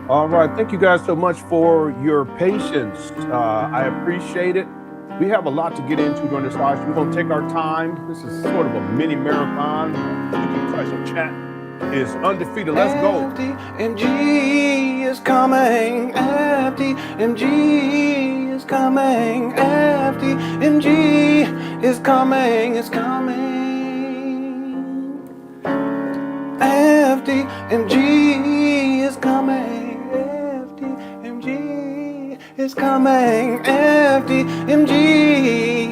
All right. Thank you guys so much for your patience. I appreciate it. We have a lot to get into during this live stream. We're going to take our time. This is sort of a mini marathon. YouTube Christ on chat is undefeated. Let's go. FDMG is coming. FDMG is coming. FDMG is coming. It's coming. FDMG is coming. FDMG is coming. FDMG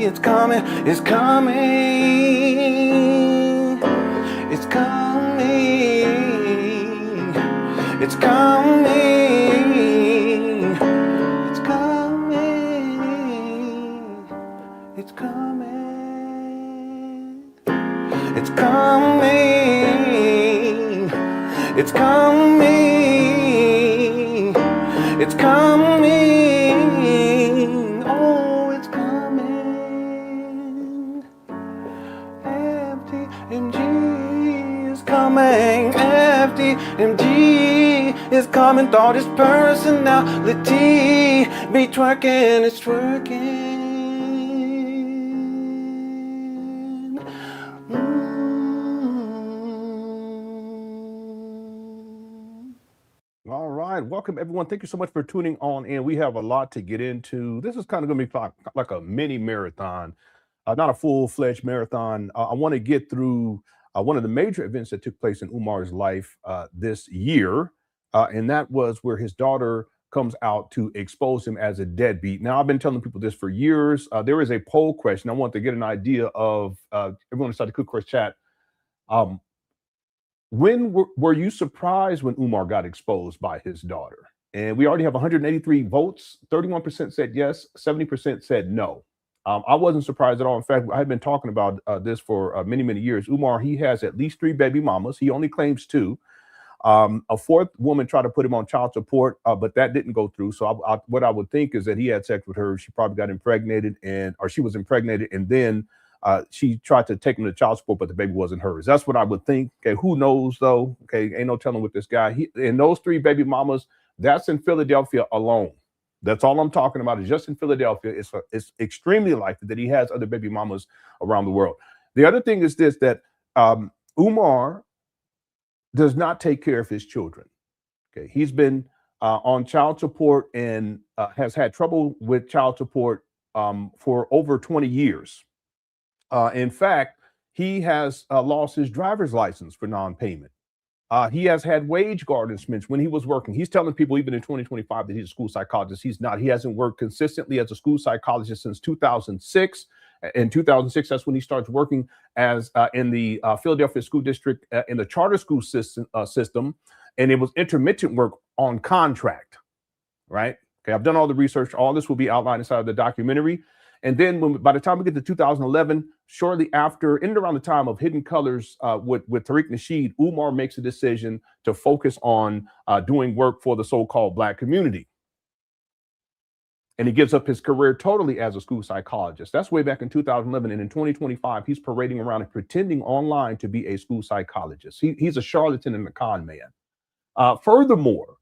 is coming. It's coming. It's coming. It's coming. It's coming. It's coming. It's coming. It's coming. It's coming. Oh, it's coming. FDMG is coming. FDMG is coming. Thought his personality be twerking. It's twerking. All right. Welcome, everyone. Thank you so much for tuning on in. We have a lot to get into. This is kind of going to be like a mini marathon, not a full-fledged marathon. I want to get through one of the major events that took place in Umar's life this year, and that was where his daughter comes out to expose him as a deadbeat. Now, I've been telling people this for years. There is a poll question. I want to get an idea of everyone inside the Cook Course chat. When were you surprised when Umar got exposed by his daughter? And we already have 183 votes. 31% said yes, 70% said no. I wasn't surprised at all. In fact, I had been talking about this for many, many years. Umar, he has at least 3 baby mamas. He only claims 2. A fourth woman tried to put him on child support, but that didn't go through. So what I would think is that he had sex with her. She probably got impregnated, or she was impregnated, and then she tried to take him to child support, but the baby wasn't hers. That's what I would think. Okay, who knows though? Okay, ain't no telling with this guy. And those 3 baby mamas, that's in Philadelphia alone. That's all I'm talking about is just in Philadelphia. It's extremely likely that he has other baby mamas around the world. The other thing is this, that Umar does not take care of his children. Okay, he's been on child support and has had trouble with child support for over 20 years. In fact, he has lost his driver's license for non-payment. He has had wage garnishments when he was working. He's telling people even in 2025 that he's a school psychologist. He's not. He hasn't worked consistently as a school psychologist since 2006. In 2006, that's when he starts working as in the Philadelphia School District in the charter school system, and it was intermittent work on contract, right? Okay, I've done all the research. All this will be outlined inside of the documentary. And then by the time we get to 2011, shortly after, in and around the time of Hidden Colors with Tariq Nasheed, Umar makes a decision to focus on doing work for the so-called Black community. And he gives up his career totally as a school psychologist. That's way back in 2011. And in 2025, he's parading around and pretending online to be a school psychologist. He's a charlatan and a con man. Furthermore,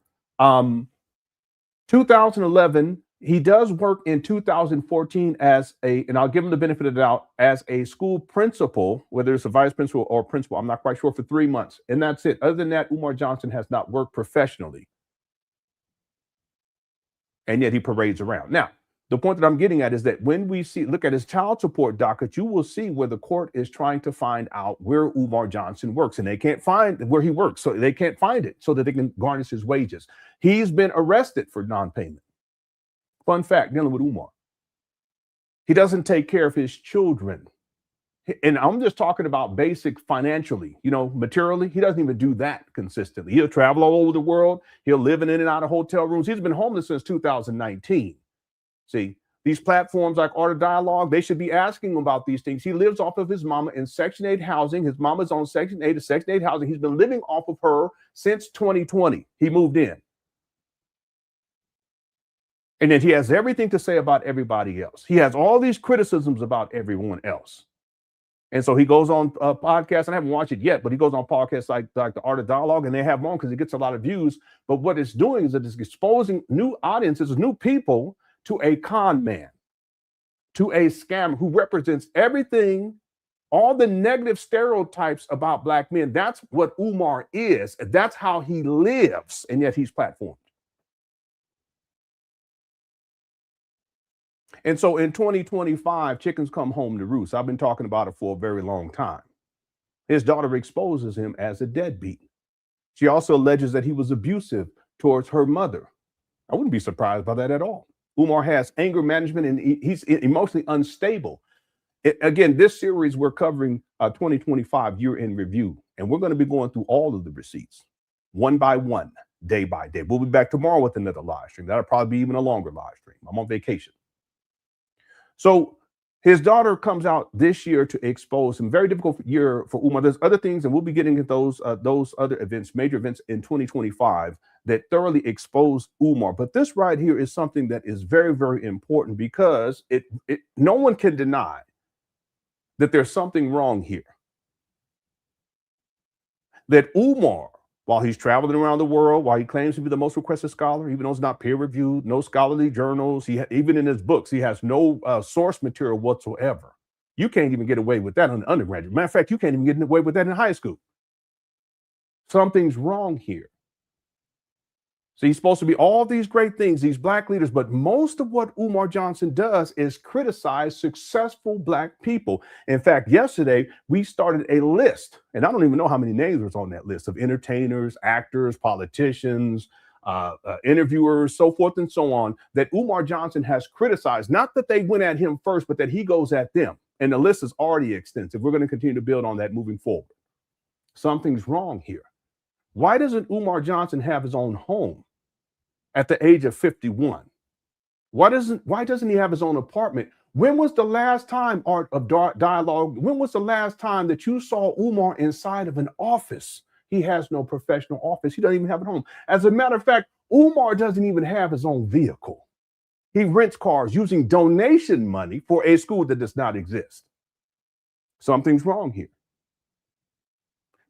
2011, he does work in 2014 and I'll give him the benefit of the doubt, as a school principal, whether it's a vice principal or principal, I'm not quite sure, for 3 months. And that's it. Other than that, Umar Johnson has not worked professionally. And yet he parades around. Now, the point that I'm getting at is that when we look at his child support docket, you will see where the court is trying to find out where Umar Johnson works, and they can't find where he works. So they can't find it so that they can garnish his wages. He's been arrested for non-payment. Fun fact, dealing with Umar. He doesn't take care of his children. And I'm just talking about basic financially, materially. He doesn't even do that consistently. He'll travel all over the world. He'll live in and out of hotel rooms. He's been homeless since 2019. See, these platforms like Art of Dialogue, they should be asking him about these things. He lives off of his mama in Section 8 housing. His mama's on Section 8 housing. He's been living off of her since 2020. He moved in. And then he has everything to say about everybody else. He has all these criticisms about everyone else. And so he goes on podcasts. I haven't watched it yet, but he goes on podcasts like the Art of Dialogue, and they have him on because it gets a lot of views. But what it's doing is that it's exposing new audiences, new people to a con man, to a scammer who represents everything, all the negative stereotypes about Black men. That's what Umar is. That's how he lives, and yet he's platformed. And so in 2025, chickens come home to roost. I've been talking about it for a very long time. His daughter exposes him as a deadbeat. She also alleges that he was abusive towards her mother. I wouldn't be surprised by that at all. Umar has anger management and he's emotionally unstable. Again, this series we're covering 2025 year in review, and we're going to be going through all of the receipts one by one, day by day. We'll be back tomorrow with another live stream. That'll probably be even a longer live stream. I'm on vacation. So his daughter comes out this year to expose him. Very difficult year for Umar. There's other things, and we'll be getting into those other events, major events in 2025 that thoroughly expose Umar. But this right here is something that is very, very important because no one can deny that there's something wrong here. That Umar, while he's traveling around the world, while he claims to be the most requested scholar, even though it's not peer-reviewed, no scholarly journals, even in his books, he has no source material whatsoever. You can't even get away with that on the undergraduate. Matter of fact, you can't even get away with that in high school. Something's wrong here. So he's supposed to be all these great things, these Black leaders, but most of what Umar Johnson does is criticize successful Black people. In fact, yesterday we started a list, and I don't even know how many names was on that list of entertainers, actors, politicians, interviewers, so forth and so on, that Umar Johnson has criticized. Not that they went at him first, but that he goes at them. And the list is already extensive. We're going to continue to build on that moving forward. Something's wrong here. Why doesn't Umar Johnson have his own home at the age of 51? Why doesn't he have his own apartment? When was the last time, Art of Dialogue, when was the last time that you saw Umar inside of an office? He has no professional office. He doesn't even have a home. As a matter of fact, Umar doesn't even have his own vehicle. He rents cars using donation money for a school that does not exist. Something's wrong here.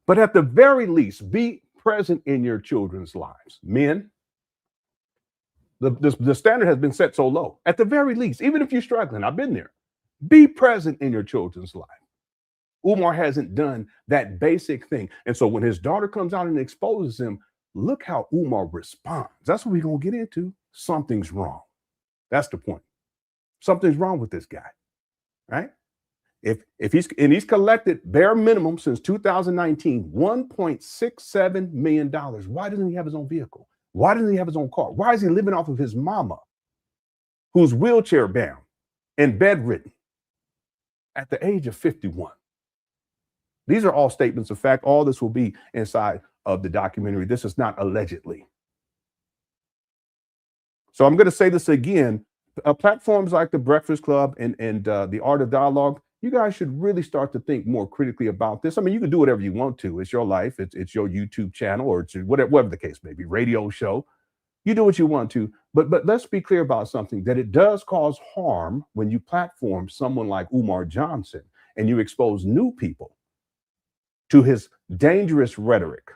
But at the very least, be present in your children's lives. Men, the standard has been set so low. At the very least, even if you're struggling, I've been there, be present in your children's life. Umar hasn't done that basic thing. And so when his daughter comes out and exposes him, look how Umar responds. That's what we're going to get into. Something's wrong. That's the point. Something's wrong with this guy, right? If he's collected bare minimum since 2019, $1.67 million. Why doesn't he have his own vehicle? Why doesn't he have his own car? Why is he living off of his mama, who's wheelchair bound and bedridden at the age of 51? These are all statements of fact. All this will be inside of the documentary. This is not allegedly. So I'm going to say this again. Platforms like the Breakfast Club and the Art of Dialogue, you guys should really start to think more critically about this. I mean, you can do whatever you want to. It's your life. It's your YouTube channel, or it's whatever the case may be, radio show. You do what you want to. But let's be clear about something, that it does cause harm when you platform someone like Umar Johnson and you expose new people to his dangerous rhetoric,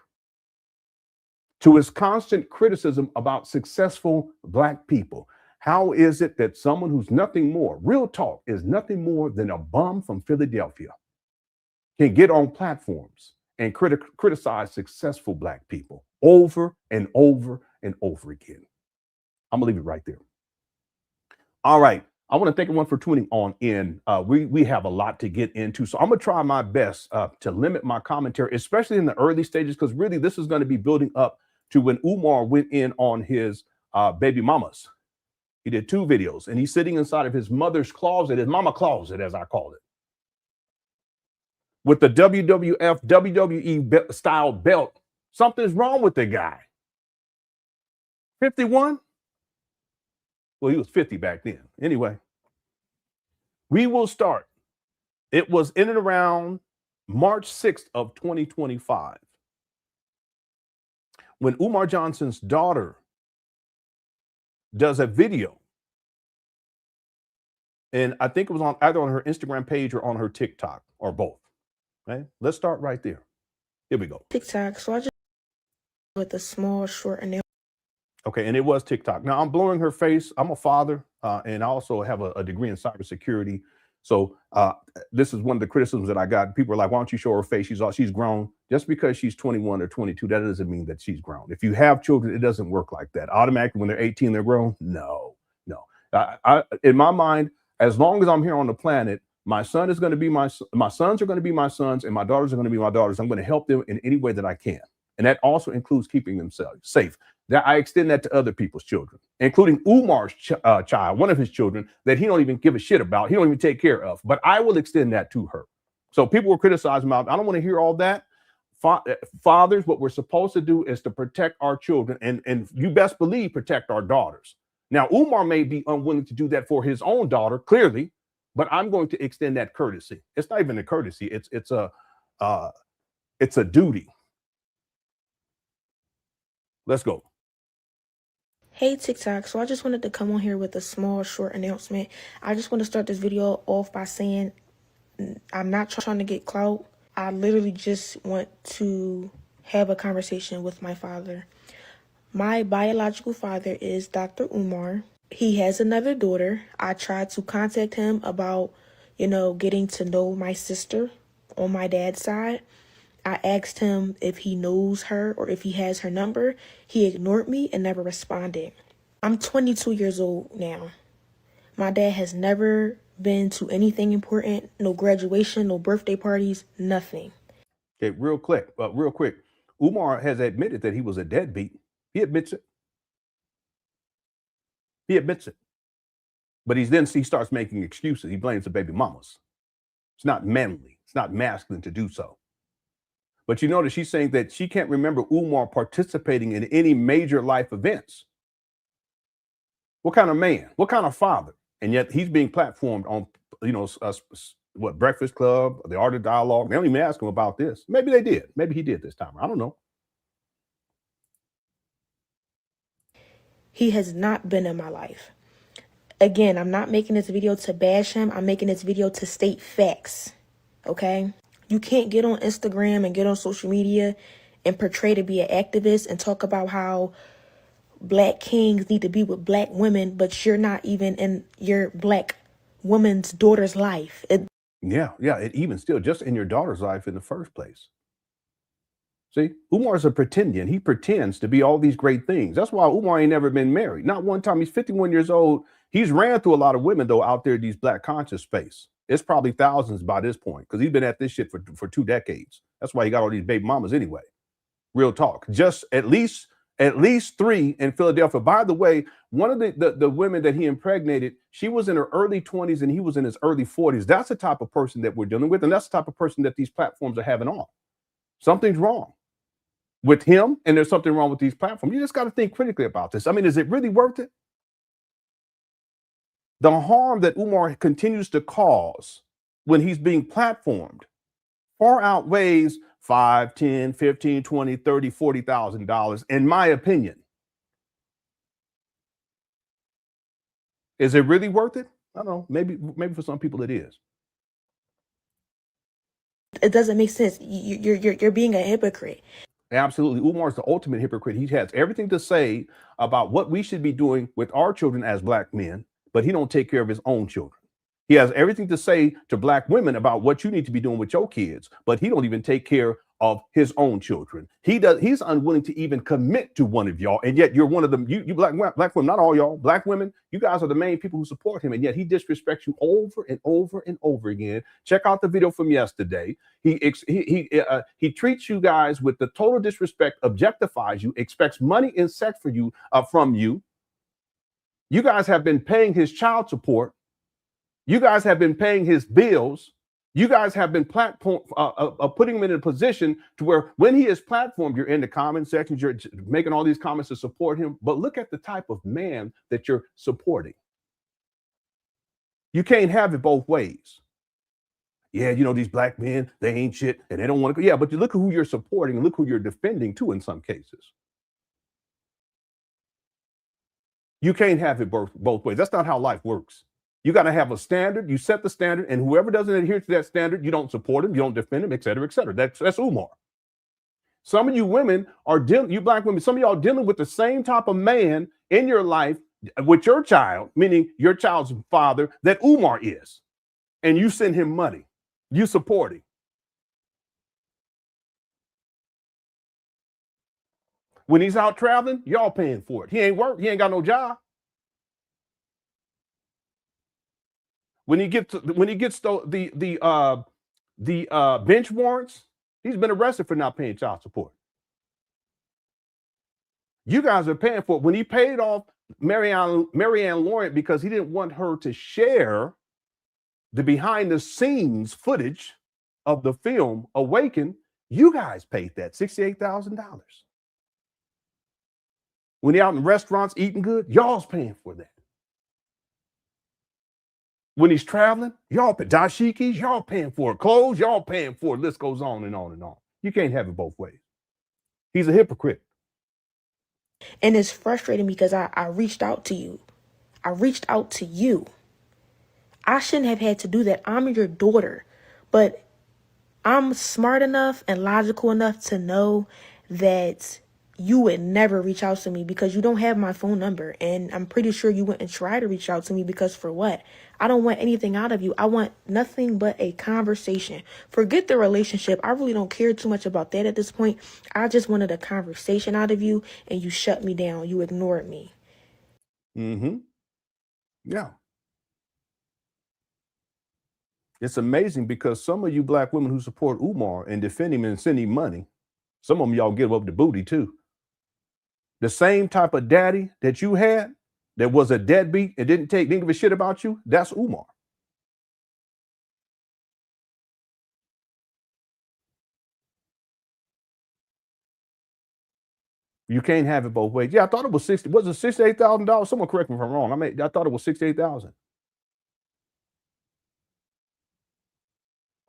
to his constant criticism about successful Black people. How is it that someone who's nothing more, real talk, is nothing more than a bum from Philadelphia, can get on platforms and criticize successful Black people over and over and over again? I'm gonna leave it right there. All right. I want to thank everyone for tuning on in. We have a lot to get into, so I'm gonna try my best to limit my commentary, especially in the early stages, because really this is going to be building up to when Umar went in on his baby mamas. He did 2 videos, and he's sitting inside of his mother's closet, his mama closet, as I call it, with the WWF, WWE style belt. Something's wrong with the guy. 51? Well, he was 50 back then. Anyway, we will start. It was in and around March 6th of 2025 when Umar Johnson's daughter does a video. And I think it was on either on her Instagram page or on her TikTok, or both. Right? Let's start right there. Here we go. TikTok, so I just with a small short announcement. Okay, and it was TikTok. Now I'm blurring her face. I'm a father, and I also have a degree in cybersecurity. So this is one of the criticisms that I got. People are like, "Why don't you show her face? She's grown." Just because she's 21 or 22, that doesn't mean that she's grown. If you have children, it doesn't work like that. Automatically, when they're 18, they're grown. No. In my mind, as long as I'm here on the planet, my son is going to be my sons are going to be my sons, and my daughters are going to be my daughters. I'm going to help them in any way that I can, and that also includes keeping themselves safe. That I extend that to other people's children, including Umar's child, one of his children that he don't even give a shit about. He don't even take care of. But I will extend that to her. So people were criticizing about. I don't want to hear all that. Fathers, what we're supposed to do is to protect our children, and you best believe protect our daughters. Now, Umar may be unwilling to do that for his own daughter, clearly, but I'm going to extend that courtesy. It's not even a courtesy. It's a duty. Let's go. Hey TikTok, so I just wanted to come on here with a small short announcement. I just want to start this video off by saying I'm not trying to get clout. I literally just want to have a conversation with my father. My biological father is Dr. Umar. He has another daughter. I tried to contact him about, getting to know my sister on my dad's side. I asked him if he knows her or if he has her number. He ignored me and never responded. I'm 22 years old now. My dad has never been to anything important, no graduation, no birthday parties, nothing. Okay, real quick. Umar has admitted that he was a deadbeat. He admits it. But he starts making excuses. He blames the baby mamas. It's not manly. It's not masculine to do so. But you notice she's saying that she can't remember Umar participating in any major life events. What kind of man? What kind of father? And yet he's being platformed on, Breakfast Club, the Art of Dialogue. They don't even ask him about this. Maybe they did. Maybe he did this time. I don't know. He has not been in my life. Again, I'm not making this video to bash him. I'm making this video to state facts. Okay? You can't get on Instagram and get on social media and portray to be an activist and talk about how black kings need to be with black women, but you're not even in your black woman's daughter's life. It even still just in your daughter's life in the first place. See, Umar's a pretendian. He pretends to be all these great things. That's why Umar ain't never been married. Not one time. He's 51 years old. He's ran through a lot of women, though, out there in these black conscious space. It's probably thousands by this point because he's been at this shit for 2 decades. That's why he got all these baby mamas anyway. Real talk. Just at least 3 in Philadelphia. By the way, one of the women that he impregnated, she was in her early 20s and he was in his early 40s. That's the type of person that we're dealing with, and that's the type of person that these platforms are having on. Something's wrong with him, and there's something wrong with these platforms. You just got to think critically about this. I mean, is it really worth it? The harm that Umar continues to cause when he's being platformed far outweighs $5, $10, $15, $20, $30, $40,000, in my opinion. Is it really worth it? I don't know. Maybe for some people it is. It doesn't make sense. You're being a hypocrite. Absolutely. Umar is the ultimate hypocrite. He has everything to say about what we should be doing with our children as black men, but he don't take care of his own children. He has everything to say to black women about what you need to be doing with your kids, but he don't even take care of his own children. He's unwilling to even commit to one of y'all, and yet you're one of them. You black women, not all y'all, black women, you guys are the main people who support him, and yet he disrespects you over and over and over again. Check out the video from yesterday. He treats you guys with the total disrespect, objectifies you, expects money and sex for you from you. You guys have been paying his child support. You guys have been paying his bills. You guys have been putting him in a position to where when he is platformed, you're in the comment sections, you're making all these comments to support him. But look at the type of man that you're supporting. You can't have it both ways. Yeah, these black men, they ain't shit and they don't want to go. Yeah, but you look at who you're supporting and look who you're defending too in some cases. You can't have it both ways. That's not how life works. You got to have a standard. You set the standard, and whoever doesn't adhere to that standard, you don't support him, you don't defend him, et cetera, et cetera. That's Umar. Some of you women are you black women, some of y'all dealing with the same type of man in your life with your child, meaning your child's father, that Umar is. And you send him money. You support him. When he's out traveling, y'all paying for it. He ain't work. He ain't got no job. When he gets the bench warrants, he's been arrested for not paying child support. You guys are paying for it. When he paid off Marianne Laurent because he didn't want her to share the behind the scenes footage of the film Awaken, you guys paid that $68,000. When he out in restaurants eating good, y'all's paying for that. When he's traveling, y'all pay dashikis, y'all paying for it. Clothes, y'all paying for it. List goes on and on and on. You can't have it both ways. He's a hypocrite. And it's frustrating because I reached out to you. I reached out to you. I shouldn't have had to do that. I'm your daughter. But I'm smart enough and logical enough to know that you would never reach out to me because you don't have my phone number. And I'm pretty sure you wouldn't try to reach out to me because for what? I don't want anything out of you. I want nothing but a conversation. Forget the relationship. I really don't care too much about that at this point. I just wanted a conversation out of you and you shut me down. You ignored me. Yeah. It's amazing because some of you black women who support Umar and defend him and send him money, some of them y'all give up the booty too. The same type of daddy that you had that was a deadbeat and didn't give a shit about you, that's Umar. You can't have it both ways. Yeah, I thought it was $68,000? Someone correct me if I'm wrong. I thought it was $68,000.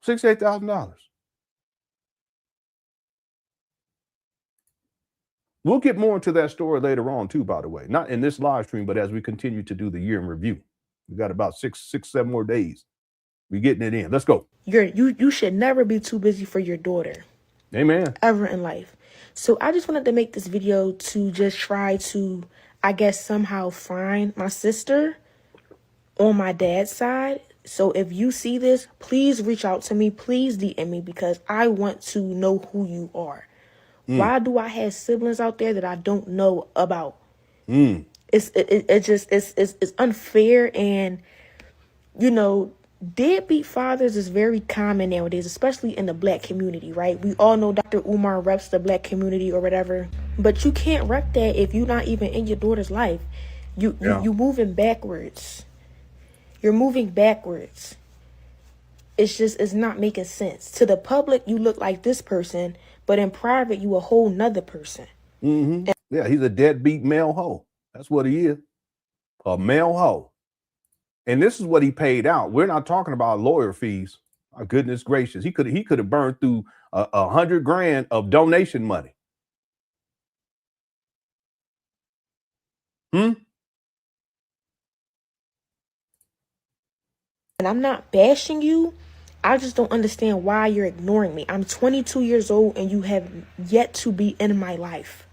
$68,000. We'll get more into that story later on too, by the way. Not in this live stream, but as we continue to do the year in review. We got about six, 7 more days. We're getting it in. Let's go. You should never be too busy for your daughter. Amen. Ever in life. So I just wanted to make this video to just try to, I guess, somehow find my sister on my dad's side. So if you see this, please reach out to me. Please DM me because I want to know who you are. Why do I have siblings out there that I don't know about? It's unfair, and deadbeat fathers is very common nowadays, especially in the black community, right? We all know Dr. Umar reps the black community or whatever, but you can't rep that if you're not even in your daughter's life. You're moving backwards. You're moving backwards. It's not making sense. To the public, you look like this person, but in private, you a whole nother person. Yeah, he's a deadbeat male hoe. That's what he is. A male hoe. And this is what he paid out. We're not talking about lawyer fees. My goodness gracious. He could have burned through $100,000 of donation money. And I'm not bashing you. I just don't understand why you're ignoring me. I'm 22 years old and you have yet to be in my life.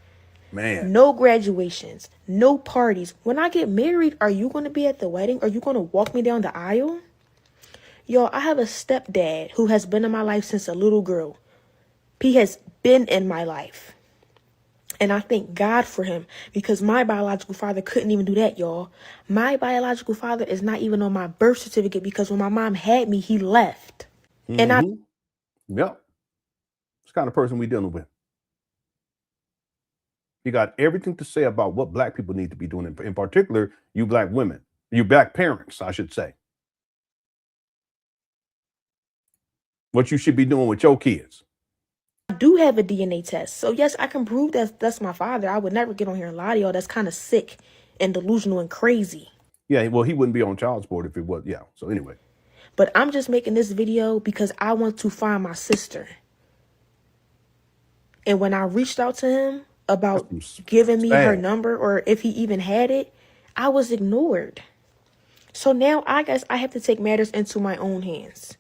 Man. No graduations, no parties. When I get married, are you going to be at the wedding? Are you going to walk me down the aisle? Yo, I have a stepdad who has been in my life since a little girl. He has been in my life. And I thank God for him because my biological father couldn't even do that, y'all. My biological father is not even on my birth certificate because when my mom had me, he left. And Yep. It's the kind of person we're dealing with. He got everything to say about what black people need to be doing, in particular, you black women, you black parents, I should say. What you should be doing with your kids. I do have a DNA test. So yes, I can prove that that's my father. I would never get on here and lie to y'all. That's kind of sick and delusional and crazy. Yeah, well, he wouldn't be on child support if it was. Yeah. So anyway. But I'm just making this video because I want to find my sister. And when I reached out to him about giving me her number or if he even had it, I was ignored. So now I guess I have to take matters into my own hands.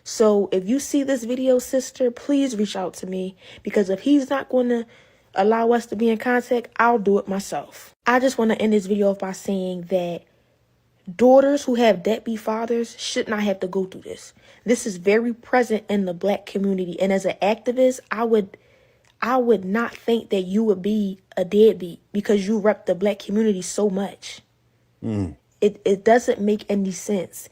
So if you see this video, sister, please reach out to me, because if he's not going to allow us to be in contact, I'll do it myself. I just want to end this video off by saying that daughters who have deadbeat fathers should not have to go through this. This is very present in the Black community. And as an activist, I would not think that you would be a deadbeat because you rep the Black community so much. It doesn't make any sense.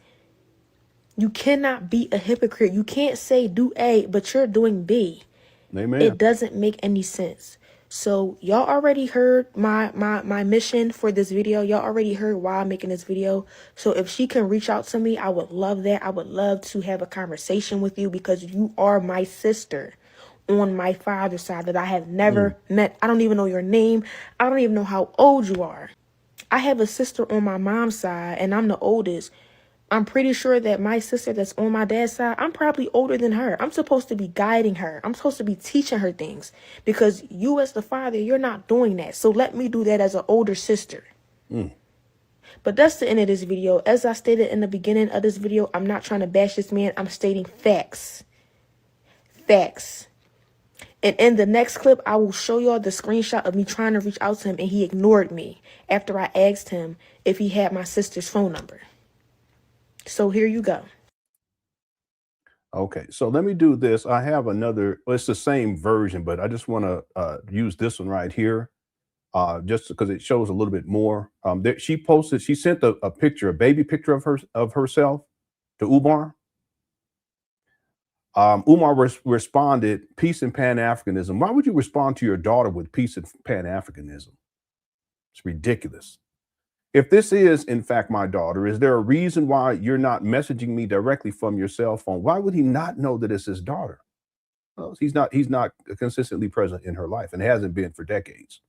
You cannot be a hypocrite. You can't say do A, but you're doing B. Amen. It doesn't make any sense. So y'all already heard my mission for this video. Y'all already heard why I'm making this video. So if she can reach out to me, I would love that. I would love to have a conversation with you because you are my sister on my father's side that I have never met. I don't even know your name. I don't even know how old you are. I have a sister on my mom's side and I'm the oldest. I'm pretty sure that my sister that's on my dad's side, I'm probably older than her. I'm supposed to be guiding her. I'm supposed to be teaching her things because you as the father, you're not doing that. So let me do that as an older sister. But that's the end of this video. As I stated in the beginning of this video, I'm not trying to bash this man. I'm stating facts. Facts. And in the next clip, I will show y'all the screenshot of me trying to reach out to him and he ignored me after I asked him if he had my sister's phone number. So here you go. Okay, so let me do this. I have another, well, it's the same version, but I just want to use this one right here, just because it shows a little bit more. She sent a picture, a baby picture of herself to Umar. Umar responded, peace and Pan Africanism. Why would you respond to your daughter with peace and Pan Africanism? It's ridiculous. If this is, in fact, my daughter, is there a reason why you're not messaging me directly from your cell phone? Why would he not know that it's his daughter? Well, he's not consistently present in her life and hasn't been for decades.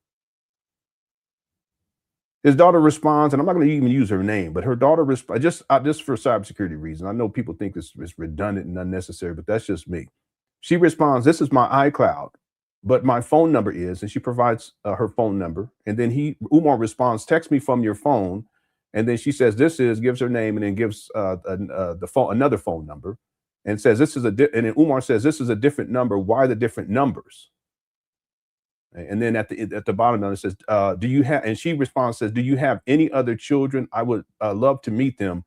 His daughter responds, and I'm not going to even use her name, but her daughter responds, just for cybersecurity reasons. I know people think it's redundant and unnecessary, but that's just me. She responds, this is my iCloud, but my phone number is, and she provides her phone number. And then Umar responds, text me from your phone. And then she says, gives her name and then gives another phone number and says, and then Umar says, this is a different number. Why the different numbers? And then at the bottom of it says, do you have, and she responds, says, do you have any other children? I would love to meet them.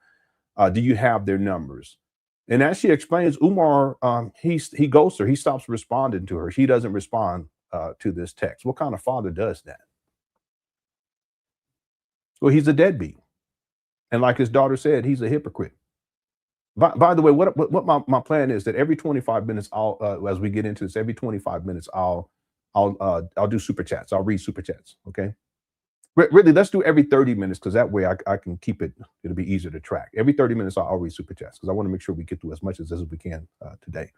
Do you have their numbers? And as she explains, Umar, he ghosts her. He stops responding to her. He doesn't respond to this text. What kind of father does that? Well, he's a deadbeat. And like his daughter said, he's a hypocrite. By the way, what my plan is that every 25 minutes, as we get into this, every 25 minutes, I'll do super chats. I'll read super chats. Okay. Really, let's do every 30 minutes because that way I can keep it. It'll be easier to track. Every 30 minutes, I'll read super chats because I want to make sure we get through as much as we can today.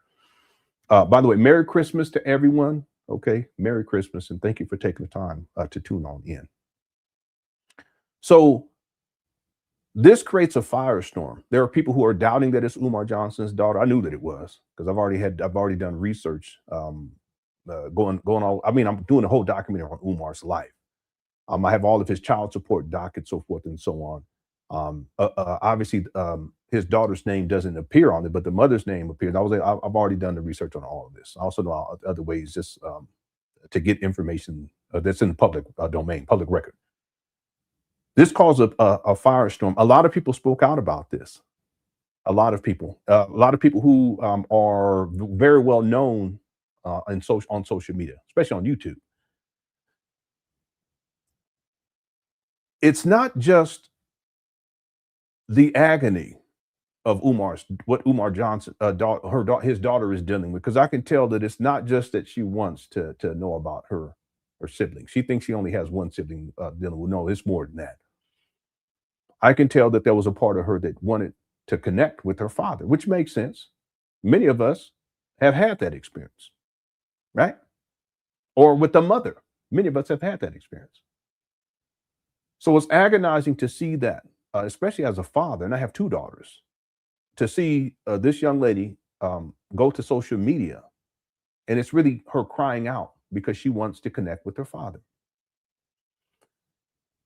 By the way, Merry Christmas to everyone. Okay. Merry Christmas. And thank you for taking the time to tune on in. So this creates a firestorm. There are people who are doubting that it's Umar Johnson's daughter. I knew that it was because I've already done research going on. I mean, I'm doing a whole documentary on Umar's life. I have all of his child support docket, so forth and so on. Obviously, his daughter's name doesn't appear on it, but the mother's name appears. I've already done the research on all of this. I also know other ways just to get information that's in the public domain, public record. This caused a firestorm. A lot of people spoke out about this. A lot of people who are very well known on social media, especially on YouTube. It's not just the agony of what Umar Johnson, his daughter is dealing with, because I can tell that it's not just that she wants to know about her sibling. She thinks she only has one sibling dealing with. No, it's more than that. I can tell that there was a part of her that wanted to connect with her father, which makes sense. Many of us have had that experience, right? Or with the mother. Many of us have had that experience. So it's agonizing to see that, especially as a father, and I have two daughters, to see this young lady go to social media, and it's really her crying out because she wants to connect with her father.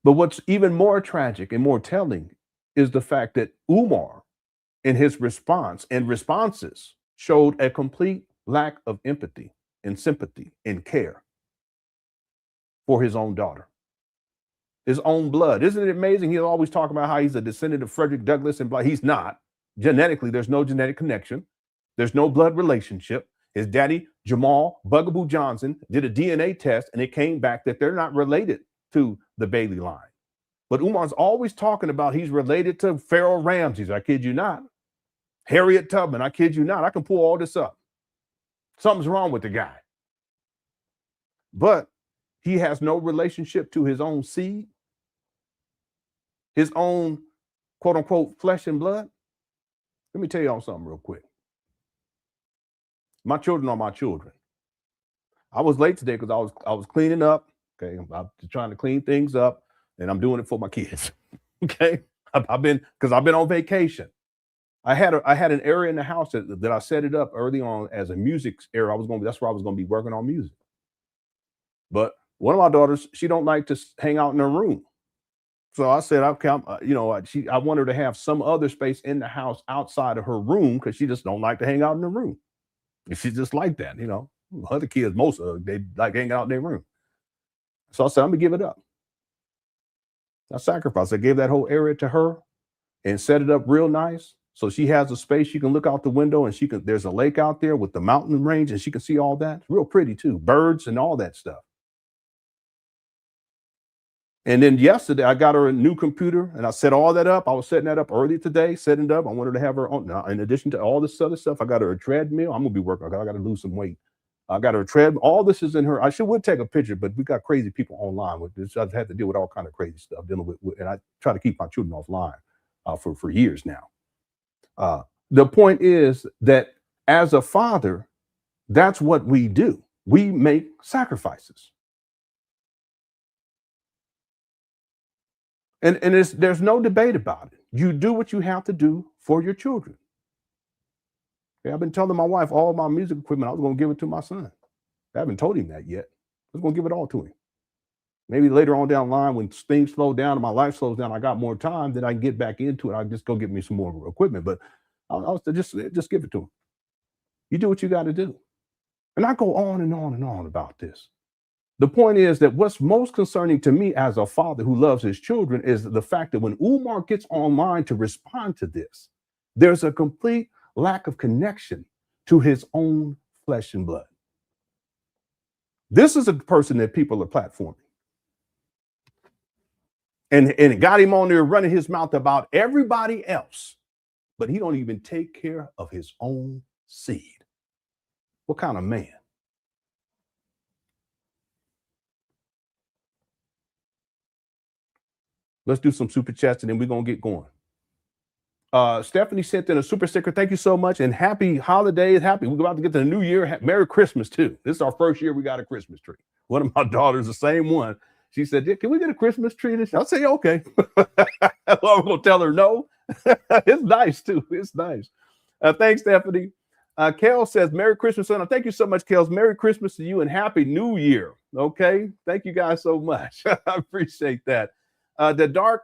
But what's even more tragic and more telling is the fact that Umar, in his response and responses, showed a complete lack of empathy and sympathy and care for his own daughter, his own blood. Isn't it amazing? He's always talking about how he's a descendant of Frederick Douglass and blah. He's not. Genetically, there's no genetic connection. There's no blood relationship. His daddy, Jamal Bugaboo Johnson, did a DNA test and it came back that they're not related to the Bailey line. But Umar's always talking about he's related to Pharaoh Ramses. I kid you not. Harriet Tubman. I kid you not. I can pull all this up. Something's wrong with the guy. But he has no relationship to his own seed, his own quote unquote flesh and blood. Let me tell y'all something real quick. My children are my children. I was late today because I was cleaning up. Okay, I'm trying to clean things up, and I'm doing it for my kids. Okay, I've been on vacation. I had an area in the house that I set it up early on as a music area. That's where I was going to be working on music. But one of my daughters, she don't like to hang out in her room. So I said, I want her to have some other space in the house outside of her room because she just don't like to hang out in the room. She's just like that, Other kids, most of them, they like hanging out in their room. So I said, I'm gonna give it up. I sacrificed. I gave that whole area to her and set it up real nice. So she has a space she can look out the window and there's a lake out there with the mountain range and she can see all that. It's real pretty too. Birds and all that stuff. And then yesterday I got her a new computer and I set all that up. I was setting that up early today, setting it up. I wanted to have her on. Now, in addition to all this other stuff, I got her a treadmill. I'm gonna be working. I got to lose some weight. I got her a treadmill. All this is in her. I would take a picture, but we got crazy people online with this. I've had to deal with all kind of crazy stuff dealing with and I try to keep my children offline for years now. The point is that as a father, that's what we do. We make sacrifices. And there's no debate about it. You do what you have to do for your children. Okay, I've been telling my wife all my music equipment, I was going to give it to my son. I haven't told him that yet. I was going to give it all to him. Maybe later on down the line when things slow down and my life slows down, I got more time, then I can get back into it. I'll just go get me some more equipment. But I'll just give it to him. You do what you got to do. And I go on and on and on about this. The point is that what's most concerning to me as a father who loves his children is the fact that when Umar gets online to respond to this, there's a complete lack of connection to his own flesh and blood. This is a person that people are platforming. And it got him on there running his mouth about everybody else, but he don't even take care of his own seed. What kind of man? Let's do some super chats and then we're going to get going. Stephanie sent in a super sticker. Thank you so much. And happy holidays. We're about to get to the new year. Merry Christmas too. This is our first year we got a Christmas tree. One of my daughters, the same one. She said, can we get a Christmas tree this year? I'll say, okay. Well, I'm going to tell her no. It's nice too. It's nice. Thanks, Stephanie. Kel says, Merry Christmas, son. Thank you so much, Kel. Merry Christmas to you and Happy New Year. Okay. Thank you guys so much. I appreciate that. The dark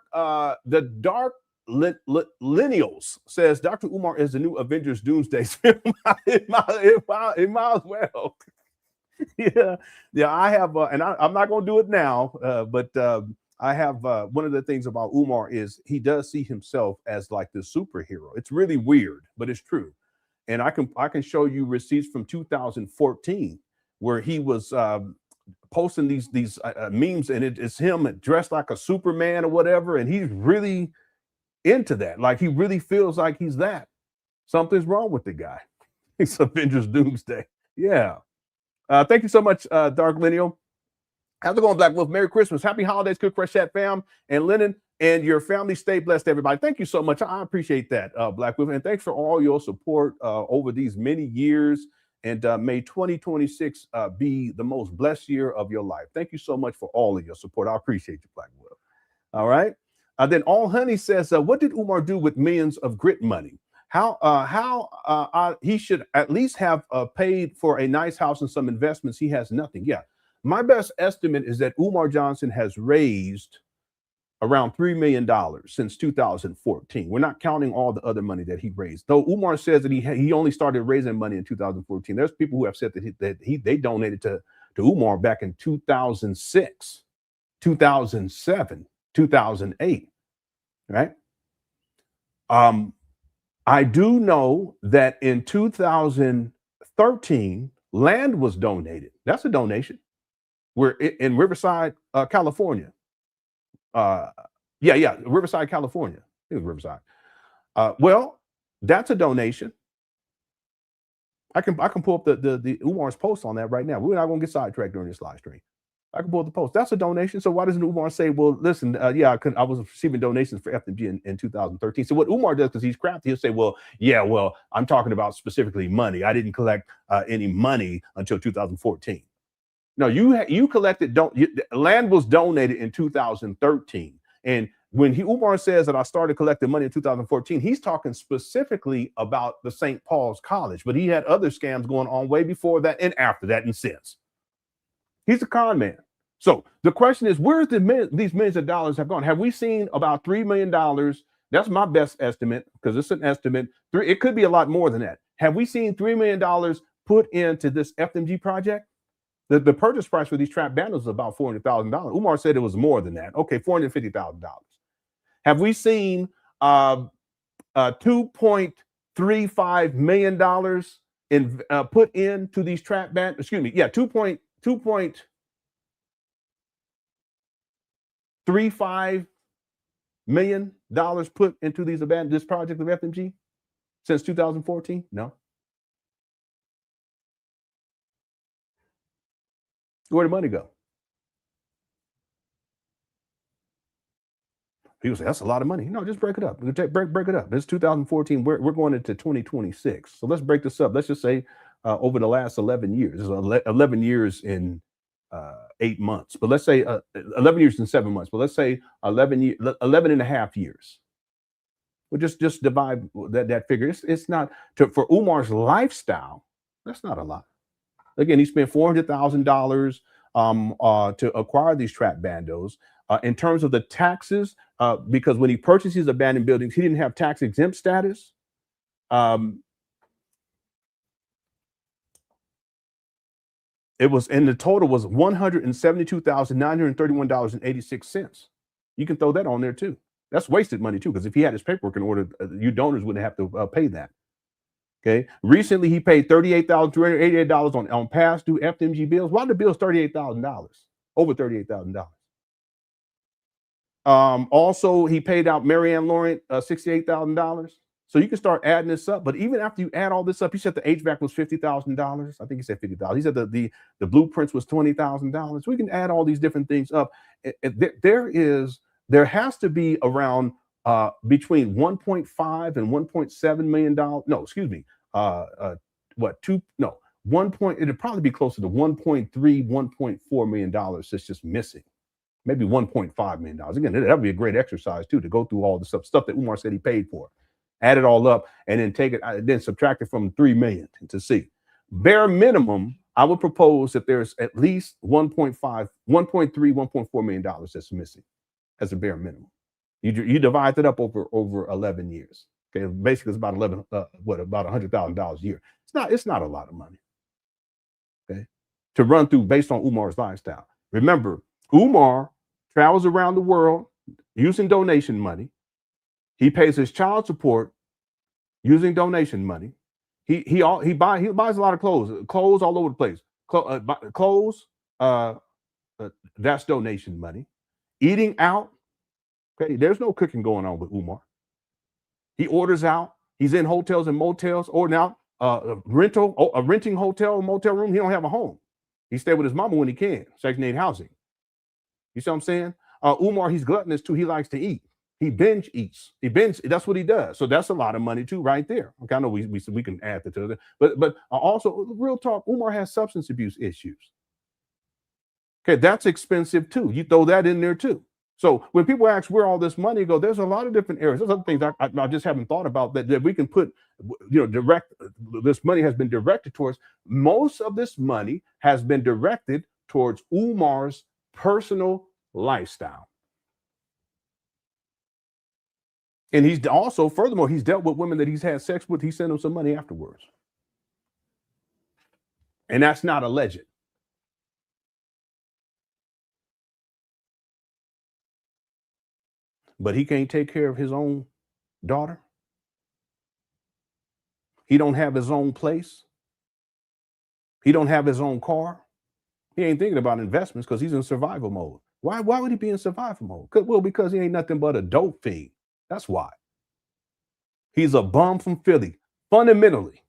Lineals says Dr. Umar is the new Avengers Doomsday film. it might as well. yeah. I have, and I'm not going to do it now, but I have one of the things about Umar is he does see himself as like the superhero. It's really weird, but it's true. And I can show you receipts from 2014 where he was posting these memes, and it's him dressed like a Superman or whatever, and he's really into that. Like he really feels like he's that. Something's wrong with the guy. It's Avengers Doomsday. Yeah. Thank you so much, Dark Lineal. How's it going, Black Wolf? Merry Christmas. Happy holidays, Cook Fresh Chat fam, and Lenon and your family. Stay blessed, everybody. Thank you so much. I appreciate that, Black Wolf. And thanks for all your support over these many years. And may 2026 be the most blessed year of your life. Thank you so much for all of your support. I appreciate you, Black Wolf. All right. Then All Honey says, what did Umar do with millions of grit money? How he should at least have paid for a nice house and some investments. He has nothing. Yeah. My best estimate is that Umar Johnson has raised around $3 million since 2014. We're not counting all the other money that he raised. Though Umar says that he only started raising money in 2014. There's people who have said that they donated to Umar back in 2006, 2007, 2008, right? I do know that in 2013, land was donated. That's a donation. We're in Riverside, California. Riverside, California. I think it was Riverside. Well, that's a donation. I can pull up the Umar's post on that right now. We're not going to get sidetracked during this live stream. I can pull up the post. That's a donation. So why doesn't Umar say, well, listen, I was receiving donations for FDMG in 2013. So what Umar does, because he's crafty, he'll say, well, I'm talking about specifically money. I didn't collect any money until 2014. No, you collected, land was donated in 2013. And when Umar says that I started collecting money in 2014, he's talking specifically about the St. Paul's College, but he had other scams going on way before that and after that and since. He's a con man. So the question is, where's these millions of dollars have gone? Have we seen about $3 million? That's my best estimate, because it's an estimate. It could be a lot more than that. Have we seen $3 million put into this FDMG project? The purchase price for these trap bundles is about $400,000. Umar said it was more than that. Okay, $450,000. Have we seen $2.35 million in put into these trap band? Excuse me, yeah, $2.35 million put into this project of FDMG since 2014? No. Where'd the money go? People say that's a lot of money. No, just break it up. Break it up. It's 2014. We're going into 2026. So let's break this up. Let's just say over the last 11 years. This is 11 years in 8 months. But let's say 11 years in 7 months. But let's say 11 and a half years. We'll just divide that figure. It's not for Umar's lifestyle. That's not a lot. Again, he spent $400,000 to acquire these trap bandos. In terms of the taxes, because when he purchased these abandoned buildings, he didn't have tax exempt status. It was, and the total was $172,931.86. You can throw that on there too. That's wasted money too, because if he had his paperwork in order, you donors wouldn't have to pay that. Okay. Recently, he paid $38,388 on past due FDMG bills. Why the bill's $38,000? Over $38,000. Also, he paid out Marianne Laurent $68,000. So you can start adding this up. But even after you add all this up, he said the HVAC was $50,000. I think he said $50,000. He said the blueprints was $20,000. We can add all these different things up. There has to be around between 1.5 and 1.7 million dollars. No, excuse me. It'd probably be closer to 1.3, 1.4 million dollars. It's just missing. Maybe $1.5 million. Again, that would be a great exercise too, to go through all the stuff that Umar said he paid for, add it all up, and then take it, then subtract it from 3 million to see. Bare minimum, I would propose that there's at least 1.5, 1.3, 1.4 million dollars that's missing as a bare minimum. You divide that up over 11 years. Okay, basically it's about about $100,000 a year. It's not a lot of money. Okay, to run through based on Umar's lifestyle. Remember, Umar travels around the world using donation money. He pays his child support using donation money. He buys a lot of clothes all over the place. Clothes, that's donation money. Eating out. Okay, there's no cooking going on with Umar. He orders out. He's in hotels and motels, ordering out renting hotel, motel room. He don't have a home. He stay with his mama when he can. Section 8 housing. You see what I'm saying? Umar, he's gluttonous too. He likes to eat. He binge eats. That's what he does. So that's a lot of money too, right there. Okay, I know we can add that to it, but also real talk. Umar has substance abuse issues. Okay, that's expensive too. You throw that in there too. So when people ask where all this money go, there's a lot of different areas. There's other things I just haven't thought about that we can put, direct. This money has been directed towards. Most of this money has been directed towards Umar's personal lifestyle. And he's also, furthermore, he's dealt with women that he's had sex with. He sent them some money afterwards. And that's not alleged. But he can't take care of his own daughter. He don't have his own place. He don't have his own car. He ain't thinking about investments because he's in survival mode. Why would he be in survival mode? Well, because he ain't nothing but a dope fiend. That's why. He's a bum from Philly, fundamentally.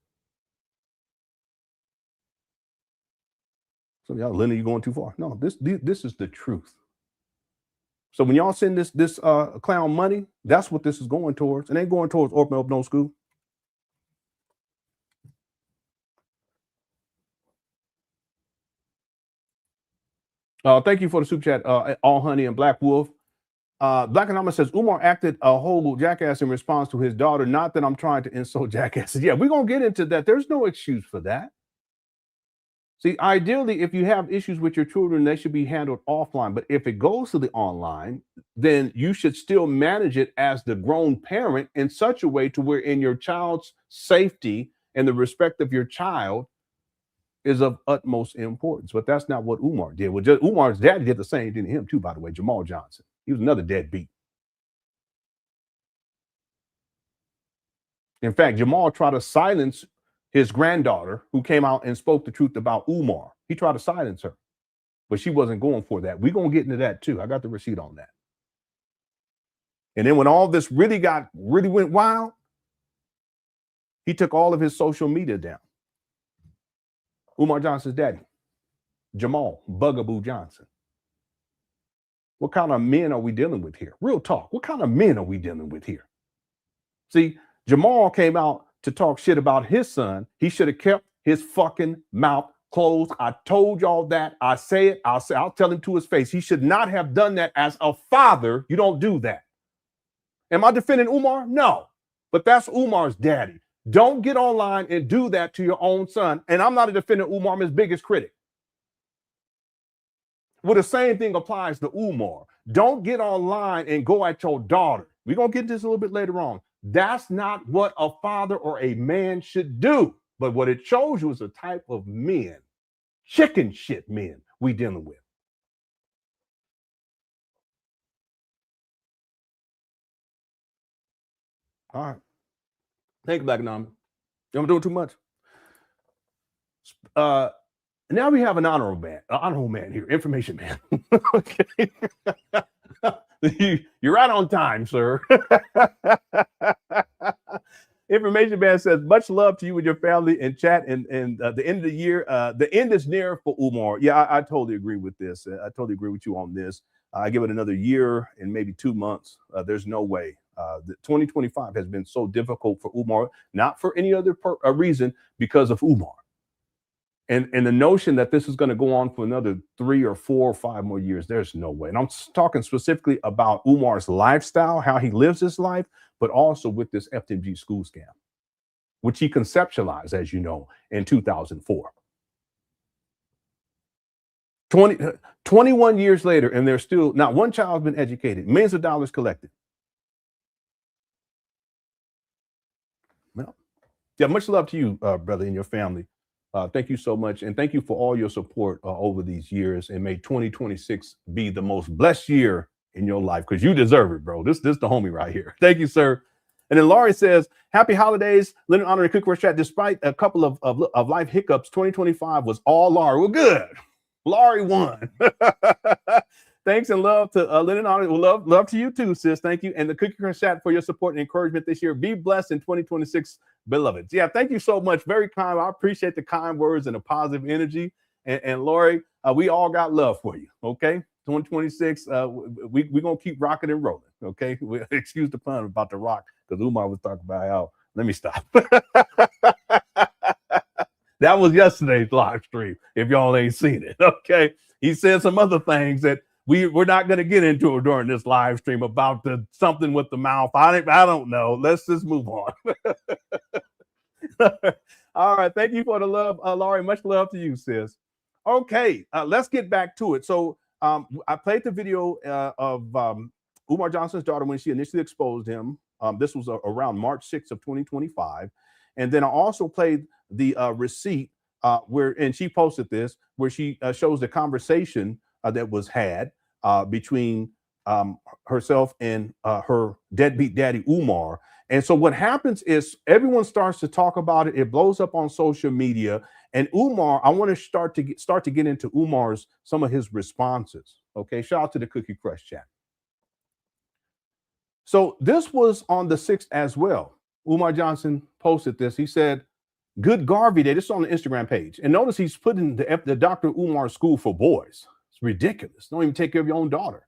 So y'all, Lenon, you going too far. No, this is the truth. So when y'all send this clown money, that's what this is going towards. It ain't going towards open up no school. Thank you for the super chat, All Honey and Black Wolf. Black Anonymous says, Umar acted a whole jackass in response to his daughter. Not that I'm trying to insult jackasses. Yeah, we're going to get into that. There's no excuse for that. See, ideally, if you have issues with your children, they should be handled offline. But if it goes to the online, then you should still manage it as the grown parent in such a way to where in your child's safety and the respect of your child is of utmost importance. But that's not what Umar did. Well, Umar's daddy did the same thing to him too, by the way, Jamal Johnson. He was another deadbeat. In fact, Jamal tried to silence his granddaughter, who came out and spoke the truth about Umar. He tried to silence her, but she wasn't going for that. We're going to get into that too. I got the receipt on that. And then when all this really went wild, he took all of his social media down. Umar Johnson's daddy, Jamal Bugaboo Johnson. What kind of men are we dealing with here? Real talk. What kind of men are we dealing with here? See, Jamal came out to talk shit about his son. He should have kept his fucking mouth closed. I told y'all that. I say it. I'll tell him to his face. He should not have done that as a father. You don't do that. Am I defending Umar? No. But that's Umar's daddy. Don't get online and do that to your own son. And I'm not a defendant. Umar, I'm his biggest critic. Well, the same thing applies to Umar. Don't get online and go at your daughter. We're going to get into this a little bit later on. That's not what a father or a man should do. But what it shows you is a type of men, chicken shit men, we dealing with. All right. Thank you, Black Anonymous. I'm doing too much. Now we have an honorable man here, information man. Okay. You're right on time, sir. Information man says, much love to you and your family in chat and the end of the year. The end is near for Umar. Yeah, I totally agree with this. I totally agree with you on this. I give it another year and maybe 2 months. There's no way. 2025 has been so difficult for Umar, not for any other reason, because of Umar. And the notion that this is going to go on for another 3 or 4 or 5 more years, there's no way. And I'm talking specifically about Umar's lifestyle, how he lives his life, but also with this FDMG school scam, which he conceptualized, as you know, in 2004. 21 years later, and there's still not one child has been educated, millions of dollars collected. Well, yeah, much love to you, brother, and your family. Thank you so much. And thank you for all your support over these years. And may 2026 be the most blessed year in your life, because you deserve it, bro. This the homie right here. Thank you, sir. And then Laurie says, happy holidays, LenonHonor and Cookware Chat. Despite a couple of life hiccups, 2025 was all Laurie. Well, good. Laurie won. Thanks and love to LenonHonor. Love to you too, sis. Thank you. And the Cookware Chat for your support and encouragement this year. Be blessed in 2026, beloveds. Yeah, thank you so much. Very kind. I appreciate the kind words and the positive energy. And Laurie, we all got love for you. Okay. 2026, we're going to keep rocking and rolling. Okay. Excuse the pun about the rock, because Umar was talking about how, let me stop. That was yesterday's live stream, if y'all ain't seen it. Okay. He said some other things that we're not going to get into during this live stream about something with the mouth. I don't know. Let's just move on. All right. Thank you for the love, Laurie. Much love to you, sis. Okay. Let's get back to it. So I played the video of Umar Johnson's daughter when she initially exposed him. This was around March 6th of 2025. And then I also played the receipt and she posted this, where she shows the conversation that was had between herself and her deadbeat daddy, Umar. And so what happens is everyone starts to talk about it. It blows up on social media. And Umar, I want to start to get into Umar's some of his responses. Okay, shout out to the Cookie Crush chat. So this was on the 6th as well. Umar Johnson posted this. He said, "Good Garvey Day." This is on the Instagram page. And notice he's putting the Dr. Umar School for Boys. It's ridiculous. Don't even take care of your own daughter.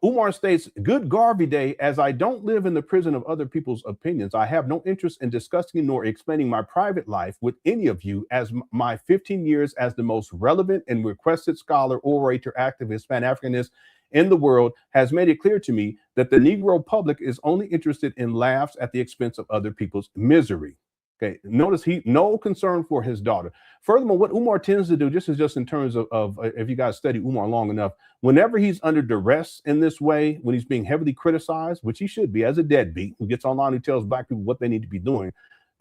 Umar states, "Good Garvey Day. As I don't live in the prison of other people's opinions, I have no interest in discussing nor explaining my private life with any of you, as my 15 years as the most relevant and requested scholar, orator, activist, Pan Africanist in the world has made it clear to me that the Negro public is only interested in laughs at the expense of other people's misery." Okay, notice no concern for his daughter. Furthermore, what Umar tends to do, just in terms of if you guys study Umar long enough, whenever he's under duress in this way, when he's being heavily criticized, which he should be as a deadbeat who gets online, who tells black people what they need to be doing,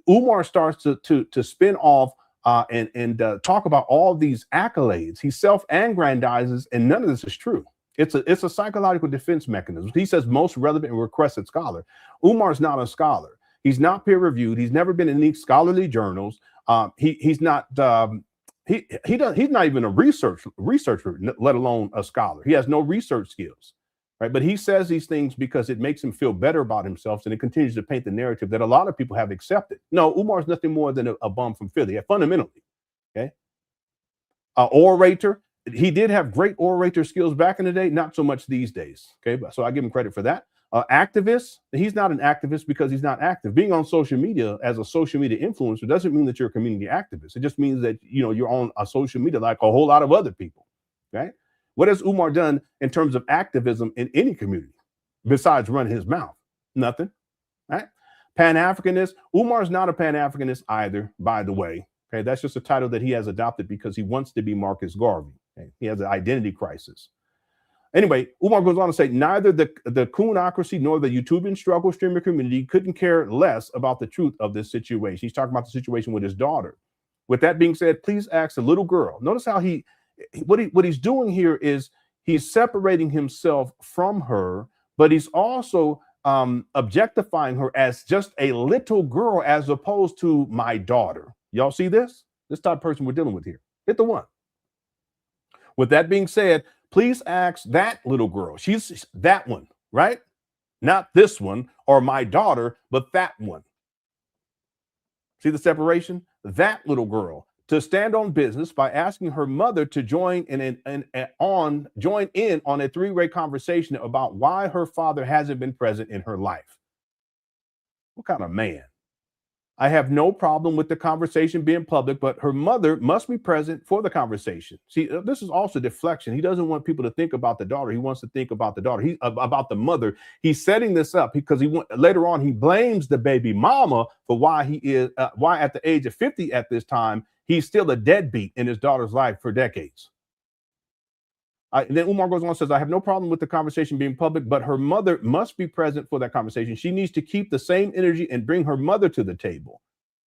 Umar starts to spin off and talk about all these accolades. He self-aggrandizes, and none of this is true. It's a psychological defense mechanism. He says most relevant and requested scholar. Umar's not a scholar. He's not peer reviewed. He's never been in any scholarly journals. He's not even a researcher, let alone a scholar. He has no research skills, right? But he says these things because it makes him feel better about himself, and it continues to paint the narrative that a lot of people have accepted. No, Umar's nothing more than a bum from Philly, fundamentally. Okay, orator. He did have great orator skills back in the day, not so much these days. Okay, so I give him credit for that. Activist, he's not an activist because he's not active. Being on social media as a social media influencer doesn't mean that you're a community activist. It just means that you're on a social media like a whole lot of other people. Right? What has Umar done in terms of activism in any community besides running his mouth? Nothing. Right? Pan Africanist. Umar's not a Pan Africanist either, by the way. Okay, that's just a title that he has adopted because he wants to be Marcus Garvey. Okay? He has an identity crisis. Anyway, Umar goes on to say, neither the coonocracy nor the YouTubian struggle streamer community couldn't care less about the truth of this situation. He's talking about the situation with his daughter. With that being said, please ask the little girl. Notice how what he's doing here is he's separating himself from her, but he's also objectifying her as just a little girl as opposed to my daughter. Y'all see this? This type of person we're dealing with here. Hit the one. With that being said, please ask that little girl. She's that one, right? Not this one or my daughter, but that one. See the separation? That little girl to stand on business by asking her mother to join in on a three-way conversation about why her father hasn't been present in her life. What kind of man? I have no problem with the conversation being public, but her mother must be present for the conversation. See, this is also deflection. He doesn't want people to think about the daughter. He wants to think about the daughter. About the mother. He's setting this up because later on he blames the baby mama for why at the age of 50 at this time he's still a deadbeat in his daughter's life for decades. Then Umar goes on and says, I have no problem with the conversation being public, but her mother must be present for that conversation. She needs to keep the same energy and bring her mother to the table.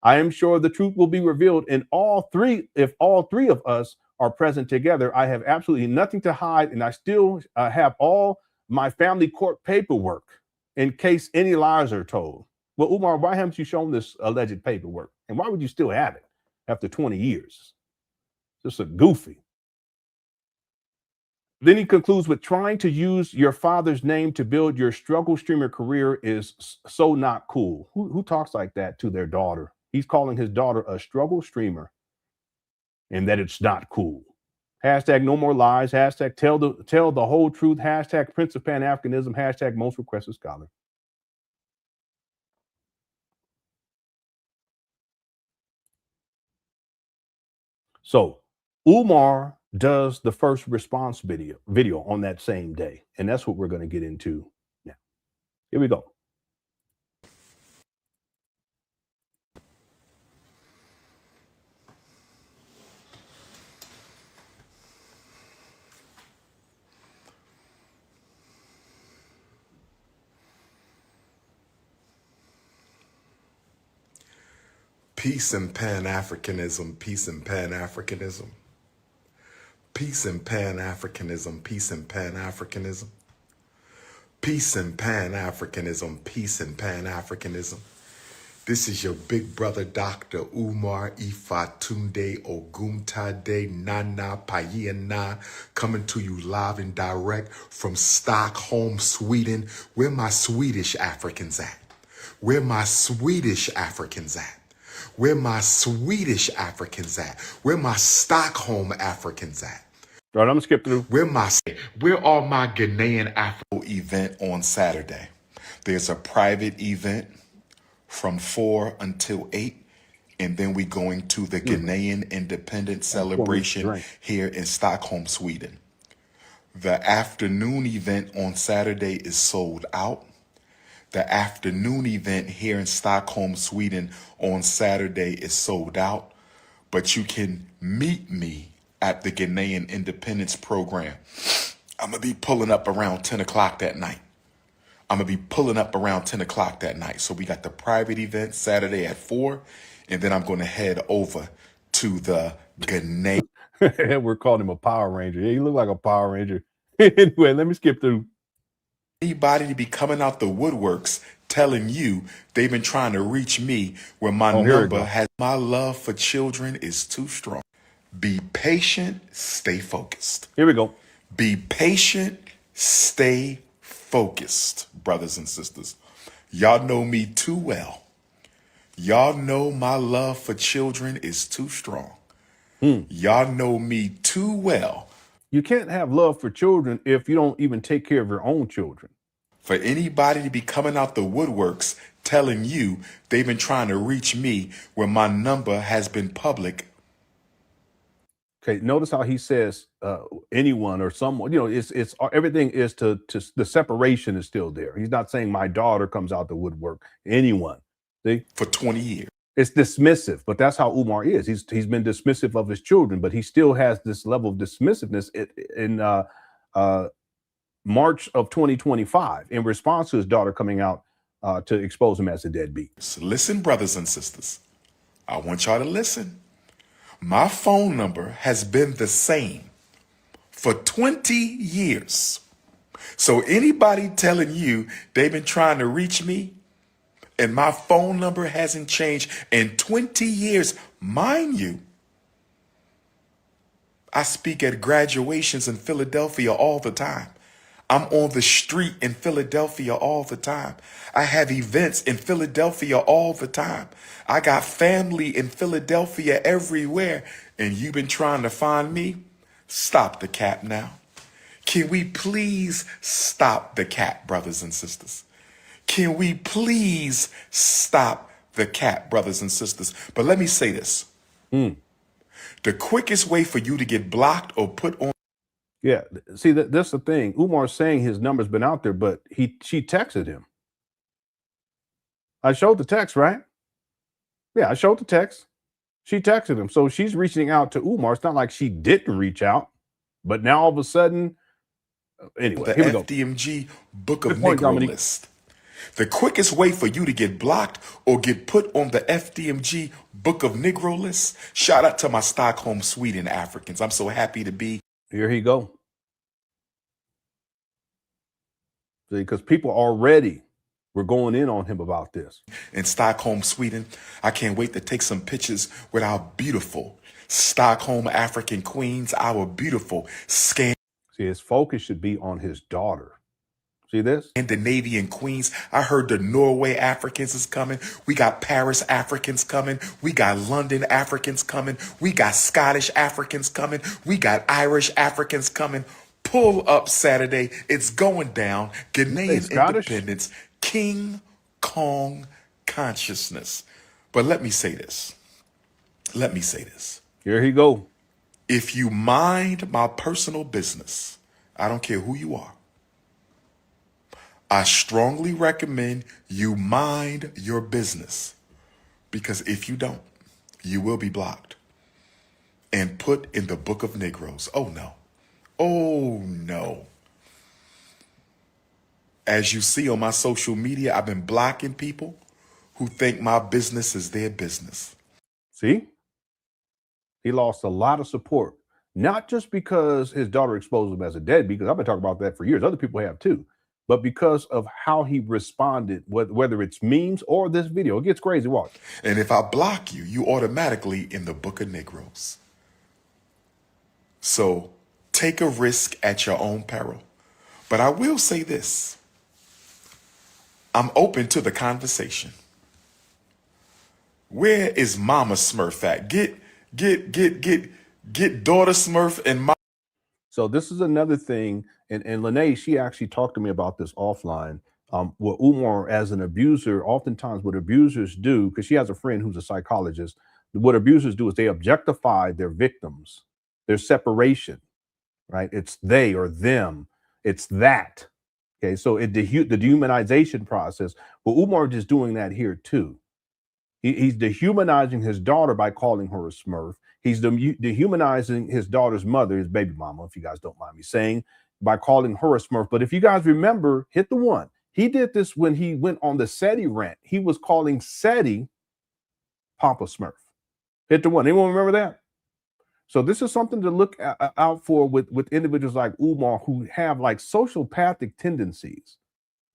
I am sure the truth will be revealed if all three of us are present together. I have absolutely nothing to hide, and I still have all my family court paperwork in case any lies are told. Well, Umar, why haven't you shown this alleged paperwork? And why would you still have it after 20 years? Just a goofy. Then he concludes with trying to use your father's name to build your struggle streamer career is so not cool. Who talks like that to their daughter? He's calling his daughter a struggle streamer and that it's not cool. Hashtag no more lies. Hashtag tell the whole truth. Hashtag Prince of Pan Africanism. Hashtag most requested scholar. So Umar does the first response video on that same day. And that's what we're going to get into now. Here we go. Peace and Pan Africanism, peace and Pan Africanism. Peace and Pan Africanism, peace and Pan Africanism. Peace and Pan Africanism, peace and Pan Africanism. This is your big brother, Dr. Umar Ifatunde Oguntade Nana Payena, coming to you live and direct from Stockholm, Sweden. Where my Swedish Africans at? Where my Swedish Africans at? Where my Swedish Africans at? Where my Stockholm Africans at? All right, I'm gonna skip through. Where are my Ghanaian Afro event on Saturday? There's a private event from 4 until 8, and then we going to the Ghanaian Independence celebration here in Stockholm, Sweden. The afternoon event on Saturday is sold out. The afternoon event here in Stockholm, Sweden on Saturday is sold out, but you can meet me at the Ghanaian Independence program. I'm gonna be pulling up around 10 o'clock that night. So we got the private event Saturday at 4, and then I'm gonna head over to the Ghanaian. We're calling him a Power Ranger. Yeah, you look like a Power Ranger. Anyway, let me skip through. Anybody to be coming out the woodworks telling you they've been trying to reach me where my number has. My love for children is too strong. Be patient, stay focused. Here we go. Be patient, stay focused, brothers and sisters. Y'all know me too well. Y'all know my love for children is too strong. Y'all know me too well. You can't have love for children if you don't even take care of your own children. For anybody to be coming out the woodworks telling you they've been trying to reach me where my number has been public. Okay, notice how he says anyone or someone, you know, it's everything is to the separation is still there. He's not saying my daughter comes out the woodwork, anyone. See? For 20 years. It's dismissive, but that's how Umar is. He's been dismissive of his children, but he still has this level of dismissiveness in March of 2025 in response to his daughter coming out to expose him as a deadbeat. So listen, brothers and sisters, I want y'all to listen. My phone number has been the same for 20 years. So anybody telling you they've been trying to reach me and my phone number hasn't changed in 20 years, mind you, I speak at graduations in Philadelphia all the time. I'm on the street in Philadelphia all the time. I have events in Philadelphia all the time. I got family in Philadelphia everywhere. And you've been trying to find me? Stop the cap now. Can we please stop the cap, brothers and sisters? Can we please stop the cap, brothers and sisters? But let me say this. The quickest way for you to get blocked or put on. Yeah, see, that's the thing. Umar's saying his number's been out there, but she texted him. I showed the text, right? Yeah, I showed the text. She texted him. So she's reaching out to Umar. It's not like she didn't reach out, but now all of a sudden, anyway, the here we go. FDMG Book of Negro list. The quickest way for you to get blocked or get put on the FDMG Book of Negro list. Shout out to my Stockholm, Sweden Africans. I'm so happy to be. Here he go. See, because people already were going in on him about this. In Stockholm, Sweden, I can't wait to take some pictures with our beautiful Stockholm African queens, our beautiful See, his focus should be on his daughter. See this? Scandinavian queens. I heard the Norway Africans is coming. We got Paris Africans coming. We got London Africans coming. We got Scottish Africans coming. We got Irish Africans coming. Pull up Saturday. It's going down. Ghanaian independence. King Kong consciousness. But let me say this. Here he go. If you mind my personal business, I don't care who you are, I strongly recommend you mind your business, because if you don't, you will be blocked and put in the Book of Negroes. Oh no. Oh no. As you see on my social media, I've been blocking people who think my business is their business. See, he lost a lot of support, not just because his daughter exposed him as a deadbeat, because I've been talking about that for years. Other people have too, but because of how he responded, whether it's memes or this video. It gets crazy. Watch. And if I block you, you automatically in the book of Negroes. So take a risk at your own peril. But I will say this. I'm open to the conversation. Where is Mama Smurf at? Get daughter Smurf and Mama. So this is another thing, and Lene, she actually talked to me about this offline. What Umar, as an abuser, oftentimes what abusers do, because she has a friend who's a psychologist, what abusers do is they objectify their victims, their separation, right? It's they or them, it's that. Okay, so the dehumanization process, well, Umar is doing that here too. He's dehumanizing his daughter by calling her a Smurf. He's dehumanizing his daughter's mother, his baby mama, if you guys don't mind me saying, by calling her a Smurf. But if you guys remember, hit the one. He did this when he went on the SETI rant. He was calling SETI Papa Smurf. Hit the one. Anyone remember that? So this is something to look out for with individuals like Umar who have like sociopathic tendencies,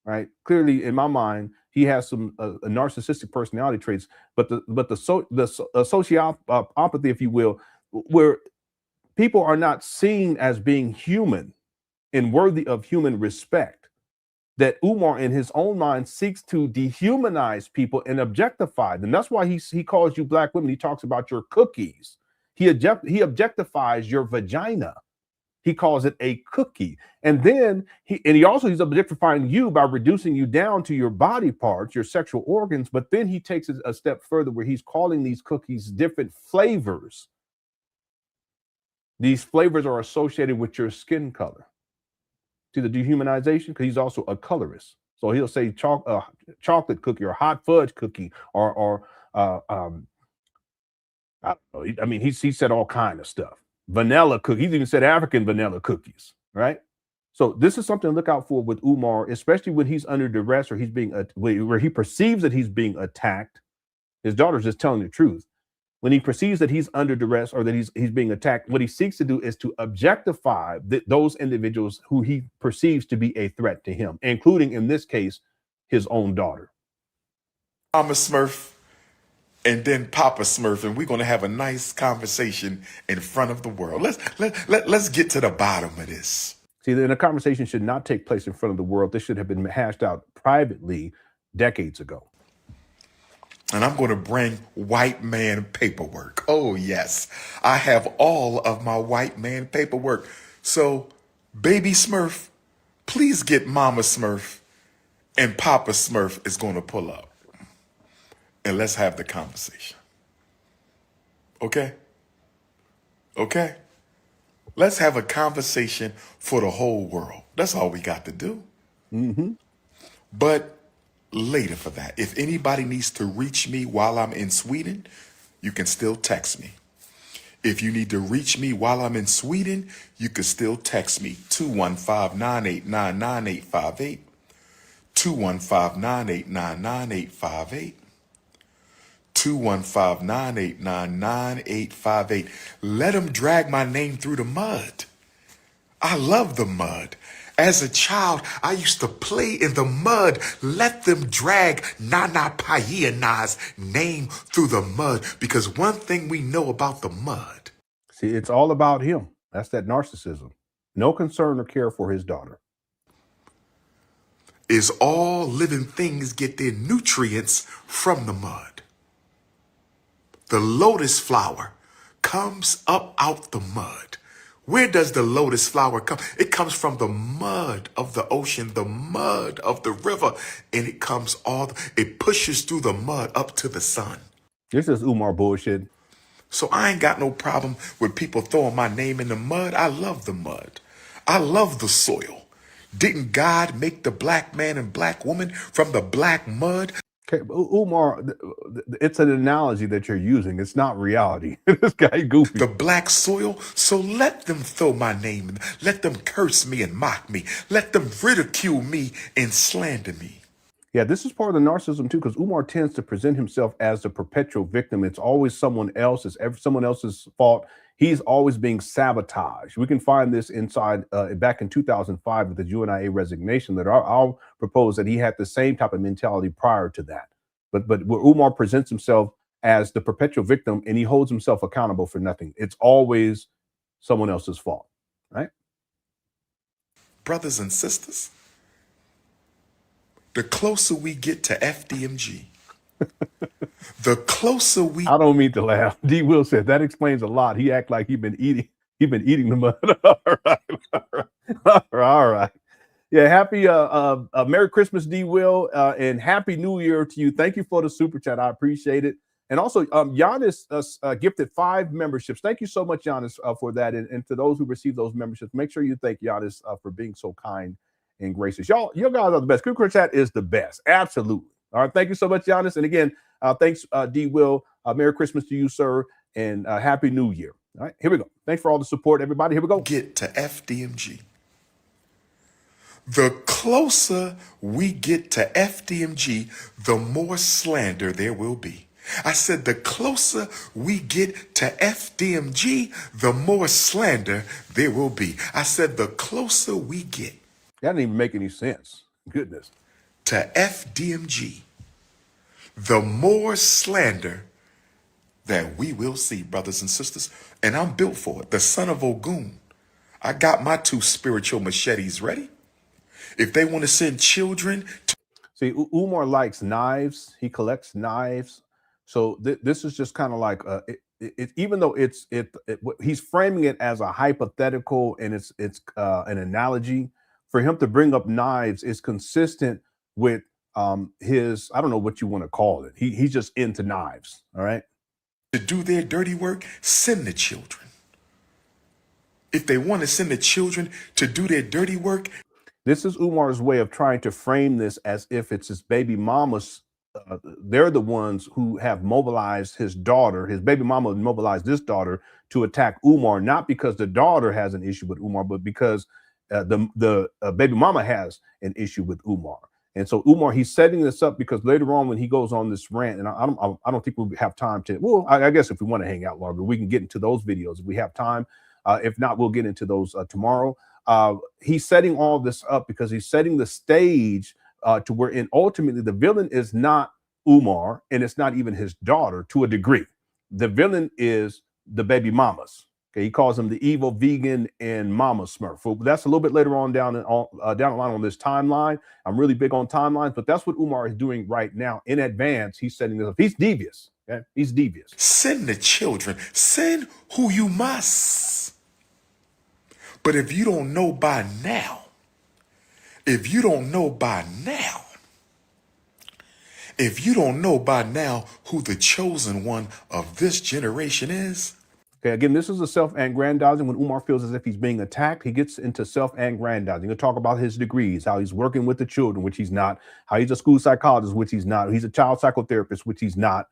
right? Clearly, in my mind, he has some narcissistic personality traits, but the sociopathy, if you will, where people are not seen as being human and worthy of human respect, that Umar in his own mind seeks to dehumanize people and objectify them. That's why he calls you black women. He talks about your cookies. He objectifies your vagina. He calls it a cookie. And then he's objectifying you by reducing you down to your body parts, your sexual organs. But then he takes it a step further where he's calling these cookies different flavors. These flavors are associated with your skin color. See the dehumanization? Because he's also a colorist. So he'll say chocolate cookie or hot fudge cookie or I don't know. I mean, he said all kind of stuff. Vanilla cookies. He's even said African vanilla cookies, right? So this is something to look out for with Umar, especially when he's under duress or he's being where he perceives that he's being attacked. His daughter's just telling the truth. When he perceives that he's under duress or that he's being attacked, what he seeks to do is to objectify those individuals who he perceives to be a threat to him, including in this case his own daughter. Mama Smurf and then Papa Smurf, and we're going to have a nice conversation in front of the world. Let's get to the bottom of this. See, then a conversation should not take place in front of the world. This should have been hashed out privately decades ago. And I'm going to bring white man paperwork. Oh, yes. I have all of my white man paperwork. So, baby Smurf, please get Mama Smurf, and Papa Smurf is going to pull up. And let's have the conversation. Okay? Okay? Let's have a conversation for the whole world. That's all we got to do. Mm-hmm. But later for that, if anybody needs to reach me while I'm in Sweden, you can still text me. If you need to reach me while I'm in Sweden, you can still text me 215-989-9858, 215-989-9858, 215-989-9858. Let them drag my name through the mud. I love the mud. As a child, I used to play in the mud. Let them drag Nana Payana's name through the mud, because one thing we know about the mud. See, it's all about him. That's that narcissism. No concern or care for his daughter. Is all living things get their nutrients from the mud. The lotus flower comes up out the mud. Where does the lotus flower come? It comes from the mud of the ocean, the mud of the river, and it pushes through the mud up to the sun. This is Umar bullshit. So I ain't got no problem with people throwing my name in the mud. I love the mud. I love the soil. Didn't God make the black man and black woman from the black mud? Okay, Umar, it's an analogy that you're using. It's not reality. This guy goofy. The black soil. So let them throw my name in. Let them curse me and mock me. Let them ridicule me and slander me. Yeah, this is part of the narcissism too, because Umar tends to present himself as the perpetual victim. It's always someone else. It's someone else's fault. He's always being sabotaged. We can find this inside back in 2005 with the UNIA resignation letter. I'll propose that he had the same type of mentality prior to that. But where Umar presents himself as the perpetual victim and he holds himself accountable for nothing. It's always someone else's fault, right? Brothers and sisters, the closer we get to FDMG, the closer we... I don't mean to laugh. D. Will said that explains a lot. He act like he's been eating the mud. All right. Yeah, happy Merry Christmas, D. Will, and Happy New Year to you. Thank you for the super chat. I appreciate it. And also, Giannis gifted 5 memberships. Thank you so much, Giannis, for that. And to those who received those memberships, make sure you thank Giannis for being so kind and gracious. Y'all, you guys are the best. Super chat is the best. Absolutely. All right. Thank you so much, Giannis. And again, thanks, D. Will. Merry Christmas to you, sir, and Happy New Year. All right, here we go. Thanks for all the support, everybody. Here we go. Get to FDMG. The closer we get to FDMG, the more slander there will be. I said the closer we get to FDMG, the more slander there will be. I said the closer we get. That didn't even make any sense. Goodness. To FDMG, the more slander that we will see, brothers and sisters. And I'm built for it. The son of Ogun. I got my 2 spiritual machetes ready. If they want to send children to... See, Umar likes knives. He collects knives. So this is just kind of like even though he's framing it as a hypothetical and it's an analogy. For him to bring up knives is consistent with his, I don't know what you want to call it. He's just into knives. All right. To do their dirty work, send the children. If they want to send the children to do their dirty work. This is Umar's way of trying to frame this as if it's his baby mama's. They're the ones who have mobilized his daughter. His baby mama mobilized this daughter to attack Umar, not because the daughter has an issue with Umar, but because the baby mama has an issue with Umar. And so Umar, he's setting this up because later on when he goes on this rant, and I don't think we have time to, well, I guess if we want to hang out longer, we can get into those videos if we have time. If not, we'll get into those tomorrow. He's setting all this up because he's setting the stage to where, and ultimately the villain is not Umar and it's not even his daughter to a degree. The villain is the baby mamas. Okay, he calls them the evil vegan and mama smurf. Well, that's a little bit later on down the line on this timeline. I'm really big on timelines, but that's what Umar is doing right now. In advance, he's setting this up. He's devious. Okay? He's devious. Send the children. Send who you must. But if you don't know by now, if you don't know by now who the chosen one of this generation is. Okay, again, this is a self-aggrandizing. When Umar feels as if he's being attacked, he gets into self-aggrandizing. He'll talk about his degrees, how he's working with the children, which he's not, how he's a school psychologist, which he's not, he's a child psychotherapist, which he's not,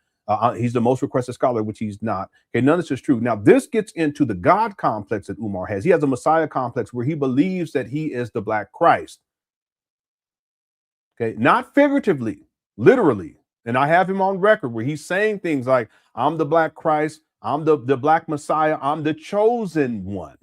he's the most requested scholar, which he's not. Okay, none of this is true. Now, this gets into the God complex that Umar has. He has a Messiah complex where he believes that he is the Black Christ. Okay, not figuratively, literally. And I have him on record where he's saying things like, I'm the Black Christ, I'm the Black Messiah, I'm the chosen one.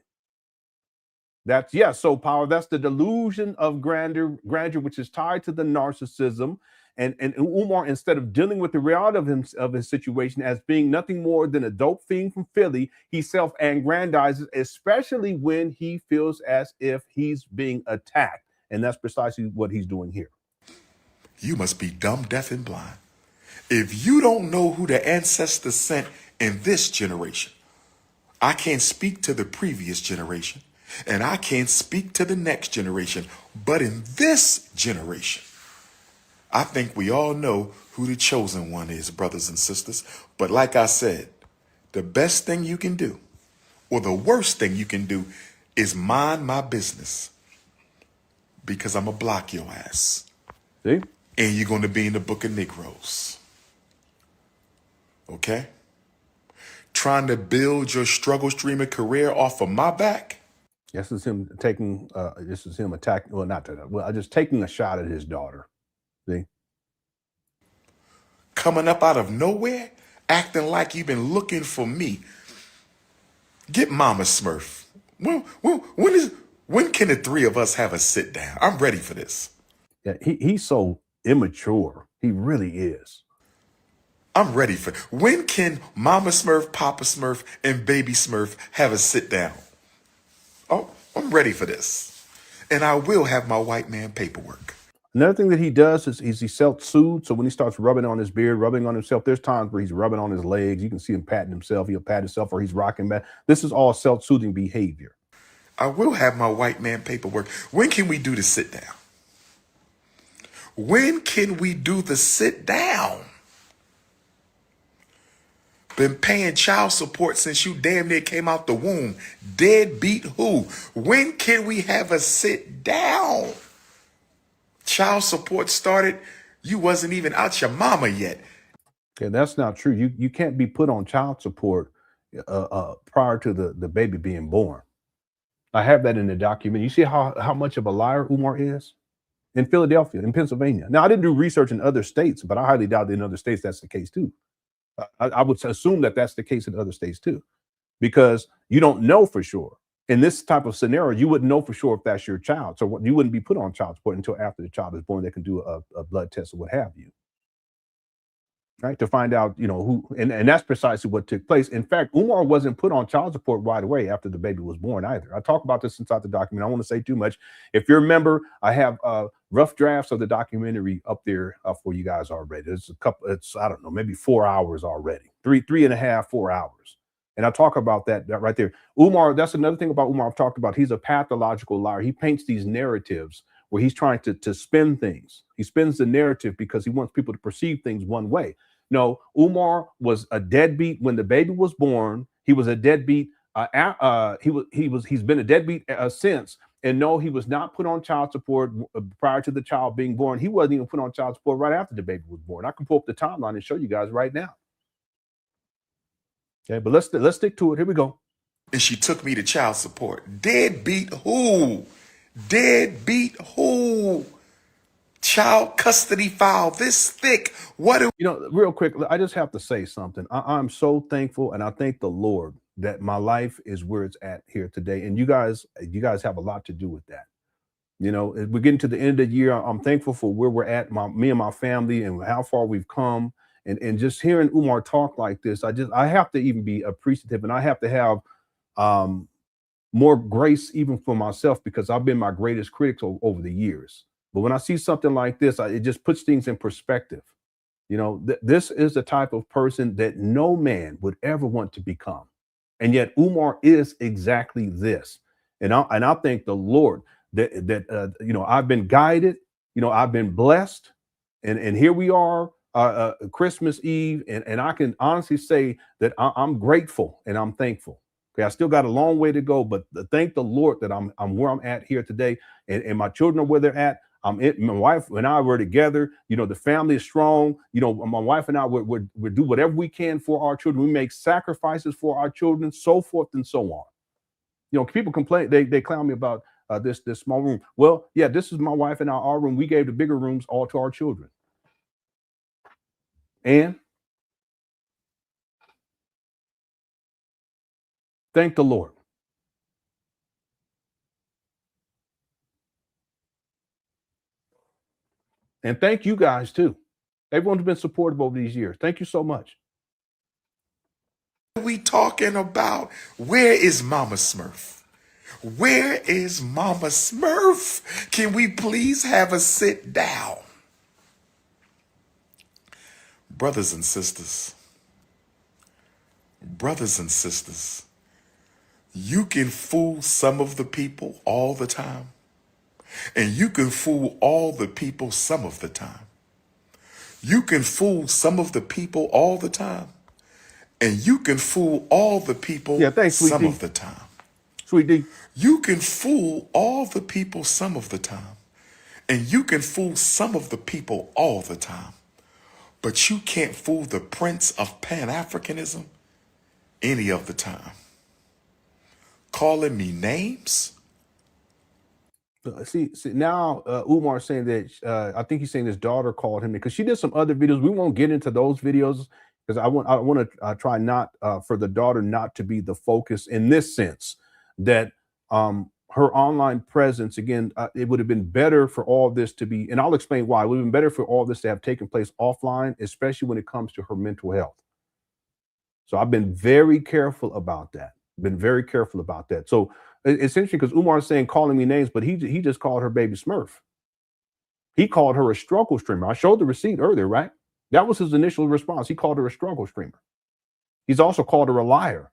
That's, yes, so power, that's the delusion of grandeur, which is tied to the narcissism. And Umar, instead of dealing with the reality of his situation as being nothing more than a dope fiend from Philly, he self-aggrandizes, especially when he feels as if he's being attacked. And that's precisely what he's doing here. You must be dumb, deaf, and blind. If you don't know who the ancestors sent in this generation, I can't speak to the previous generation, and I can't speak to the next generation. But in this generation, I think we all know who the chosen one is, brothers and sisters. But like I said, the best thing you can do, or the worst thing you can do, is mind my business, because I'm going to block your ass. See? And you're going to be in the book of Negroes. Okay? Trying to build your struggle streamer career off of my back. This is him taking, this is him attacking, well, not that, well, just taking a shot at his daughter. See? coming up out of nowhere, acting like you've been looking for me. Get Mama Smurf. When can the three of us have a sit down? I'm ready for this. Yeah, he's so immature. He really is. I'm ready for it. When can Mama Smurf, Papa Smurf, and Baby Smurf have a sit down? Oh, I'm ready for this. And I will have my white man paperwork. Another thing that he does is he self-soothes. So when he starts rubbing on his beard, rubbing on himself, there's times where he's rubbing on his legs. You can see him patting himself. He'll pat himself or he's rocking back. This is all self-soothing behavior. I will have my white man paperwork. When can we do the sit down? When can we do the sit down? Been paying child support since you damn near came out the womb. Deadbeat who? When can we have a sit down? Child support started, you wasn't even out your mama yet. Okay, that's not true. You can't be put on child support prior to the baby being born. I have that in the document. You see how much of a liar Umar is? In Philadelphia, in Pennsylvania. Now, I didn't do research in other states, but I highly doubt that in other states that's the case too. I would assume that that's the case in other states too, because you don't know for sure. In this type of scenario, you wouldn't know for sure if that's your child. So you wouldn't be put on child support until after the child is born. They can do a blood test or what have you, right? To find out, who, and that's precisely what took place. In fact, Umar wasn't put on child support right away after the baby was born either. I talk about this inside the document. I don't want to say too much. If you remember, I have rough drafts of the documentary up there for you guys already. There's a couple, I don't know, maybe 4 hours already, 3.5, 4 hours. And I talk about that right there. Umar, that's another thing about Umar I've talked about. He's a pathological liar. He paints these narratives where he's trying to spin things. He spins the narrative because he wants people to perceive things one way. No, Umar was a deadbeat when the baby was born. He was a deadbeat. He's been a deadbeat since. And no, he was not put on child support prior to the child being born. He wasn't even put on child support right after the baby was born. I can pull up the timeline and show you guys right now. Okay, but let's stick to it. Here we go. And she took me to child support. Deadbeat who? Deadbeat who? Child custody file this thick. What do real quick, I just have to say something. I'm so thankful, and I thank the Lord that my life is where it's at here today. And you guys have a lot to do with that. We're getting to the end of the year. I'm thankful for where we're at, me and my family, and how far we've come. And just hearing Umar talk like this, I have to even be appreciative, and I have to have more grace even for myself, because I've been my greatest critic over the years. But when I see something like this, it just puts things in perspective. This is the type of person that no man would ever want to become. And yet Umar is exactly this. And I thank the Lord that I've been guided, I've been blessed. And here we are, Christmas Eve. And I can honestly say that I'm grateful and I'm thankful. Okay, I still got a long way to go, but thank the Lord that I'm where I'm at here today. And my children are where they're at. My wife and I were together. The family is strong. My wife and I would do whatever we can for our children. We make sacrifices for our children, so forth and so on. People complain, they clown me about this small room. Well, yeah, this is my wife and our room. We gave the bigger rooms all to our children. And thank the Lord. And thank you guys too. Everyone's been supportive over these years. Thank you so much. What are we talking about? Where is Mama Smurf? Where is Mama Smurf? Can we please have a sit down? Brothers and sisters, you can fool some of the people all the time. And you can fool all the people some of the time. You can fool some of the people all the time. And you can fool all the people some of the time. Sweet D. You can fool all the people some of the time. And you can fool some of the people all the time. But you can't fool the Prince of Pan Africanism any of the time. Calling me names? See now Umar saying that I think he's saying his daughter called him because she did some other videos. We won't get into those videos because I want to try not for the daughter not to be the focus in this sense that her online presence again it would have been better for all this to be, and I'll explain why. It would have been better for all this to have taken place offline, especially when it comes to her mental health. So I've been very careful about that. Been very careful about that. So it's interesting because Umar is saying calling me names, but he just called her baby Smurf. He called her a struggle streamer. I showed the receipt earlier, right? That was his initial response. He called her a struggle streamer. He's also called her a liar.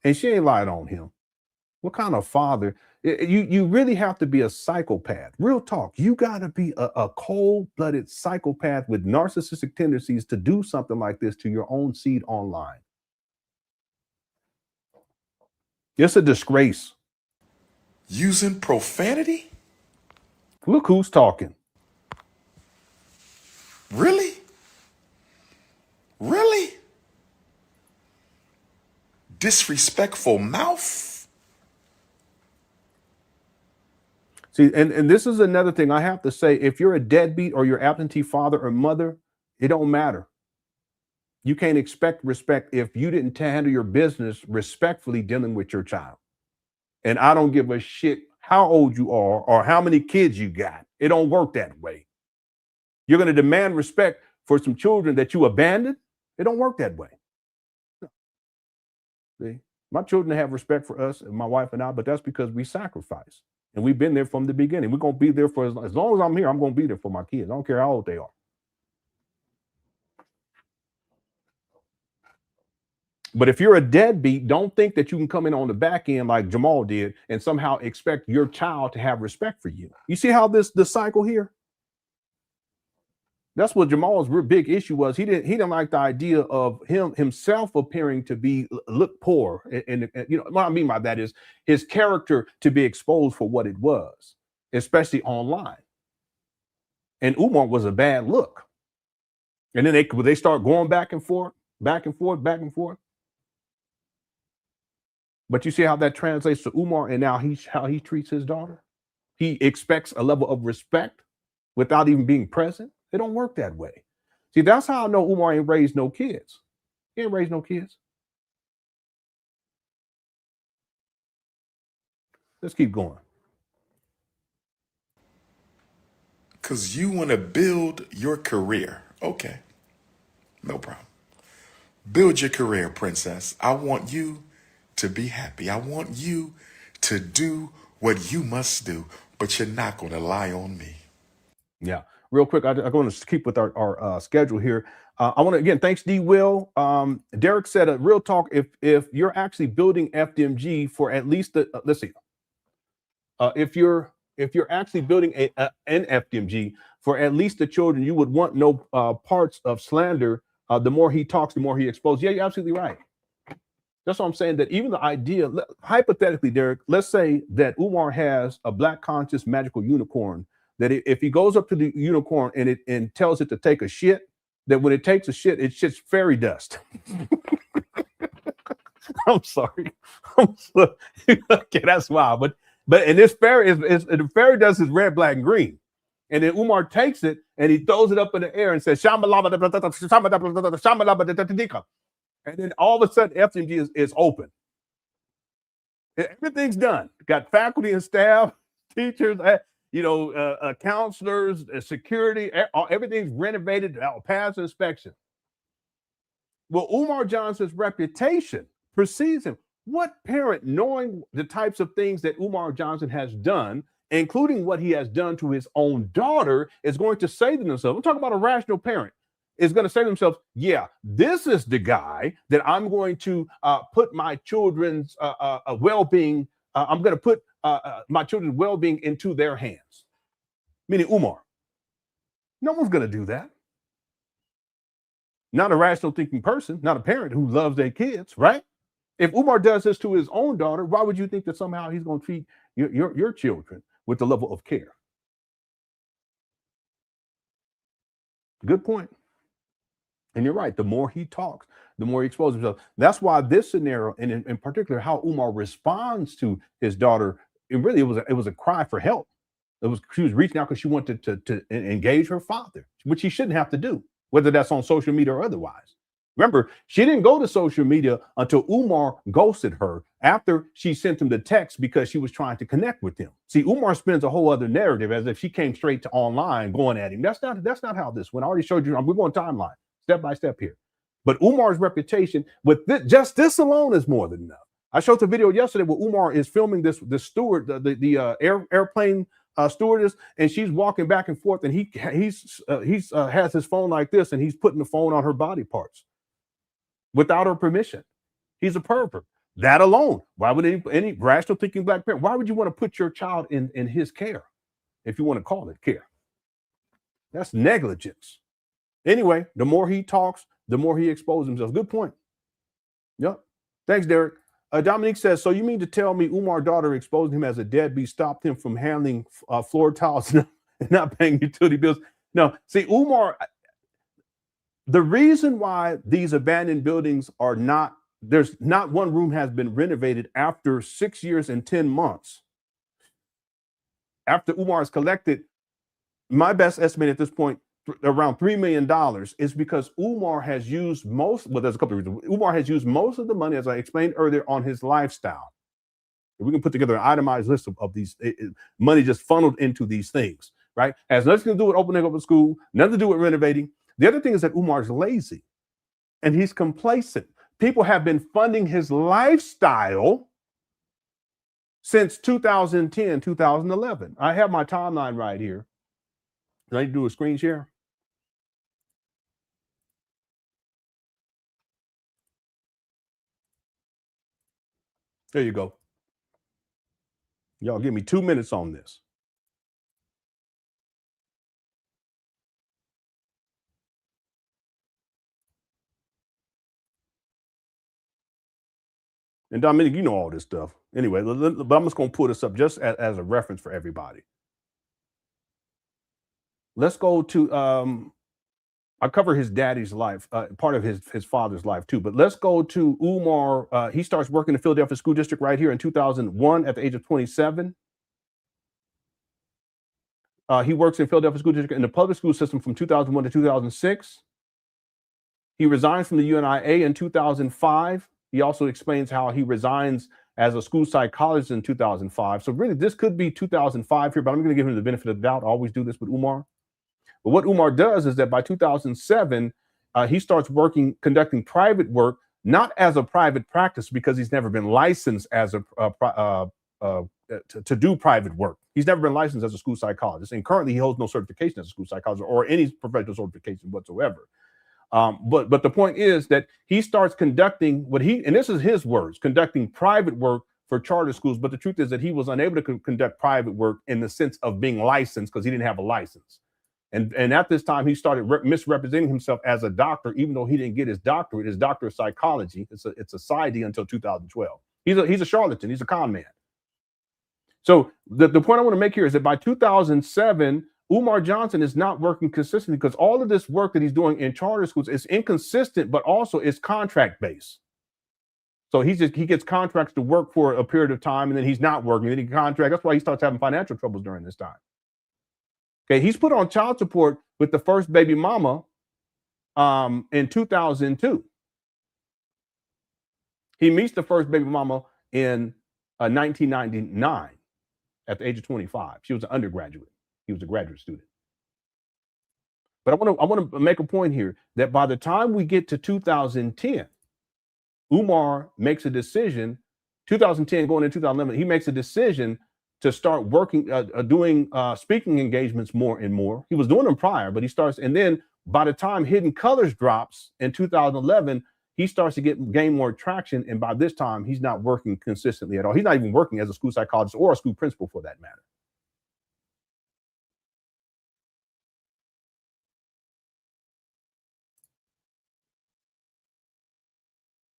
And she ain't lied on him. What kind of father? You really have to be a psychopath. Real talk. You got to be a cold-blooded psychopath with narcissistic tendencies to do something like this to your own seed online. It's a disgrace. Using profanity? Look who's talking. Really? Really? Disrespectful mouth? See, and this is another thing I have to say. If you're a deadbeat or you're absentee father or mother, it don't matter. You can't expect respect if you didn't handle your business respectfully dealing with your child. And I don't give a shit how old you are or how many kids you got. It don't work that way. You're going to demand respect for some children that you abandoned. It don't work that way. See, my children have respect for us, and my wife and I, but that's because we sacrifice. And we've been there from the beginning. We're going to be there for as long as I'm here. I'm going to be there for my kids. I don't care how old they are. But if you're a deadbeat, don't think that you can come in on the back end like Jamal did and somehow expect your child to have respect for you. You see how the cycle here? That's what Jamal's real big issue was. He didn't like the idea of himself appearing to look poor. And you know what I mean by that is his character to be exposed for what it was, especially online. And Umar was a bad look. And then they start going back and forth, back and forth, back and forth. But you see how that translates to Umar and now how he treats his daughter? He expects a level of respect without even being present. It don't work that way. See, that's how I know Umar ain't raised no kids. He ain't raised no kids. Let's keep going. Because you want to build your career. Okay. No problem. Build your career, princess. I want you to be happy. I want you to do what you must do, but you're not going to lie on me. Yeah. Real quick, I'm going to keep with our schedule here. I want to, again, thanks, D. Will. Derek said, real talk, if you're actually building FDMG for at least, let's see, if you're actually building an FDMG for at least the children, you would want no parts of slander. The more he talks, the more he exposes. Yeah, you're absolutely right. That's what I'm saying, that even the idea, hypothetically, Derek, let's say that Umar has a black conscious magical unicorn, that if he goes up to the unicorn and tells it to take a shit, that when it takes a shit, it shits fairy dust. I'm sorry. Okay, that's wild. But and this fairy the fairy dust is red, black, and green. And then Umar takes it and he throws it up in the air and says, and then all of a sudden, FDMG is open. Everything's done. Got faculty and staff, teachers, counselors, security. Everything's renovated, passed inspection. Well, Umar Johnson's reputation precedes him. What parent, knowing the types of things that Umar Johnson has done, including what he has done to his own daughter, is going to say to themselves, I'm talking about a rational parent, is going to say to themselves, yeah, this is the guy that I'm going to put my children's well-being, I'm going to put my children's well-being into their hands. Meaning Umar. No one's going to do that. Not a rational thinking person, not a parent who loves their kids, right? If Umar does this to his own daughter, why would you think that somehow he's going to treat your children with the level of care? Good point. And you're right. The more he talks, the more he exposes himself. That's why this scenario, and in particular, how Umar responds to his daughter it was a cry for help. She was reaching out because she wanted to engage her father, which she shouldn't have to do, whether that's on social media or otherwise. Remember, she didn't go to social media until Umar ghosted her after she sent him the text because she was trying to connect with him. See, Umar spins a whole other narrative as if she came straight to online going at him. That's not how this went. I already showed you. We're going timeline, step by step here. But Umar's reputation with just this alone is more than enough. I showed the video yesterday where Umar is filming the steward, the airplane stewardess, and she's walking back and forth, and he has his phone like this, and he's putting the phone on her body parts without her permission. He's a pervert. That alone, why would any rational thinking black parent, why would you want to put your child in his care, if you want to call it care? That's negligence. Anyway, the more he talks, the more he exposes himself. Good point. Yep. Thanks, Derek. Dominique says, so you mean to tell me Umar's daughter exposing him as a deadbeat stopped him from handling floor tiles and not paying utility bills? No, see, Umar, the reason why these abandoned buildings are not, there's not one room has been renovated after 6 years and 10 months. After Umar has collected, my best estimate at this point, around $3 million, is because Umar has used there's a couple of reasons. Umar has used most of the money, as I explained earlier, on his lifestyle. We can put together an itemized list of these money just funneled into these things, right? Has nothing to do with opening up a school, nothing to do with renovating. The other thing is that Umar's lazy and he's complacent. People have been funding his lifestyle since 2010, 2011. I have my timeline right here. Can I do a screen share? There you go. Y'all give me 2 minutes on this. And Dominic, you know all this stuff. Anyway, but I'm just going to pull this up just as a reference for everybody. Let's go to, I cover his daddy's life, part of his father's life too, but let's go to Umar. He starts working in the Philadelphia School District right here in 2001 at the age of 27. He works in Philadelphia School District in the public school system from 2001 to 2006. He resigns from the UNIA in 2005. He also explains how he resigns as a school psychologist in 2005. So really, this could be 2005 here, but I'm going to give him the benefit of the doubt. I always do this with Umar. But what Umar does is that by 2007, he starts conducting private work, not as a private practice because he's never been licensed as to do private work. He's never been licensed as a school psychologist, and currently he holds no certification as a school psychologist or any professional certification whatsoever. But the point is that he starts conducting and this is his words, conducting private work for charter schools. But the truth is that he was unable to conduct private work in the sense of being licensed because he didn't have a license. And at this time, he started misrepresenting himself as a doctor, even though he didn't get his doctorate. His doctor of psychology. It's a PsyD until 2012. He's a charlatan. He's a con man. So the point I want to make here is that by 2007, Umar Johnson is not working consistently because all of this work that he's doing in charter schools is inconsistent, but also it's contract based. So he gets contracts to work for a period of time, and then he's not working. Then he contract. That's why he starts having financial troubles during this time. Okay, he's put on child support with the first baby mama in 2002. He meets the first baby mama in 1999 at the age of 25. She was an undergraduate. He was a graduate student. But I want to make a point here that by the time we get to 2010, Umar makes a decision. 2010 going into 2011, he makes a decision to start working, doing speaking engagements more and more. He was doing them prior, but he starts, and then by the time Hidden Colors drops in 2011, he starts to gain more traction. And by this time, he's not working consistently at all. He's not even working as a school psychologist or a school principal for that matter.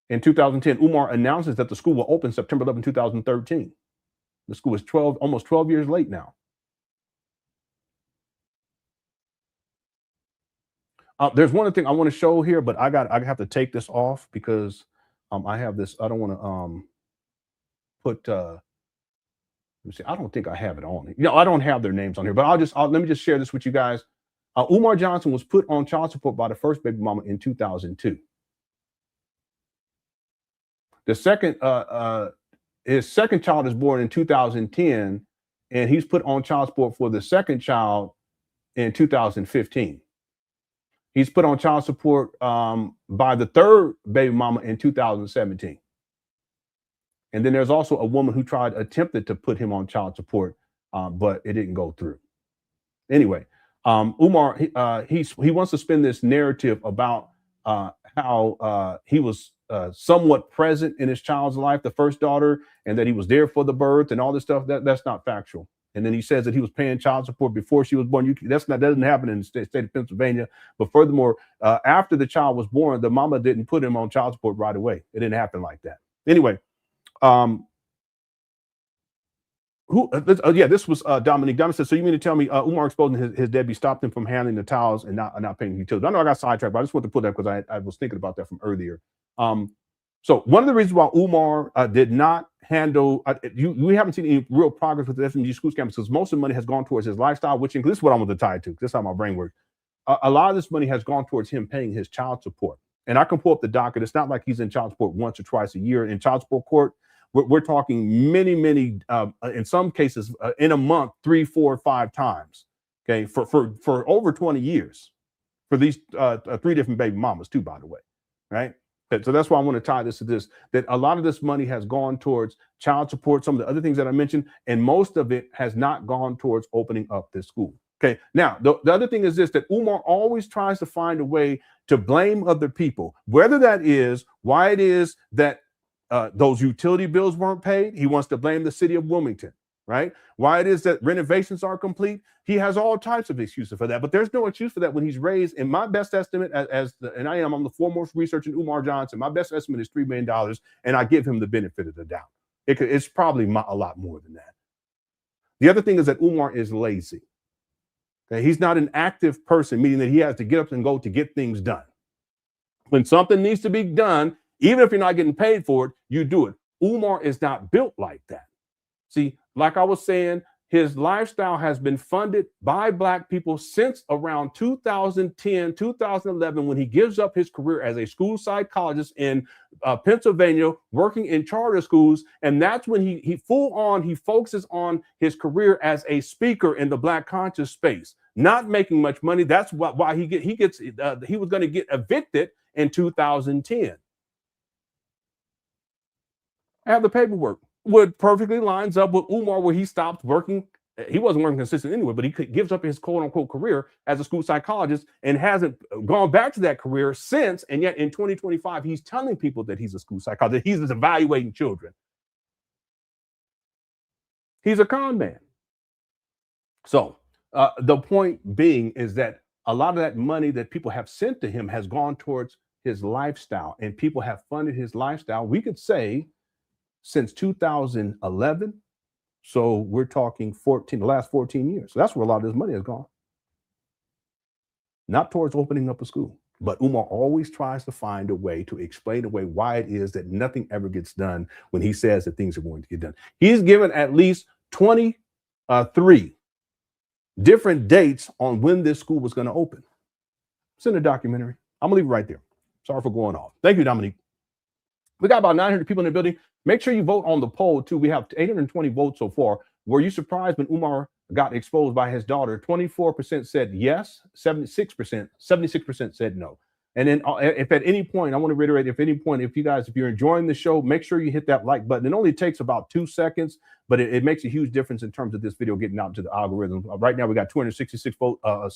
In 2010, Umar announces that the school will open September 11, 2013. The school is almost 12 years late now. There's one thing I want to show here, but I have to take this off because I have this. I don't want to put me see. I don't think I have it on. I don't have their names on here, but let me just share this with you guys. Umar Johnson was put on child support by the first baby mama in 2002. The second, his second child is born in 2010, and he's put on child support for the second child in 2015. He's put on child support by the third baby mama in 2017. And then there's also a woman who attempted to put him on child support, but it didn't go through. Anyway, Umar, he wants to spin this narrative about how he was somewhat present in his child's life, the first daughter, and that he was there for the birth and all this stuff. That's not factual. And then he says that he was paying child support before she was born. That doesn't happen in the state of Pennsylvania. But furthermore, after the child was born, the mama didn't put him on child support right away. It didn't happen like that. Anyway, this was Dominique. Dominique said, so you mean to tell me Umar exposing his deadbeat stopped him from handling the towels and not paying utilities? I know I got sidetracked, but I just want to put that because I was thinking about that from earlier. So one of the reasons why Umar did not handle, we haven't seen any real progress with the FDMG school campus because most of the money has gone towards his lifestyle, which includes, this is what I want to tie it to. This is how my brain works. A lot of this money has gone towards him paying his child support. And I can pull up the docket. It's not like he's in child support once or twice a year. In child support court, we're talking many, in some cases, in a month, 3, 4, 5 times. Okay, for over 20 years, for these 3 different baby mamas too, by the way, right? So that's why I want to tie this to this, that a lot of this money has gone towards child support, some of the other things that I mentioned, and most of it has not gone towards opening up this school. Okay, now the other thing is this, that Umar always tries to find a way to blame other people, whether that is why it is that those utility bills weren't paid. He wants to blame the city of Wilmington, right? Why it is that renovations are complete. He has all types of excuses for that, but there's no excuse for that when he's raised, in my best estimate, I'm the foremost researcher in Umar Johnson, my best estimate is $3 million, and I give him the benefit of the doubt. It's probably a lot more than that. The other thing is that Umar is lazy. Okay? He's not an active person, meaning that he has to get up and go to get things done. When something needs to be done, even if you're not getting paid for it, you do it. Umar is not built like that. See, like I was saying, his lifestyle has been funded by Black people since around 2010, 2011, when he gives up his career as a school psychologist in Pennsylvania, working in charter schools. And that's when he focuses on his career as a speaker in the Black conscious space, not making much money. That's why he was going to get evicted in 2010. I have the paperwork. What perfectly lines up with Umar, where he stopped working. He wasn't working consistent anyway, but he gives up his quote unquote career as a school psychologist and hasn't gone back to that career since. And yet in 2025, he's telling people that he's a school psychologist. He's evaluating children. He's a con man. So the point being is that a lot of that money that people have sent to him has gone towards his lifestyle, and people have funded his lifestyle, we could say, since 2011. So we're talking the last 14 years. So that's where a lot of this money has gone. Not towards opening up a school. But Umar always tries to find a way to explain away why it is that nothing ever gets done when he says that things are going to get done. He's given at least 23 different dates on when this school was going to open. It's in the documentary. I'm going to leave it right there. Sorry for going off. Thank you, Dominique. We got about 900 people in the building. Make sure you vote on the poll, too. We have 820 votes so far. Were you surprised when Umar got exposed by his daughter? 24% said yes, 76% said no. And then if at any point, I want to reiterate, if you're enjoying the show, make sure you hit that like button. It only takes about 2 seconds, but it makes a huge difference in terms of this video getting out to the algorithm. Right now, we got 266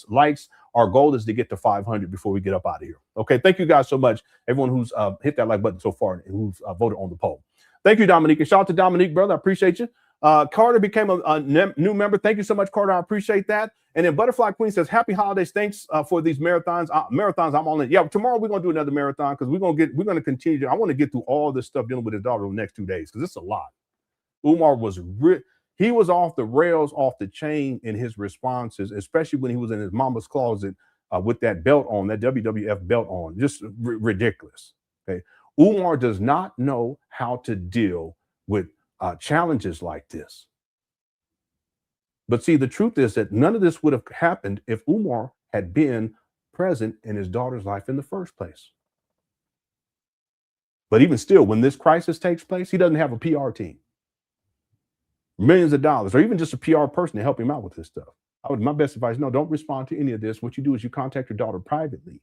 likes. Our goal is to get to 500 before we get up out of here. Okay, thank you guys so much, everyone who's hit that like button so far and who's voted on the poll. Thank you, Dominique. And shout out to Dominique, brother. I appreciate you. Carter became a new member. Thank you so much, Carter. I appreciate that. And then Butterfly Queen says, happy holidays. Thanks for these marathons. I'm all in. Yeah, tomorrow we're going to do another marathon because we're going to continue. I want to get through all this stuff dealing with his daughter in the next 2 days because it's a lot. Umar was he was off the rails, off the chain in his responses, especially when he was in his mama's closet with that belt on, that WWF belt on. Just ridiculous. Okay. Umar does not know how to deal with challenges like this. But see, the truth is that none of this would have happened if Umar had been present in his daughter's life in the first place. But even still, when this crisis takes place, he doesn't have a PR team, millions of dollars, or even just a PR person to help him out with this stuff. My best advice, no, don't respond to any of this. What you do is you contact your daughter privately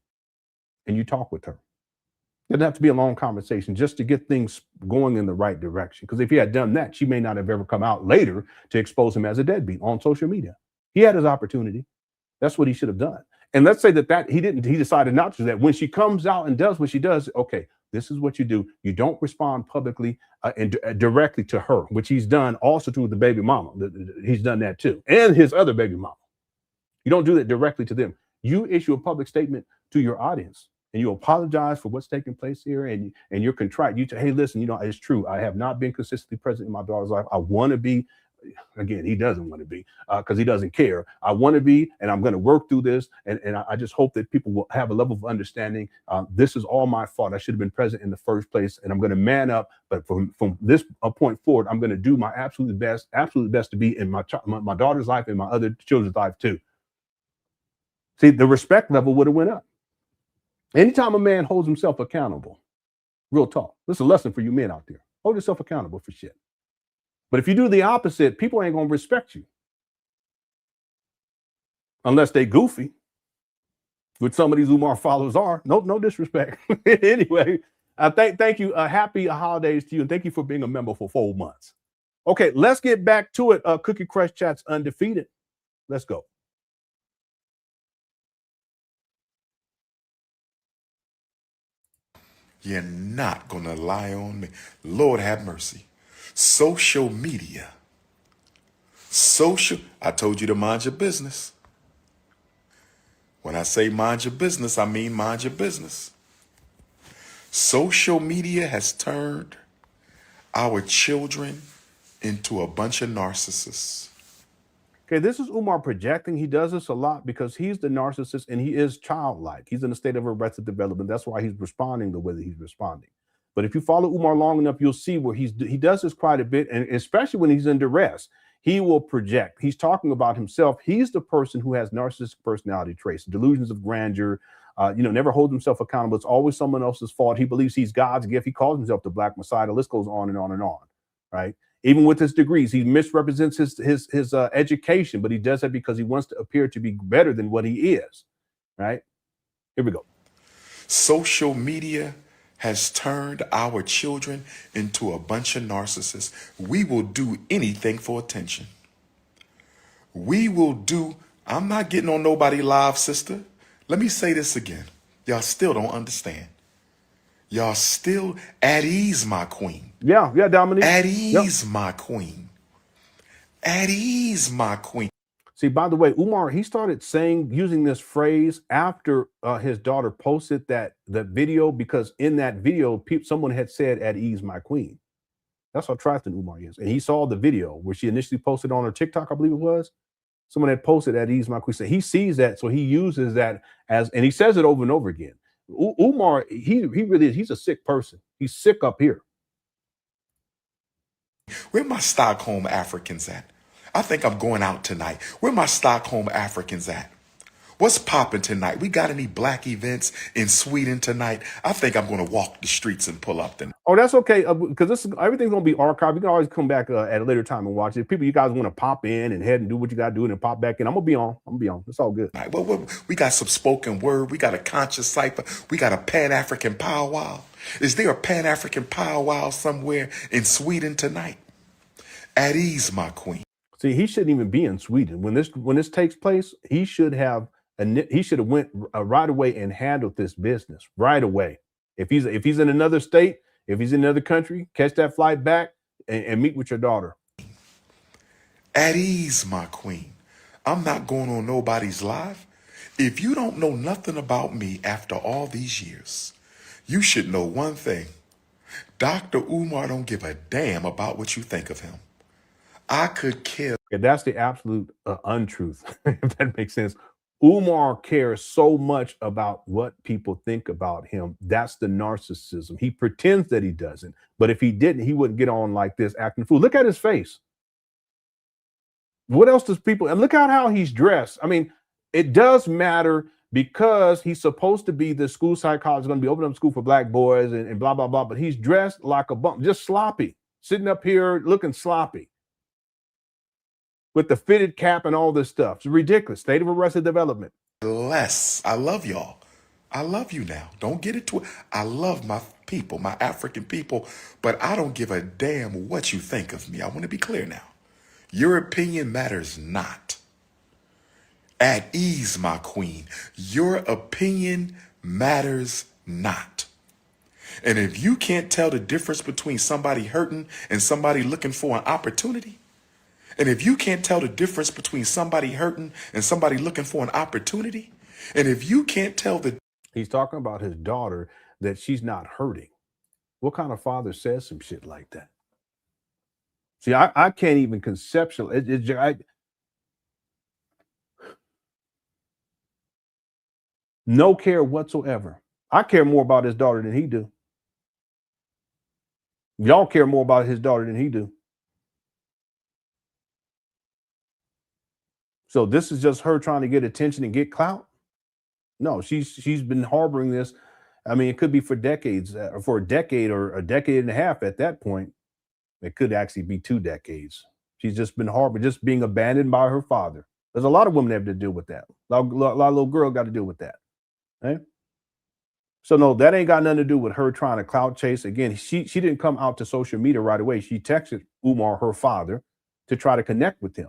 and you talk with her. It doesn't have to be a long conversation just to get things going in the right direction. Because if he had done that, she may not have ever come out later to expose him as a deadbeat on social media. He had his opportunity. That's what he should have done. And let's say that he decided not to do that. When she comes out and does what she does, okay, this is what you do. You don't respond publicly and directly to her, which he's done also to the baby mama. He's done that too. And his other baby mama. You don't do that directly to them. You issue a public statement to your audience and you apologize for what's taking place here. And you're contrite. You say, hey, listen, it's true. I have not been consistently present in my daughter's life. I want to be. Again, he doesn't want to be because he doesn't care. I want to be, and I'm going to work through this. And I just hope that people will have a level of understanding. This is all my fault. I should have been present in the first place, and I'm going to man up. But from this point forward, I'm going to do my absolute best to be in my daughter's life and my other children's life too. See, the respect level would have went up. Anytime a man holds himself accountable, real talk. This is a lesson for you men out there. Hold yourself accountable for shit. But if you do the opposite, people ain't going to respect you. Unless they goofy, which some of these Umar followers are. No disrespect. Anyway, thank you. Happy holidays to you. And thank you for being a member for 4 months. Okay, let's get back to it. Cookie Crush Chat's undefeated. Let's go. You're not going to lie on me. Lord have mercy. Social media. I told you to mind your business. When I say mind your business, I mean mind your business. Social media has turned our children into a bunch of narcissists. Okay, this is Umar projecting. He does this a lot because he's the narcissist and he is childlike. He's in a state of arrested development. That's why he's responding the way that he's responding. But if you follow Umar long enough, you'll see where he does this quite a bit, and especially when he's in duress, he will project. He's talking about himself. He's the person who has narcissistic personality traits, delusions of grandeur, never holds himself accountable. It's always someone else's fault. He believes he's God's gift. He calls himself the Black Messiah. The list goes on and on and on, right? Even with his degrees, he misrepresents his education, but he does that because he wants to appear to be better than what he is, right? Here we go. Social media has turned our children into a bunch of narcissists. We will do anything for attention. I'm not getting on nobody live, sister. Let me say this again. Y'all still don't understand. Y'all still at ease, my queen. Yeah, Dominique. At ease, my queen. At ease, my queen. See, by the way, Umar, he started using this phrase after his daughter posted that video, because in that video, someone had said, "At ease, my queen." That's how trifling Umar is. And he saw the video where she initially posted on her TikTok, I believe it was. Someone had posted, "At ease, my queen." So he sees that, so he uses that and he says it over and over again. Umar, he really is. He's a sick person. He's sick up here. Where my Stockholm Africans at? I think I'm going out tonight. Where my Stockholm Africans at? What's popping tonight? We got any black events in Sweden tonight? I think I'm going to walk the streets and pull up then. Oh, that's okay, because everything's going to be archived. You can always come back at a later time and watch it. People, you guys want to pop in and head and do what you got to do and then pop back in. I'm going to be on. It's all good. All right, well, we got some spoken word. We got a conscious cipher. We got a Pan-African powwow. Is there a Pan-African powwow somewhere in Sweden tonight? At ease, my queen. See, he shouldn't even be in Sweden. When this takes place, he should have went right away and handled this business right away. If he's in another state, if he's in another country, catch that flight back and meet with your daughter. At ease, my queen. I'm not going on nobody's live. If you don't know nothing about me after all these years, you should know one thing. Dr. Umar don't give a damn about what you think of him. I could kill. Okay, that's the absolute untruth, if that makes sense. Umar cares so much about what people think about him. That's the narcissism. He pretends that he doesn't, but if he didn't, he wouldn't get on like this acting fool. Look at his face. What else does people, and look at how he's dressed. I mean, it does matter because he's supposed to be the school psychologist, going to be opening up school for black boys and blah, blah, blah. But he's dressed like a bum, just sloppy, sitting up here looking sloppy with the fitted cap and all this stuff. It's ridiculous. State of arrested development. Less. I love y'all. I love you now. Don't get it to it. I love my people, my African people, but I don't give a damn what you think of me. I want to be clear now. Your opinion matters not. At ease, my queen. Your opinion matters not. And if you can't tell the difference between somebody hurting and somebody looking for an opportunity, and if you can't tell the difference between somebody hurting and somebody looking for an opportunity, and if you can't tell the... He's talking about his daughter, that she's not hurting. What kind of father says some shit like that? See, I can't even conceptualize. No care whatsoever. I care more about his daughter than he do. Y'all care more about his daughter than he do. So this is just her trying to get attention and get clout? No, she's been harboring this. I mean, it could be for decades, for a decade or a decade and a half at that point. It could actually be 2 decades. She's just been harboring, just being abandoned by her father. There's a lot of women that have to deal with that. A lot of little girls got to deal with that. Right? So no, that ain't got nothing to do with her trying to clout chase. Again, she didn't come out to social media right away. She texted Umar, her father, to try to connect with him.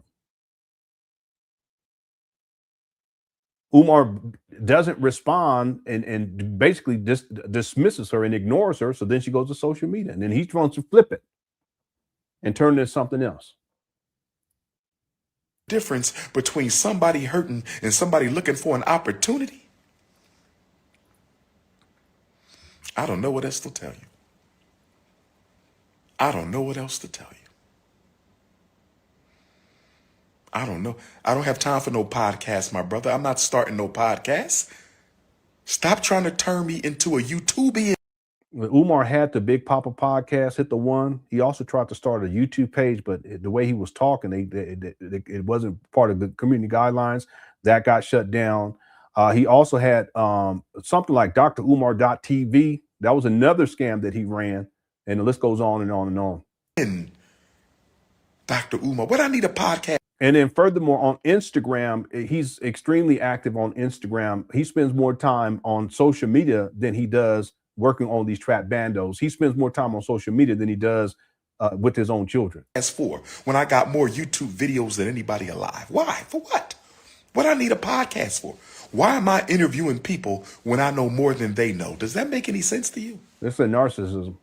Umar doesn't respond and basically dismisses her and ignores her. So then she goes to social media, and then he wants to flip it and turn it into something else. Difference between somebody hurting and somebody looking for an opportunity? I don't know what else to tell you. I don't know what else to tell you. I don't know. I don't have time for no podcast, my brother. I'm not starting no podcast. Stop trying to turn me into a YouTuber. When Umar had the Big Papa podcast, hit the one, he also tried to start a YouTube page, but the way he was talking, it wasn't part of the community guidelines. That got shut down. He also had something like drumar.tv. That was another scam that he ran, and the list goes on and on and on. Dr. Umar, what I need a podcast. And then furthermore, on Instagram, he's extremely active on Instagram. He spends more time on social media than he does working on these trap bandos. He spends more time on social media than he does with his own children. As for when I got more YouTube videos than anybody alive. Why? For what? What I need a podcast for? Why am I interviewing people when I know more than they know? Does that make any sense to you? This is a narcissism.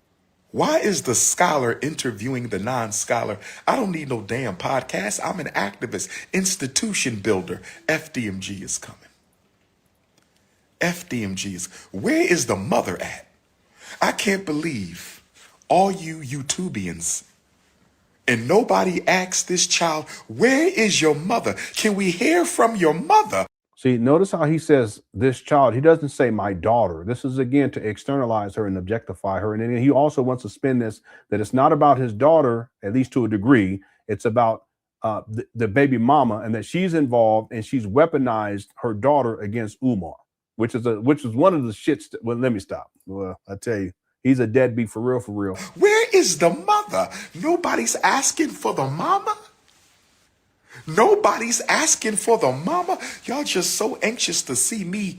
Why is the scholar interviewing the non-scholar? I don't need no damn podcast. I'm an activist, institution builder. FDMG is coming. FDMG is, where is the mother at? I can't believe all you YouTubians and nobody asked this child, where is your mother? Can we hear from your mother? See, notice how he says this child. He doesn't say my daughter. This is, again, to externalize her and objectify her. And then he also wants to spin this, that it's not about his daughter, at least to a degree. It's about the baby mama, and that she's involved and she's weaponized her daughter against Umar, which is one of the shits. Well, let me stop. Well, I tell you, he's a deadbeat for real, for real. Where is the mother? Nobody's asking for the mama. Nobody's asking for the mama. Y'all just so anxious to see me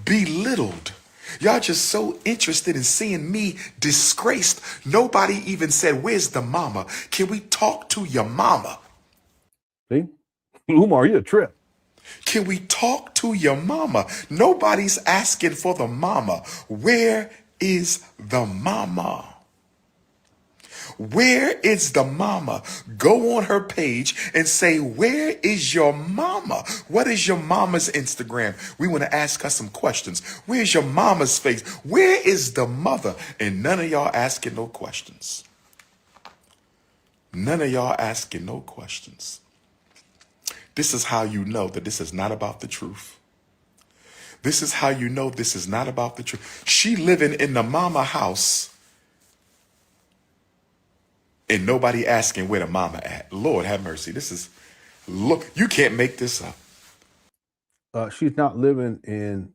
belittled. Y'all just so interested in seeing me disgraced. Nobody even said, where's the mama? Can we talk to your mama? See? Umar, you a trip. Can we talk to your mama? Nobody's asking for the mama. Where is the mama? Where is the mama? Go on her page and say, where is your mama? What is your mama's Instagram? We want to ask her some questions. Where's your mama's face? Where is the mother? And none of y'all asking no questions. None of y'all asking no questions. This is how you know that this is not about the truth. This is how you know this is not about the truth. She living in the mama house and nobody asking where the mama at. Lord have mercy. Look, you can't make this up. She's not living in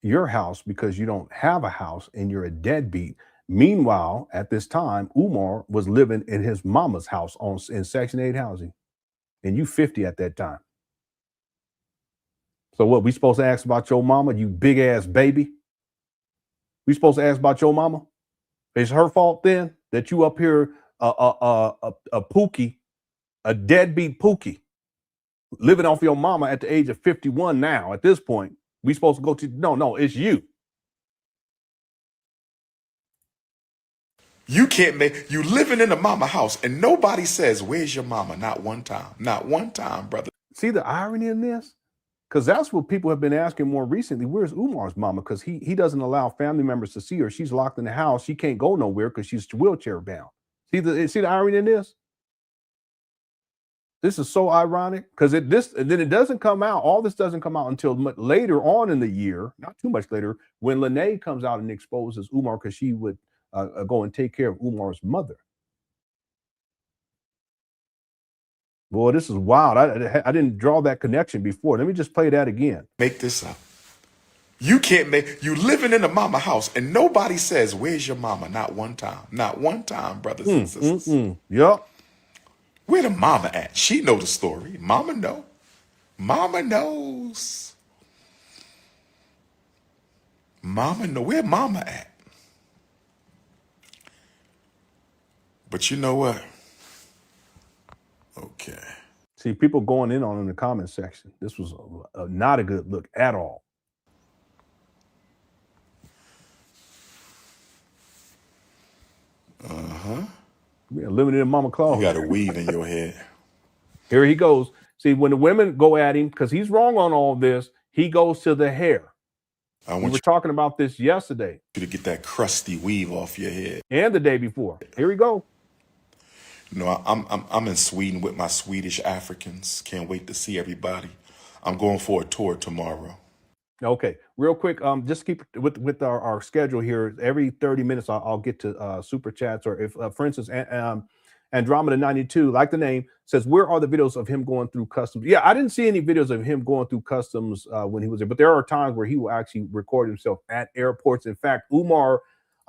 your house because you don't have a house and you're a deadbeat. Meanwhile, at this time, Umar was living in his mama's house in Section 8 housing, and you 50 at that time. So what, we supposed to ask about your mama, you big ass baby? We supposed to ask about your mama? It's her fault then that you up here a pookie, a deadbeat pookie, living off your mama at the age of 51 now. At this point, we supposed to go to, no, it's you. You can't make, you living in a mama house and nobody says, where's your mama? Not one time. Not one time, brother. See the irony in this? Because that's what people have been asking more recently. Where's Umar's mama? Because he doesn't allow family members to see her. She's locked in the house. She can't go nowhere because she's wheelchair bound. See the irony in this? This is so ironic because then it doesn't come out. All this doesn't come out until later on in the year, not too much later, when Lenon comes out and exposes Umar because she would go and take care of Umar's mother. Boy, this is wild. I didn't draw that connection before. Let me just play that again. Make this up. You can't make, you living in a mama house and nobody says, where's your mama? Not one time. Not one time, brothers and sisters. Yep. Where the mama at? She know the story. Mama know. Mama knows. Mama know. Where mama at? But you know what? Okay. See, people going in on in the comment section. This was not a good look at all. Yeah, living in Mama Claus. You got a weave in your head. Here he goes. See, when the women go at him, because he's wrong on all this, he goes to the hair. We were talking about this yesterday. You to get that crusty weave off your head. And the day before. Here we go. You know, I'm in Sweden with my Swedish Africans. Can't wait to see everybody. I'm going for a tour tomorrow. Okay, real quick, just keep with our schedule here. Every 30 minutes, I'll get to super chats, or if, for instance, Andromeda 92, like the name, says, where are the videos of him going through customs? Yeah, I didn't see any videos of him going through customs when he was there, but there are times where he will actually record himself at airports. In fact, Umar,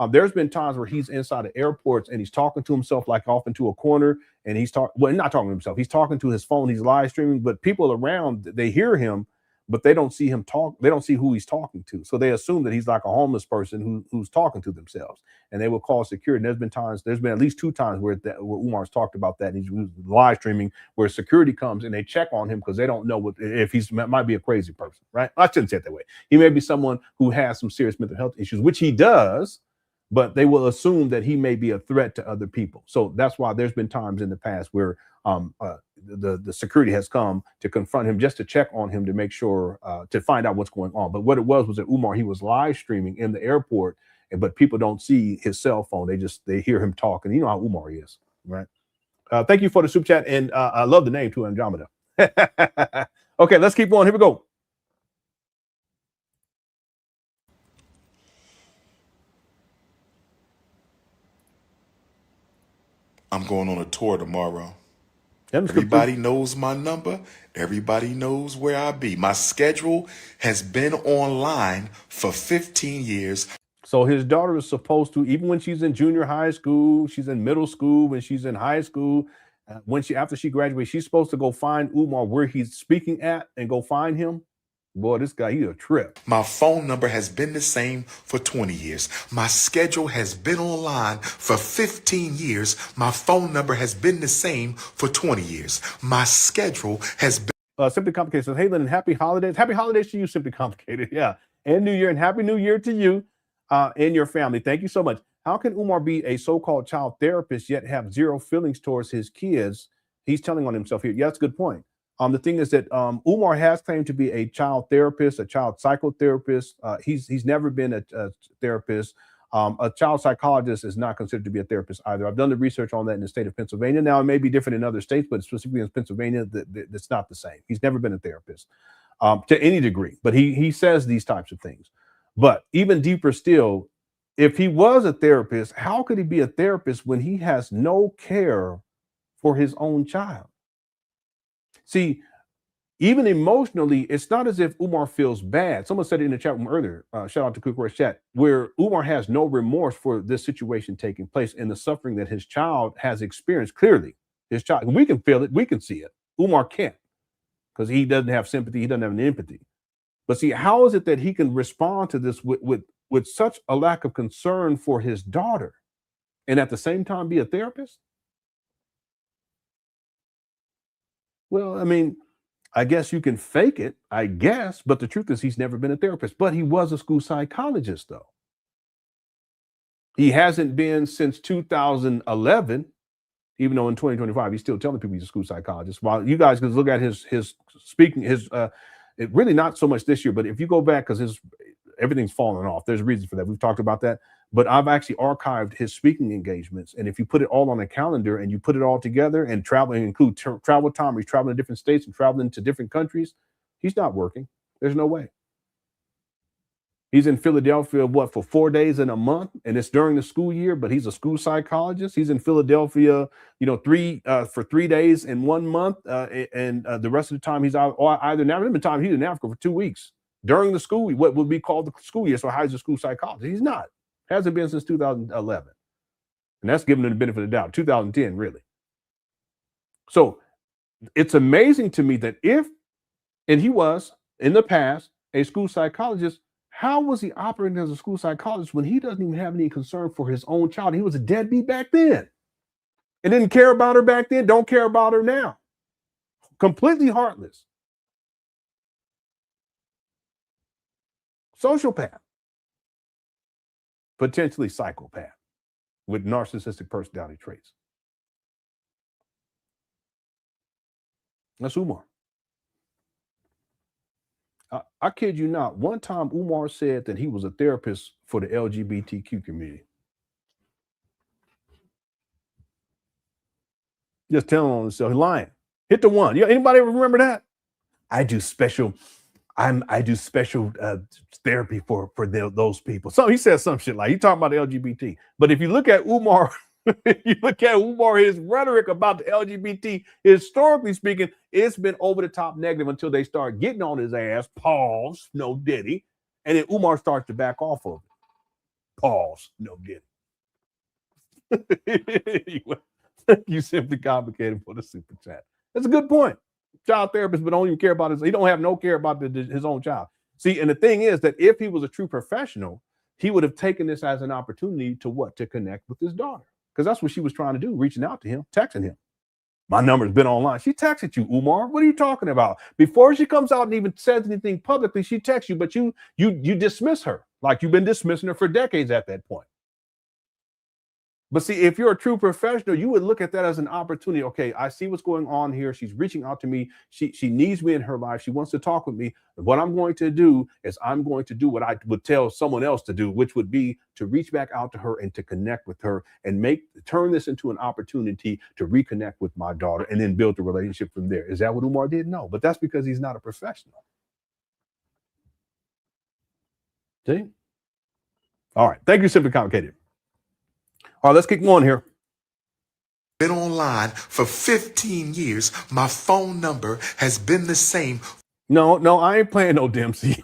there's been times where he's inside of airports and he's talking to himself, like off into a corner, and he's not talking to himself. He's talking to his phone. He's live streaming, but people around, they hear him, but they don't see him talk. They don't see who he's talking to. So they assume that he's like a homeless person who's talking to themselves, and they will call security. And there's been at least 2 times where Umar's talked about that. And he's live streaming where security comes and they check on him because they don't know if he's might be a crazy person, right? I shouldn't say it that way. He may be someone who has some serious mental health issues, which he does, but they will assume that he may be a threat to other people. So that's why there's been times in the past where the security has come to confront him, just to check on him, to make sure, to find out what's going on. But what it was that Umar, he was live streaming in the airport, but people don't see his cell phone. They hear him talking. You know how Umar is, right? Thank you for the super chat. And I love the name too, Andromeda. Okay, let's keep going. Here we go. I'm going on a tour tomorrow. Everybody knows my number. Everybody knows where I be. My schedule has been online for 15 years. So his daughter is supposed to, even when she's in junior high school, she's in middle school, when she's in high school, after she graduates, she's supposed to go find Umar where he's speaking at and go find him. Boy, this guy, he's a trip. My phone number has been the same for 20 years. My schedule has been online for 15 years. My phone number has been the same for 20 years. My schedule has been... Simply Complicated says, hey, Lenon, happy holidays. Happy holidays to you, Simply Complicated. Yeah. And New Year, and Happy New Year to you and your family. Thank you so much. How can Umar be a so-called child therapist yet have zero feelings towards his kids? He's telling on himself here. Yeah, that's a good point. The thing is that Umar has claimed to be a child therapist, a child psychotherapist. He's never been a therapist. A child psychologist is not considered to be a therapist either. I've done the research on that in the state of Pennsylvania. Now, it may be different in other states, but specifically in Pennsylvania, that's not the same. He's never been a therapist to any degree, but he says these types of things. But even deeper still, if he was a therapist, how could he be a therapist when he has no care for his own child? See, even emotionally, it's not as if Umar feels bad. Someone said it in the chat room earlier, shout out to Quick Word Chat, where Umar has no remorse for this situation taking place and the suffering that his child has experienced. Clearly, his child, we can feel it, we can see it. Umar can't, because he doesn't have sympathy, he doesn't have any empathy. But see, how is it that he can respond to this with such a lack of concern for his daughter and at the same time be a therapist? Well, I mean, I guess you can fake it, I guess, but the truth is he's never been a therapist. But he was a school psychologist, though. He hasn't been since 2011, even though in 2025 he's still telling people he's a school psychologist. While you guys can look at his speaking, it really not so much this year, but if you go back, because everything's fallen off. There's a reason for that. We've talked about that. But I've actually archived his speaking engagements. And if you put it all on a calendar and you put it all together and include travel time, where he's traveling to different states and traveling to different countries, he's not working. There's no way. He's in Philadelphia, for 4 days in a month, and it's during the school year, but he's a school psychologist. He's in Philadelphia, for 3 days in 1 month, and the rest of the time he's either now. Remember, time he's in Africa for 2 weeks during the school, what would be called the school year. So how's a school psychologist? He's not. Hasn't been since 2011, and that's giving him the benefit of the doubt. 2010, really. So it's amazing to me that and he was in the past a school psychologist. How was he operating as a school psychologist when he doesn't even have any concern for his own child? He was a deadbeat back then and didn't care about her back then, don't care about her now. Completely heartless. Sociopath. Potentially psychopath with narcissistic personality traits. That's Umar. I kid you not. One time Umar said that he was a therapist for the LGBTQ community. Just telling on himself, he's lying. Hit the one. Anybody ever remember that? I do special therapy for those people. So he said some shit like he talking about the LGBT. But if you look at Umar, his rhetoric about the LGBT, historically speaking, it's been over the top negative until they start getting on his ass. Pause, no Diddy. And then Umar starts to back off of it. Pause, no Diddy. You simply complicated for the super chat. That's a good point. Child therapist, but don't even care about he don't have no care about his own child. See, and the thing is that if he was a true professional, he would have taken this as an opportunity to connect with his daughter. Because that's what she was trying to do, reaching out to him, texting him. My number's been online. She texted you, Umar. What are you talking about? Before she comes out and even says anything publicly, she texts you, but you dismiss her like you've been dismissing her for decades at that point. But see, if you're a true professional, you would look at that as an opportunity. Okay, I see what's going on here. She's reaching out to me. She needs me in her life. She wants to talk with me. What I'm going to do is I'm going to do what I would tell someone else to do, which would be to reach back out to her and to connect with her and turn this into an opportunity to reconnect with my daughter and then build the relationship from there. Is that what Umar did? No, but that's because he's not a professional. See? All right. Thank you, Simply Complicated. All right, let's keep going here. Been online for 15 years. My phone number has been the same. No, I ain't playing no Dempsey.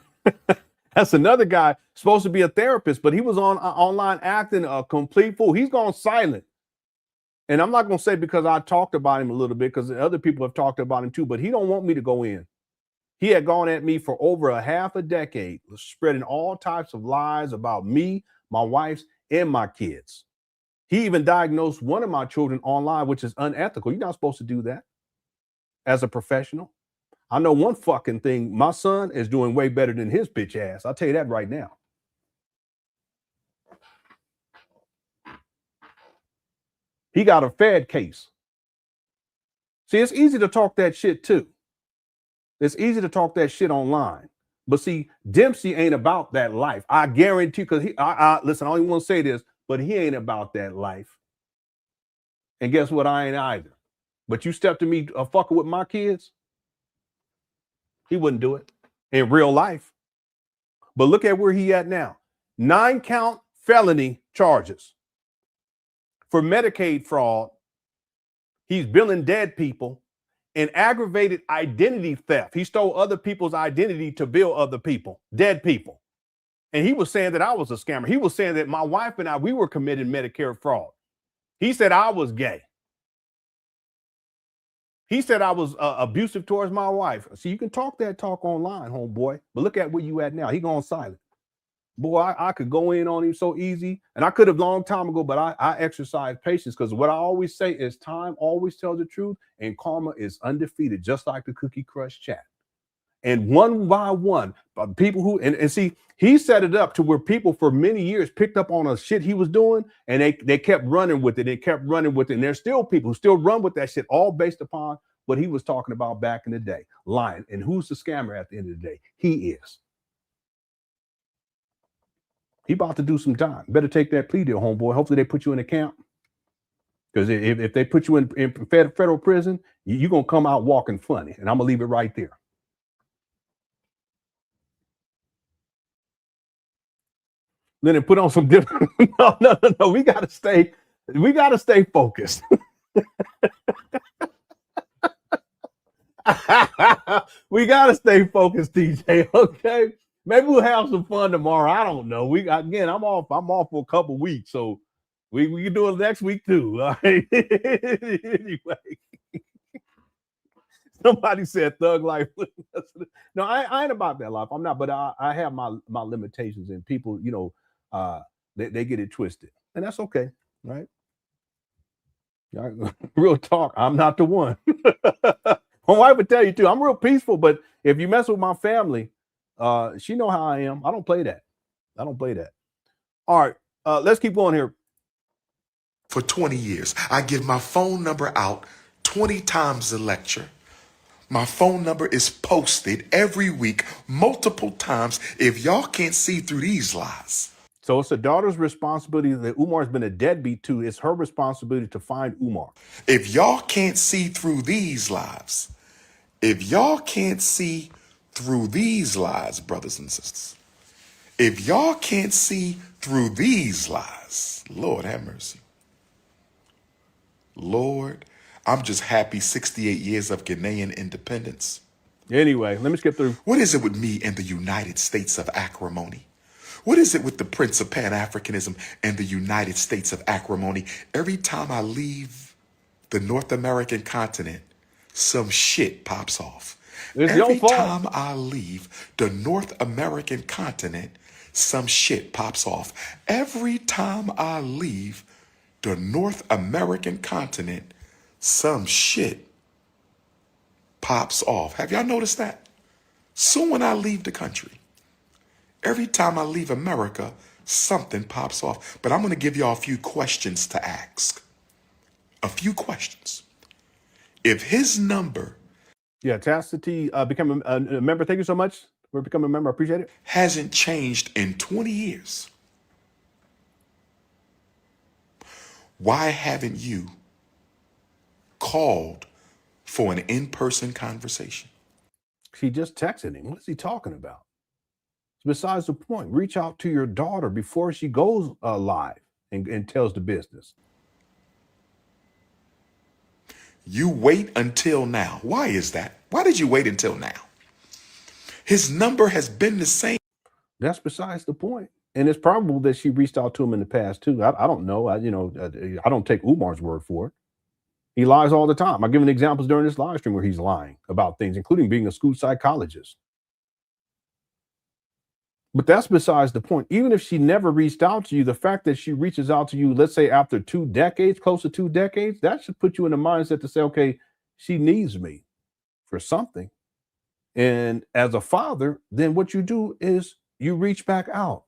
That's another guy supposed to be a therapist, but he was online acting a complete fool. He's gone silent. And I'm not going to say because I talked about him a little bit, because other people have talked about him too, but he don't want me to go in. He had gone at me for over a half a decade, spreading all types of lies about me, my wife, and my kids. He even diagnosed one of my children online, which is unethical. You're not supposed to do that as a professional. I know one fucking thing. My son is doing way better than his bitch ass. I'll tell you that right now. He got a Fed case. See, it's easy to talk that shit too. It's easy to talk that shit online. But see, Dempsey ain't about that life. I guarantee, because listen, I don't even want to say this, but he ain't about that life. And guess what? I ain't either. But you step to me fucking with my kids, he wouldn't do it in real life. But look at where he at now. 9-count felony charges for Medicaid fraud. He's billing dead people and aggravated identity theft. He stole other people's identity to bill other people, dead people. And he was saying that I was a scammer. He was saying that my wife and I, we were committing Medicare fraud. He said I was gay. He said I was abusive towards my wife. See, you can talk that talk online, homeboy, but look at where you at now. He gone silent. Boy, I could go in on him so easy, and I could have long time ago, but I exercise patience, because what I always say is time always tells the truth, and karma is undefeated, just like the Cookie Crush chat. And one by one, people who, and see, he set it up to where people for many years picked up on a shit he was doing, and they kept running with it. They kept running with it. And there's still people who still run with that shit, all based upon what he was talking about back in the day, lying. And who's the scammer at the end of the day? He is. He about to do some time. Better take that plea deal, homeboy. Hopefully they put you in a camp. Because if they put you in federal prison, you're going to come out walking funny. And I'm going to leave it right there. Lenon, put on some different. No. We got to stay focused. We got to stay focused, TJ. Okay. Maybe we'll have some fun tomorrow. I don't know. I'm off for a couple weeks, so we can do it next week too. All right. Anyway, somebody said thug life. No, I ain't about that life. I'm not, but I have my limitations, and people, they get it twisted, and that's okay, right? Real talk. I'm not the one. My wife would tell you too. I'm real peaceful, but if you mess with my family, she know how I am. I don't play that. All right, let's keep going here. For 20 years, I give my phone number out 20 times a lecture. My phone number is posted every week, multiple times. If y'all can't see through these lies. So it's the daughter's responsibility that Umar's been a deadbeat to. It's her responsibility to find Umar. If y'all can't see through these lies, brothers and sisters, if y'all can't see through these lies, Lord have mercy. Lord, I'm just happy 68 years of Ghanaian independence. Anyway, let me skip through. What is it with me and the United States of acrimony? What is it with the Prince of Pan Africanism and the United States of acrimony? Every time I leave the North American continent, some shit pops off. Every time I leave the North American continent, some shit pops off. Every time I leave the North American continent, some shit pops off. Have y'all noticed that? So when I leave the country, every time I leave America, something pops off. But I'm going to give y'all a few questions to ask. A few questions. If his number... Yeah, Chastity, become a member. Thank you so much for becoming a member. I appreciate it. Hasn't changed in 20 years. Why haven't you called for an in-person conversation? She just texted him. What is he talking about? Besides the point, reach out to your daughter before she goes live and tells the business. You wait until now. Why is that? Why did you wait until now? His number has been the same. That's besides the point. And it's probable that she reached out to him in the past too. I don't know. I don't take Umar's word for it. He lies all the time. I've given examples during this live stream where he's lying about things, including being a school psychologist. But that's besides the point. Even if she never reached out to you, the fact that she reaches out to you, let's say after 2 decades, close to 2 decades, that should put you in the mindset to say, okay, she needs me for something. And as a father, then what you do is you reach back out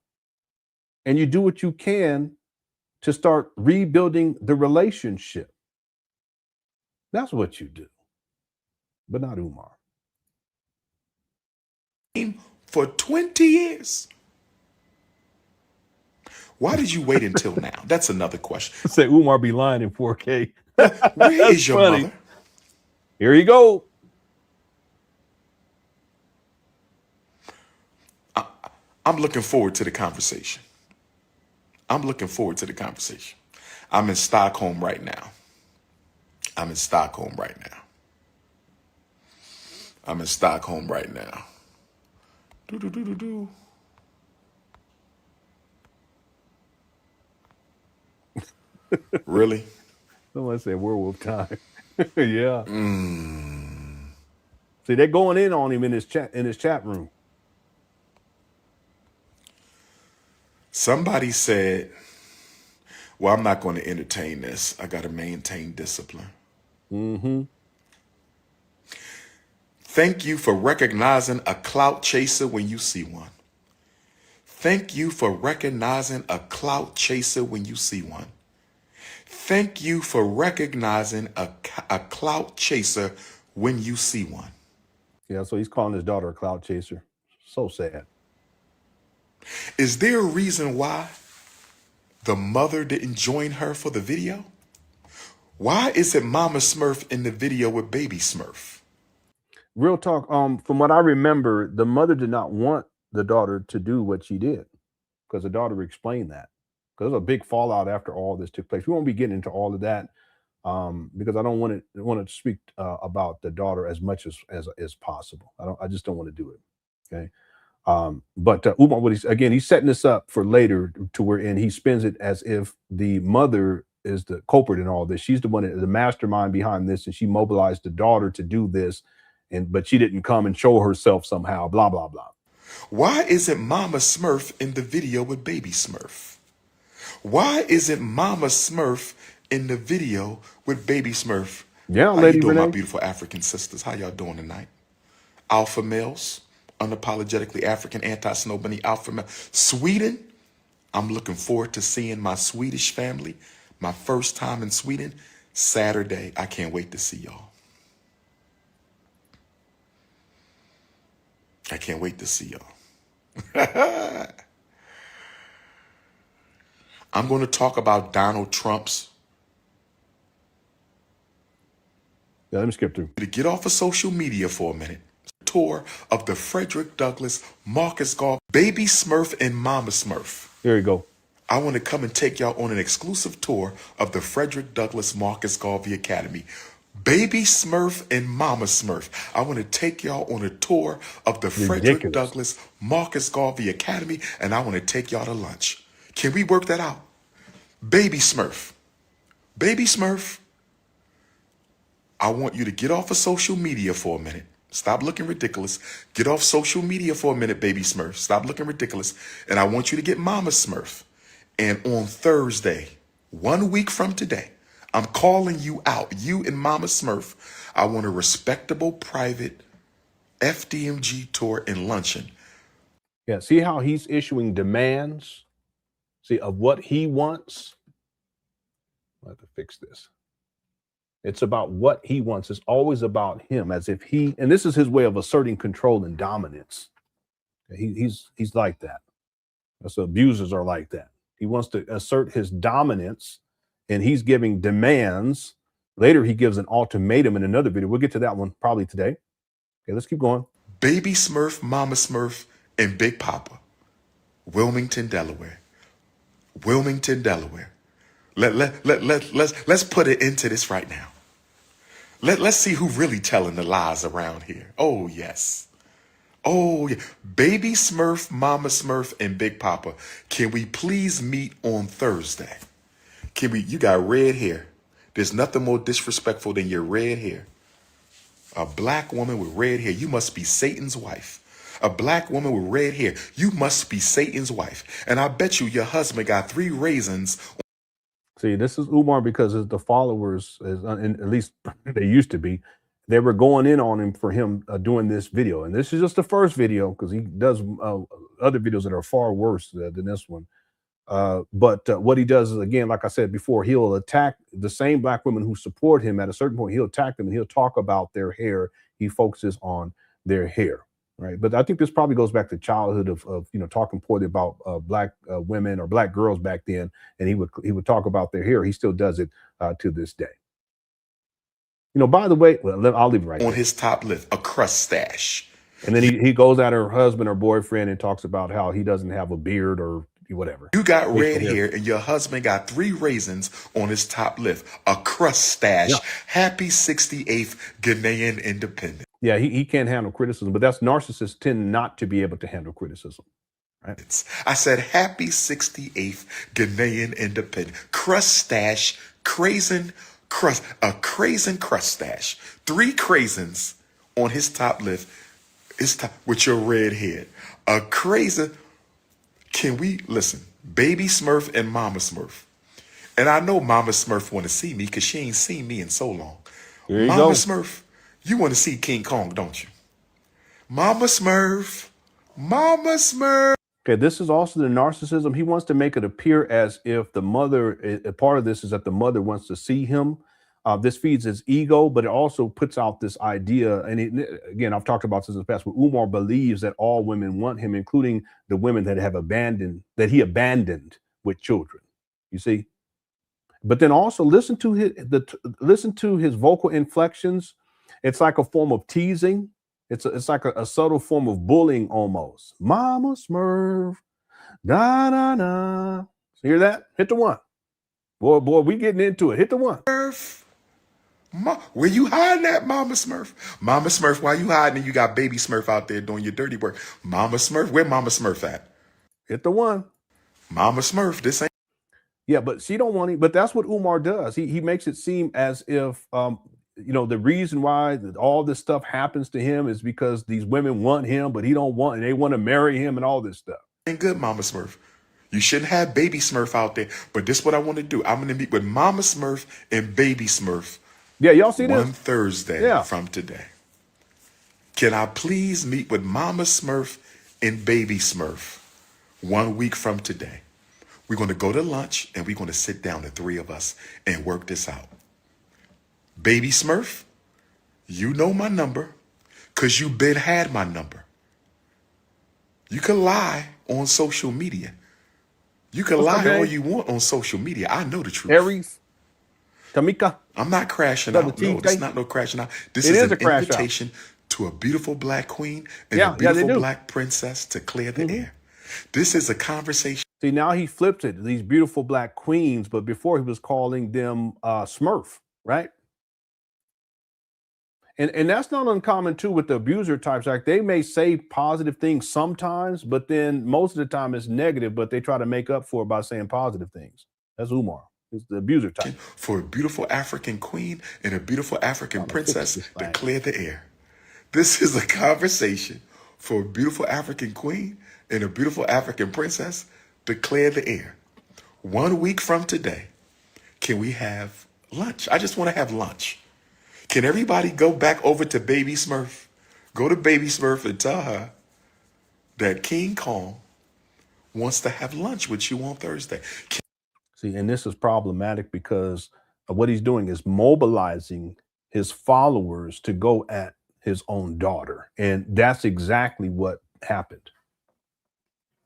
and you do what you can to start rebuilding the relationship. That's what you do, but not Umar. For 20 years. Why did you wait until now? That's another question. Say Umar be lying in 4K. Where is your mother? Here you go. I'm looking forward to the conversation. I'm in Stockholm right now. I'm in Stockholm right now. Do. Really? Someone said werewolf time. Yeah. See, they're going in on him in his chat room. Somebody said, well, I'm not going to entertain this. I got to maintain discipline. Thank you for recognizing a clout chaser when you see one. Thank you for recognizing a clout chaser when you see one. Thank you for recognizing a clout chaser when you see one. Yeah, so he's calling his daughter a clout chaser. So sad. Is there a reason why the mother didn't join her for the video? Why is it Mama Smurf in the video with Baby Smurf? Real talk. From what I remember, the mother did not want the daughter to do what she did because the daughter explained that. Because there's a big fallout after all this took place. We won't be getting into all of that because I don't want to speak about the daughter as much as possible. I just don't want to do it. Okay. But Umar, he's setting this up for later to where he spins it as if the mother is the culprit in all this. She's the one, the mastermind behind this, and she mobilized the daughter to do this, but she didn't come and show herself somehow. Blah blah blah. Why isn't Mama Smurf in the video with Baby Smurf? Why isn't Mama Smurf in the video with Baby Smurf? Yeah, how Lady you doing, Renee? my beautiful African sisters? How y'all doing tonight? Alpha males, unapologetically African, anti-snow bunny alpha male. Sweden, I'm looking forward to seeing my Swedish family. My first time in Sweden, Saturday. I can't wait to see y'all. I can't wait to see y'all. I'm going to talk about Donald Trump's. Yeah, let me skip through. To get off of social media for a minute. Tour of the Frederick Douglass, Marcus Garvey, Baby Smurf, and Mama Smurf. Here you go. I want to come and take y'all on an exclusive tour of the Frederick Douglass Marcus Garvey Academy. Baby Smurf and Mama Smurf. I want to take y'all on a tour of the Frederick Douglass Marcus Garvey Academy, and I want to take y'all to lunch. Can we work that out? Baby Smurf. Baby Smurf. I want you to get off of social media for a minute. Stop looking ridiculous. Get off social media for a minute, Baby Smurf. Stop looking ridiculous. And I want you to get Mama Smurf. And on Thursday, 1 week from today, I'm calling you out, you and Mama Smurf. I want a respectable private FDMG tour and luncheon. Yeah, see how he's issuing demands? See, of what he wants? I have to fix this. It's about what he wants. It's always about him, as if he, and this is his way of asserting control and dominance. He's like that. So abusers are like that. He wants to assert his dominance, and he's giving demands. Later, he gives an ultimatum in another video. We'll get to that one probably today. Okay, let's keep going. Baby Smurf, Mama Smurf, and Big Papa, Wilmington, Delaware. Wilmington, Delaware. Let's put it into this right now. Let's see who really telling the lies around here. Oh, yes. Oh, yeah. Baby Smurf, Mama Smurf, and Big Papa, can we please meet on Thursday? Can we? You got red hair. There's nothing more disrespectful than your red hair. A black woman with red hair, you must be Satan's wife. A black woman with red hair, you must be Satan's wife. And I bet you your husband got 3 raisins. See, this is Umar because the followers, at least they used to be, they were going in on him for him doing this video. And this is just the first video because he does other videos that are far worse than this one. But what he does is, again, like I said before, he'll attack the same black women who support him. At a certain point, he'll attack them and he'll talk about their hair. He focuses on their hair. Right. But I think this probably goes back to childhood of talking poorly about black women or black girls back then. And he would talk about their hair. He still does it to this day. By the way, well, I'll leave it right on there. His top lip, a crust stash. And then he goes at her husband or boyfriend and talks about how he doesn't have a beard or whatever. You got red hair and your husband got 3 raisins on his top lip, a crust stash. Yeah. Happy 68th Ghanaian independence. Yeah, he can't handle criticism, but that's narcissists tend not to be able to handle criticism. Right? I said, happy 68th Ghanaian independent. Crust stash, crazen crust, a crazen crust stash. 3 craisins on his top list. His top, with your red head. A crazy. Can we listen? Baby Smurf and Mama Smurf. And I know Mama Smurf want to see me because she ain't seen me in so long. There you Mama go. Smurf, you want to see King Kong, don't you? Mama Smurf. Mama Smurf. Okay, this is also the narcissism. He wants to make it appear as if the mother, a part of this is that the mother wants to see him. This feeds his ego, but it also puts out this idea. And again, I've talked about this in the past, where Umar believes that all women want him, including the women that he abandoned with children. You see? But then also listen to his vocal inflections. It's like a form of teasing. It's like a subtle form of bullying almost. Mama Smurf, da da da. Hear that? Hit the one. Boy, we getting into it. Hit the one. Where you hiding at, Mama Smurf? Mama Smurf, why you hiding and you got Baby Smurf out there doing your dirty work? Mama Smurf, where Mama Smurf at? Hit the one. Mama Smurf, this ain't. Yeah, but she don't want it. But that's what Umar does. He makes it seem as if the reason why all this stuff happens to him is because these women want him, but he don't want, and they want to marry him and all this stuff. Ain't good, Mama Smurf. You shouldn't have Baby Smurf out there. But this is what I want to do. I'm going to meet with Mama Smurf and Baby Smurf. Yeah, y'all see this? One Thursday from today. Can I please meet with Mama Smurf and Baby Smurf 1 week from today? We're going to go to lunch and we're going to sit down, the 3 of us, and work this out. Baby Smurf, you know my number because you been had my number. You can lie on social media. You can lie all you want on social media. I know the truth. Aries, Tamika. I'm not crashing out. No, it's not no crashing out. This is an invitation to a beautiful black queen and a beautiful black princess to clear the air. This is a conversation. See, now he flipped it. These beautiful black queens, but before he was calling them Smurf, right? And that's not uncommon too with the abuser types. Like they may say positive things sometimes, but then most of the time it's negative, but they try to make up for it by saying positive things. That's Umar. He's the abuser type. For a beautiful African queen and a beautiful African princess to clear the air. This is a conversation for a beautiful African queen and a beautiful African princess to clear the air. 1 week from today, can we have lunch? I just want to have lunch. Can everybody go back over to Baby Smurf? Go to Baby Smurf and tell her that King Kong wants to have lunch with you on Thursday. See, and this is problematic because what he's doing is mobilizing his followers to go at his own daughter. And that's exactly what happened.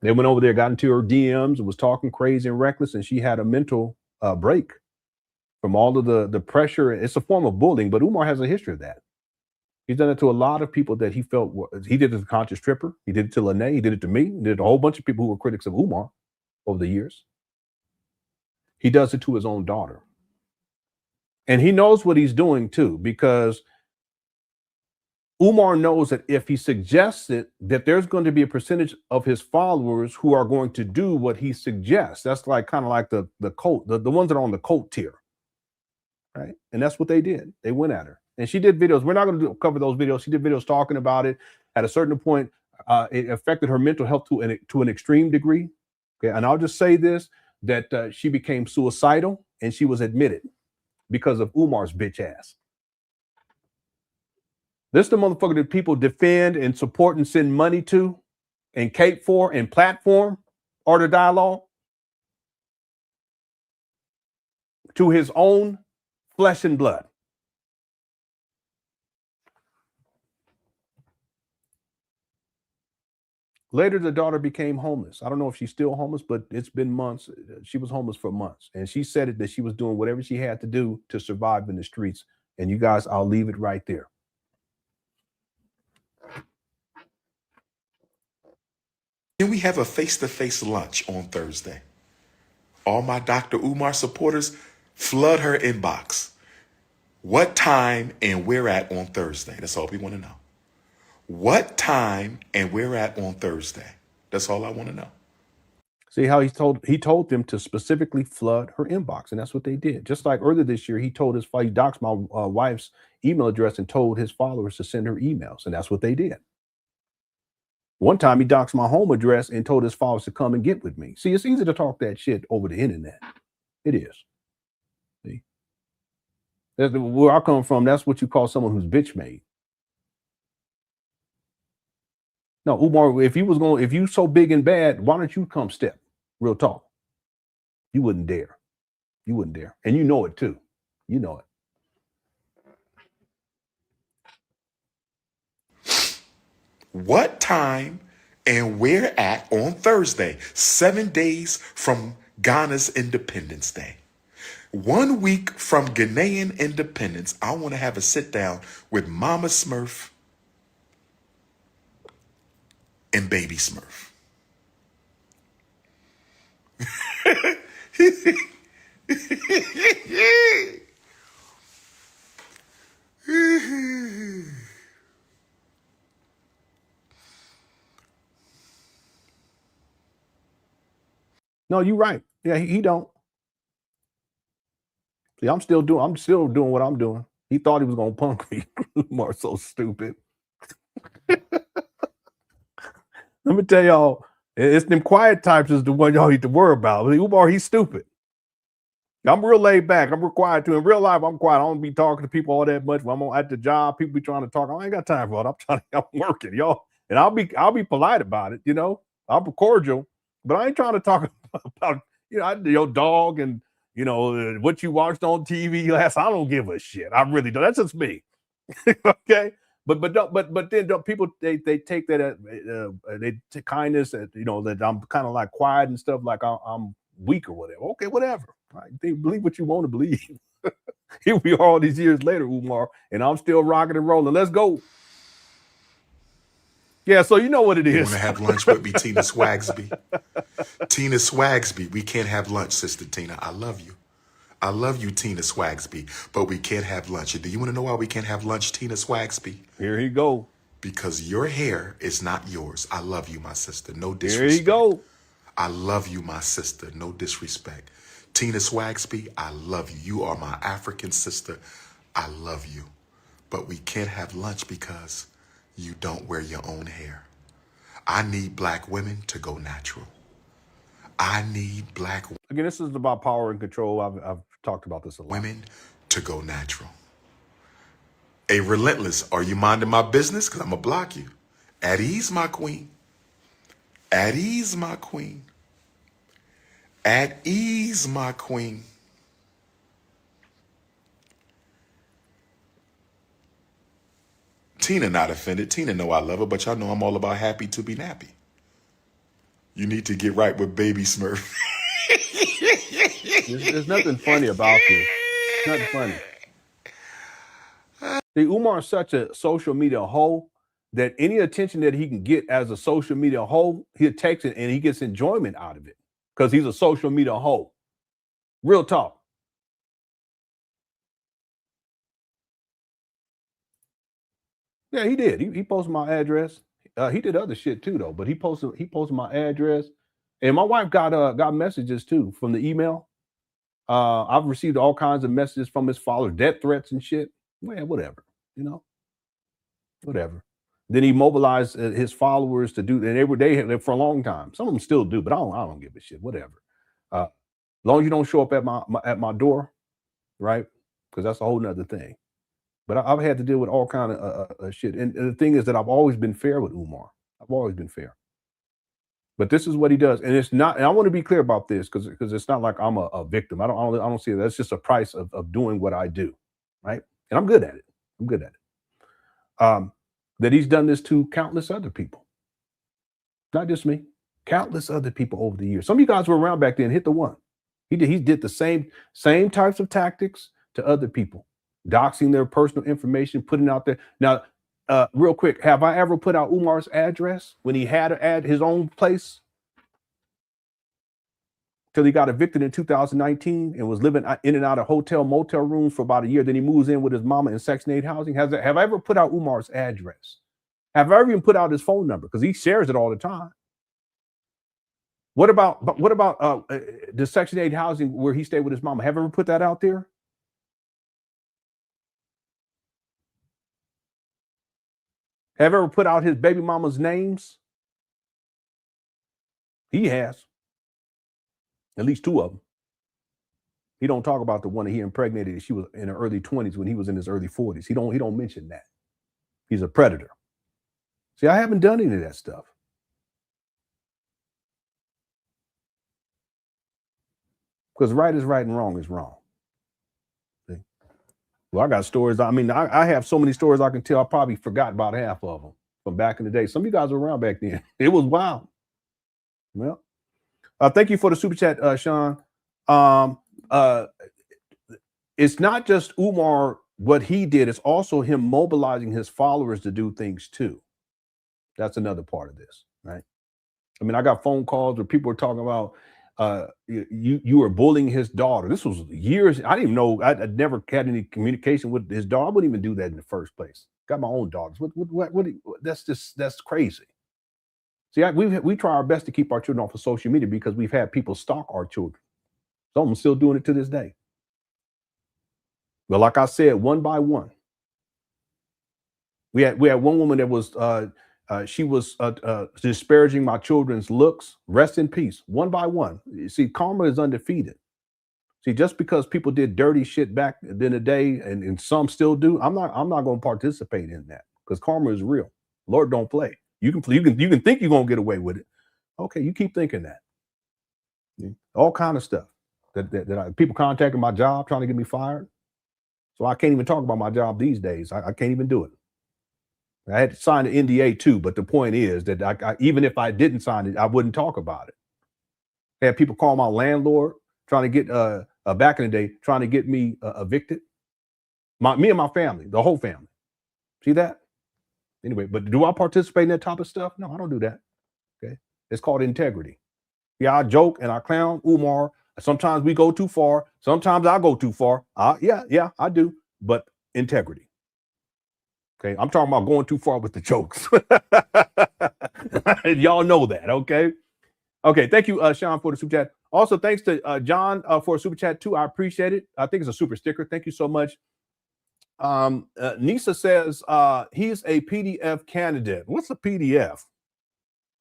They went over there, got into her DMs and was talking crazy and reckless, and she had a mental break from all of the pressure. It's a form of bullying, but Umar has a history of that. He's done it to a lot of people that he felt he did it to the conscious stripper. He did it to Lene. He did it to me. He did it to a whole bunch of people who were critics of Umar over the years. He does it to his own daughter. And he knows what he's doing too, because Umar knows that if he suggests it, that there's going to be a percentage of his followers who are going to do what he suggests. That's like kind of like the cult, the ones that are on the cult tier. Right. And that's what they did. They went at her. And she did videos. We're not going to cover those videos. She did videos talking about it. At a certain point, it affected her mental health to an extreme degree. Okay. And I'll just say this, that she became suicidal and she was admitted because of Umar's bitch ass. This the motherfucker that people defend and support and send money to and cape for and platform Art of Dialogue to his own flesh and blood. Later, the daughter became homeless. I don't know if she's still homeless, but it's been months. She was homeless for months. And she said that she was doing whatever she had to do to survive in the streets. And you guys, I'll leave it right there. Can we have a face-to-face lunch on Thursday? All my Dr. Umar supporters, flood her inbox. What time and where at on Thursday? That's all we want to know. What time and where at on Thursday? That's all I want to know. See how he told them to specifically flood her inbox, and that's what they did. Just like earlier this year, he doxed my wife's email address and told his followers to send her emails, and that's what they did. One time, he doxed my home address and told his followers to come and get with me. See, it's easy to talk that shit over the internet. It is. See, that's where I come from. That's what you call someone who's bitch made. No, Umar, if you so big and bad, why don't you come step? Real talk. You wouldn't dare. You wouldn't dare. And you know it too. You know it. What time and where at on Thursday, 7 days from Ghana's Independence Day? 1 week from Ghanaian independence, I want to have a sit down with Mama Smurf and Baby Smurf. No, you're right. Yeah, he don't. See, I'm still doing what I'm doing. He thought he was gonna punk me. Umar's so stupid. Let me tell y'all, it's them quiet types is the one y'all need to worry about. Umar, he's stupid. I'm real laid back. I'm real quiet too. In real life, I'm quiet. I don't be talking to people all that much. When I'm at the job, people be trying to talk. I ain't got time for it. I'm working, y'all. And I'll be polite about it, you know. I'll be cordial, but I ain't trying to talk about, you know, your dog and, you know, what you watched on TV last. I don't give a shit. I really don't. That's just me. Okay. But then people they take that they take kindness, you know, that I'm kind of like quiet and stuff, like I'm weak or whatever. Okay, whatever. Right? They believe what you want to believe. Here we are all these years later, Umar, and I'm still rocking and rolling. Let's go. Yeah, so you know what it is. You want to have lunch with me, Tina Swagsby? Tina Swagsby, we can't have lunch, Sister Tina. I love you. I love you, Tina Swagsby, but we can't have lunch. Do you want to know why we can't have lunch, Tina Swagsby? Here he go. Because your hair is not yours. I love you, my sister. No disrespect. Here he go. I love you, my sister. No disrespect. Tina Swagsby, I love you. You are my African sister. I love you. But we can't have lunch because you don't wear your own hair. I need black women to go natural. I need black women. Again, this is about power and control. I've talked about this a lot. Women to go natural. A relentless, are you minding my business? Because I'm going to block you. At ease, my queen. At ease, my queen. At ease, my queen. Tina not offended. Tina know I love her, but y'all know I'm all about happy to be nappy. You need to get right with Baby Smurf. There's nothing funny about this. Nothing funny. See, Umar is such a social media hoe that any attention that he can get as a social media hoe, he takes it and he gets enjoyment out of it because he's a social media hoe. Real talk. Yeah, he did. He posted my address. He did other shit too, though. But he posted my address, and my wife got messages too from the email. I've received all kinds of messages from his followers, death threats and shit. Man, whatever, you know, whatever. Then he mobilized his followers to do, and they had for a long time. Some of them still do, but I don't give a shit. Whatever. As long as you don't show up at my door, right? Because that's a whole nother thing. But I've had to deal with all kind of shit. And the thing is that I've always been fair with Umar. I've always been fair. But this is what he does, and it's not. And I want to be clear about this because it's not like I'm a victim. I don't see it. That's just a price of doing what I do, right? And I'm good at it. I'm good at it. That he's done this to countless other people, not just me. Countless other people over the years. Some of you guys were around back then. Hit the one. He did the same types of tactics to other people. Doxing their personal information, putting out there. Now, real quick, have I ever put out Umar's address when he had his own place? Till he got evicted in 2019 and was living in and out of motel rooms for about a year. Then he moves in with his mama in Section 8 housing. Have I ever put out Umar's address? Have I even put out his phone number? Because he shares it all the time. What about the Section 8 housing where he stayed with his mama? Have I ever put that out there? Have I ever put out his baby mama's names? He has. At least 2 of them. He don't talk about the one that he impregnated. She was in her early 20s when he was in his early 40s. He don't mention that. He's a predator. See, I haven't done any of that stuff. Because right is right and wrong is wrong. See? Well, I got stories. I mean, I have so many stories I can tell. I probably forgot about half of them from back in the day. Some of you guys were around back then. It was wild. Well, thank you for the super chat, Sean. It's not just Umar, what he did, it's also him mobilizing his followers to do things too. That's another part of this, right? I mean, I got phone calls where people were talking about you were bullying his daughter. This was years. I didn't even know. I'd never had any communication with his daughter. I wouldn't even do that in the first place. Got my own daughters. What that's crazy. See, we try our best to keep our children off of social media because we've had people stalk our children. Some of them still doing it to this day. But like I said, one by one, we had one woman that was she was disparaging my children's looks. Rest in peace. One by one. You see, karma is undefeated. See, just because people did dirty shit back in the day, and some still do, I'm not going to participate in that because karma is real. Lord don't play. You can think you're gonna get away with it. Okay, you keep thinking that. All kind of stuff that people contacting my job trying to get me fired. So I can't even talk about my job these days. I can't even do it. I had to sign an NDA too, but the point is that I even if I didn't sign it, I wouldn't talk about it. I had people call my landlord trying to get back in the day trying to get me evicted. Me and my family, the whole family. See that? Anyway, but do I participate in that type of stuff? No, I don't do that. Okay, it's called integrity. Yeah, I joke and I clown Umar. Sometimes we go too far. Sometimes I go too far. Yeah, I do. But integrity. Okay, I'm talking about going too far with the jokes. Y'all know that, okay? Okay, thank you, Sean, for the super chat. Also, thanks to John for a super chat too. I appreciate it. I think it's a super sticker. Thank you so much. Nisa says he's a PDF candidate. What's a PDF?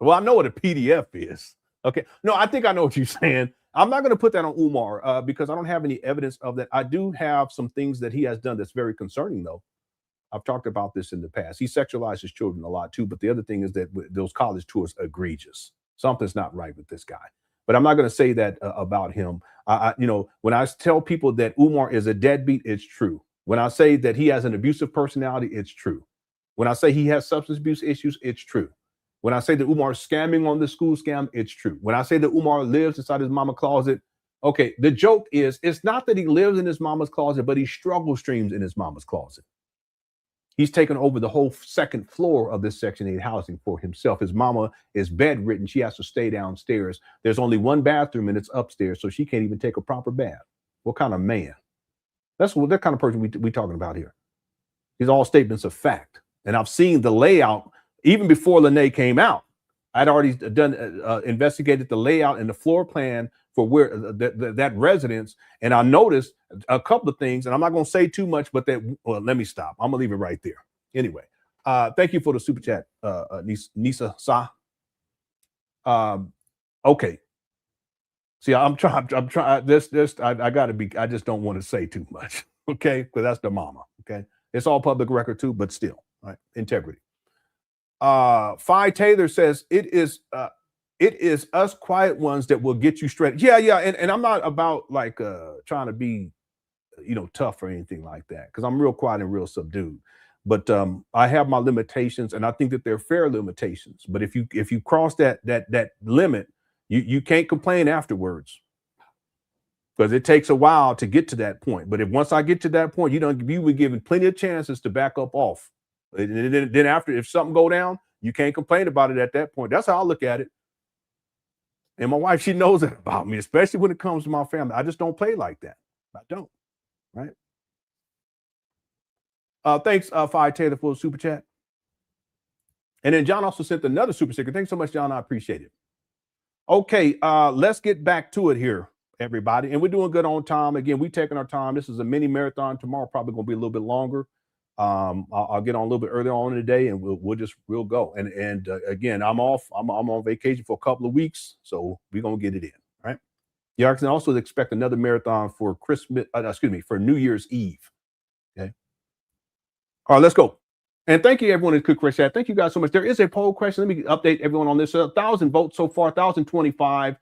Well, I know what a PDF is. Okay, no, I think I know what you're saying. I'm not going to put that on Umar because I don't have any evidence of that. I do have some things that he has done that's very concerning, though. I've talked about this in the past. He sexualizes children a lot, too. But the other thing is that those college tours are egregious. Something's not right with this guy. But I'm not going to say that about him. When I tell people that Umar is a deadbeat, it's true. When I say that he has an abusive personality, it's true. When I say he has substance abuse issues, it's true. When I say that Umar is scamming on the school scam, it's true. When I say that Umar lives inside his mama's closet, okay, the joke is it's not that he lives in his mama's closet, but he struggle streams in his mama's closet. He's taken over the whole second floor of this Section 8 housing for himself. His mama is bedridden. She has to stay downstairs. There's only one bathroom and it's upstairs, so she can't even take a proper bath. What kind of man? That's that kind of person we talking about here. These are all statements of fact. And I've seen the layout even before Lene came out. I'd already done investigated the layout and the floor plan for where that residence, and I noticed a couple of things. And I'm not going to say too much, but let me stop. I'm gonna leave it right there. Anyway, thank you for the super chat, Nisa Sa. Okay. See, I'm trying. I gotta be. I just don't want to say too much. Okay, because that's the mama. Okay, it's all public record too, but still, right? Integrity. Phi Taylor says it is us quiet ones that will get you straight. Yeah, and I'm not about like trying to be tough or anything like that, because I'm real quiet and real subdued. But I have my limitations, and I think that they're fair limitations. But if you cross that limit, you can't complain afterwards, because it takes a while to get to that point. But once I get to that point, you were given plenty of chances to back up off. And then after, if something go down, you can't complain about it at that point. That's how I look at it. And my wife, she knows that about me, especially when it comes to my family. I just don't play like that. I don't. Right. Thanks, Phi Taylor, for the super chat. And then John also sent another super sticker. Thanks so much, John. I appreciate it. Okay, let's get back to it here, everybody. And we're doing good on time. Again, we're taking our time. This is a mini marathon. Tomorrow probably going to be a little bit longer. I'll get on a little bit earlier on in the day, and we'll go. And again, I'm off. I'm on vacation for a couple of weeks, so we're gonna get it in. All right. You can also expect another marathon for Christmas. For New Year's Eve. Okay. All right, let's go. And thank you, everyone in the Quick Chat. Thank you guys so much. There is a poll question. Let me update everyone on this. 1,000 votes so far, 1,025.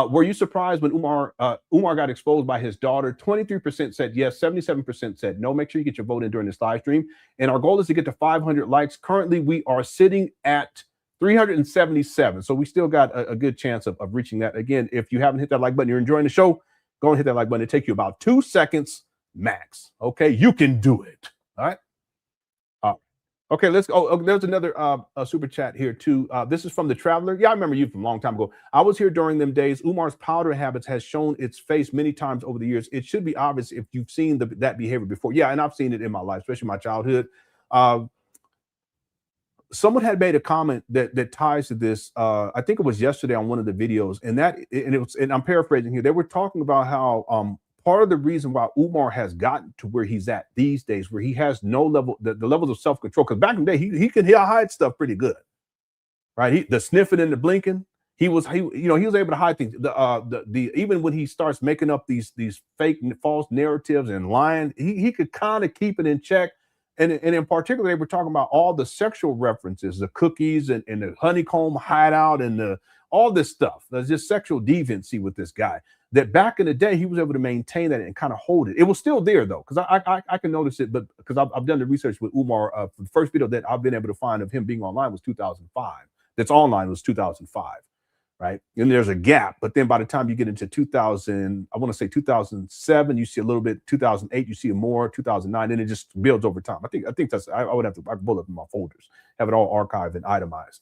Were you surprised when Umar got exposed by his daughter? 23% said yes, 77% said no. Make sure you get your vote in during this live stream. And our goal is to get to 500 likes. Currently, we are sitting at 377. So we still got a good chance of reaching that. Again, if you haven't hit that like button, you're enjoying the show, go and hit that like button. It'll take you about 2 seconds max. Okay, you can do it. All right. Okay, let's go. Oh, there's another super chat here too. This is from the Traveler. Yeah, I remember you from a long time ago. I was here during them days. Umar's powder habits has shown its face many times over the years. It should be obvious if you've seen that behavior before. Yeah, and I've seen it in my life, especially my childhood. Someone had made a comment that ties to this. I think it was yesterday on one of the videos, and I'm paraphrasing here. They were talking about how part of the reason why Umar has gotten to where he's at these days, where he has no level, the levels of self-control, because back in the day, he'll hide stuff pretty good, right? The sniffing and the blinking, he was able to hide things. Even when he starts making up these fake false narratives and lying, he could kind of keep it in check. And in particular, they were talking about all the sexual references, the cookies and the honeycomb hideout and all this stuff. There's just sexual deviancy with this guy. That back in the day, he was able to maintain that and kind of hold it. It was still there, though, because I can notice it, but because I've done the research with Umar. The first video that I've been able to find of him being online was 2005. That's online was 2005, right? And there's a gap, but then by the time you get into 2000, I want to say 2007, you see a little bit. 2008, you see more. 2009, and it just builds over time. I think that's. I would have to pull up in my folders, have it all archived and itemized.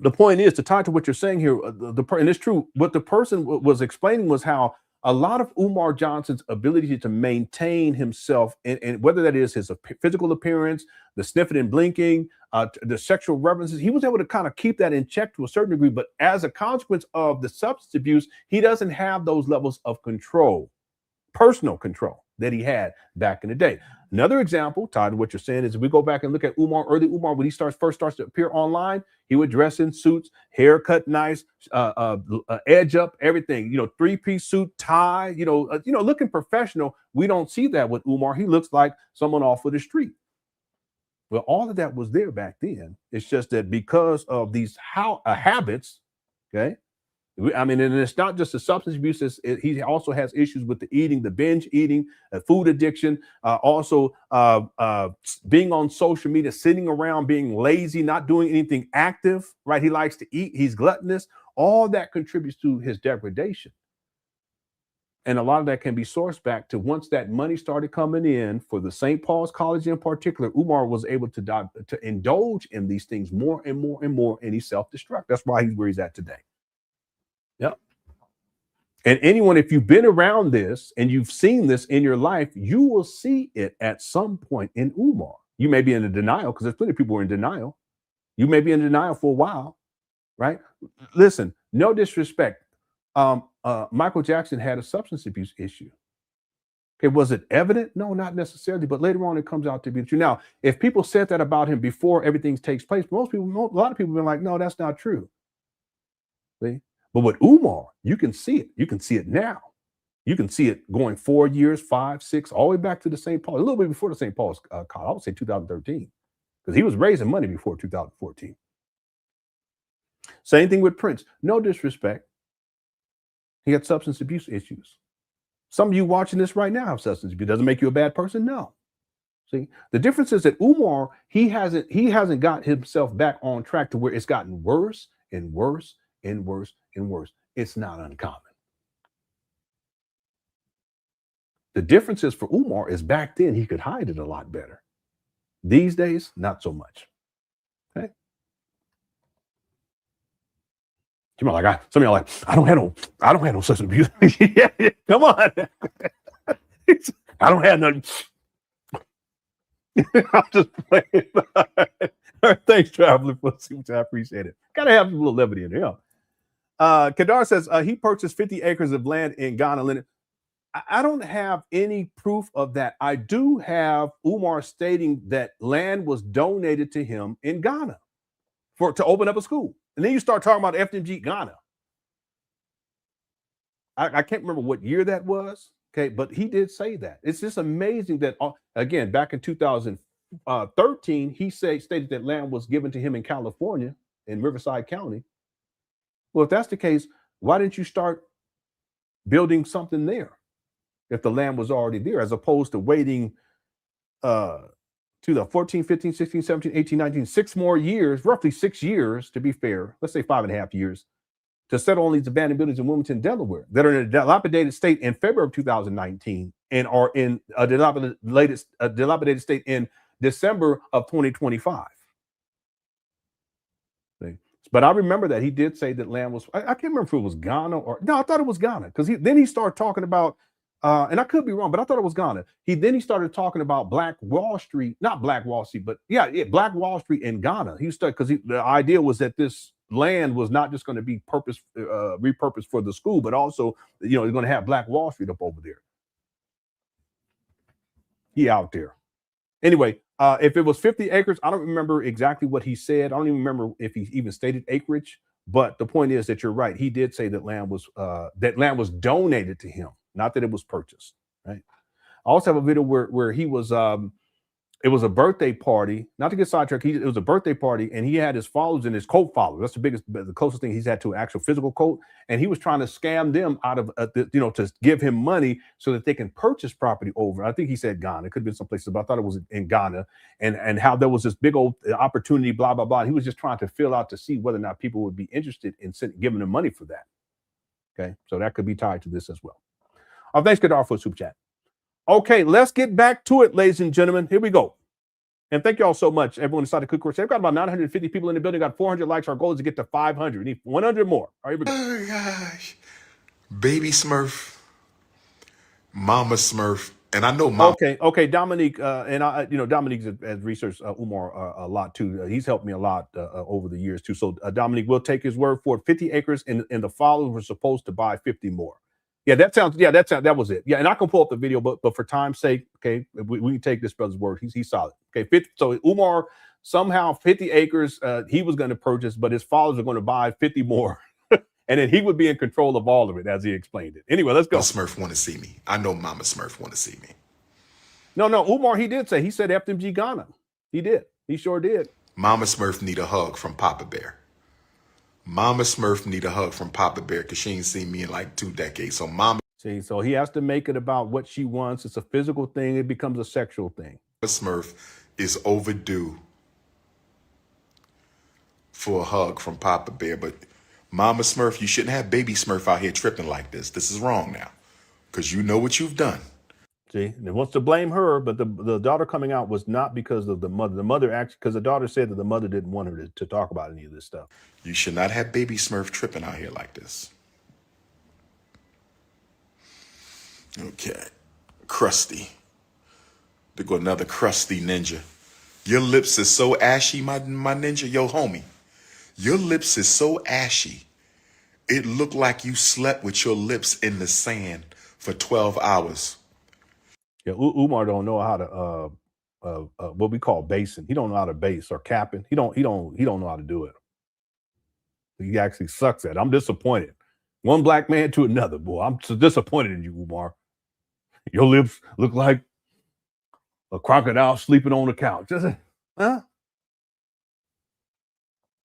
The point is to tie to what you're saying here, and it's true. What the person was explaining was how a lot of Umar Johnson's ability to maintain himself, and whether that is his physical appearance, the sniffing and blinking, the sexual references, he was able to kind of keep that in check to a certain degree. But as a consequence of the substance abuse, he doesn't have those levels of control, personal control, that he had back in the day. Another example, tied to what you're saying, is if we go back and look at early Umar, when he first starts to appear online, he would dress in suits, haircut nice, edge up, everything, 3-piece suit, tie, looking professional. We don't see that with Umar. He looks like someone off of the street. Well, all of that was there back then. It's just that because of these habits, okay, I mean, and it's not just the substance abuse. He also has issues with the eating, the binge eating, food addiction, also being on social media, sitting around, being lazy, not doing anything active, right? He likes to eat. He's gluttonous. All that contributes to his degradation. And a lot of that can be sourced back to once that money started coming in for the St. Paul's College in particular, Umar was able to indulge in these things more and more and more, and he self-destruct. That's why he's where he's at today. Yep. And anyone, if you've been around this and you've seen this in your life, you will see it at some point in Umar. You may be in denial, because there's plenty of people who are in denial. You may be in denial for a while, right? Listen, no disrespect. Michael Jackson had a substance abuse issue. Okay, was it evident? No, not necessarily, but later on it comes out to be true. Now, if people said that about him before everything takes place, a lot of people have been like, no, that's not true. See? But with Umar, you can see it. You can see it now. You can see it going 4 years, 5, 6, all the way back to the St. Paul, a little bit before the St. Paul's college. I would say 2013, because he was raising money before 2014. Same thing with Prince. No disrespect. He had substance abuse issues. Some of you watching this right now have substance abuse. Doesn't make you a bad person? No. See, the difference is that Umar, he hasn't got himself back on track to where it's gotten worse and worse and worse and worse. It's not uncommon. The difference is for Umar is back then he could hide it a lot better. These days, not so much. Okay. Some of y'all like, I don't have no substance abuse. Yeah, come on. I don't have nothing. I'm just playing. All right, thanks, Traveler, for super. I appreciate it. Gotta have a little levity in there. Kadar says he purchased 50 acres of land in Ghana. Lenon. I don't have any proof of that. I do have Umar stating that land was donated to him in Ghana to open up a school. And then you start talking about FDMG Ghana. I can't remember what year that was. Okay, but he did say that. It's just amazing that, again, back in 2013, he stated that land was given to him in California, in Riverside County. Well, if that's the case, why didn't you start building something there if the land was already there, as opposed to waiting to the 14, 15, 16, 17, 18, 19, 6 more years, roughly 6 years, to be fair, let's say 5.5 years, to settle on these abandoned buildings in Wilmington, Delaware, that are in a dilapidated state in February of 2019 and are in a dilapidated state in December of 2025. But I remember that he did say that land was, I can't remember if it was Ghana or, no, I thought it was Ghana, because then he started talking about, and I could be wrong, but I thought it was Ghana. Then he started talking about Black Wall Street, not Black Wall Street, but Black Wall Street in Ghana. He started, because the idea was that this land was not just going to be repurposed for the school, but also, you're going to have Black Wall Street up over there. He out there. Anyway, if it was 50 acres, I don't remember exactly what he said. I don't even remember if he even stated acreage. But the point is that you're right. He did say that land was donated to him, not that it was purchased. Right. I also have a video where he was. It was a birthday party. Not to get sidetracked. It was a birthday party, and he had his followers and his cult followers. That's the closest thing he's had to an actual physical cult. And he was trying to scam them out of, to give him money so that they can purchase property over. I think he said Ghana. It could have been some places, but I thought it was in Ghana. And how there was this big old opportunity, blah, blah, blah. And he was just trying to fill out to see whether or not people would be interested in giving him money for that. Okay, so that could be tied to this as well. Thanks, Kadar, for the super chat. Okay, let's get back to it, ladies and gentlemen. Here we go. And thank you all so much, everyone inside the Cook Course. We've got about 950 people in the building. Got 400 likes. Our goal is to get to 500. We need 100 more. All right, here we go. Oh, gosh. Baby Smurf, Mama Smurf, and I know Mama. Okay, Dominique, and Dominique has researched Umar a lot too. He's helped me a lot over the years too. So Dominique will take his word for it. 50 acres, and the followers were supposed to buy 50 more. That was it. Yeah, and I can pull up the video, but for time's sake, okay, we can take this brother's word. He's solid. Okay, 50, so Umar, somehow 50 acres he was going to purchase, but his followers are going to buy 50 more. And then he would be in control of all of it, as he explained it. Anyway, let's go. Smurf want to see me. I know Mama Smurf want to see me. No, Umar, he said FDMG Ghana. He did. He sure did. Mama Smurf need a hug from Papa Bear. Mama Smurf need a hug from Papa Bear because she ain't seen me in like 2 decades. So so he has to make it about what she wants. It's a physical thing. It becomes a sexual thing. Smurf is overdue for a hug from Papa Bear. But Mama Smurf, you shouldn't have Baby Smurf out here tripping like this. This is wrong now because you know what you've done. See, and wants to blame her, but the daughter coming out was not because of the mother. The mother actually, because the daughter said that the mother didn't want her to talk about any of this stuff. You should not have Baby Smurf tripping out here like this. Okay. Crusty. There go another crusty ninja. Your lips is so ashy, my ninja, yo homie. Your lips is so ashy. It looked like you slept with your lips in the sand for 12 hours. Yeah, Umar don't know how to what we call basing. He don't know how to base or capping. He don't know how to do it. He actually sucks at it. I'm disappointed. One black man to another, boy. I'm so disappointed in you, Umar. Your lips look like a crocodile sleeping on the couch. Huh?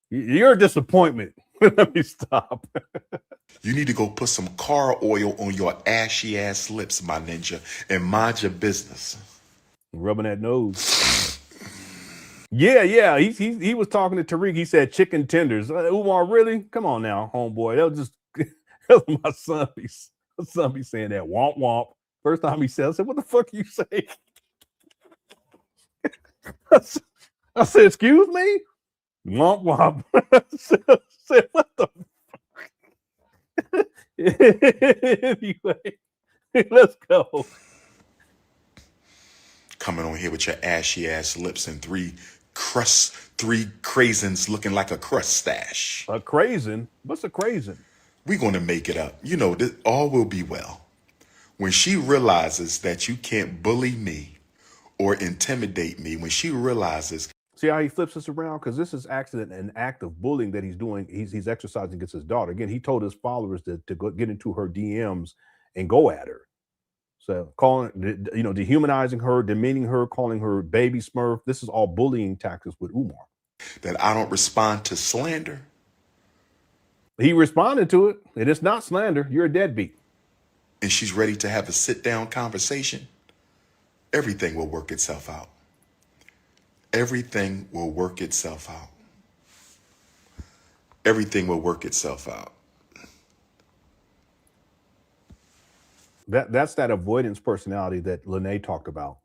You're a disappointment. Let me stop. You need to go put some car oil on your ashy ass lips, my ninja, and mind your business. Rubbing that nose. Yeah. He was talking to Tariq. He said chicken tenders. Umar, really? Come on now, homeboy. That was just my son be saying that. Womp womp. First time he said, I said, what the fuck you say? I said, excuse me? Womp womp. I said, what the fuck? Anyway, let's go. coming on here with your ashy ass lips and three craisins looking like a crust stash. A craisin? What's a craisin? We're going to make it up. You know, all will be well. When she realizes that you can't bully me or intimidate me, when she realizes. See how he flips us around? Because this is actually an act of bullying that he's doing. He's exercising against his daughter. Again, he told his followers to go get into her DMs and go at her. So calling, you know, dehumanizing her, demeaning her, calling her baby Smurf. This is all bullying tactics with Umar. That I don't respond to slander. He responded to it, and it's not slander. You're a deadbeat. And she's ready to have a sit-down conversation. Everything will work itself out. Everything will work itself out. Everything will work itself out. That's that avoidance personality that Lenon talked about.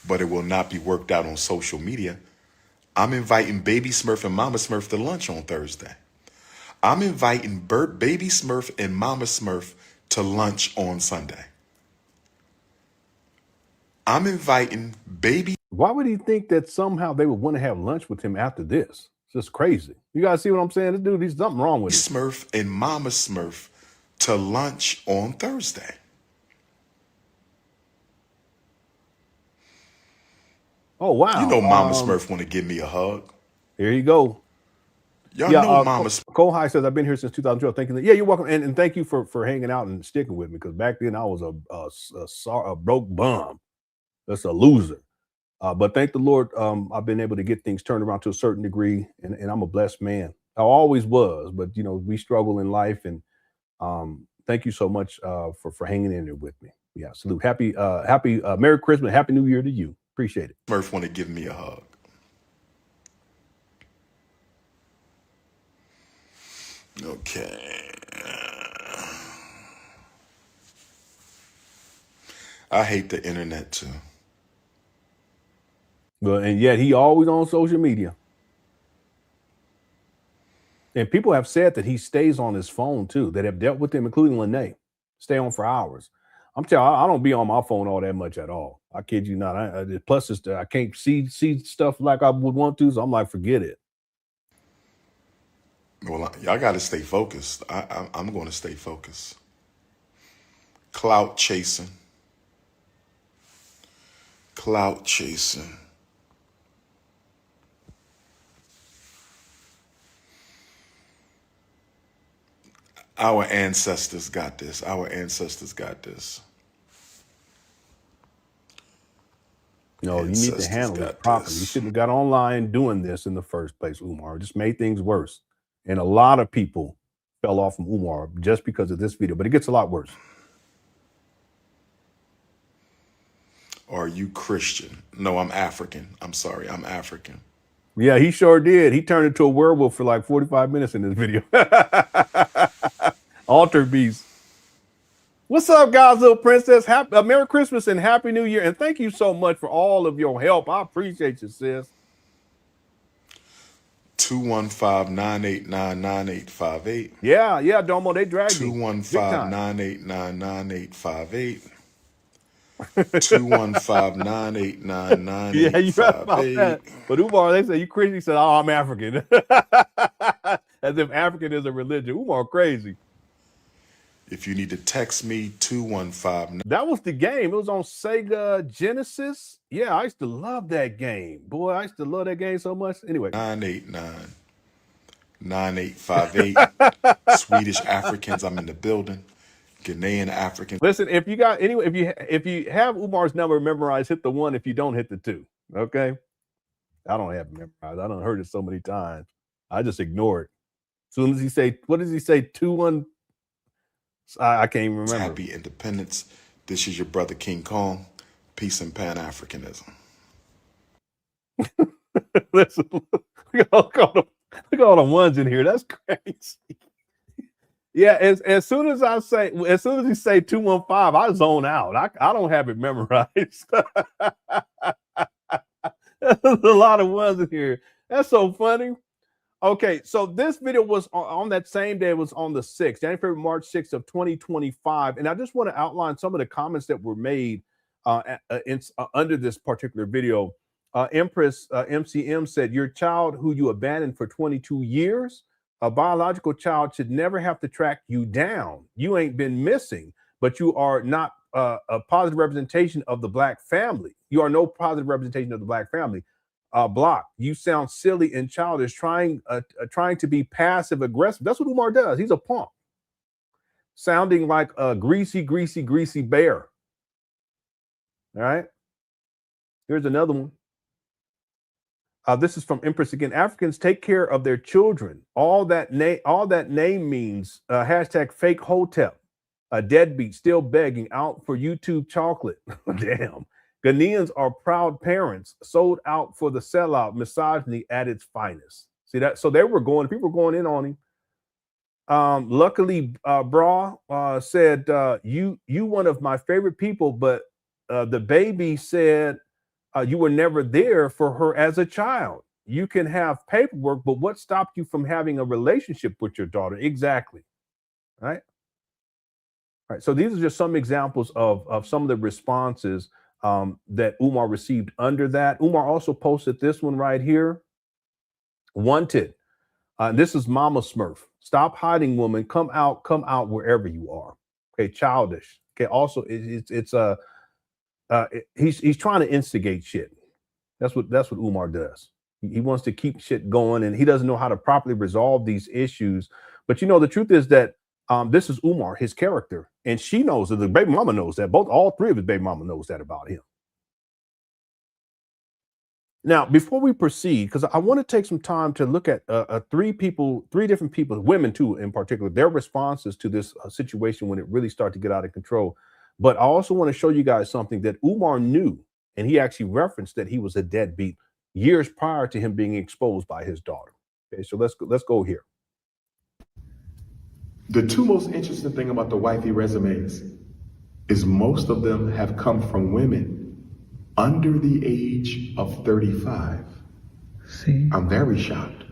But it will not be worked out on social media. I'm inviting Baby Smurf and Mama Smurf to lunch on Thursday. I'm inviting Baby Smurf and Mama Smurf to lunch on Sunday. I'm inviting Baby. Why would he think that somehow they would want to have lunch with him after this? It's just crazy. You guys see what I'm saying? This dude, there's something wrong with him. Smurf and Mama Smurf to lunch on Thursday. Oh, wow. You know Mama Smurf want to give me a hug. Here you go. Y'all know Mama Smurf. Cole High says, I've been here since 2012. Thank you. Yeah, you're welcome. And thank you for hanging out and sticking with me, because back then I was a broke bum. That's a loser. But thank the Lord, I've been able to get things turned around to a certain degree, and I'm a blessed man. I always was, but, you know, we struggle in life, and thank you so much for hanging in there with me. Yeah, salute. Happy Merry Christmas, Happy New Year to you. Appreciate it. Smurf want to give me a hug. Okay. I hate the internet too. Well, and yet he always on social media. And people have said that he stays on his phone too, that have dealt with him, including Lenon. Stay on for hours. I'm telling you, I don't be on my phone all that much at all. I kid you not. Plus, I can't see stuff like I would want to, so I'm like, forget it. Well, y'all got to stay focused. I'm going to stay focused. Clout chasing. Clout chasing. Our ancestors got this. Our ancestors got this. No, you need to handle it properly. You shouldn't have got online doing this in the first place, Umar. It just made things worse. And a lot of people fell off from Umar just because of this video, but it gets a lot worse. Are you Christian? No, I'm African. I'm sorry, I'm African. Yeah, he sure did. He turned into a werewolf for like 45 minutes in this video. Alter beast. What's up, guys, little princess? Merry Christmas and Happy New Year. And thank you so much for all of your help. I appreciate you, sis. 215-989-9858. Yeah, Domo, they dragged me. 215-989-9858. 215-989-9858. Yeah, you right about that. But Umar, they say you Christian. He said, "Oh, I'm African." As if African is a religion. Umar crazy. If you need to text me, 215. That was the game. It was on Sega Genesis. Yeah, I used to love that game. Boy, I used to love that game so much. Anyway. 989-9858. Swedish Africans, I'm in the building. Ghanaian Africans. Listen, if you have Umar's number memorized, hit the 1. If you don't, hit the 2. Okay? I don't have it memorized. I don't heard it so many times. I just ignore it. As soon as he say, what does he say? 2-1. I can't even remember. Happy Independence. This is your brother King Kong. Peace and Pan Africanism. Listen, look at all the ones in here. That's crazy. Yeah, as soon as he say 215, I zone out. I don't have it memorized. There's a lot of ones in here. That's so funny. Okay, so this video was on that same day. It was on the 6th, January, March 6th of 2025. And I just want to outline some of the comments that were made under this particular video. Empress MCM said, your child who you abandoned for 22 years, a biological child should never have to track you down. You ain't been missing, but you are not a positive representation of the Black family. You are no positive representation of the Black family. Block, you sound silly and childish, trying to be passive aggressive. That's what Umar does. He's a punk, sounding like a greasy bear. All right. Here's another one. This is from Empress again. Africans take care of their children. All that name means hashtag fake hotep. A deadbeat still begging out for YouTube chocolate. Damn. Ghanaians are proud parents, sold out for the sellout, misogyny at its finest. See that? So people were going in on him. Luckily, Bra said, you one of my favorite people, but the baby said you were never there for her as a child. You can have paperwork, but what stopped you from having a relationship with your daughter? Exactly. Right. All right. So these are just some examples of some of the responses that Umar received under that. Umar also posted this one right here. Wanted. This is Mama Smurf. Stop hiding, woman. Come out wherever you are. Okay, childish. Okay, also he's trying to instigate shit. That's what Umar does. He wants to keep shit going, and he doesn't know how to properly resolve these issues. But you know, the truth is that this is Umar, his character, and she knows that the baby mama knows that. All three of his baby mama knows that about him. Now, before we proceed, because I want to take some time to look at three different people, women too in particular, their responses to this situation when it really started to get out of control. But I also want to show you guys something that Umar knew, and he actually referenced that he was a deadbeat years prior to him being exposed by his daughter. Okay, so let's go here. The two most interesting thing about the wifey resumes is most of them have come from women under the age of 35. See? I'm very shocked.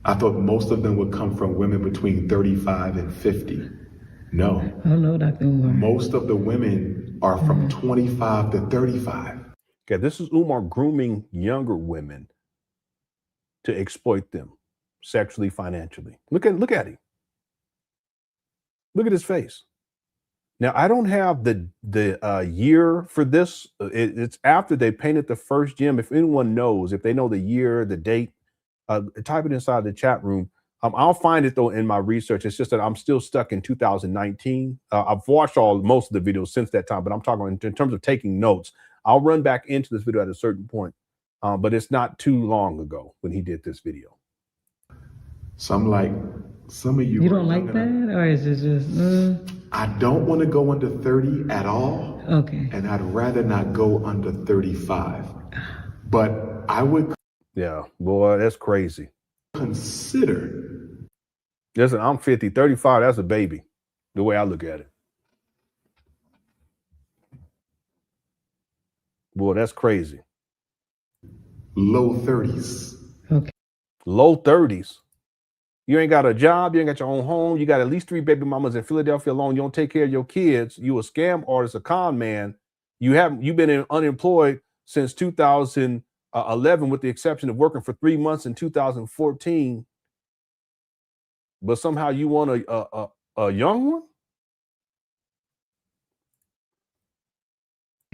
I thought most of them would come from women between 35 and 50. No. I don't know, Dr. Umar. Most of the women are from 25 to 35. Okay, this is Umar grooming younger women to exploit them sexually, financially. Look at him. Look at his face. Now, I don't have the year for this. It's after they painted the first gym. If anyone knows, if they know the year, the date, type it inside the chat room. I'll find it though in my research. It's just that I'm still stuck in 2019. I've watched most of the videos since that time, but I'm talking in terms of taking notes. I'll run back into this video at a certain point, but it's not too long ago when he did this video. So I'm like, some of you. You don't like that, or is it just? I don't want to go under 30 at all. Okay. And I'd rather not go under 35. But I would. Yeah, boy, that's crazy. Consider. Listen, I'm 50, 35, that's a baby, the way I look at it. Boy, that's crazy. Low 30s. Okay. Low 30s. You ain't got a job, you ain't got your own home, you got at least 3 baby mamas in Philadelphia alone, you don't take care of your kids, you a scam artist, a con man, you've been unemployed since 2011 with the exception of working for 3 months in 2014, but somehow you want a young one?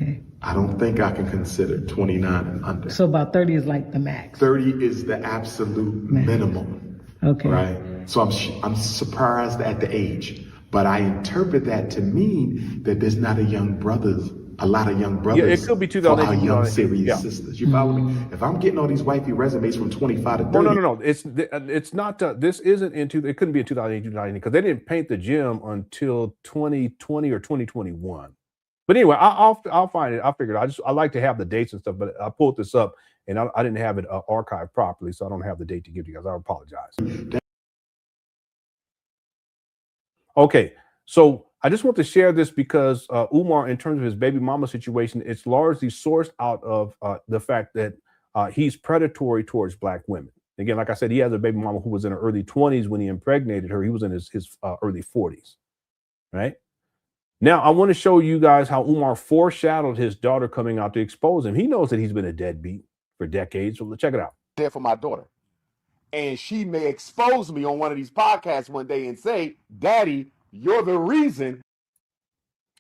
Okay. I don't think I can consider 29 and under. So about 30 is like the max. 30 is the absolute minimum. Okay. Right. So I'm surprised at the age, but I interpret that to mean that there's not a lot of young brothers. Yeah, it could be 2018. For our young serious yeah. sisters. You follow me? If I'm getting all these wifey resumes from 25 to 30. No. It's not. This isn't into. It couldn't be in 2018, 2019 because they didn't paint the gym until 2020 or 2021. But anyway, I'll find it. I'll figure it. I like to have the dates and stuff, but I pulled this up and I didn't have it archived properly, so I don't have the date to give you guys. I apologize. Okay, so I just want to share this because Umar, in terms of his baby mama situation, it's largely sourced out of the fact that he's predatory towards Black women. Again, like I said, he has a baby mama who was in her early 20s when he impregnated her. He was in his early 40s, right? Now, I want to show you guys how Umar foreshadowed his daughter coming out to expose him. He knows that he's been a deadbeat for decades. So let's check it out. There for my daughter. And she may expose me on one of these podcasts one day and say, Daddy, you're the reason.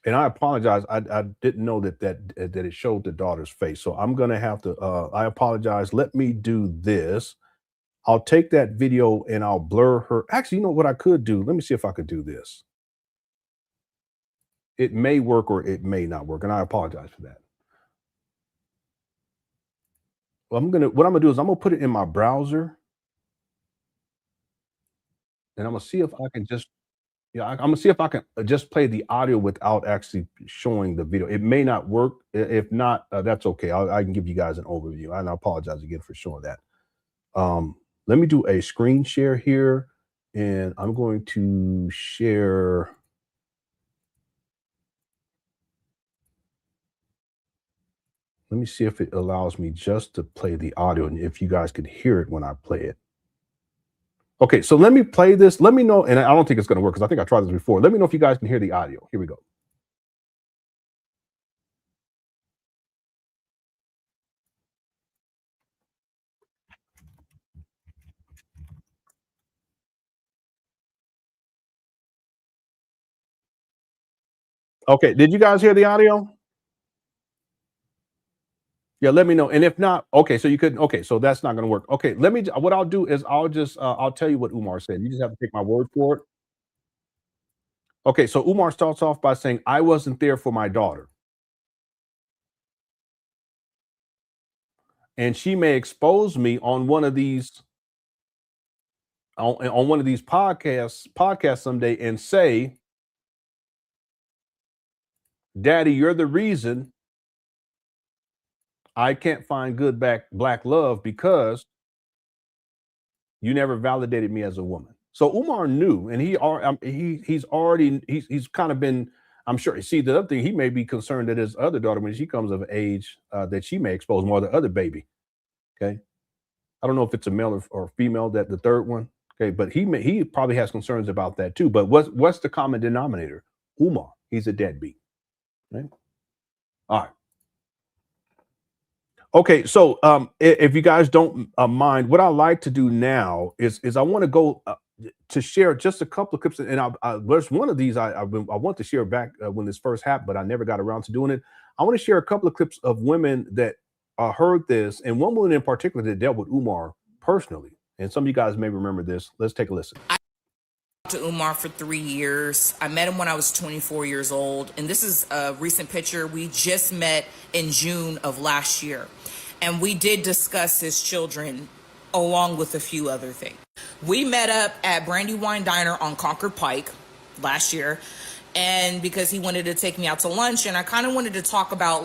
And I apologize. I didn't know that it showed the daughter's face. So I'm going to have to, I apologize. Let me do this. I'll take that video and I'll blur her. Actually, you know what I could do? Let me see if I could do this. It may work or it may not work. And I apologize for that. Well, what I'm going to do is I'm going to put it in my browser. And I'm going to see if I can just, I'm going to see if I can just play the audio without actually showing the video. It may not work. If not, that's okay. I can give you guys an overview. And I apologize again for showing that. Let me do a screen share here. And I'm going to share. Let me see if it allows me just to play the audio and if you guys could hear it when I play it. Okay, so let me play this. Let me know, and I don't think it's going to work because I think I tried this before. Let me know if you guys can hear the audio. Here we go. Okay, did you guys hear the audio? Yeah, let me know. And if not, okay, so you couldn't. Okay, so that's not going to work. Okay, what I'll do is I'll tell you what Umar said. You just have to take my word for it. Okay, so Umar starts off by saying, I wasn't there for my daughter. And she may expose me on one of these on one of these podcasts someday and say, Daddy, you're the reason I can't find good black love because you never validated me as a woman. So Umar knew, and he's kind of been, I'm sure. See, the other thing, he may be concerned that his other daughter, when she comes of age, that she may expose more, the other baby. Okay, I don't know if it's a male or female, that the third one. Okay, but he probably has concerns about that too. But what's the common denominator? Umar, he's a deadbeat. Right? All right. Okay, so if you guys don't mind, what I like to do now is I want to go to share just a couple of clips, and there's one of these I want to share back when this first happened, but I never got around to doing it. I want to share a couple of clips of women that heard this, and one woman in particular that dealt with Umar personally. And some of you guys may remember this. Let's take a listen. I talked to Umar for 3 years. I met him when I was 24 years old, and this is a recent picture. We just met in June of last year. And we did discuss his children along with a few other things. We met up at Brandywine Diner on Concord Pike last year. And because he wanted to take me out to lunch, and I kind of wanted to talk about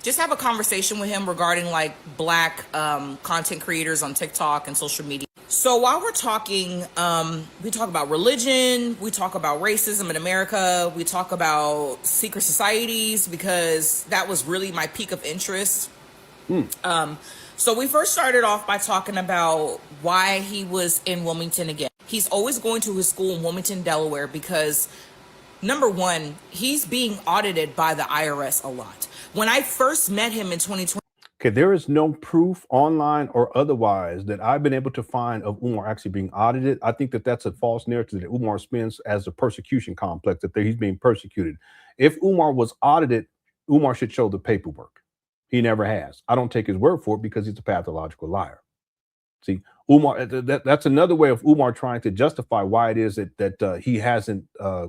just have a conversation with him regarding black content creators on TikTok and social media. So while we're talking, we talk about religion, we talk about racism in America, we talk about secret societies, because that was really my peak of interest. So we first started off by talking about why he was in Wilmington again. He's always going to his school in Wilmington, Delaware, because number one, he's being audited by the IRS a lot. When I first met him in 2020. Okay, there is no proof online or otherwise that I've been able to find of Umar actually being audited. I think that that's a false narrative that Umar spins as a persecution complex, that he's being persecuted. If Umar was audited, Umar should show the paperwork. He never has. I don't take his word for it because he's a pathological liar. See, Umar, that's another way of Umar trying to justify why it is that he hasn't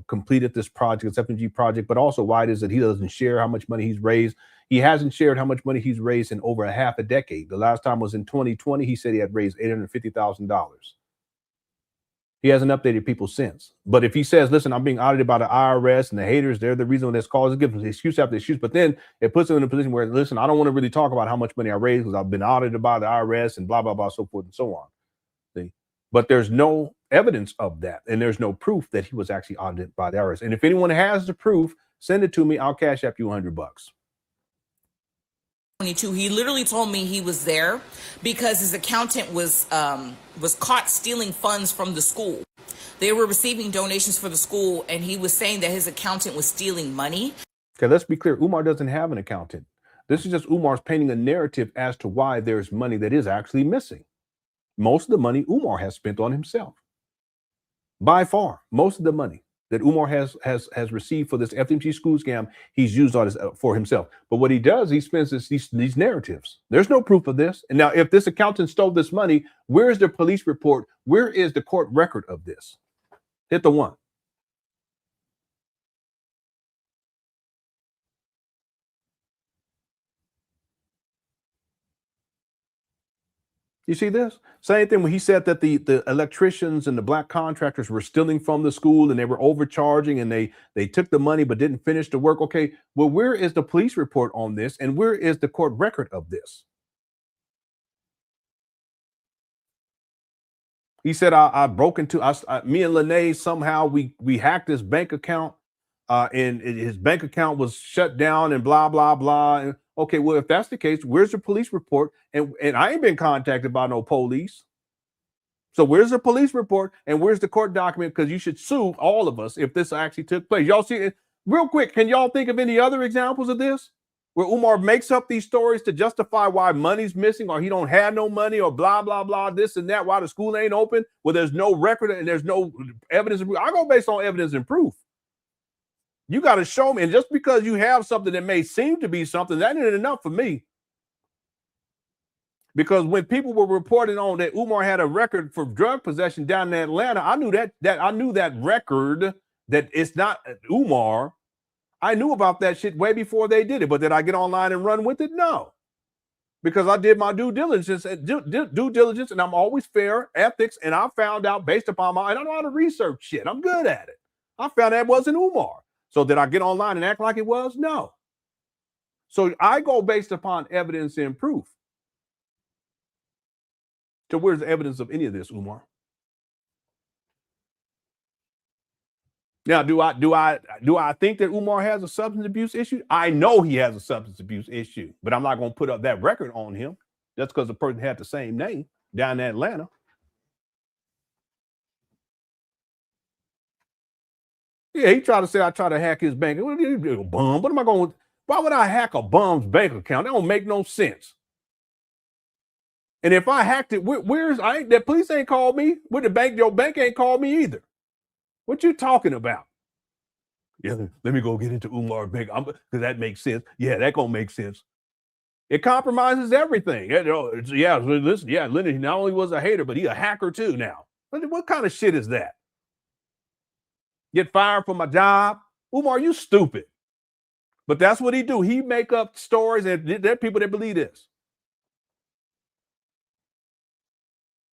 completed this project, this FDMG project, but also why it is that he doesn't share how much money he's raised. He hasn't shared how much money he's raised in over a half a decade. The last time was in 2020. He said he had raised $850,000. He hasn't updated people since. But if he says, listen, I'm being audited by the IRS and the haters, they're the reason that's caused, it gives him excuse after excuse. But then it puts him in a position where, listen, I don't want to really talk about how much money I raised because I've been audited by the IRS and blah, blah, blah, so forth and so on. See? But there's no evidence of that. And there's no proof that he was actually audited by the IRS. And if anyone has the proof, send it to me. I'll cash up you $100. He literally told me he was there because his accountant was caught stealing funds from the school. They were receiving donations for the school, and he was saying that his accountant was stealing money. Okay, let's be clear. Umar doesn't have an accountant. This is just Umar's painting a narrative as to why there's money that is actually missing. Most of the money Umar has spent on himself. By far, most of the money that Umar has received for this FDMG school scam, he's used on for himself. But what he does, he spends these narratives. There's no proof of this. And now, if this accountant stole this money, where is the police report? Where is the court record of this? Hit the one. You see this? Same thing when he said that the electricians and the black contractors were stealing from the school and they were overcharging and they took the money but didn't finish the work. Okay, well, where is the police report on this and where is the court record of this? He said, I broke into me and Lene, somehow we hacked his bank account and his bank account was shut down and blah, blah, blah. And, okay, well, if that's the case, where's the police report? And I ain't been contacted by no police. So where's the police report and where's the court document? Because you should sue all of us if this actually took place. Y'all see it? Real quick, can y'all think of any other examples of this? Where Umar makes up these stories to justify why money's missing or he don't have no money or blah, blah, blah, this and that, why the school ain't open, well, there's no record and there's no evidence. I go based on evidence and proof. You got to show me. And just because you have something that may seem to be something, that ain't enough for me. Because when people were reporting on that Umar had a record for drug possession down in Atlanta, I knew that record, that it's not Umar. I knew about that shit way before they did it. But did I get online and run with it? No. Because I did my due diligence, and I'm always fair, ethics, and I found out based upon I don't know how to research shit. I'm good at it. I found that wasn't Umar. So did I get online and act like it was? No. So I go based upon evidence and proof. So where's the evidence of any of this, Umar? Now, do I think that Umar has a substance abuse issue? I know he has a substance abuse issue, but I'm not going to put up that record on him just because the person had the same name down in Atlanta. Yeah, he tried to say I tried to hack his bank. Bum. What am I going? Why would I hack a bum's bank account? That don't make no sense. And if I hacked it, that police ain't called me. With the bank, your bank ain't called me either. What you talking about? Yeah, let me go get into Umar's bank because that makes sense. Yeah, that gonna make sense. It compromises everything. Lenon not only was a hater, but he a hacker too now. What kind of shit is that? Get fired from my job? Umar, you stupid. But that's what he do. He make up stories, and there are people that believe this.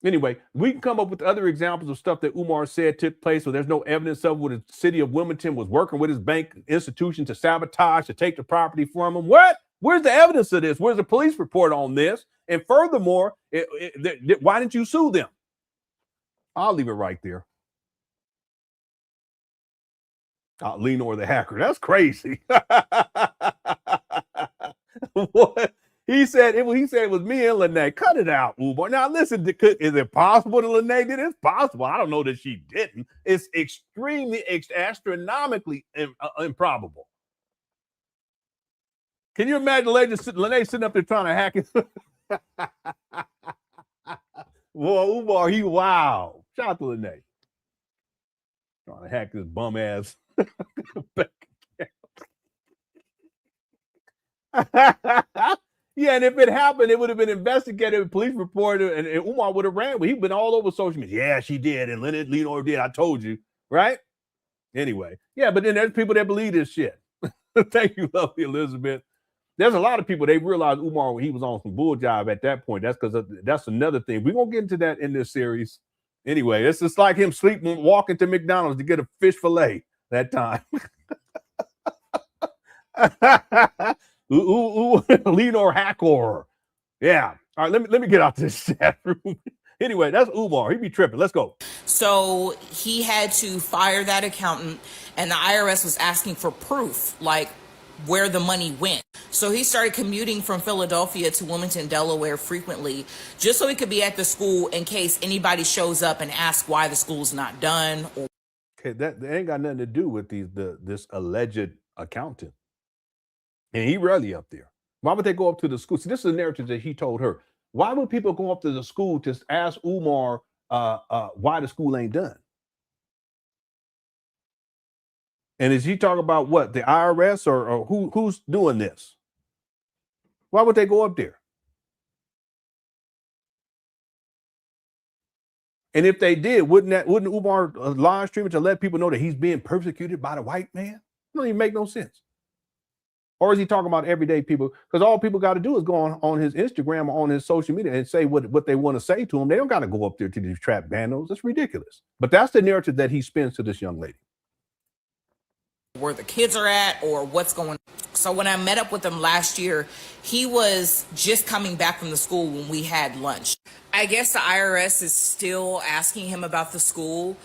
Anyway, we can come up with other examples of stuff that Umar said took place, so there's no evidence of what the city of Wilmington was working with his bank institution to sabotage, to take the property from him. What? Where's the evidence of this? Where's the police report on this? And furthermore, why didn't you sue them? I'll leave it right there. Lenon the hacker. That's crazy. What? He said it was me and Lene. Cut it out, Umar. Now listen, is it possible that Lene did it? It's possible. I don't know that she didn't. It's extremely, astronomically improbable. Can you imagine Lene sitting up there trying to hack it? Well, Umar, wow. Shout out to Lene. Trying to hack this bum ass. Yeah, and if it happened, it would have been investigated, police reported, and Umar would have ran. He'd been all over social media. Yeah, she did, and Lenon did. I told you, right? Anyway, yeah, but then there's people that believe this shit. Thank you, lovely Elizabeth. There's a lot of people, they realized Umar, when he was on some bull job at that point. That's because that's another thing. We're going to get into that in this series. Anyway, it's just like him walking to McDonald's to get a fish fillet that time. Lenon hacker. Yeah. All right, let me get out this chat room. Anyway, that's Umar. He be tripping. Let's go. So he had to fire that accountant, and the IRS was asking for proof. Like, where the money went. So he started commuting from Philadelphia to Wilmington, Delaware frequently, just so he could be at the school in case anybody shows up and asks why the school's not done. Or Okay, that ain't got nothing to do with this alleged accountant. And he rarely up there. Why would they go up to the school? See, this is a narrative that he told her. Why would people go up to the school to ask Umar why the school ain't done? And is he talking about what, the IRS or who's doing this? Why would they go up there? And if they did, wouldn't Umar live stream it to let people know that he's being persecuted by the white man? It don't even make no sense. Or is he talking about everyday people? Because all people got to do is go on his Instagram or on his social media and say what they want to say to him. They don't got to go up there to these trap bandos. That's ridiculous. But that's the narrative that he spins to this young lady. where the kids are at or what's going on. So when I met up with him last year, he was just coming back from the school when we had lunch. I guess the IRS is still asking him about the school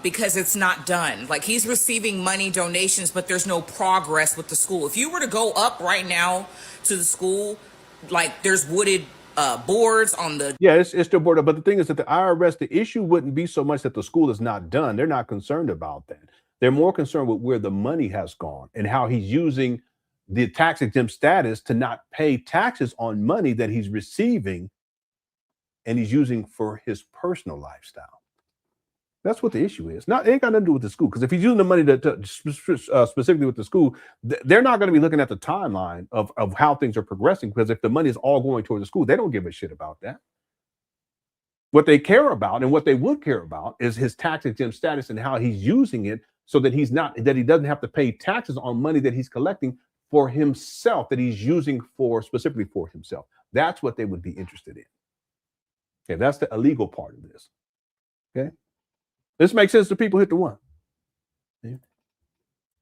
because it's not done. Like, he's receiving money, donations, but there's no progress with the school. If you were to go up right now to the school, like, there's wooded boards on the... Yeah, it's still boarded. But the thing is that the IRS, the issue wouldn't be so much that the school is not done. They're not concerned about that. They're more concerned with where the money has gone and how he's using the tax exempt status to not pay taxes on money that he's receiving and he's using for his personal lifestyle. That's what the issue is. It ain't got nothing to do with the school, because if he's using the money specifically with the school, they're not going to be looking at the timeline of how things are progressing, because if the money is all going toward the school, they don't give a shit about that. What they care about and what they would care about is his tax exempt status and how he's using it so that he doesn't have to pay taxes on money that he's collecting for himself, that he's using specifically for himself. That's what they would be interested in. Okay, that's the illegal part of this. Okay, this makes sense to people. Hit the one. Yeah.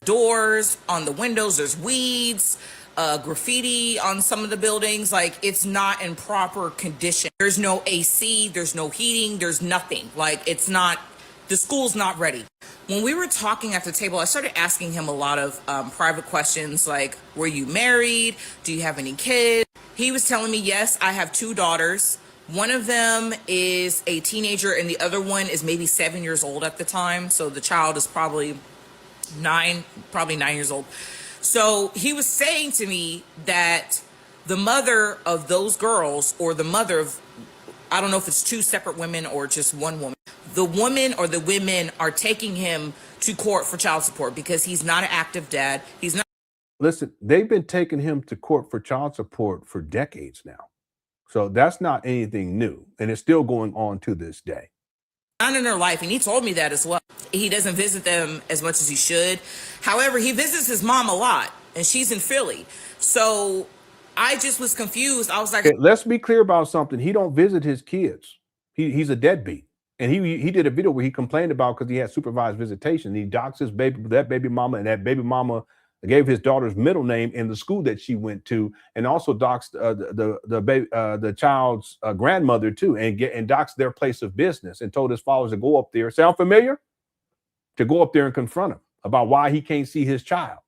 Doors on the windows, there's weeds, graffiti on some of the buildings. Like, it's not in proper condition. There's no AC, there's no heating, there's nothing. Like, the school's not ready. When we were talking at the table, I started asking him a lot of private questions, like, were you married? Do you have any kids? He was telling me, yes, I have 2 daughters. One of them is a teenager and the other one is maybe 7 years old at the time. So the child is probably 9 years old. So he was saying to me that the mother of those girls, or the mother of, I don't know if it's 2 separate women or just one woman, the woman or the women are taking him to court for child support because he's not an active dad. He's not. Listen, they've been taking him to court for child support for decades now. So that's not anything new. And it's still going on to this day. Not in their life, and he told me that as well. He doesn't visit them as much as he should. However, he visits his mom a lot, and she's in Philly. So I just was confused. I was like, okay, let's be clear about something. He don't visit his kids. He's a deadbeat. And he did a video where he complained about, because he had supervised visitation. He doxed that baby mama, and that baby mama gave his daughter's middle name in the school that she went to, and also doxed the child's grandmother too, and doxed their place of business, and told his followers to go up there. Sound familiar? To go up there and confront him about why he can't see his child.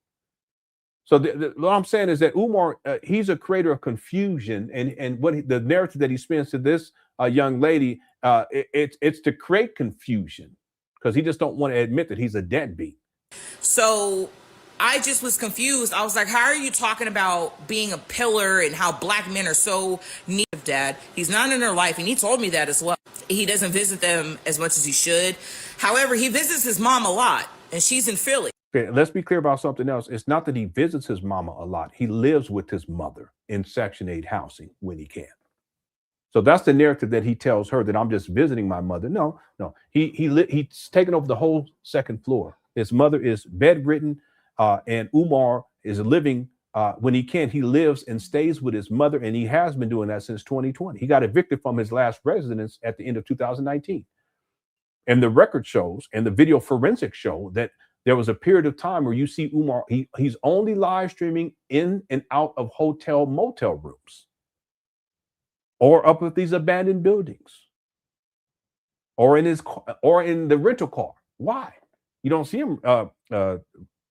So what I'm saying is that Umar, he's a creator of confusion, and the narrative that he spins to this young lady, it's to create confusion, because he just don't want to admit that he's a deadbeat. So I just was confused. I was like, how are you talking about being a pillar and how black men are so needy of dad? He's not in their life, and he told me that as well. He doesn't visit them as much as he should. However, he visits his mom a lot, and she's in Philly. Okay, let's be clear about something else. It's not that he visits his mama a lot. He lives with his mother in Section 8 housing when he can. So that's the narrative that he tells her, that I'm just visiting my mother. No. He's taken over the whole second floor. His mother is bedridden, and Umar is living, when he can, he lives and stays with his mother, and he has been doing that since 2020. He got evicted from his last residence at the end of 2019. And the record shows, and the video forensics show, that there was a period of time where you see Umar, he's only live streaming in and out of hotel motel rooms, or up at these abandoned buildings, or in the rental car. Why? You don't see him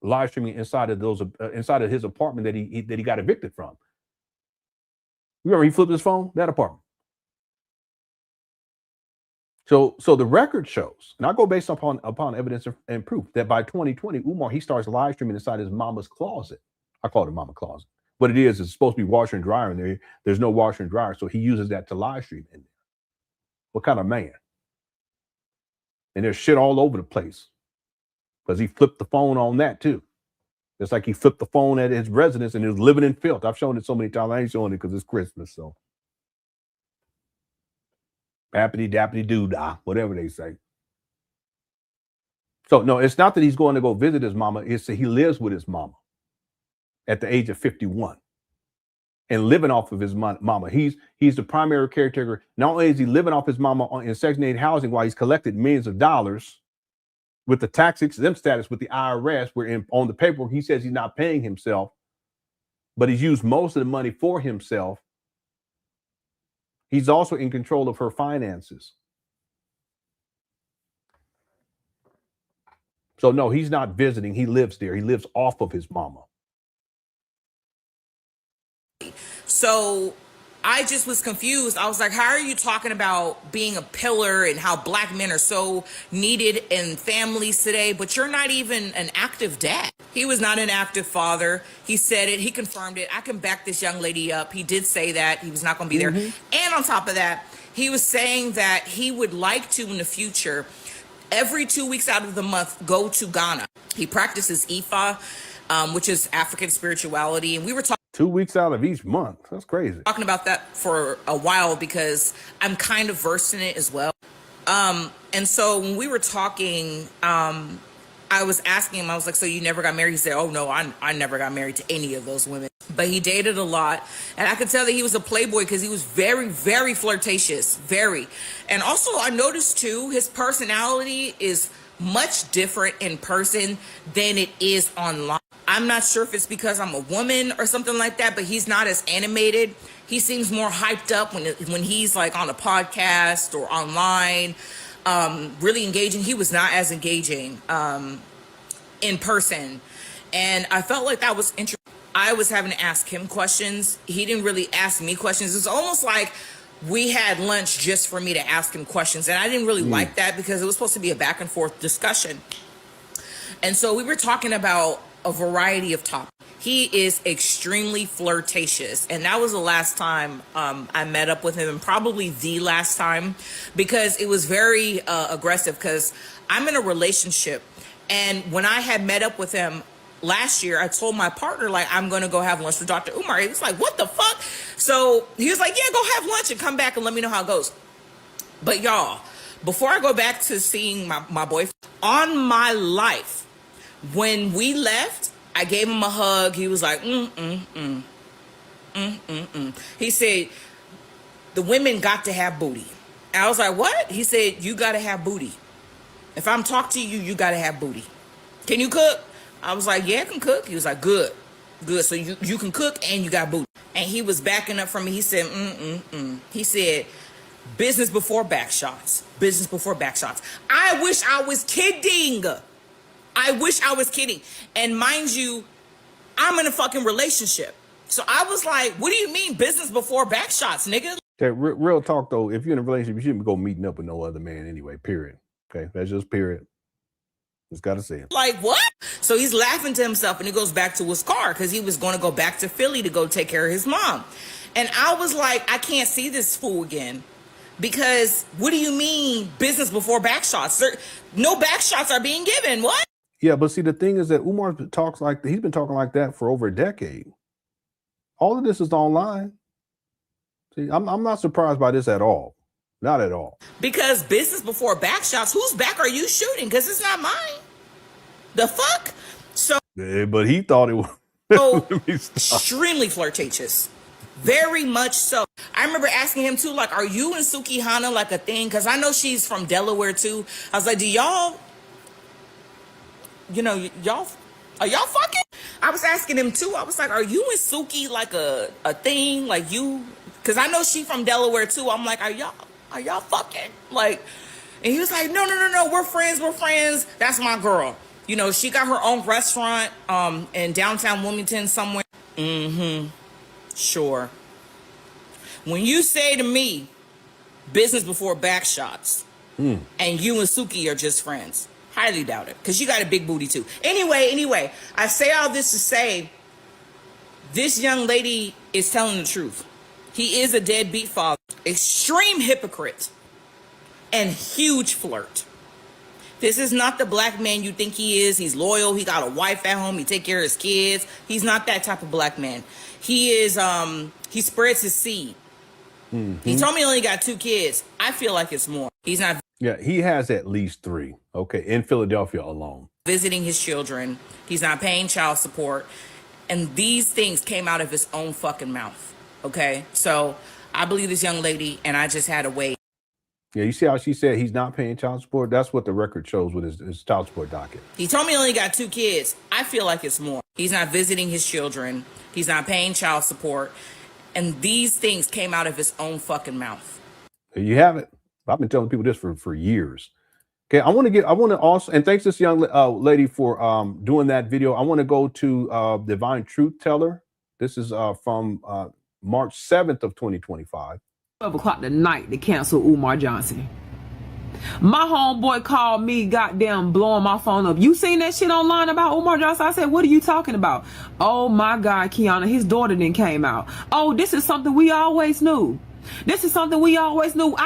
live streaming inside of his apartment that he got evicted from. Remember, he flipped his phone, that apartment. So the record shows, and I go based upon evidence and proof, that by 2020, Umar, he starts live streaming inside his mama's closet. I call it mama closet. What it is, it's supposed to be washer and dryer in there. There's no washer and dryer, so he uses that to live stream in there. What kind of man? And there's shit all over the place because he flipped the phone on that too. It's like he flipped the phone at his residence and he was living in filth. I've shown it so many times. I ain't showing it because it's Christmas, so. Appity dappity doo-dah, whatever they say. So no, it's not that he's going to go visit his mama. It's that he lives with his mama at the age of 51 and living off of his mama. He's the primary caretaker. Not only is he living off his mama in Section 8 housing while he's collected millions of dollars with the tax exempt status with the IRS, where on the paperwork he says he's not paying himself, but he's used most of the money for himself. He's also in control of her finances. So no, he's not visiting. He lives there. He lives off of his mama. So I just was confused. I was like, how are you talking about being a pillar and how black men are so needed in families today, but you're not even an active dad? He was not an active father. He said it. He confirmed it. I can back this young lady up. He did say that he was not going to be there. And on top of that, he was saying that he would like to, in the future, every 2 weeks out of the month, go to Ghana. He practices Ifa, which is African spirituality. And we were talking 2 weeks out of each month. That's crazy. Talking about that for a while because I'm kind of versed in it as well. And so when we were talking, I was asking him, I was like, so you never got married? He said, oh no, I never got married to any of those women. But he dated a lot. And I could tell that he was a playboy because he was very, very flirtatious, very. And also I noticed too, his personality is much different in person than it is online. I'm not sure if it's because I'm a woman or something like that, but he's not as animated. He seems more hyped up when he's like on a podcast or online, really engaging. He was not as engaging in person. And I felt like that was interesting. I was having to ask him questions. He didn't really ask me questions. It's almost like we had lunch just for me to ask him questions. And I didn't really like that because it was supposed to be a back and forth discussion. And so we were talking about a variety of topics. He is extremely flirtatious. And that was the last time I met up with him, and probably the last time, because it was very aggressive because I'm in a relationship. And when I had met up with him last year, I told my partner, like, I'm going to go have lunch with Dr. Umar. He was like, what the fuck? So he was like, yeah, go have lunch and come back and let me know how it goes. But y'all, before I go back to seeing my boyfriend, on my life, when we left, I gave him a hug. He was like, He said, the women got to have booty. And I was like, what? He said, you got to have booty. If I'm talking to you, you got to have booty. Can you cook? I was like, yeah, I can cook. He was like, good. So you can cook and you got booty. And he was backing up from me. He said, He said, business before back shots. Business before back shots. I wish I was kidding. And mind you, I'm in a fucking relationship. So I was like, what do you mean business before back shots, nigga? Okay, real talk though, if you're in a relationship, you shouldn't go meeting up with no other man anyway, period. Okay, that's just period. Just gotta say it. Like, what? So he's laughing to himself and he goes back to his car because he was going to go back to Philly to go take care of his mom. And I was like, I can't see this fool again. Because what do you mean business before back shots? No back shots are being given. What? Yeah, but see, the thing is that Umar talks like he's been talking like that for over a decade. All of this is online. See, I'm not surprised by this at all. Not at all. Because business before back shots, whose back are you shooting? Because it's not mine. The fuck? So, yeah, but he thought it was extremely flirtatious. Very much so. I remember asking him too, like, are you and Suki Hana like a thing? Because I know she's from Delaware too. I was like, do y'all, are y'all fucking? I was asking him too. I was like, are you and Suki like a thing? Like you, because I know she from Delaware too. I'm like, are y'all fucking? Like, and he was like, no, we're friends. That's my girl. You know, she got her own restaurant in downtown Wilmington somewhere. Sure. When you say to me, business before back shots, and you and Suki are just friends, highly doubt it, because you got a big booty too. Anyway, I say all this to say, this young lady is telling the truth. He is a deadbeat father, extreme hypocrite, and huge flirt. This is not the black man you think he is. He's loyal. He got a wife at home. He take care of his kids. He's not that type of black man. He is, he spreads his seed. He told me he only got 2 kids. I feel like it's more. He's not. Yeah, he has at least 3. Okay, in Philadelphia alone. Visiting his children. He's not paying child support. And these things came out of his own fucking mouth. Okay, so I believe this young lady, and I just had to wait. Yeah, you see how she said he's not paying child support? That's what the record shows with his child support docket. He told me he only got 2 kids. I feel like it's more. He's not visiting his children. He's not paying child support. And these things came out of his own fucking mouth. There you have it. I've been telling people this for years. Okay, I want to also, and thanks to this young lady for doing that video. I want to go to Divine Truth Teller. This is from March 7th of 2025. 12 o'clock tonight to cancel Umar Johnson. My homeboy called me, goddamn blowing my phone up. You seen that shit online about Umar Johnson? I said, what are you talking about? Oh my God, Kiana, his daughter then came out. Oh, this is something we always knew. This is something we always knew.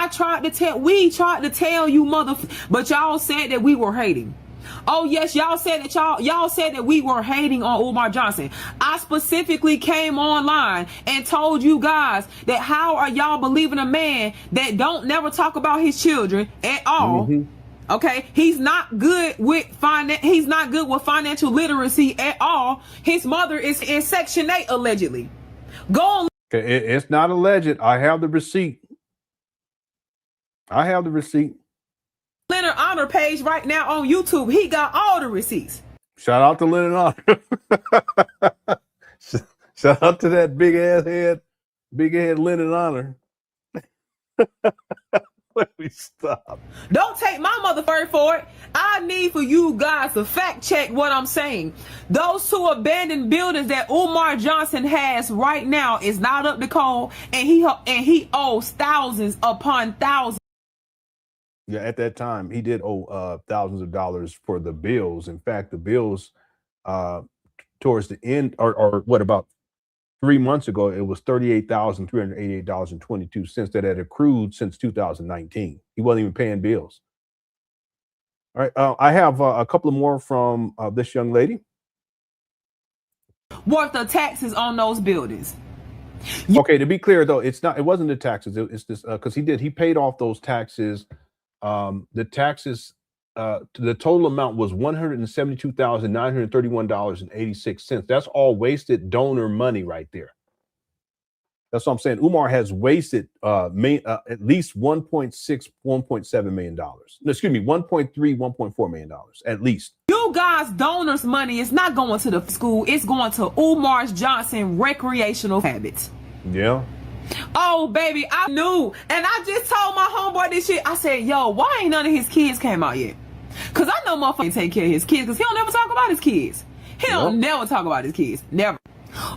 We tried to tell you, but y'all said that we were hating. Oh yes, y'all said that we were hating on Umar Johnson. I specifically came online and told you guys that how are y'all believing a man that don't never talk about his children at all? Okay, he's not good with financial literacy at all. His mother is in Section 8 allegedly. Go on. Okay, it's not alleged. I have the receipt. LenonHonor page right now on YouTube. He got all the receipts. Shout out to LenonHonor. Shout out to that big head LenonHonor. Let me stop. Don't take my motherfucker for it. I need for you guys to fact check what I'm saying. Those 2 abandoned buildings that Umar Johnson has right now is not up to code, and he owes thousands upon thousands. Yeah, at that time, he did owe thousands of dollars for the bills. In fact, the bills towards the end, or what, about 3 months ago, it was $38,388.22 that had accrued since 2019. He wasn't even paying bills. All right, I have a couple of more from this young lady. Worth of taxes on those buildings. Okay, to be clear though, it wasn't the taxes. It's this because he paid off those taxes. The taxes, the total amount was $172,931.86. That's all wasted donor money right there. That's what I'm saying. Umar has wasted at least $1.7 million. No, excuse me, $1.4 million at least. You guys, donors' money is not going to the school. It's going to Umar Johnson recreational habits. Yeah. Oh, baby, I knew. And I just told my homeboy this shit. I said, yo, why ain't none of his kids came out yet? Because I know motherfucker take care of his kids because he don't never talk about his kids. He don't never talk about his kids. Never.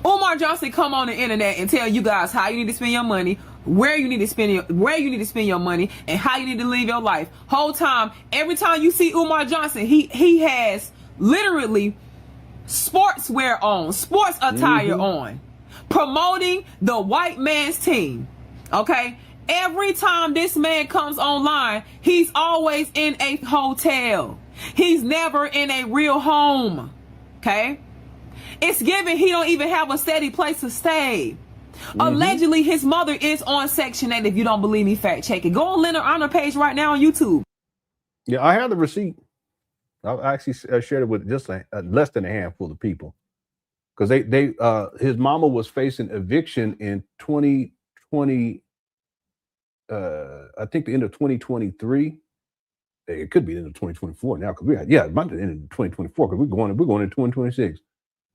Umar Johnson come on the internet and tell you guys how you need to spend your money, where you need to spend your money, and how you need to live your life. Whole time, every time you see Umar Johnson, he has literally sportswear on, sports attire on, promoting the white man's team. Okay? Every time this man comes online, he's always in a hotel. He's never in a real home. Okay? It's given he don't even have a steady place to stay. Allegedly, his mother is on Section 8. If you don't believe me, fact check it. Go on LenonHonor page right now on YouTube. Yeah, I have the receipt. I actually shared it with just less than a handful of people. Because his mama was facing eviction in 2020, I think the end of 2023. It could be the end of 2024 now, because it might be the end of 2024 because we're going into 2026.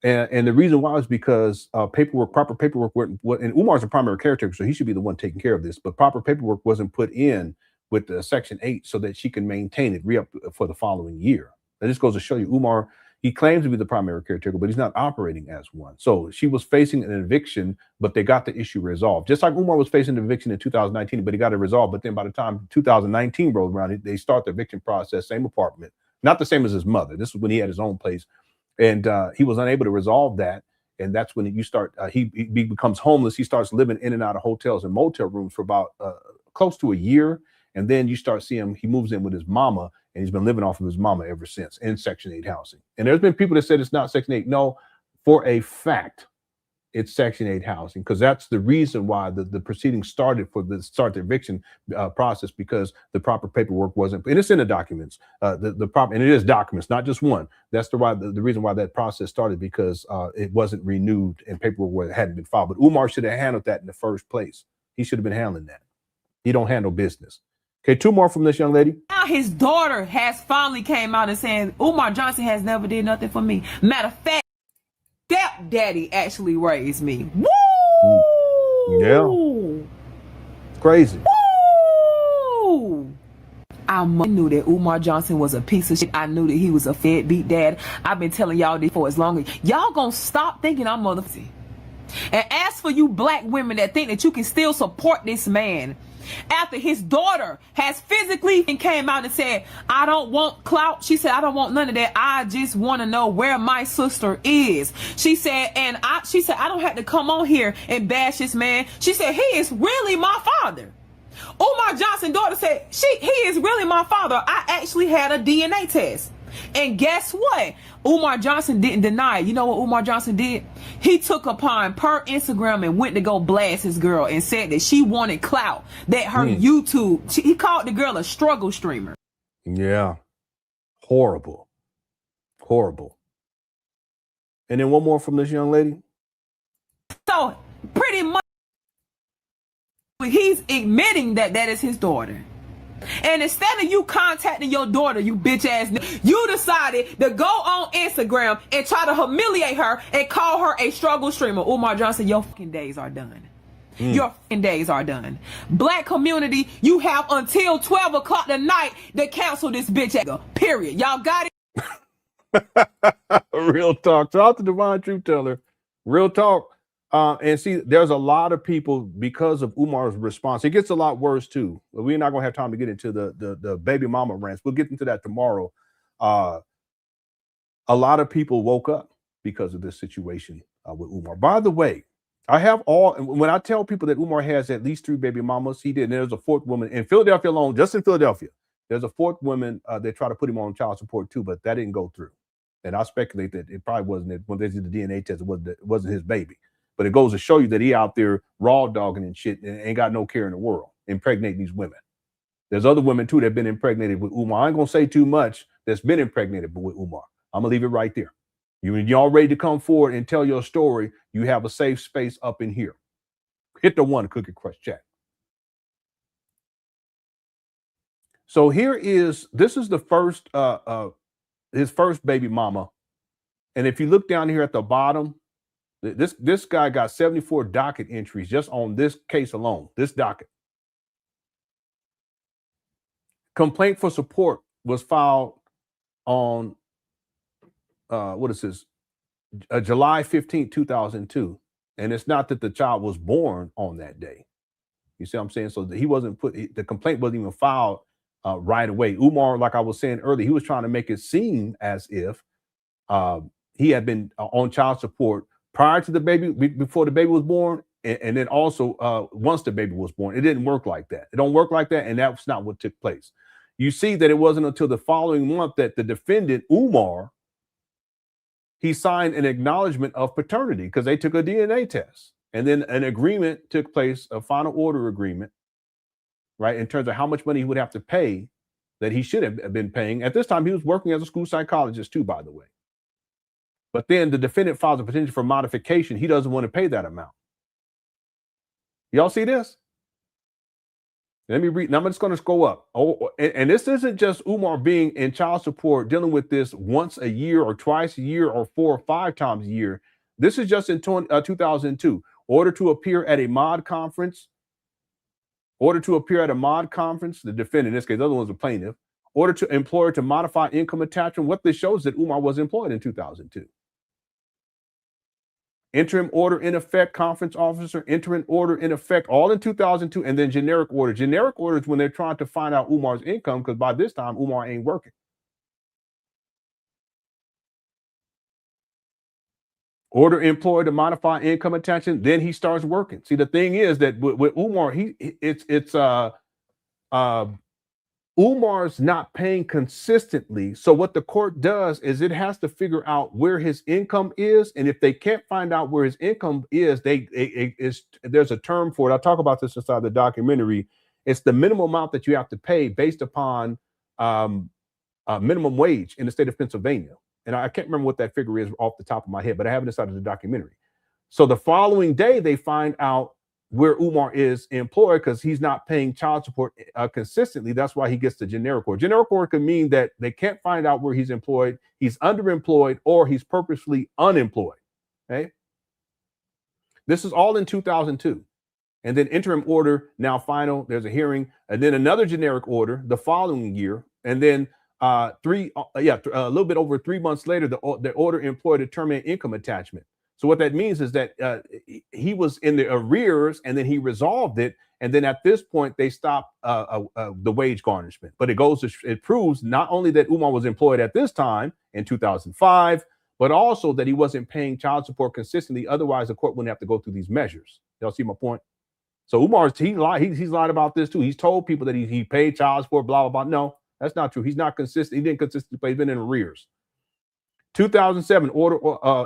And the reason why is because proper paperwork, and Umar's a primary caretaker, so he should be the one taking care of this. But proper paperwork wasn't put in with the Section 8 so that she can maintain it re-up for the following year. That just goes to show you, Umar, he claims to be the primary caretaker, but he's not operating as one. So she was facing an eviction, but they got the issue resolved. Just like Umar was facing an eviction in 2019, but he got it resolved. But then by the time 2019 rolled around, they start the eviction process, same apartment, not the same as his mother. This is when he had his own place. And he was unable to resolve that. And that's when you start, he becomes homeless. He starts living in and out of hotels and motel rooms for about close to a year. And then you start seeing him, he moves in with his mama, and he's been living off of his mama ever since in Section 8 housing. And there's been people that said it's not Section 8. No, for a fact, it's Section 8 housing, because that's the reason why the proceedings started for the eviction process, because the proper paperwork wasn't, and it's in the documents, the proper, and it is documents, not just one. That's the reason why that process started, because it wasn't renewed and paperwork hadn't been filed. But Umar should have handled that in the first place. He should have been handling that. He don't handle business. Okay, 2 more from this young lady. Now his daughter has finally came out and saying, Umar Johnson has never did nothing for me. Matter of fact, stepdaddy actually raised me. Woo! Yeah. Crazy. Woo! I knew that Umar Johnson was a piece of shit. I knew that he was a deadbeat dad. I've been telling y'all this for as long as y'all gonna stop thinking I'm motherfucking. And as for you black women that think that you can still support this man after his daughter has physically came out and said, I don't want clout. She said, I don't want none of that. I just want to know where my sister is. She said, I don't have to come on here and bash this man. She said, he is really my father. Umar Johnson's daughter said, he is really my father. I actually had a DNA test. And guess what? Umar Johnson didn't deny it. You know what Umar Johnson did? He took upon per Instagram and went to go blast his girl and said that she wanted clout, that her YouTube, he called the girl a struggle streamer. Yeah. Horrible. Horrible. And then one more from this young lady. So pretty much he's admitting that that is his daughter. And instead of you contacting your daughter, you bitch ass, you decided to go on Instagram and try to humiliate her and call her a struggle streamer. Umar Johnson, your fucking days are done. Your fucking days are done. Black community, you have until 12 o'clock tonight to cancel this bitch ass. Period. Y'all got it? Real talk. Shout out to Divine Truth Teller. Real talk. And see, there's a lot of people, because of Umar's response, it gets a lot worse too. We're not gonna have time to get into the baby mama rants. We'll get into that tomorrow. A lot of people woke up because of this situation with Umar. By the way, when I tell people that Umar has at least 3 baby mamas, he did. And there's a 4th woman in Philadelphia alone, just in Philadelphia. There's a 4th woman they try to put him on child support too, but that didn't go through. And I speculate that it probably wasn't it. When they did the DNA test, it wasn't his baby. But it goes to show you that he out there raw dogging and shit and ain't got no care in the world, impregnating these women. There's other women too that have been impregnated with Umar. I ain't gonna say too much that's been impregnated with Umar. I'm gonna leave it right there. Y'all ready to come forward and tell your story, you have a safe space up in here. Hit the 1 Cookie Crush chat. So this is the first his first baby mama. And if you look down here at the bottom, this guy got 74 docket entries just on this case alone, this docket. Complaint for support was filed on, July 15, 2002. And it's not that the child was born on that day. You see what I'm saying? So he wasn't the complaint wasn't even filed right away. Umar, like I was saying earlier, he was trying to make it seem as if he had been on child support prior to the baby, before the baby was born, and then also once the baby was born. It didn't work like that. It don't work like that, and that's not what took place. You see that it wasn't until the following month that the defendant, Umar, he signed an acknowledgement of paternity because they took a DNA test. And then an agreement took place, a final order agreement, right, in terms of how much money he would have to pay that he should have been paying. At this time, he was working as a school psychologist too, by the way. But then the defendant files a petition for modification. He doesn't want to pay that amount. Y'all see this? Let me read. Now I'm just going to go up. Oh, and this isn't just Umar being in child support, dealing with this once a year or twice a year or 4 or 5 times a year. This is just in 2002. Order to appear at a mod conference. The defendant, in this case, the other one's a plaintiff. Order to employer to modify income attachment. What this shows is that Umar was employed in 2002. Interim order in effect, conference officer, interim order in effect, all in 2002, and then generic order. Generic order is when they're trying to find out Umar's income, because by this time, Umar ain't working. Order employer to modify income attachment, then he starts working. See, the thing is that with Umar, Umar's not paying consistently. So what the court does is it has to figure out where his income is. And if they can't find out where his income is, there's a term for it. I'll talk about this inside the documentary. It's the minimum amount that you have to pay based upon minimum wage in the state of Pennsylvania. And I can't remember what that figure is off the top of my head, but I have it inside of the documentary. So the following day, they find out where Umar is employed because he's not paying child support consistently. That's why he gets the generic order. Generic order could mean that they can't find out where he's employed, he's underemployed, or he's purposely unemployed. Okay. This is all in 2002. And then interim order, now final, there's a hearing, and then another generic order the following year. And then a little bit over 3 months later, the order employed to terminate income attachment. So what that means is that he was in the arrears and then he resolved it. And then at this point, they stopped the wage garnishment. But it proves not only that Umar was employed at this time in 2005, but also that he wasn't paying child support consistently. Otherwise, the court wouldn't have to go through these measures. Y'all see my point? So he's lied about this too. He's told people that he paid child support, blah, blah, blah. No, that's not true. He's not consistent. He didn't consistently pay. He's been in arrears. 2007, order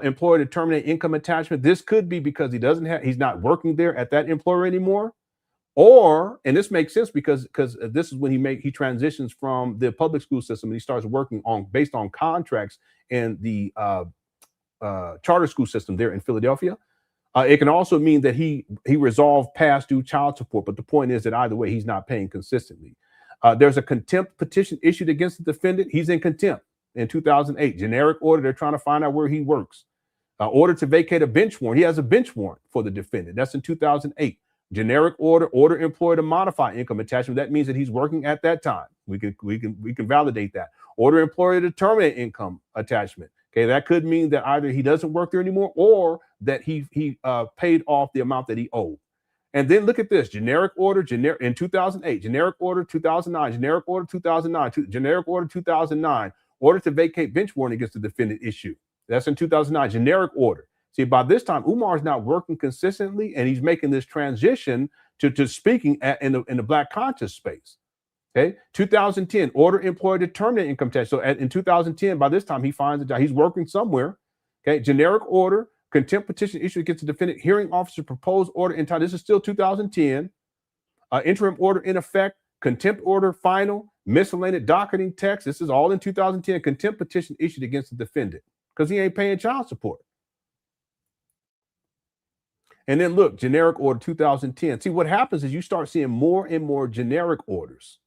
employer to terminate income attachment. This could be because he's not working there at that employer anymore. Or, and this makes sense because this is when he transitions from the public school system and he starts working based on contracts in the charter school system there in Philadelphia. It can also mean that he resolved past due child support. But the point is that either way, he's not paying consistently. There's a contempt petition issued against the defendant. He's in contempt. In 2008, generic order, they're trying to find out where he works. Order to vacate a bench warrant. He has a bench warrant for the defendant. That's in 2008. Generic order employer to modify income attachment. That means that he's working at that time. We can validate that. Order employer to terminate income attachment. Okay, that could mean that either he doesn't work there anymore or that he paid off the amount that he owed. And then look at this: generic order, in 2008, generic order 2009, generic order 2009, generic order 2009. Order to vacate bench warrant against the defendant issue. That's in 2009, generic order. See, by this time, Umar's not working consistently, and he's making this transition to speaking in the Black conscious space. Okay, 2010, order employer to terminate income tax. So in 2010, by this time, he finds a job. He's working somewhere. Okay, generic order, contempt petition issued against the defendant, hearing officer proposed order entitled. This is still 2010. Interim order in effect, contempt order final. Miscellaneous docketing text. This is all in 2010. Contempt petition issued against the defendant because he ain't paying child support. And then look, generic order 2010. See, what happens is you start seeing more and more generic orders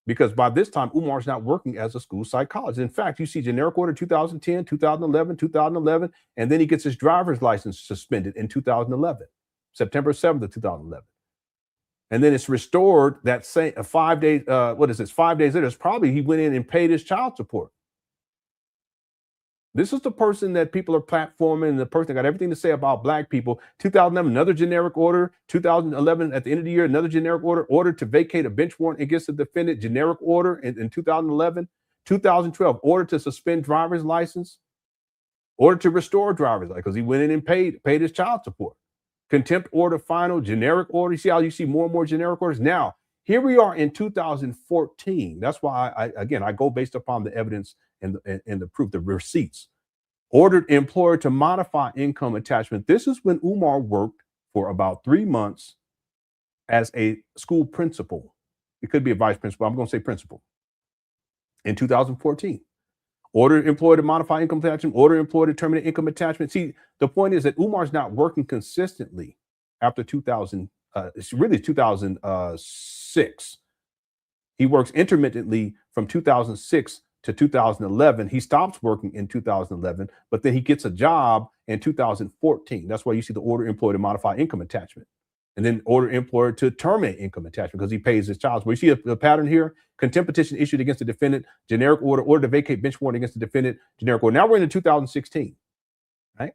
because by this time, Umar's not working as a school psychologist. In fact, you see generic order 2010, 2011, and then he gets his driver's license suspended in 2011, September 7th of 2011. And then it's restored that same 5 days. 5 days later? It's probably he went in and paid his child support. This is the person that people are platforming, and the person that got everything to say about Black people. 2011, another generic order. 2011, at the end of the year, another generic order to vacate a bench warrant against the defendant. Generic order in 2011. 2012, order to suspend driver's license. Order to restore driver's license because he went in and paid his child support. Contempt order final, generic order. You see how you see more and more generic orders? Now, here we are in 2014. That's why I go based upon the evidence and the proof, the receipts. Ordered employer to modify income attachment. This is when Umar worked for about 3 months as a school principal. It could be a vice principal. I'm going to say principal. In 2014. Order employer to modify income attachment, order employer to terminate income attachment. See, the point is that Umar's not working consistently after 2000. It's really 2006. He works intermittently from 2006 to 2011. He stops working in 2011, but then he gets a job in 2014. That's why you see the order employer to modify income attachment. and then order employer to terminate income attachment because he pays his child support. You see a pattern here? Contempt petition issued against the defendant, generic order to vacate bench warrant against the defendant, generic order. Now we're into 2016, right?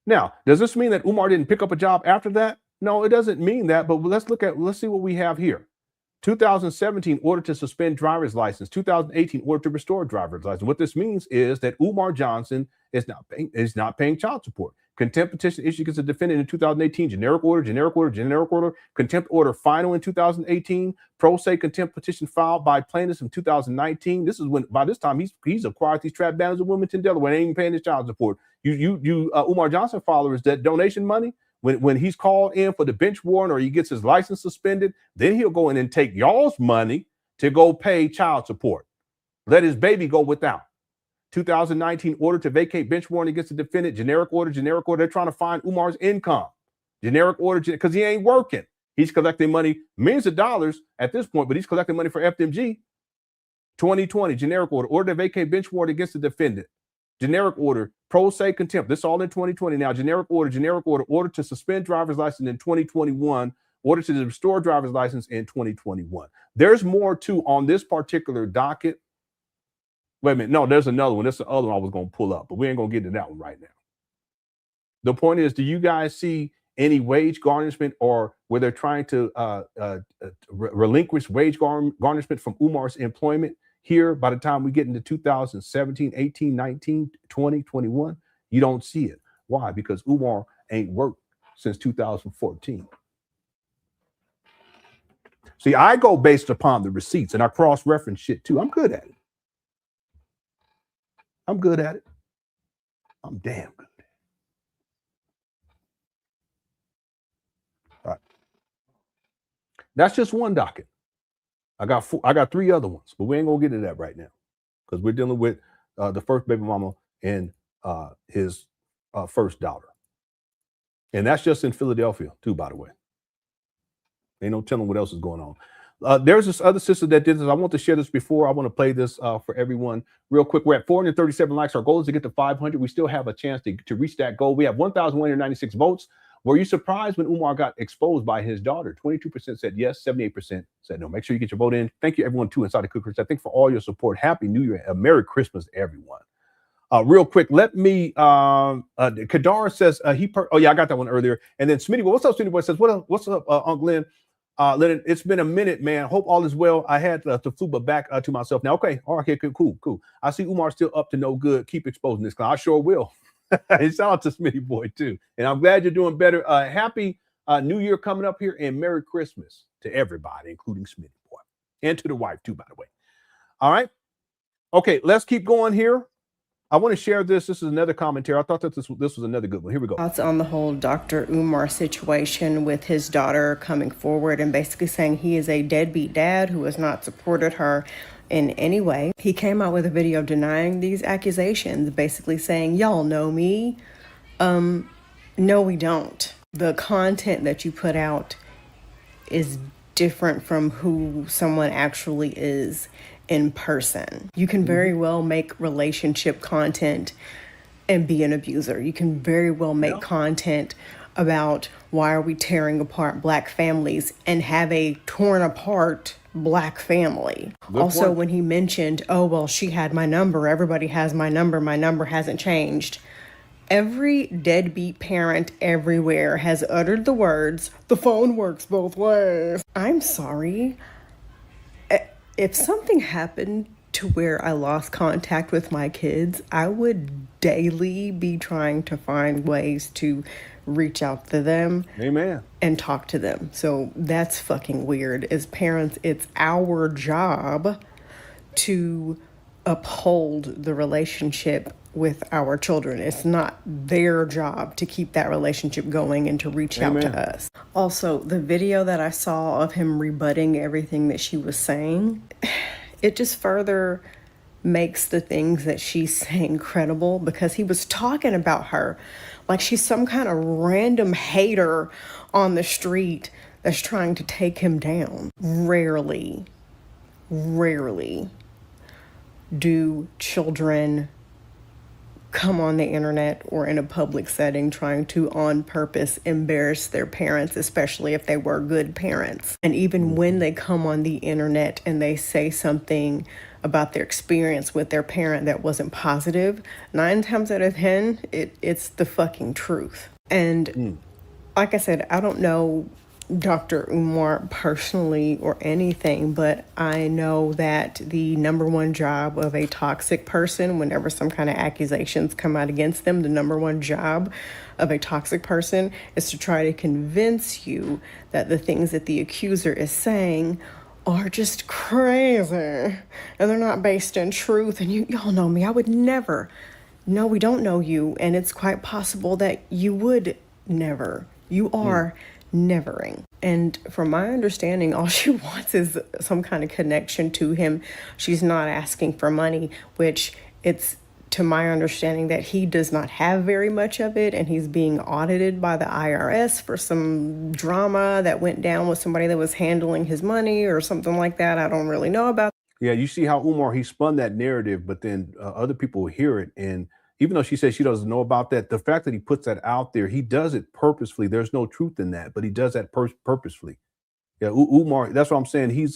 Now, does this mean that Umar didn't pick up a job after that? No, it doesn't mean that, but let's see what we have here. 2017, order to suspend driver's license. 2018, order to restore driver's license. What this means is that Umar Johnson is not paying child support. Contempt petition issued against the defendant in 2018. Generic order. Contempt order final in 2018. Pro se contempt petition filed by plaintiffs in 2019. This is when, by this time, he's acquired these trap banners in Wilmington, Delaware, and ain't even paying his child support. Umar Johnson followers, that donation money, when he's called in for the bench warrant or he gets his license suspended, then he'll go in and take y'all's money to go pay child support. Let his baby go without. 2019 order to vacate bench warrant against the defendant. Generic order. They're trying to find Umar's income. Generic order because he ain't working. He's collecting money, millions of dollars at this point, but he's collecting money for FDMG. 2020 generic order to vacate bench warrant against the defendant. Generic order, pro se contempt. This all in 2020 now. Generic order to suspend driver's license in 2021. Order to restore driver's license in 2021. There's more too on this particular docket. Wait a minute. No, there's another one. That's the other one I was going to pull up, but we ain't going to get into that one right now. The point is, do you guys see any wage garnishment or where they're trying to relinquish wage garnishment from Umar's employment here by the time we get into 2017, 18, 19, 20, 21? You don't see it. Why? Because Umar ain't worked since 2014. See, I go based upon the receipts and I cross-reference shit too. I'm good at it. I'm damn good. All right. That's just one docket. I got three other ones, but we ain't gonna get into that right now because we're dealing with the first baby mama and his first daughter. And that's just in Philadelphia too, by the way. Ain't no telling what else is going on. There's this other sister that did this. I want to share this before. I want to play this for everyone real quick. We're at 437 likes. Our goal is to get to 500. We still have a chance to reach that goal. We have 1,196 votes. Were you surprised when Umar got exposed by his daughter? 22% said yes, 78% said no. Make sure you get your vote in. Thank you, everyone, too, inside the Cookers. I think for all your support. Happy New Year. A Merry Christmas, everyone. Real quick, let me, Kadar says, oh, yeah, I got that one earlier. And then Smitty Boy, what's up, Smitty Boy says, what's up, Uncle Lynn? Lenon, it's been a minute, man. Hope all is well. I had to flew back to myself now. Okay, all right, okay, cool. I see Umar still up to no good. Keep exposing this clown. I sure will. Shout out to Smitty Boy too. And I'm glad you're doing better. Happy New Year coming up here and Merry Christmas to everybody, including Smitty Boy and to the wife too, by the way. All right. Okay, let's keep going here. I want to share this. This is another commentary. I thought that this was another good one. Here we go. Thoughts on the whole Dr. Umar situation with his daughter coming forward and basically saying he is a deadbeat dad who has not supported her in any way. He came out with a video denying these accusations, basically saying, y'all know me. No, we don't. The content that you put out is different from who someone actually is in person. You can very well make relationship content and be an abuser. You can very well make content about why are we tearing apart Black families and have a torn apart Black family. Also, when he mentioned, oh, well, she had my number. Everybody has my number hasn't changed. Every deadbeat parent everywhere has uttered the words, the phone works both ways. I'm sorry. If something happened to where I lost contact with my kids, I would daily be trying to find ways to reach out to them. Amen. And talk to them. So that's fucking weird. As parents, it's our job to uphold the relationship with our children. It's not their job to keep that relationship going and to reach out to us. Also, the video that I saw of him rebutting everything that she was saying, it just further makes the things that she's saying credible, because he was talking about her like she's some kind of random hater on the street that's trying to take him down. Rarely do children come on the internet or in a public setting trying to on purpose embarrass their parents, especially if they were good parents. And even when they come on the internet and they say something about their experience with their parent that wasn't positive, 9 times out of 10, it's the fucking truth. And like I said, I don't know Dr. Umar personally or anything, but I know that the number one job of a toxic person, whenever some kind of accusations come out against them, the number one job of a toxic person is to try to convince you that the things that the accuser is saying are just crazy and they're not based in truth. And y'all know me, I would never. No, we don't know you, and it's quite possible that you would never. You are nevering. And from my understanding, all she wants is some kind of connection to him. She's not asking for money, which it's to my understanding that he does not have very much of it, and he's being audited by the IRS for some drama that went down with somebody that was handling his money or something like that. I don't really know about. Yeah, you see how Umar, he spun that narrative, but then other people hear it. And even though she says she doesn't know about that, the fact that he puts that out there, he does it purposefully. There's no truth in that, but he does that purposefully. Yeah, Umar, that's what I'm saying. He's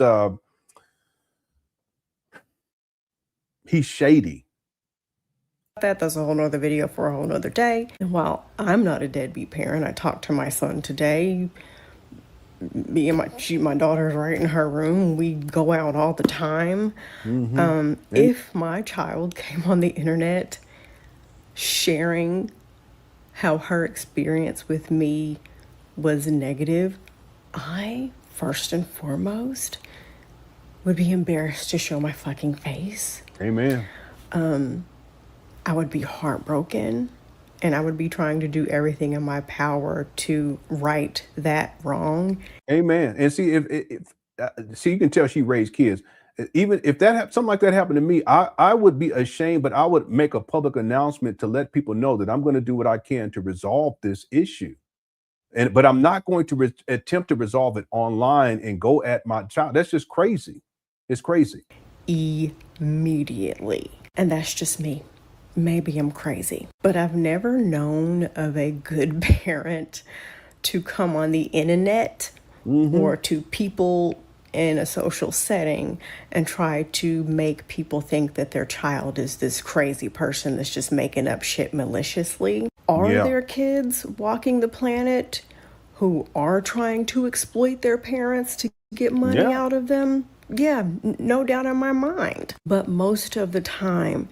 shady. That's a whole nother video for a whole nother day. And while I'm not a deadbeat parent, I talked to my son today. Me and my daughter's right in her room. We go out all the time. If my child came on the internet sharing how her experience with me was negative, I, first and foremost, would be embarrassed to show my fucking face. Amen. I would be heartbroken, and I would be trying to do everything in my power to right that wrong. Amen. And see, see, you can tell she raised kids. Even if something like that happened to me, I would be ashamed, but I would make a public announcement to let people know that I'm going to do what I can to resolve this issue. But I'm not going to attempt to resolve it online and go at my child. That's just crazy. It's crazy. Immediately. And that's just me. Maybe I'm crazy, but I've never known of a good parent to come on the internet or to people in a social setting and try to make people think that their child is this crazy person that's just making up shit maliciously. Are there kids walking the planet who are trying to exploit their parents to get money out of them? Yeah, no doubt in my mind. But most of the time,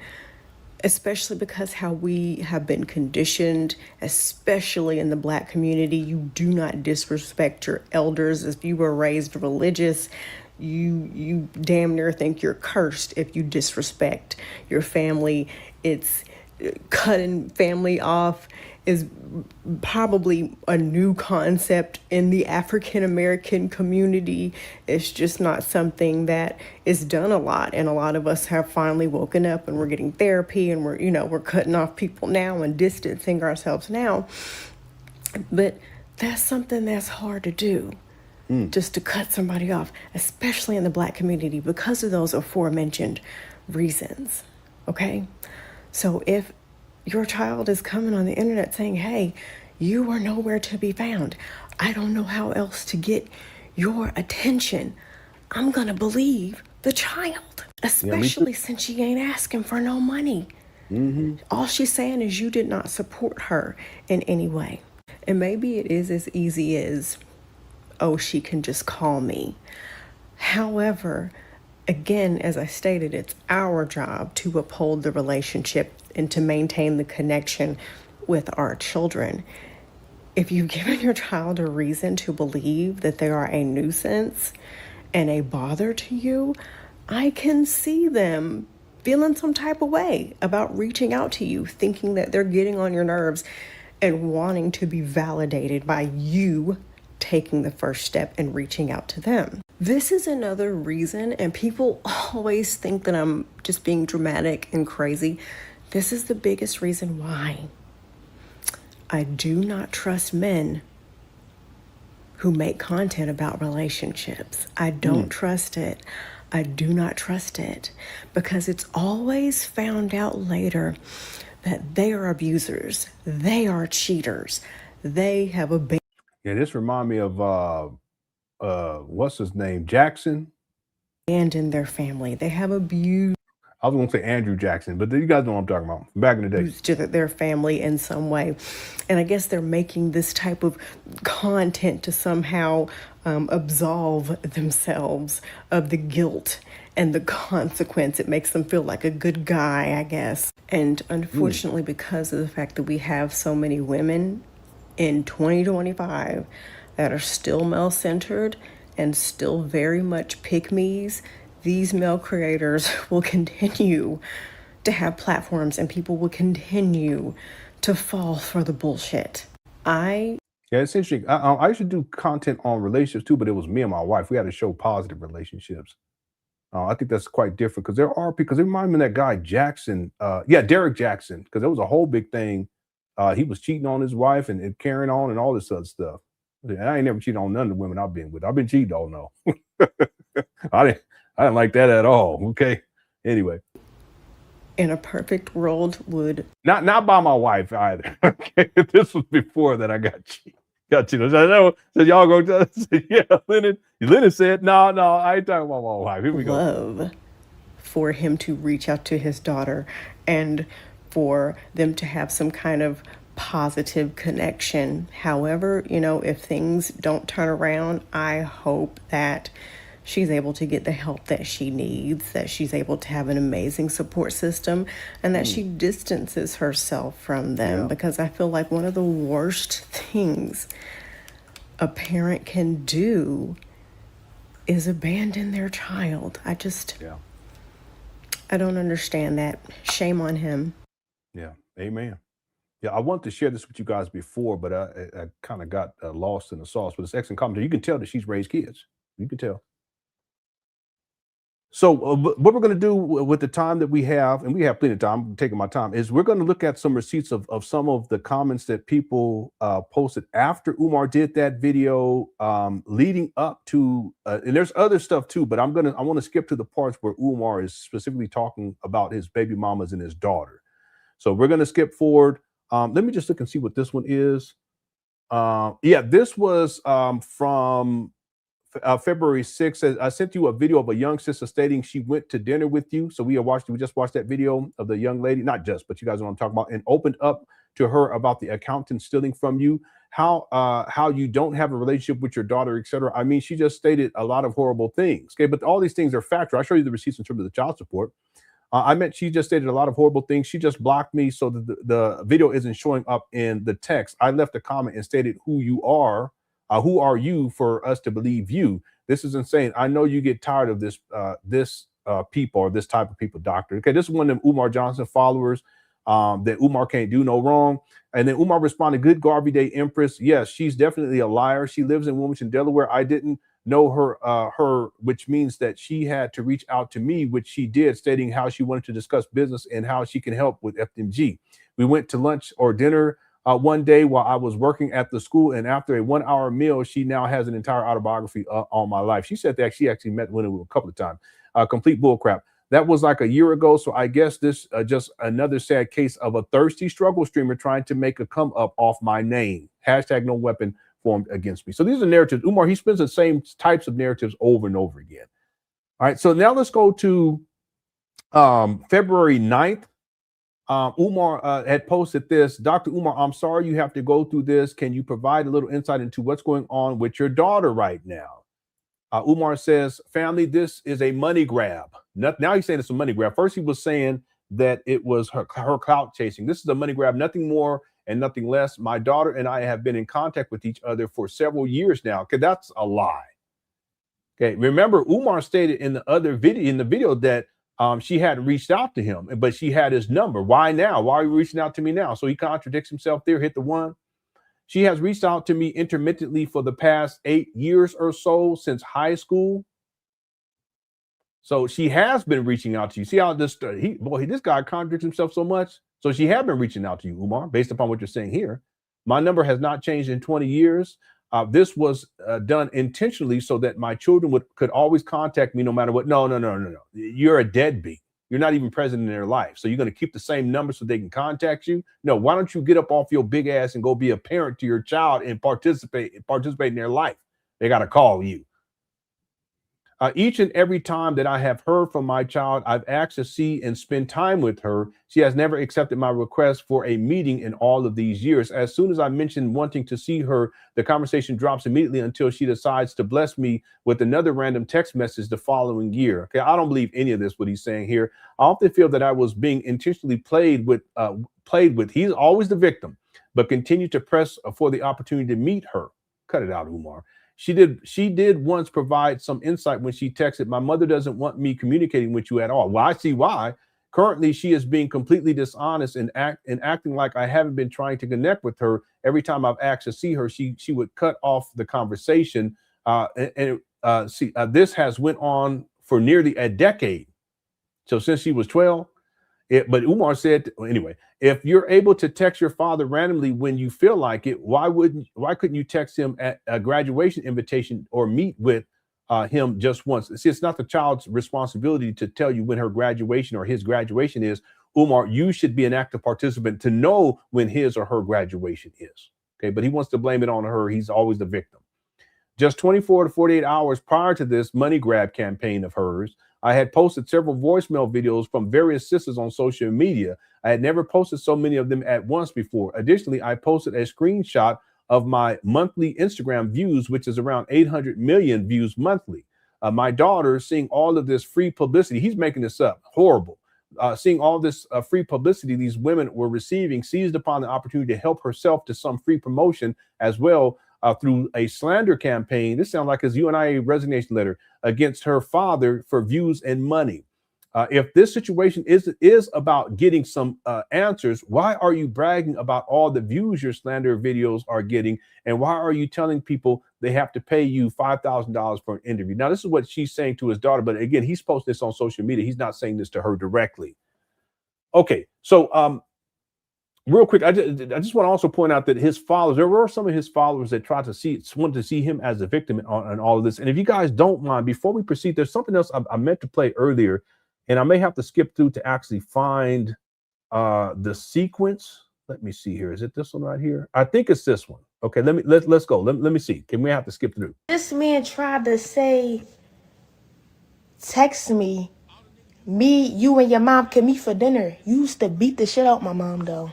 especially because how we have been conditioned, especially in the Black community, you do not disrespect your elders. If you were raised religious, you damn near think you're cursed if you disrespect your family. It's cutting family off is probably a new concept in the African American community. It's just not something that is done a lot. And a lot of us have finally woken up and we're getting therapy and we're cutting off people now and distancing ourselves now. But that's something that's hard to do, just to cut somebody off, especially in the Black community because of those aforementioned reasons. Okay? So if your child is coming on the internet saying, hey, you are nowhere to be found, I don't know how else to get your attention, I'm going to believe the child, especially since she ain't asking for no money. All she's saying is you did not support her in any way. And maybe it is as easy as, oh, she can just call me. However, again, as I stated, it's our job to uphold the relationship and to maintain the connection with our children. If you've given your child a reason to believe that they are a nuisance and a bother to you, I can see them feeling some type of way about reaching out to you, thinking that they're getting on your nerves and wanting to be validated by you taking the first step and reaching out to them. This is another reason, and people always think that I'm just being dramatic and crazy. This is the biggest reason why I do not trust men who make content about relationships. I don't trust it. I do not trust it because it's always found out later that they are abusers, they are cheaters, they have Yeah, this remind me of what's his name, Jackson. abandoned their family. They have abused I was gonna say Andrew Jackson, but you guys know what I'm talking about. Back in the day, to their family in some way. And I guess they're making this type of content to somehow absolve themselves of the guilt and the consequence. It makes them feel like a good guy, I guess. And unfortunately, because of the fact that we have so many women in 2025 that are still male-centered and still very much pick-me's, these male creators will continue to have platforms and people will continue to fall for the bullshit. yeah, it's interesting. I used to do content on relationships too, but it was me and my wife. We had to show positive relationships. I think that's quite different because there are because it reminds me of that guy Jackson. Derek Jackson, because there was a whole big thing. He was cheating on his wife and carrying on and all this other stuff. And I ain't never cheated on none of the women I've been with. I've been cheated on, no. I didn't like that at all. Okay. Anyway. In a perfect world would not by my wife either. Okay. This was before that I got cheated. I know. So y'all go to yeah, Lenon said, no, I ain't talking about my wife. Here we go. Love for him to reach out to his daughter and for them to have some kind of positive connection. However, if things don't turn around, I hope that she's able to get the help that she needs, that she's able to have an amazing support system, and that she distances herself from them. Because I feel like one of the worst things a parent can do is abandon their child. I don't understand that. Shame on him. Yeah. Amen. Yeah, I wanted to share this with you guys before, but I kind of got lost in the sauce. But it's excellent commentary. You can tell that she's raised kids. You can tell. So what we're going to do with the time that we have, and we have plenty of time, I'm taking my time, is we're going to look at some receipts of some of the comments that people posted after Umar did that video, leading up to, and there's other stuff too, but I want to skip to the parts where Umar is specifically talking about his baby mamas and his daughter. So we're going to skip forward. Let me just look and see what this one is. This was from February 6th. I sent you a video of a young sister stating she went to dinner with you. So we just watched that video of the young lady, not just, but you guys know what I'm talking about, and opened up to her about the accountant stealing from you, how you don't have a relationship with your daughter, etc. I mean, she just stated a lot of horrible things. Okay, but all these things are factual. I'll show you the receipts in terms of the child support. I meant she just stated a lot of horrible things. She just blocked me so that the video isn't showing up in the text. I left a comment and stated who you are. Who are you for us to believe you? This is insane. I know you get tired of this people or this type of people, doctor. Okay, this is one of them Umar Johnson followers that Umar can't do no wrong. And then Umar responded, good Garvey Day Empress. Yes, she's definitely a liar. She lives in Wilmington, Delaware. I didn't know her, which means that she had to reach out to me, which she did, stating how she wanted to discuss business and how she can help with FDMG. We went to lunch or dinner one day while I was working at the school, and after a 1 hour meal, she now has an entire autobiography on my life. She said that she actually met Lenon a couple of times. Complete bullcrap. That was like a year ago, so I guess this just another sad case of a thirsty struggle streamer trying to make a come up off my name. Hashtag no weapon formed against me. So these are narratives. Umar, he spins the same types of narratives over and over again. All right, so now let's go to February 9th. Umar had posted this. Dr. Umar, I'm sorry you have to go through this. Can you provide a little insight into what's going on with your daughter right now? Umar says, family, this is a money grab. Now he's saying it's a money grab. First, he was saying that it was her clout chasing. This is a money grab, nothing more and nothing less. My daughter and I have been in contact with each other for several years now. Okay, that's a lie. Okay, remember, Umar stated in the video that she hadn't reached out to him, but she had his number. Why now? Why are you reaching out to me now? So he contradicts himself there. Hit the one. She has reached out to me intermittently for the past 8 years or so since high school. So she has been reaching out to you. See how this guy contradicts himself so much. So she had been reaching out to you, Umar, based upon what you're saying here. My number has not changed in 20 years. This was done intentionally so that my children could always contact me no matter what. No. You're a deadbeat. you're not even present in their life. So you're going to keep the same number so they can contact you? No, why don't you get up off your big ass and go be a parent to your child and participate in their life? They got to call you. Each and every time that I have heard from my child, I've asked to see and spend time with her. She has never accepted my request for a meeting in all of these years. As soon as I mention wanting to see her, the conversation drops immediately until she decides to bless me with another random text message the following year. Okay, I don't believe any of this, what he's saying here. I often feel that I was being intentionally played with. He's always the victim, but continue to press for the opportunity to meet her. Cut it out, Umar. She did once provide some insight when she texted, "My mother doesn't want me communicating with you at all." Well, I see why. Currently, she is being completely dishonest and acting like I haven't been trying to connect with her. Every time I've asked to see her, she would cut off the conversation. This has went on for nearly a decade. So since she was 12. But Umar said, anyway, if you're able to text your father randomly when you feel like it, why couldn't you text him at a graduation invitation or meet with him just once? See, it's not the child's responsibility to tell you when her graduation or his graduation is. Umar, you should be an active participant to know when his or her graduation is. Okay, but he wants to blame it on her. He's always the victim. Just 24 to 48 hours prior to this money grab campaign of hers, I had posted several voicemail videos from various sisters on social media. I had never posted so many of them at once before. Additionally, I posted a screenshot of my monthly Instagram views, which is around 800 million views monthly. My daughter, seeing all of this free publicity, he's making this up, horrible. Seeing all this free publicity these women were receiving, seized upon the opportunity to help herself to some free promotion as well. Through a slander campaign. This sounds like his UNIA resignation letter against her father for views and money. If this situation is about getting some answers, why are you bragging about all the views your slander videos are getting? And why are you telling people they have to pay you $5,000 for an interview? Now, this is what she's saying to his daughter. But again, he's posting this on social media. He's not saying this to her directly. Okay, so real quick, I just want to also point out that his followers, there were some of his followers that wanted to see him as a victim on all of this. And if you guys don't mind, before we proceed, there's something else I meant to play earlier, and I may have to skip through to actually find the sequence. Let me see here. Is it this one right here? I think it's this one. Okay, let's go. Let me see. Can we have to skip through? This man tried to say, text me, you and your mom can meet for dinner. You used to beat the shit out my mom though.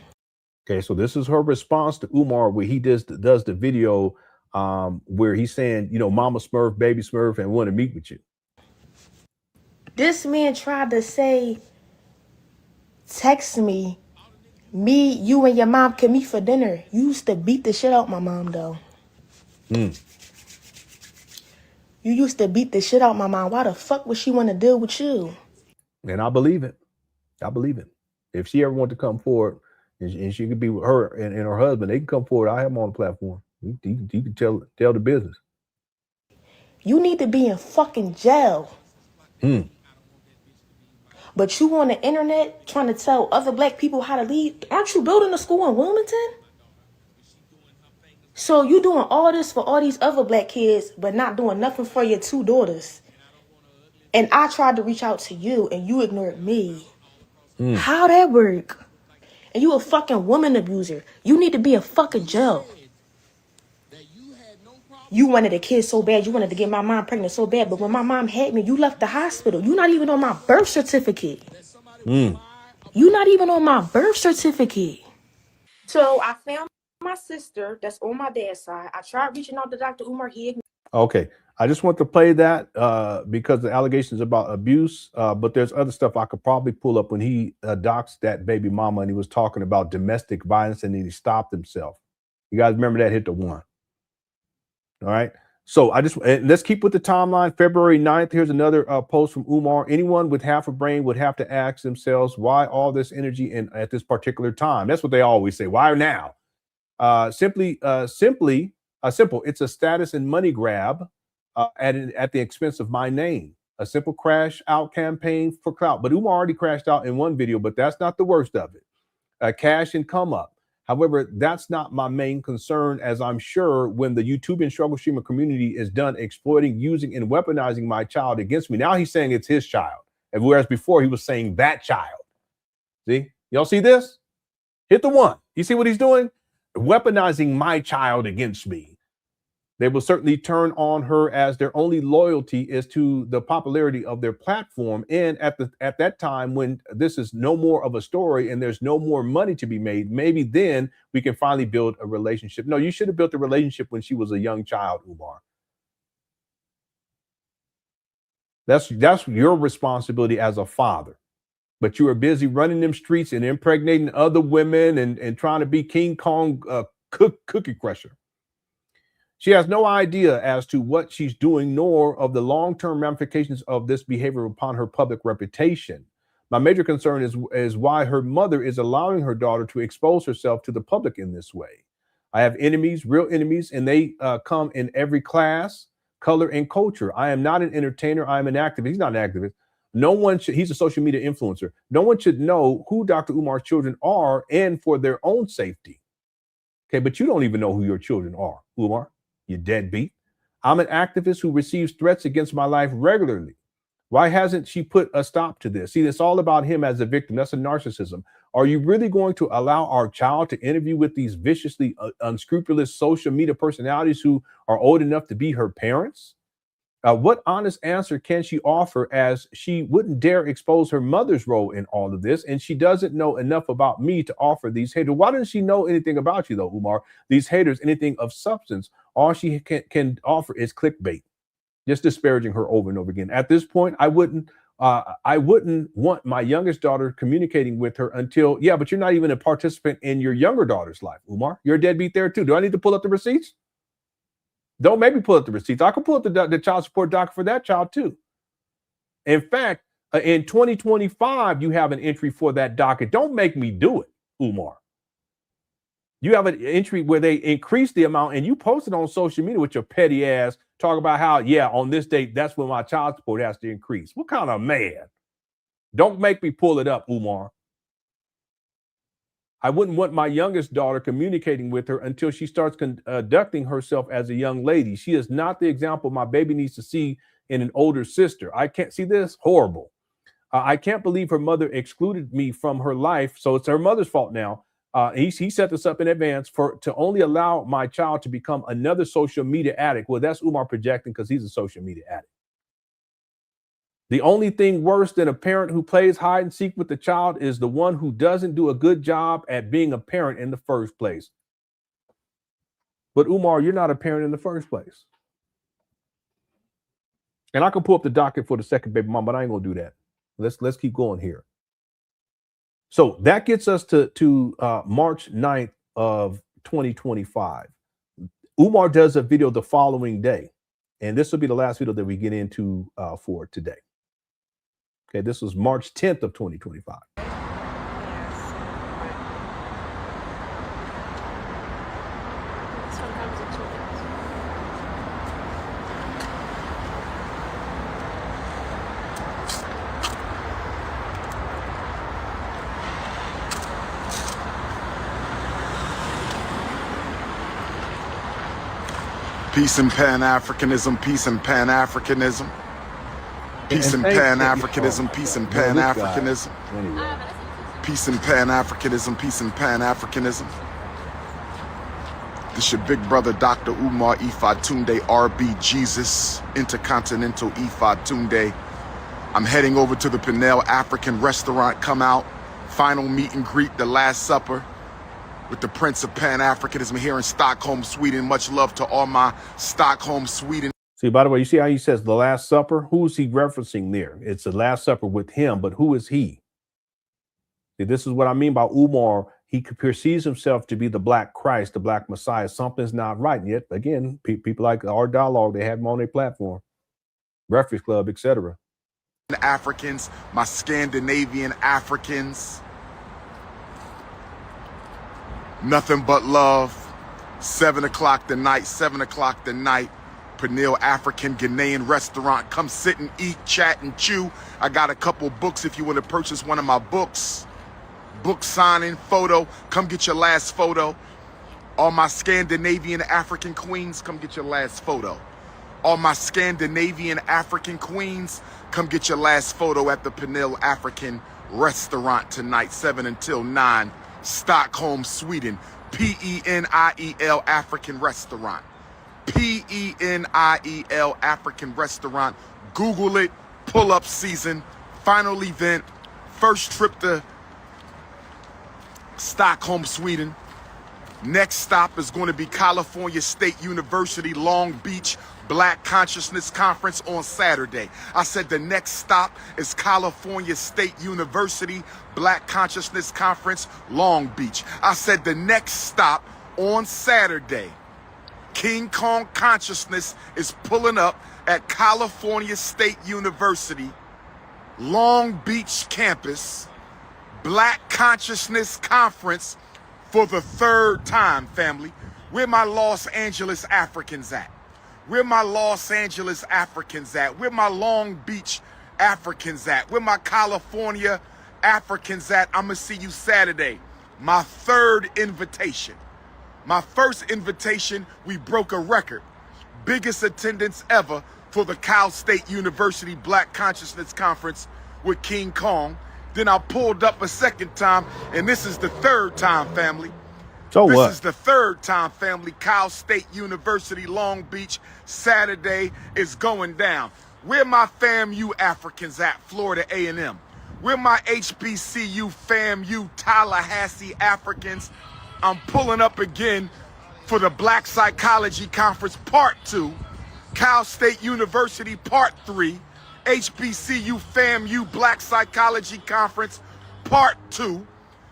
Okay, so this is her response to Umar, where he does the video where he's saying, Mama Smurf, Baby Smurf, and want to meet with you. This man tried to say, text me, you and your mom can meet for dinner. You used to beat the shit out my mom though. You used to beat the shit out my mom. Why the fuck would she want to deal with you? And I believe it. If she ever wanted to come forward, and she could be with her and her husband, they can come forward. I have them on the platform. You can tell the business. You need to be in fucking jail. But you on the internet trying to tell other black people how to lead. Aren't you building a school in Wilmington? So you doing all this for all these other black kids, but not doing nothing for your two daughters. And I tried to reach out to you and you ignored me. How that work? And you a fucking woman abuser. You need to be in fucking jail. You wanted a kid so bad. You wanted to get my mom pregnant so bad. But when my mom had me, you left the hospital. You're not even on my birth certificate. You're not even on my birth certificate. So I found my sister that's on my dad's side. I tried reaching out to Dr. Umar. He ignored. Okay. I just want to play that because the allegations about abuse, but there's other stuff I could probably pull up when he doxed that baby mama and he was talking about domestic violence and then he stopped himself. You guys remember that? Hit the one. All right. So let's keep with the timeline. February 9th. Here's another post from Umar. Anyone with half a brain would have to ask themselves, why all this energy at this particular time? That's what they always say. Why now? Simple. It's a status and money grab. At the expense of my name, a simple crash out campaign for clout. But Umar already crashed out in one video, but that's not the worst of it. Cash and come up. However, that's not my main concern, as I'm sure when the YouTube and struggle streamer community is done exploiting, using, and weaponizing my child against me. Now he's saying it's his child. And whereas before he was saying that child. See, y'all see this? Hit the one. You see what he's doing? Weaponizing my child against me. They will certainly turn on her as their only loyalty is to the popularity of their platform. And at that time, when this is no more of a story and there's no more money to be made, maybe then we can finally build a relationship. No, you should have built a relationship when she was a young child, Umar. That's your responsibility as a father. But you are busy running them streets and impregnating other women and trying to be King Kong cookie crusher. She has no idea as to what she's doing, nor of the long-term ramifications of this behavior upon her public reputation. My major concern is why her mother is allowing her daughter to expose herself to the public in this way. I have enemies, real enemies, and they come in every class, color, and culture. I am not an entertainer. I am an activist. He's not an activist. No one should, he's a social media influencer. No one should know who Dr. Umar's children are and for their own safety. Okay, but you don't even know who your children are, Umar. You deadbeat. I'm an activist who receives threats against my life regularly. Why hasn't she put a stop to this? See, it's all about him as a victim. That's a narcissism. Are you really going to allow our child to interview with these viciously unscrupulous social media personalities who are old enough to be her parents? What honest answer can she offer, as she wouldn't dare expose her mother's role in all of this, and she doesn't know enough about me to offer these haters? Why doesn't she know anything about you, though, Umar? These haters, anything of substance, all she can offer is clickbait, just disparaging her over and over again. At this point, I wouldn't want my youngest daughter communicating with her until, yeah, but you're not even a participant in your younger daughter's life, Umar. You're a deadbeat there, too. Do I need to pull up the receipts? Don't make me pull up the receipts. I can pull up the child support docket for that child too. In fact, in 2025, you have an entry for that docket. Don't make me do it, Umar. You have an entry where they increase the amount and you post it on social media with your petty ass, talk about how, yeah, on this date, that's when my child support has to increase. What kind of man? Don't make me pull it up, Umar. I wouldn't want my youngest daughter communicating with her until she starts conducting herself as a young lady. She is not the example my baby needs to see in an older sister. I can't see this. Horrible. I can't believe her mother excluded me from her life. So it's her mother's fault now. He set this up in advance to only allow my child to become another social media addict. Well, that's Umar projecting because he's a social media addict. The only thing worse than a parent who plays hide and seek with the child is the one who doesn't do a good job at being a parent in the first place. But Umar, you're not a parent in the first place. And I can pull up the docket for the second baby mom, but I ain't gonna do that. Let's keep going here. So that gets us to March 9th of 2025. Umar does a video the following day, and this will be the last video that we get into for today. Okay, this was March 10th of 2025. Peace and Pan Africanism, peace and Pan Africanism. Peace and Pan Africanism, peace and Pan Africanism. Peace and Pan Africanism, peace and Pan Africanism. This your big brother, Dr. Umar Tunde, RB Jesus, Intercontinental Tunde. I'm heading over to the Pan African restaurant. Come out, final meet and greet, the Last Supper with the Prince of Pan Africanism here in Stockholm, Sweden. Much love to all my Stockholm, Sweden. See, by the way, you see how he says the Last Supper? Who's he referencing there? It's the Last Supper with him, but who is he? See, this is what I mean by Umar. He perceives himself to be the Black Christ, the Black Messiah. Something's not right yet. Again, people like our dialogue, they have him on their platform, Breakfast Club, etc. Africans, my Scandinavian Africans. Nothing but love. 7 o'clock the night, 7 o'clock the night. Panil African Ghanaian restaurant. Come sit and eat, chat, and chew. I got a couple books if you want to purchase one of my books. Book signing, photo. Come get your last photo. All my Scandinavian African queens, come get your last photo. All my Scandinavian African queens, come get your last photo at the Peniel African restaurant tonight, 7 until 9, Stockholm, Sweden. P-E-N-I-E-L African restaurant. P-E-N-I-E-L African restaurant. Google it. Pull-up season. Final event. First trip to Stockholm, Sweden. Next stop is going to be California State University, Long Beach, Black Consciousness Conference on Saturday. I said the next stop is California State University, Black Consciousness Conference, Long Beach. I said the next stop on Saturday, King Kong Consciousness is pulling up at California State University, Long Beach campus, Black Consciousness Conference for the third time, family. Where my Los Angeles Africans at? Where my Los Angeles Africans at? Where my Long Beach Africans at? Where my California Africans at? I'm gonna see you Saturday. My third invitation. My first invitation, we broke a record. Biggest attendance ever for the Cal State University Black Consciousness Conference with King Kong. Then I pulled up a second time, and this is the third time, family. So this what? is the third time, family. Cal State University, Long Beach, Saturday is going down. Where my FAMU Africans at? Florida A&M. Where my HBCU FAMU Tallahassee Africans? I'm pulling up again for the Black Psychology Conference Part 2, Cal State University Part 3, HBCU FAMU Black Psychology Conference Part 2,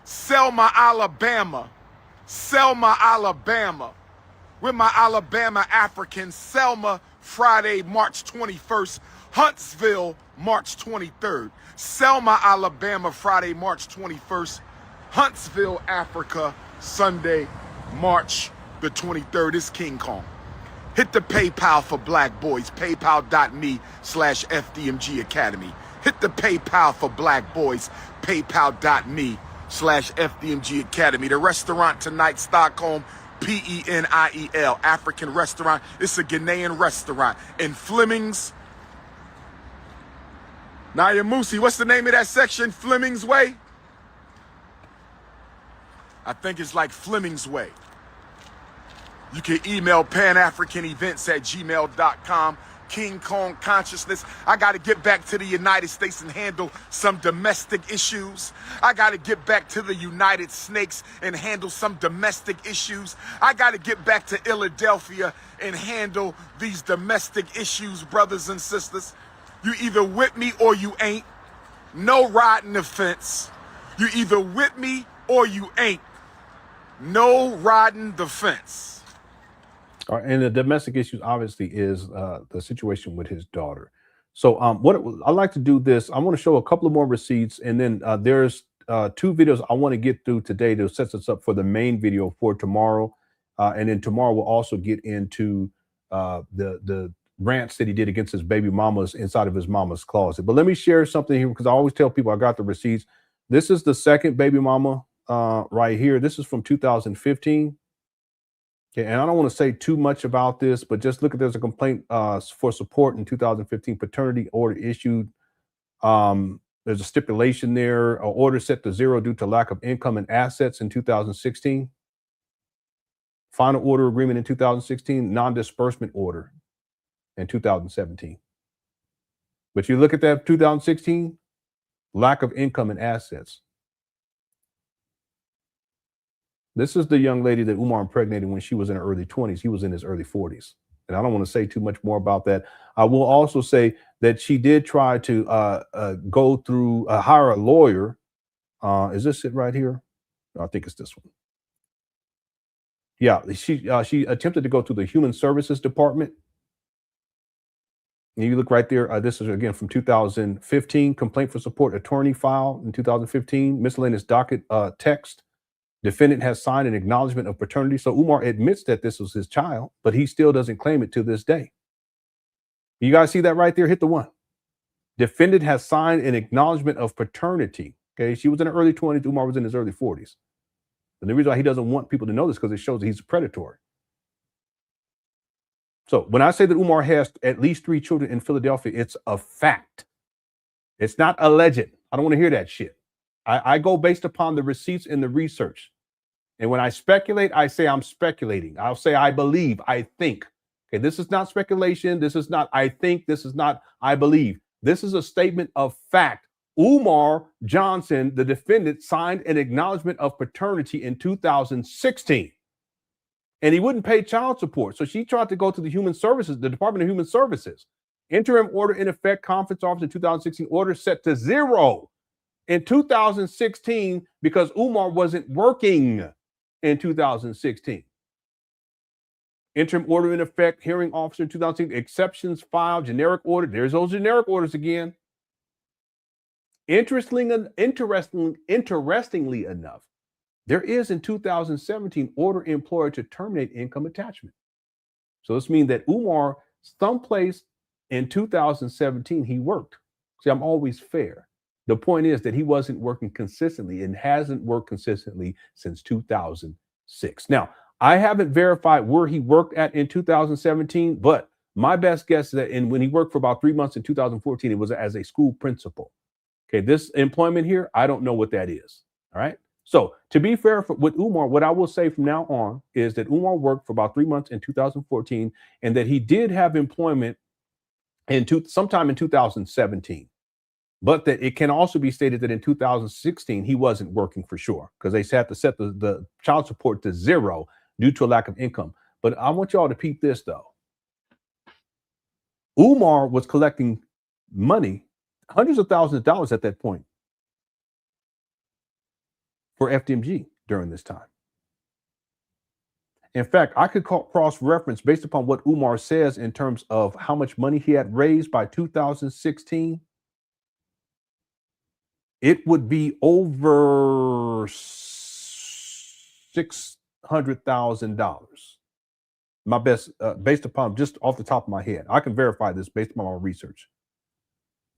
Selma, Alabama. Selma, Alabama. With my Alabama Africans, Selma, Friday, March 21st, Huntsville, March 23rd. Selma, Alabama, Friday, March 21st, Huntsville, Africa, Sunday, March the 23rd. It's King Kong. Hit the PayPal for Black Boys, paypal.me/FDMG Academy. Hit the PayPal for Black Boys, paypal.me/FDMG Academy. The restaurant tonight, Stockholm, P-E-N-I-E-L, African restaurant. It's a Ghanaian restaurant in Fleming's. Naya Musi, what's the name of that section? Fleming's Way? I think it's like Fleming's Way. You can email panafricanevents@gmail.com. King Kong Consciousness. I got to get back to the United States and handle some domestic issues. I got to get back to the United Snakes and handle some domestic issues. I got to get back to Philadelphia and handle these domestic issues, brothers and sisters. You either with me or you ain't. No riding the fence. You either with me or you ain't. No riding the fence. And the domestic issues obviously is the situation with his daughter. So I like to do this. I want to show a couple of more receipts, and then there's 2 videos I want to get through today to set us up for the main video for tomorrow. And then tomorrow we'll also get into the rants that he did against his baby mamas inside of his mama's closet. But let me share something here, because I always tell people I got the receipts. This is the second baby mama right here. This is from 2015. Okay, and I don't want to say too much about this, but just look at, there's a complaint for support in 2015, paternity order issued. There's a stipulation there, an order set to 0 due to lack of income and assets in 2016. Final order agreement in 2016, non-disbursement order in 2017. But you look at that 2016, lack of income and assets. This is the young lady that Umar impregnated when she was in her early 20s. He was in his early 40s. And I don't want to say too much more about that. I will also say that she did try to go through, hire a lawyer. Is this it right here? No, I think it's this one. Yeah, she attempted to go to the Human Services Department. And you look right there. This is, again, from 2015. Complaint for support attorney filed in 2015. Miscellaneous docket text. Defendant has signed an acknowledgement of paternity. So Umar admits that this was his child, but he still doesn't claim it to this day. You guys see that right there? Hit the 1. Defendant has signed an acknowledgement of paternity. Okay, she was in her early 20s. Umar was in his early 40s. And the reason why he doesn't want people to know this, because it shows that he's predatory. So when I say that Umar has at least 3 children in Philadelphia, it's a fact. It's not alleged. I don't want to hear that shit. I go based upon the receipts and the research. And when I speculate, I say I'm speculating. I'll say I believe, I think. Okay, this is not speculation. This is not I think. This is not I believe. This is a statement of fact. Umar Johnson, the defendant, signed an acknowledgement of paternity in 2016. And he wouldn't pay child support. So she tried to go to the Human Services, the Department of Human Services. Interim order in effect, conference office in 2016, order set to 0 in 2016 because Umar wasn't working in 2016. Interim order in effect, hearing officer 2016, exceptions filed, generic order. There's those generic orders again. Interestingly enough, there is in 2017 order employer to terminate income attachment. So this means that Umar, someplace in 2017, he worked. See, I'm always fair. The point is that he wasn't working consistently and hasn't worked consistently since 2006. Now, I haven't verified where he worked at in 2017, but my best guess is that when he worked for about 3 months in 2014, it was as a school principal. Okay, this employment here, I don't know what that is. All right. So to be fair with Umar, what I will say from now on is that Umar worked for about 3 months in 2014 and that he did have employment sometime in 2017. But that it can also be stated that in 2016, he wasn't working for sure because they had to set the child support to 0 due to a lack of income. But I want y'all to peep this, though. Umar was collecting money, hundreds of thousands of dollars at that point for FDMG during this time. In fact, I could cross-reference based upon what Umar says in terms of how much money he had raised by 2016. It would be over $600,000. My best, based upon just off the top of my head. I can verify this based upon my research.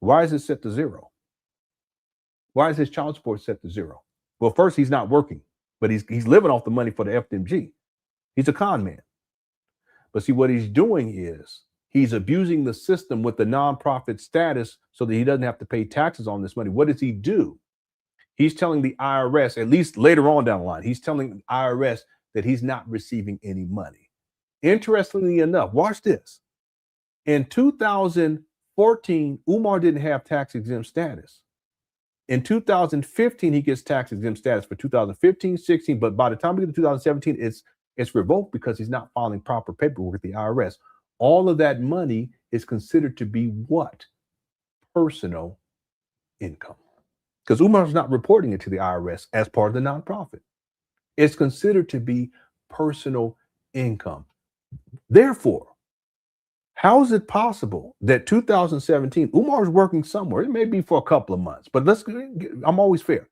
Why is it set to 0? Why is his child support set to 0? Well, first, he's not working, but he's living off the money for the FDMG. He's a con man. But see, what he's doing is he's abusing the system with the nonprofit status so that he doesn't have to pay taxes on this money. What does he do? He's telling the IRS, at least later on down the line, he's telling the IRS that he's not receiving any money. Interestingly enough, watch this. In 2014, Umar didn't have tax exempt status. In 2015, he gets tax exempt status for 2015, 16, but by the time we get to 2017, it's revoked because he's not filing proper paperwork with the IRS. All of that money is considered to be what? Personal income. Because Umar's not reporting it to the IRS as part of the nonprofit. It's considered to be personal income. Therefore, how is it possible that 2017, Umar's working somewhere? It may be for a couple of months, but I'm always fair.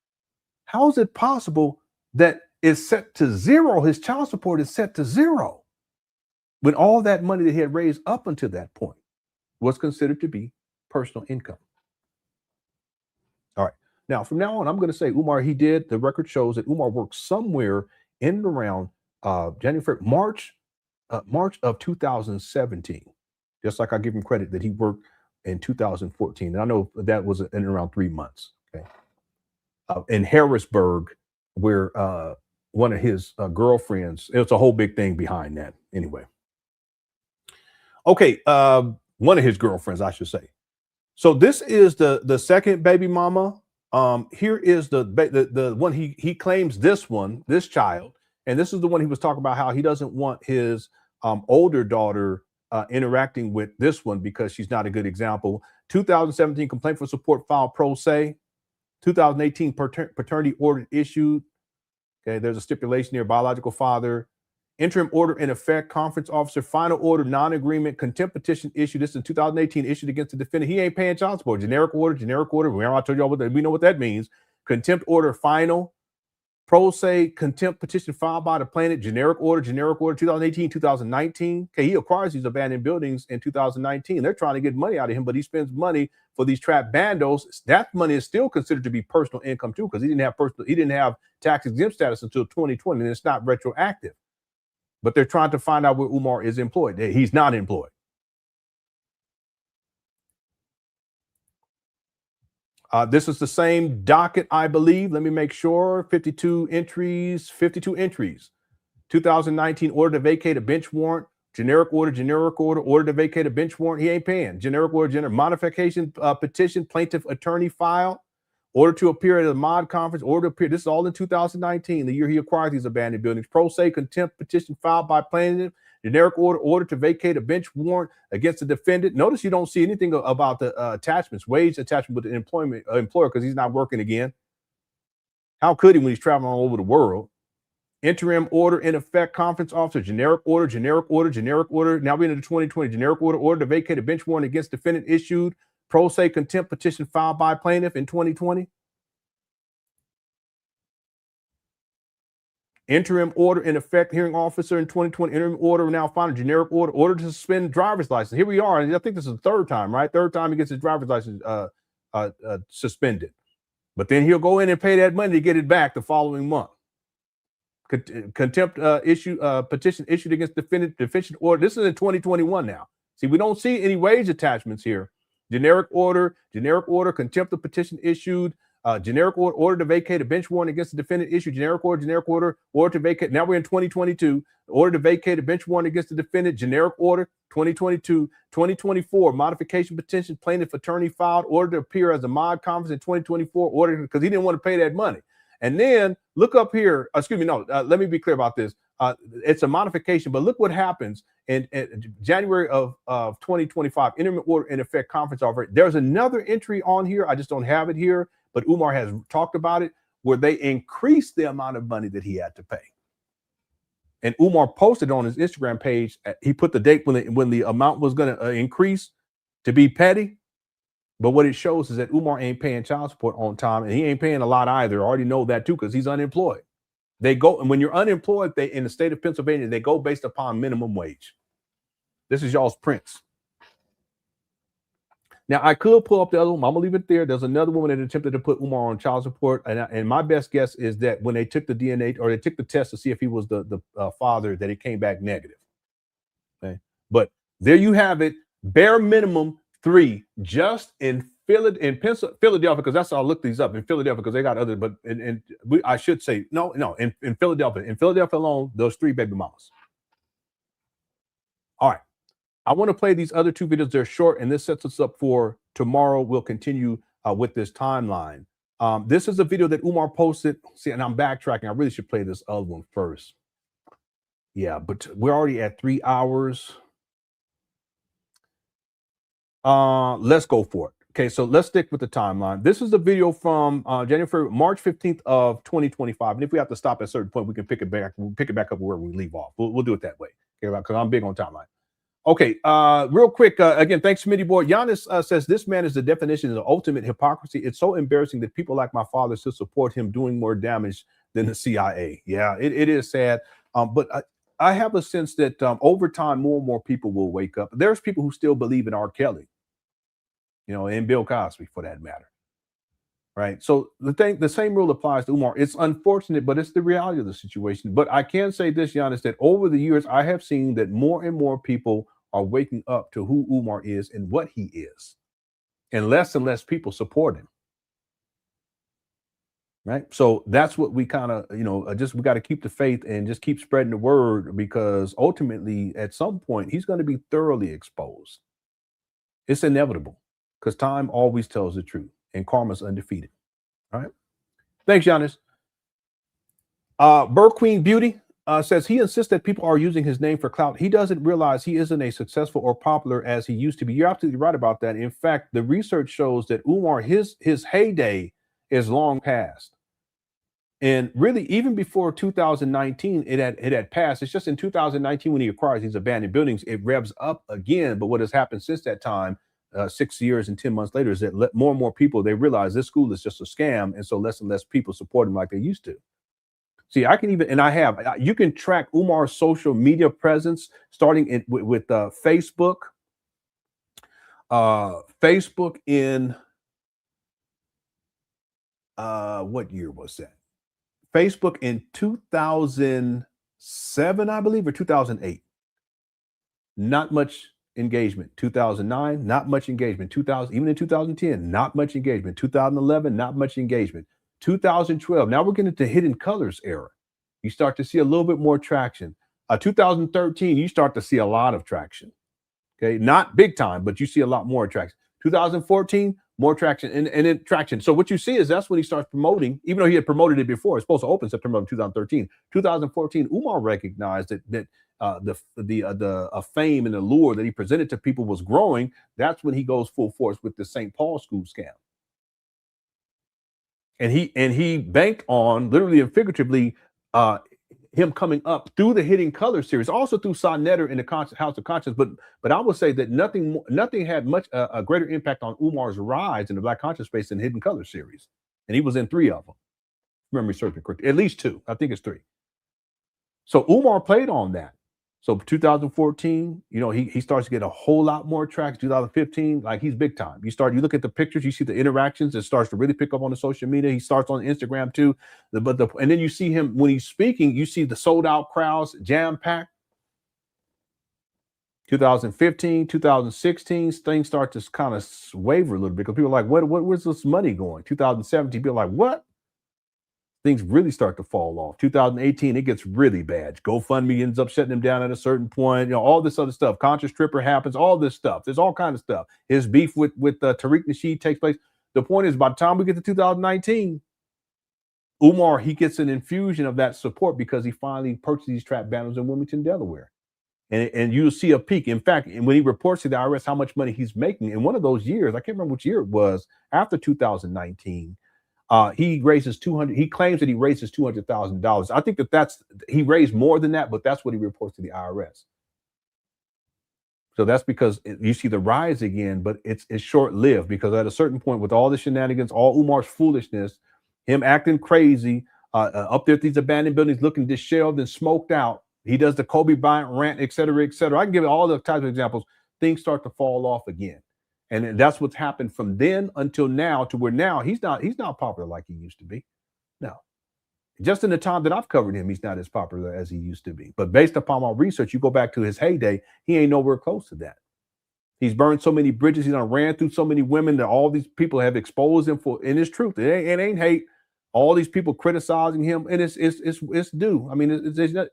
How is it possible that it's set to 0? His child support is set to 0 when all that money that he had raised up until that point was considered to be personal income. All right. Now, from now on, I'm going to say Umar, the record shows that Umar worked somewhere in and around March of 2017. Just like I give him credit that he worked in 2014. And I know that was in around 3 months. Okay. In Harrisburg, where one of his girlfriends, it was a whole big thing behind that anyway. Okay, one of his girlfriends, I should say. So this is the second baby mama. Here is the one he claims this child, and this is the one he was talking about how he doesn't want his older daughter interacting with this one because she's not a good example. 2017 complaint for support filed pro se. 2018 paternity order issued. Okay, there's a stipulation here, biological father. Interim order in effect, conference officer, final order, non-agreement, contempt petition issued. This is in 2018, issued against the defendant. He ain't paying child support. Generic order. Remember I told y'all we know what that means. Contempt order, final. Pro se, contempt petition filed by the plaintiff. Generic order, 2018, 2019. Okay, he acquires these abandoned buildings in 2019. They're trying to get money out of him, but he spends money for these trap bandos. That money is still considered to be personal income too, because he didn't have tax exempt status until 2020, and it's not retroactive. but they're trying to find out where Umar is employed. He's not employed. This is the same docket, I believe. Let me make sure. 52 entries. 2019 order to vacate a bench warrant. Generic order, order to vacate a bench warrant. He ain't paying. Generic order, modification petition, plaintiff attorney file, order to appear at a mod conference, order to appear. This is all in 2019, the year he acquired these abandoned buildings. Pro se contempt petition filed by plaintiff. Generic order to vacate a bench warrant against the defendant. Notice you don't see anything about the attachments, wage attachment with the employer because he's not working again. How could he when he's traveling all over the world? Interim order in effect, conference officer, generic order. Now we're into 2020. Generic order to vacate a bench warrant against defendant issued. Pro se contempt petition filed by plaintiff in 2020. Interim order in effect, hearing officer in 2020. Interim order now final. Generic order to suspend driver's license. Here we are. And I think this is the third time, right? Third time he gets his driver's license suspended. But then he'll go in and pay that money to get it back the following month. Contempt petition issued against deficient order. This is in 2021 now. See, we don't see any wage attachments here. Generic order, contempt of petition issued, generic order to vacate a bench warrant against the defendant issued, generic order to vacate. Now we're in 2022. Order to vacate a bench warrant against the defendant, generic order, 2022. 2024, modification petition, plaintiff attorney filed, order to appear as a mod conference in 2024, order because he didn't want to pay that money. And then look up here. Let me be clear about this. It's a modification, but look what happens in January of 2025. Interim order in effect, conference offer. There's another entry on here. I just don't have it here, but Umar has talked about it where they increased the amount of money that he had to pay. And Umar posted on his Instagram page. He put the date when the amount was going to increase to be petty. But what it shows is that Umar ain't paying child support on time, and he ain't paying a lot either. I already know that too, because he's unemployed. They go, and when you're unemployed, in the state of Pennsylvania, they go based upon minimum wage. This is y'all's prints. Now, I could pull up the other one. I'm gonna leave it there. There's another woman that attempted to put Umar on child support, and my best guess is that when they took the DNA or they took the test to see if he was the father, that it came back negative. Okay, but there you have it. Bare minimum 3 just in Philadelphia, because that's how I looked these up in Philadelphia, because they got other, but I should say no in Philadelphia alone, those 3 baby mamas. All right, I want to play these other 2 videos. They're short, and this sets us up for tomorrow. We'll continue with this timeline. This is a video that Umar posted. See, and I'm backtracking. I really should play this other one first. Yeah, but we're already at 3 hours. Let's go for it. Okay, so let's stick with the timeline. This is a video from March 15th of 2025. And if we have to stop at a certain point, we can pick it back up where we leave off. We'll do it that way. Okay, because I'm big on timeline. Okay, real quick, again, thanks, Smitty Boy. Giannis says this man is the definition of the ultimate hypocrisy. It's so embarrassing that people like my father still support him doing more damage than the CIA. Yeah, it is sad. But I have a sense that over time, more and more people will wake up. There's people who still believe in R. Kelly, and Bill Cosby for that matter. Right. So the same rule applies to Umar. It's unfortunate, but it's the reality of the situation. But I can say this, Giannis, that over the years, I have seen that more and more people are waking up to who Umar is and what he is. And less people support him. Right. So that's what we kind of, we got to keep the faith and just keep spreading the word, because ultimately, at some point, he's going to be thoroughly exposed. It's inevitable, because time always tells the truth and karma's undefeated. All right. Thanks, Giannis. Burr Queen Beauty says he insists that people are using his name for clout. He doesn't realize he isn't as successful or popular as he used to be. You're absolutely right about that. In fact, the research shows that Umar, his heyday is long past. And really, even before 2019, it had passed. It's just in 2019 when he acquires these abandoned buildings, it revs up again. But what has happened since that time, 6 years and 10 months later, is that more and more people, they realize this school is just a scam, and so less and less people support him like they used to. See, I can even, and I have, you can track Umar's social media presence starting with Facebook. Facebook in what year was that? Facebook in 2000. 2007, I believe, or 2008. Not much engagement. 2009, not much engagement. 2000, even in 2010, not much engagement. 2011, not much engagement. 2012, now we're getting into Hidden Colors era. You start to see a little bit more traction. 2013, you start to see a lot of traction. Okay, not big time, but you see a lot more traction. 2014, more traction and then traction. So what you see is that's when he starts promoting, even though he had promoted it before. It's supposed to open September of 2013. 2014, Umar recognized that the fame and the lure that he presented to people was growing. That's when he goes full force with the St. Paul school scam. And he banked on, literally and figuratively, him coming up through the Hidden Colors series, also through Sonnetter in the House of Conscience. But I would say that nothing had much a greater impact on Umar's rise in the Black conscious space than Hidden Colors series, and he was in 3 of them. Remember, serving correctly, at least 2. I think it's 3. So Umar played on that. So 2014, you know, he starts to get a whole lot more tracks. 2015, like he's big time. You look at the pictures, you see the interactions. It starts to really pick up on the social media. He starts on Instagram too. And then you see him when he's speaking. You see the sold out crowds, jam packed. 2015, 2016, things start to kind of waver a little bit because people are like, where's this money going? 2017, people are like, what? Things really start to fall off. 2018, it gets really bad. GoFundMe ends up shutting him down at a certain point. You know, all this other stuff. Conscious Tripper happens. All this stuff. There's all kinds of stuff. His beef with Tariq Nasheed takes place. The point is, by the time we get to 2019, Umar, he gets an infusion of that support because he finally purchased these trap banners in Wilmington, Delaware. And you'll see a peak. In fact, when he reports to the IRS how much money he's making in one of those years, I can't remember which year it was, after 2019, he raises he claims that he raises $200,000. I think he raised more than that, but that's what he reports to the IRS. So that's because you see the rise again, but it's short-lived because at a certain point, with all the shenanigans, all Umar's foolishness, him acting crazy, up there at these abandoned buildings looking disheveled and smoked out, he does the Kobe Bryant rant, et cetera, et cetera. I can give all the types of examples. Things start to fall off again. And that's what's happened from then until now, to where now he's not popular like he used to be. No. Just in the time that I've covered him, he's not as popular as he used to be. But based upon my research, you go back to his heyday, he ain't nowhere close to that. He's burned so many bridges. He done ran through so many women that all these people have exposed him for. And it's truth. It ain't hate. All these people criticizing him, and it's due. I mean, it's not,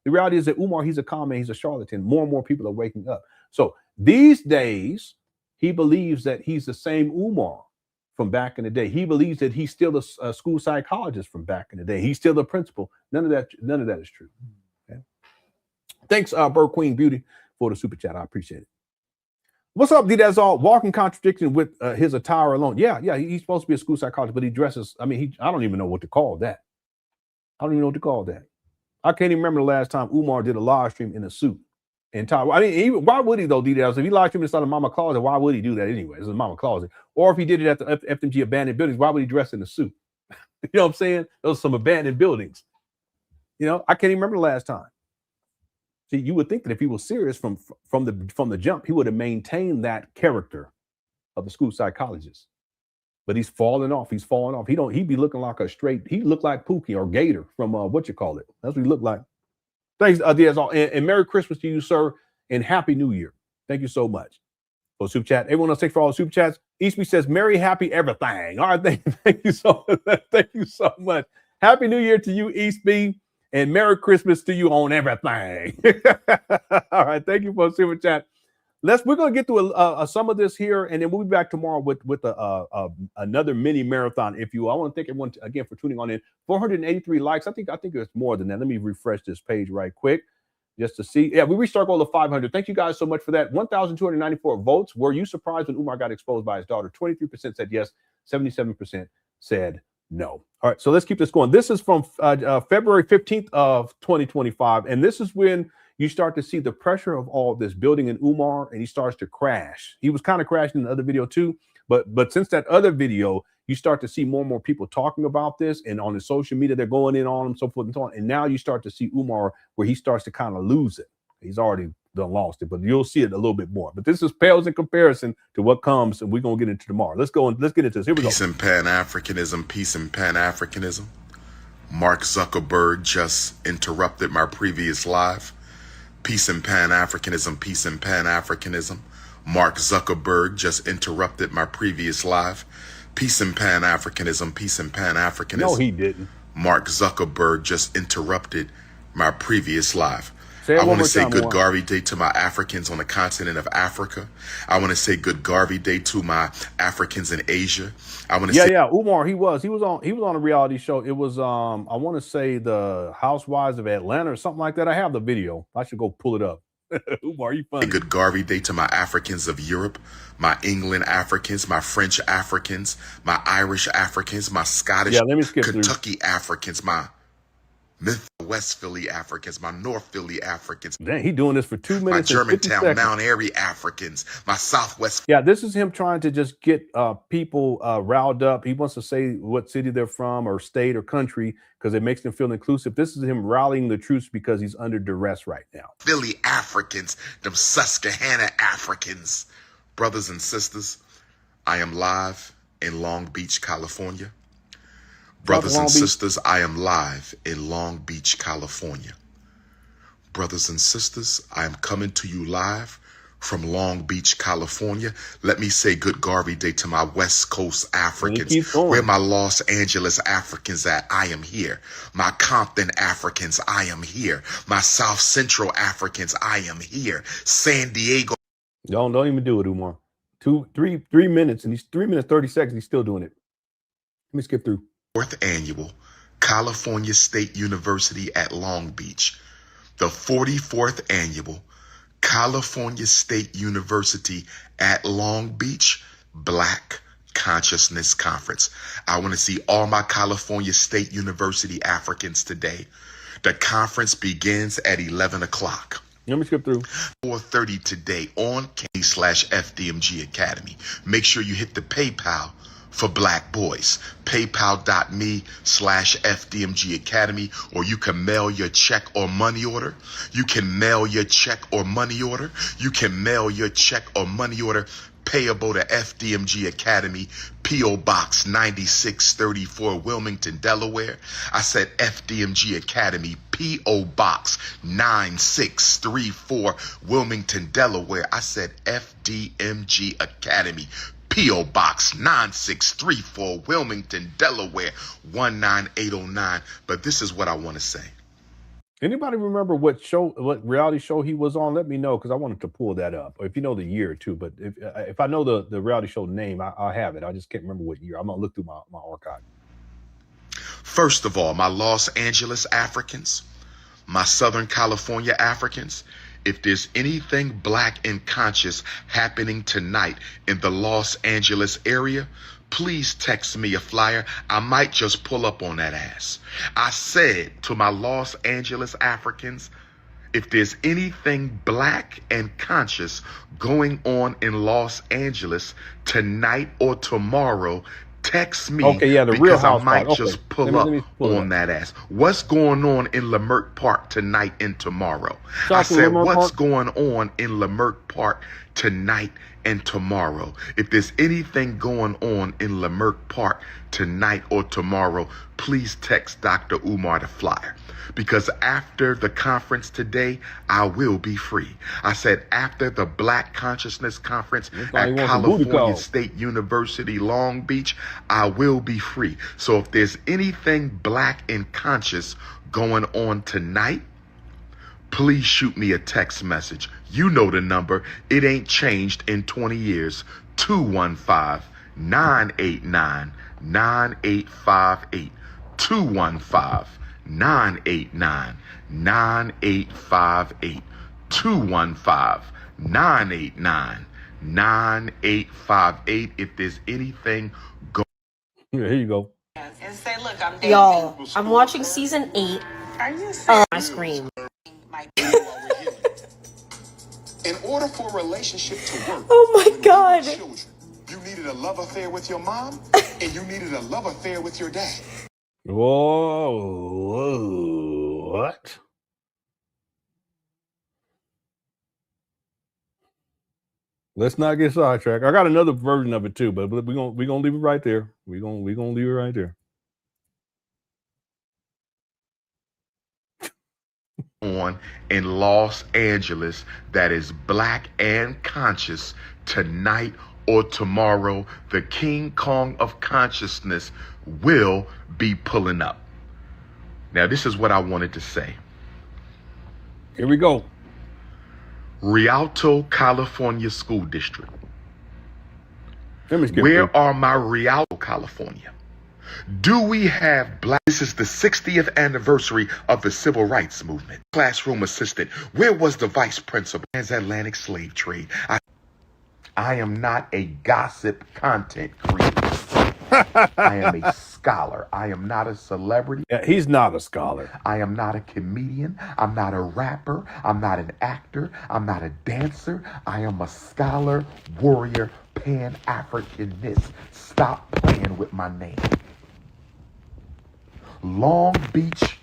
the reality is that Umar, he's a con man, he's a charlatan. More and more people are waking up. So these days, he believes that he's the same Umar from back in the day. He believes that he's still a school psychologist from back in the day. He's still the principal. None of that is true. Okay? Thanks, Bird Queen Beauty, for the super chat. I appreciate it. What's up, D? That's all. Walking contradiction with his attire alone. Yeah, he's supposed to be a school psychologist, but he dresses. I mean, I don't even know what to call that. I can't even remember the last time Umar did a live stream in a suit. I mean, why would he though, D-Daz? If he live streamed inside of Mama Closet, why would he do that anyway? It's a Mama Closet. Or if he did it at the FDMG abandoned buildings, why would he dress in a suit? You know what I'm saying? Those are some abandoned buildings. You know, I can't even remember the last time. See, you would think that if he was serious from the jump, he would have maintained that character of the school psychologist. But he's falling off. He'd be looking like he looked like Pookie or Gator from what you call it. That's what he looked like. Thanks, Diaz, and Merry Christmas to you, sir, and Happy New Year. Thank you so much for super chat. Everyone else, thanks for all the super chats. Eastby says, "Merry, happy everything." All right, thank you so much. Happy New Year to you, Eastby, and Merry Christmas to you on everything. All right, thank you for the super chat. We're gonna get through some of this here, and then we'll be back tomorrow with another mini marathon. If you, I want to thank everyone again for tuning on in. 483 likes. I think it's more than that. Let me refresh this page right quick just to see. Yeah, we reached our goal of 500. Thank you guys so much for that. 1,294 votes. Were you surprised when Umar got exposed by his daughter? 23% said yes. 77% said no. All right, so let's keep this going. This is from February 15th of 2025, and this is when you start to see the pressure of all this building in Umar, and he starts to crash. He was kind of crashing in the other video too, but since that other video, you start to see more and more people talking about this, and on the social media, they're going in on him, so forth and so on. And now you start to see Umar where he starts to kind of lose it. He's already done lost it, but you'll see it a little bit more. But this is pales in comparison to what comes, and we're gonna get into tomorrow. Let's get into this. Here we go. Peace and Pan Africanism. Peace and Pan Africanism. Mark Zuckerberg just interrupted my previous live. Peace and Pan-Africanism, peace and Pan-Africanism. Mark Zuckerberg just interrupted my previous live. Peace and Pan-Africanism, peace and Pan-Africanism. No, he didn't. Mark Zuckerberg just interrupted my previous live. Say it I one want more to say time, good Umar. Garvey Day to my Africans on the continent of Africa. I want to say good Garvey Day to my Africans in Asia. I want to say Umar, he was on a reality show. It was I want to say the Housewives of Atlanta or something like that. I have the video. I should go pull it up. Umar, you funny. good Garvey Day to my Africans of Europe, my England Africans, my French Africans, my Irish Africans, my Scottish, let me skip Kentucky Africans, my West Philly Africans, my North Philly Africans. Dang, he doing this for 2 minutes. My and 50 Germantown, seconds. Mount Airy Africans, my Southwest. Yeah, this is him trying to just get people riled up. He wants to say what city they're from or state or country because it makes them feel inclusive. This is him rallying the troops because he's under duress right now. Philly Africans, them Susquehanna Africans. Brothers and sisters, I am live in Long Beach, California. Brothers and sisters, I am live in Long Beach, California. Brothers and sisters, I am coming to you live from Long Beach, California. Let me say good Garvey Day to my West Coast Africans. Where my Los Angeles Africans at? I am here. My Compton Africans, I am here. My South Central Africans, I am here. San Diego. Don't even do it, Umar. 3 minutes, and he's 3 minutes 30 seconds. He's still doing it. Let me skip through. 4th annual California State University at Long Beach. The 44th annual California State University at Long Beach Black Consciousness Conference. I want to see all my California State University Africans today. The conference begins at 11 o'clock. Let me skip through. 4:30 today on /FDMG Academy. Make sure you hit the PayPal for Black boys. PayPal.me/FDMG Academy, or you can mail your check or money order. You can mail your check or money order. You can mail your check or money order payable to FDMG Academy, P.O. Box 9634, Wilmington, Delaware. I said FDMG Academy, P.O. Box 9634, Wilmington, Delaware. I said FDMG Academy, P.O. Box 9634, Wilmington, Delaware, 19809. But this is what I want to say. Anybody remember what reality show he was on? Let me know, because I wanted to pull that up. Or if you know the year too, but if I know the reality show name, I'll have it. I just can't remember what year. I'm gonna look through my archive. First of all, my Los Angeles Africans, my Southern California Africans, if there's anything black and conscious happening tonight in the Los Angeles area, please text me a flyer. I might just pull up on that ass. I said to my Los Angeles Africans, if there's anything black and conscious going on in Los Angeles tonight or tomorrow, text me. Okay, yeah, the Real because I Housewives. might Okay. just pull Let me up pull it on up. that ass. What's going on in Leimert Park tonight and tomorrow? South I said, Leimert what's Park? going on in Leimert Park tonight and tomorrow? If there's anything going on in Leimert Park tonight or tomorrow, please text Dr. Umar the flyer. Because after the conference today, I will be free. I said after the Black Consciousness Conference at California State University, Long Beach, I will be free. So if there's anything black and conscious going on tonight, please shoot me a text message. You know the number. It ain't changed in 20 years. 215-989-9858. 215-989-9858. 215-989-9858. If there's anything going. Here you go. And say, look, I'm Y'all, I'm watching season 8 on my screen. In order for a relationship to work, Oh my God. children, you needed a love affair with your mom, and you needed a love affair with your dad. Whoa, what? Let's not get sidetracked. I got another version of it too, but we're gonna leave it right there. We're gonna leave it right there. on in Los Angeles that is black and conscious tonight or tomorrow, the King Kong of consciousness will be pulling up. Now, this is what I wanted to say. Here we go. Rialto, California School District. Where are my Rialto, California? Do we have black? This is the 60th anniversary of the Civil Rights Movement. Classroom assistant. Where was the vice principal? Transatlantic slave trade. I am not a gossip content creator. I am a scholar. I am not a celebrity. Yeah, he's not a scholar. I am not a comedian. I'm not a rapper. I'm not an actor. I'm not a dancer. I am a scholar, warrior, Pan-Africanist. Stop playing with my name. Long Beach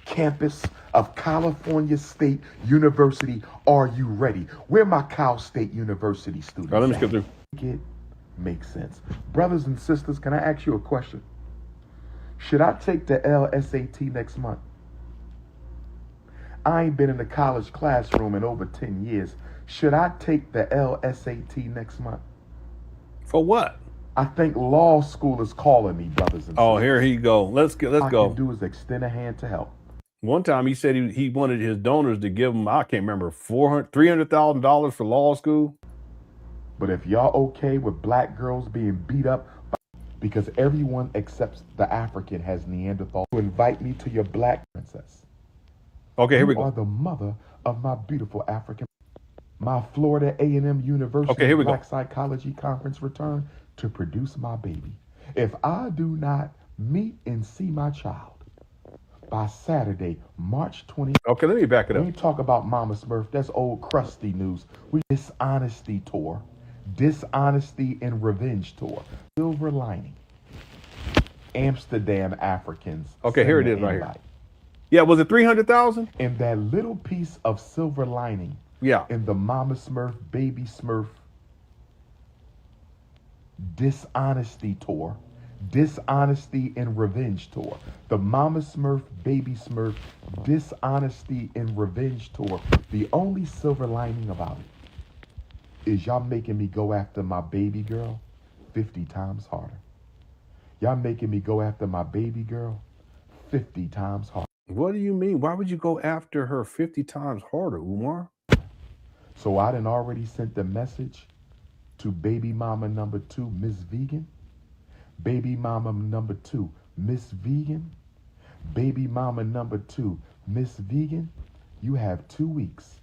campus of California State University. Are you ready? Where my Cal State University students? Let me skip through. It makes sense. Brothers and sisters, can I ask you a question? Should I take the LSAT next month? I ain't been in the college classroom in over 10 years. Should I take the LSAT next month? For what? I think law school is calling me, brothers and sisters. Oh, here he go. Let's go. All I can do is extend a hand to help. One time he said he wanted his donors to give him, I can't remember, $300,000 for law school. But if y'all okay with black girls being beat up, because everyone except the African has Neanderthal, to invite me to your black princess. Okay, here we go. You are the mother of my beautiful African. My Florida A&M University Black Psychology Conference returned to produce my baby. If I do not meet and see my child by Saturday, March 20th. Okay, let me back it up. When we talk about Mama Smurf, that's old crusty news. We dishonesty tour. Dishonesty and revenge tour. Silver lining. Amsterdam Africans. Okay, here it is right here. Yeah, was it 300,000? And that little piece of silver lining. Yeah. In the Mama Smurf, Baby Smurf dishonesty tour. Dishonesty and revenge tour. The Mama Smurf, Baby Smurf dishonesty and revenge tour. The only silver lining about it is y'all making me go after my baby girl 50 times harder. Y'all making me go after my baby girl 50 times harder. What do you mean? Why would you go after her 50 times harder, Umar? So I done already sent the message to baby mama number 2, Miss Vegan. Baby mama number 2, Miss Vegan. Baby mama number 2, Miss Vegan. You have 2 weeks.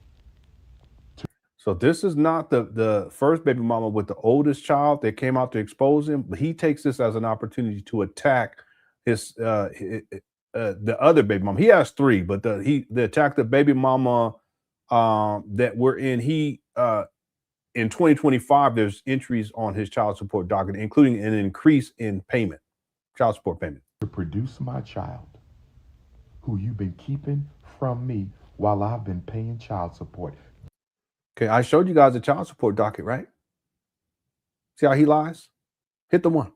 So this is not the first baby mama with the oldest child that came out to expose him, but he takes this as an opportunity to attack his the other baby mama. He has 3, but they attacked the baby mama that we're in. In 2025, there's entries on his child support docket, including an increase in payment, child support payment. To produce my child, who you've been keeping from me while I've been paying child support. Okay, I showed you guys the child support docket, right? See how he lies? Hit the one.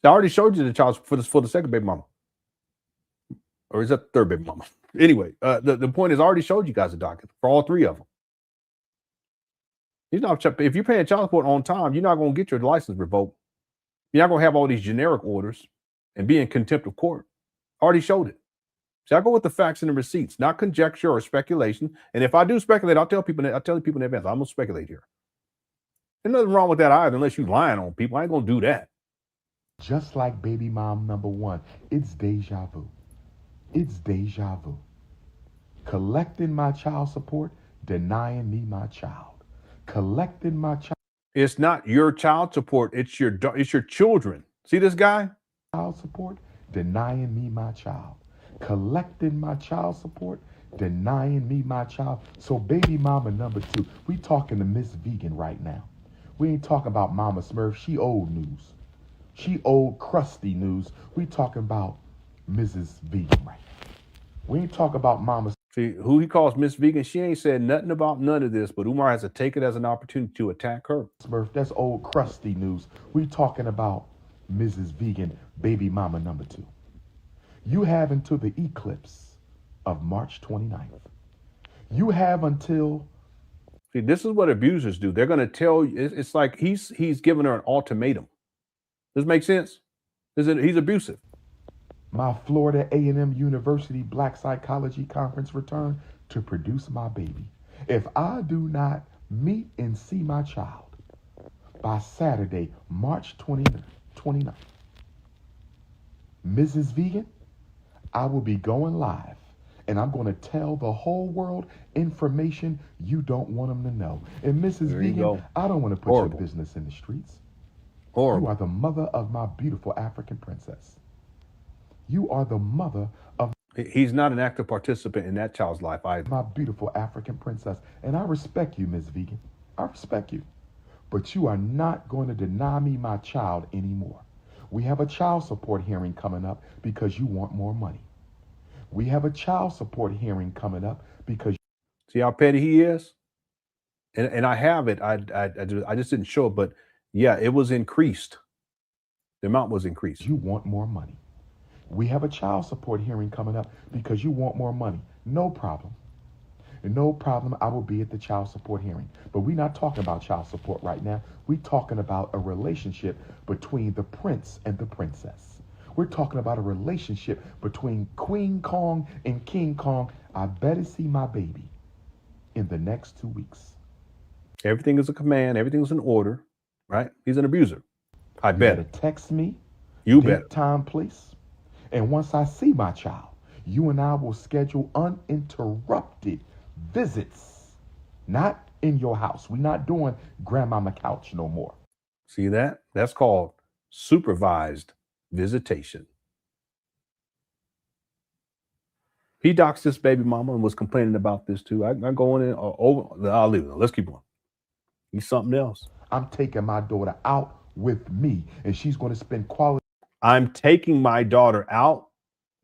I already showed you the child support for the second baby mama. Or is that the third baby mama? Anyway, the point is I already showed you guys the docket for all 3 of them. If you're paying child support on time, you're not going to get your license revoked. You're not going to have all these generic orders and be in contempt of court. I already showed it. See, I go with the facts and the receipts, not conjecture or speculation. And if I do speculate, I'll tell people in advance, I'm going to speculate here. There's nothing wrong with that either, unless you're lying on people. I ain't going to do that. Just like baby mom number 1, it's deja vu. It's deja vu. Collecting my child support, denying me my child. Collecting my child. It's not your child support. It's your children. See this guy? Child support, denying me my child. Collecting my child support, denying me my child. So baby mama number 2, we talking to Miss Vegan right now. We ain't talking about Mama Smurf. She old news. She old crusty news. We talking about Mrs. Vegan right now. We ain't talking about Mama. See, who he calls Miss Vegan, she ain't said nothing about none of this, but Umar has to take it as an opportunity to attack her. Smurf, that's old crusty news. We talking about Mrs. Vegan, baby mama number 2. You have until the eclipse of March 29th. You have until... See, this is what abusers do. They're going to tell you. It's like he's giving her an ultimatum. Does it make sense? He's abusive. My Florida A&M University Black Psychology Conference return to produce my baby. If I do not meet and see my child by Saturday, March 29th, Mrs. Vegan, I will be going live, and I'm going to tell the whole world information you don't want them to know. And Mrs. Vegan, I don't want to put your business in the streets. You are the mother of my beautiful African princess. You are the mother of... He's not an active participant in that child's life either. My beautiful African princess. And I respect you, Ms. Vegan. I respect you. But you are not going to deny me my child anymore. We have a child support hearing coming up because you want more money. We have a child support hearing coming up because... See how petty he is? And I have it. I just didn't show it, but yeah, it was increased. The amount was increased. You want more money. We have a child support hearing coming up because you want more money. No problem. No problem. I will be at the child support hearing. But we're not talking about child support right now. We're talking about a relationship between the prince and the princess. We're talking about a relationship between Queen Kong and King Kong. I better see my baby in the next 2 weeks. Everything is a command. Everything is an order, right? He's an abuser. I bet. You better text me. You better. Time, please. And once I see my child, you and I will schedule uninterrupted visits. Not in your house. We're not doing grandmama couch no more. See that? That's called supervised visitation. He doxed this baby mama and was complaining about this too. I'm going in over. I'll leave it. Let's keep going. He's something else. I'm taking my daughter out with me, and she's going to spend quality. I'm taking my daughter out.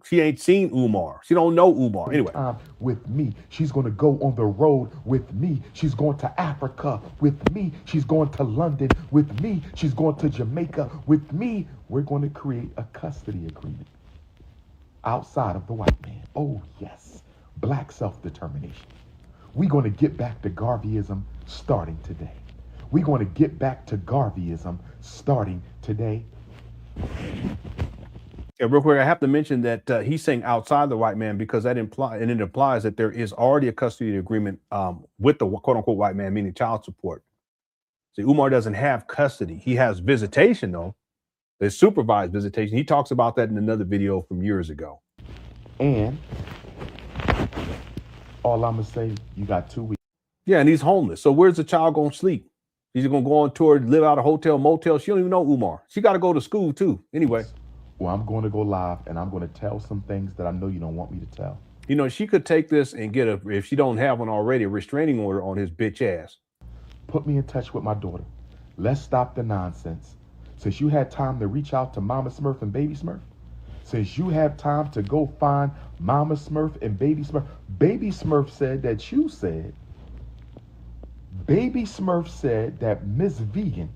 She ain't seen Umar. She don't know Umar. Anyway. With me. She's going to go on the road with me. She's going to Africa with me. She's going to London with me. She's going to Jamaica with me. We're going to create a custody agreement outside of the white man. Oh, yes. Black self-determination. We're going to get back to Garveyism starting today. We're going to get back to Garveyism starting today. Yeah, real quick, I have to mention that he's saying outside the white man because that implies that there is already a custody agreement with the quote unquote white man, meaning child support. See, Umar doesn't have custody. He has visitation though. There's supervised visitation. He talks about that in another video from years ago. And all I'm gonna say, you got 2 weeks. Yeah, and he's homeless. So where's the child gonna sleep? He's gonna go on tour, live out a hotel, motel. She don't even know Umar. She got to go to school too. Anyway. Well, I'm going to go live and I'm going to tell some things that I know you don't want me to tell. You know, she could take this and get if she don't have one already, a restraining order on his bitch ass. Put me in touch with my daughter. Let's stop the nonsense. Since you had time to reach out to Mama Smurf and Baby Smurf, since you have time to go find Mama Smurf and Baby Smurf, Baby Smurf said that you said, Baby Smurf said that Miss Vegan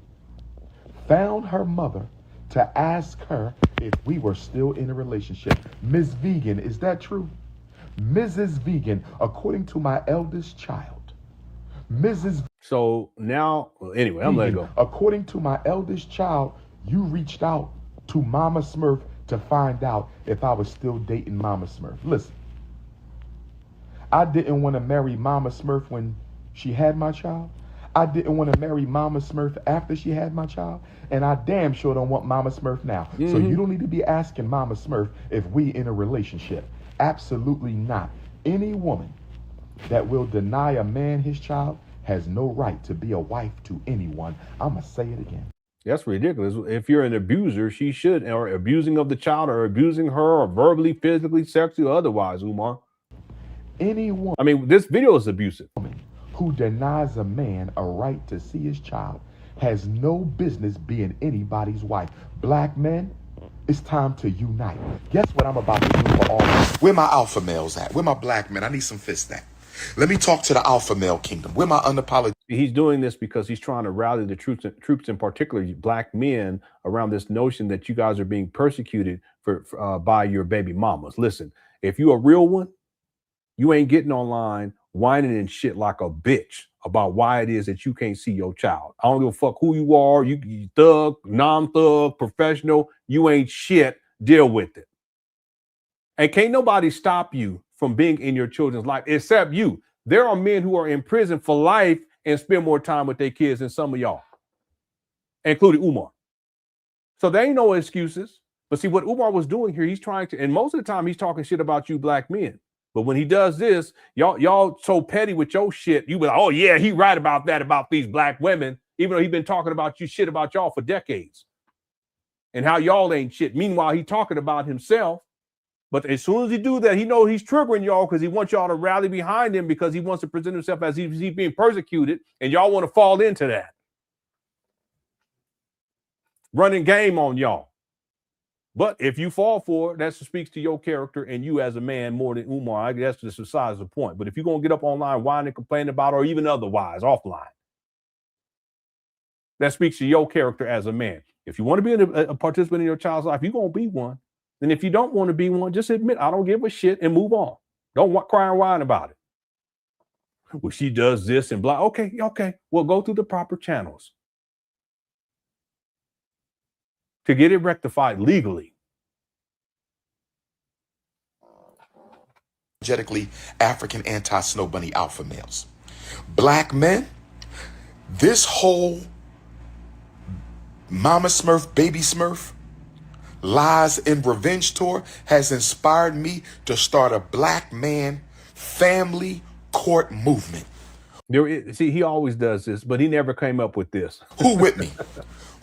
found her mother to ask her if we were still in a relationship. Miss Vegan, is that true? Mrs. Vegan, according to my eldest child, Mrs. So now, well, anyway, I'm letting go. According to my eldest child, you reached out to Mama Smurf to find out if I was still dating Mama Smurf. Listen, I didn't want to marry Mama Smurf when she had my child. I didn't want to marry Mama Smurf after she had my child. And I damn sure don't want Mama Smurf now. So you don't need to be asking Mama Smurf if we in a relationship. Absolutely not. Any woman that will deny a man his child has no right to be a wife to anyone. I'm going to say it again. That's ridiculous. If you're an abuser, she should, or abusing of the child, or abusing her, or verbally, physically, sexually, or otherwise, Umar. Anyone. I mean, this video is abusive. Who denies a man a right to see his child has no business being anybody's wife. Black men, it's time to unite. Guess what I'm about to do for all of you? Where my alpha males at? Where my black men? I need some fists at. Let me talk to the alpha male kingdom. Where my unapologetic... He's doing this because he's trying to rally the troops in particular, black men, around this notion that you guys are being persecuted by your baby mamas. Listen, if you're a real one, You ain't getting online whining and shit like a bitch about why it is that you can't see your child. I don't give a fuck who you are. You thug, non-thug, professional. You ain't shit. Deal with it. And can't nobody stop you from being in your children's life except you. There are men who are in prison for life and spend more time with their kids than some of y'all, including Umar. So there ain't no excuses. But see what Umar was doing here, he's trying to, and most of the time he's talking shit about you black men. But when he does this, y'all so petty with your shit, you be like, oh yeah, he right about that, about these black women, even though he's been talking about you shit about y'all for decades. And how y'all ain't shit. Meanwhile, he talking about himself. But as soon as he do that, he knows he's triggering y'all because he wants y'all to rally behind him because he wants to present himself as he's being persecuted, and y'all want to fall into that. Running game on y'all. But if you fall for it, that speaks to your character and you as a man more than Umar. I guess that's besides the point. But if you're going to get up online, whining and complaining about, or even otherwise, offline, that speaks to your character as a man. If you want to be a participant in your child's life, you're going to be one. And if you don't want to be one, just admit, I don't give a shit and move on. Don't cry and whine about it. Well, she does this and blah. Okay. Well, go through the proper channels to get it rectified legally. Energetically African anti-snow bunny alpha males. Black men, this whole Mama Smurf, Baby Smurf, Lies and Revenge tour has inspired me to start a black man family court movement. See, he always does this, but he never came up with this. Who with me?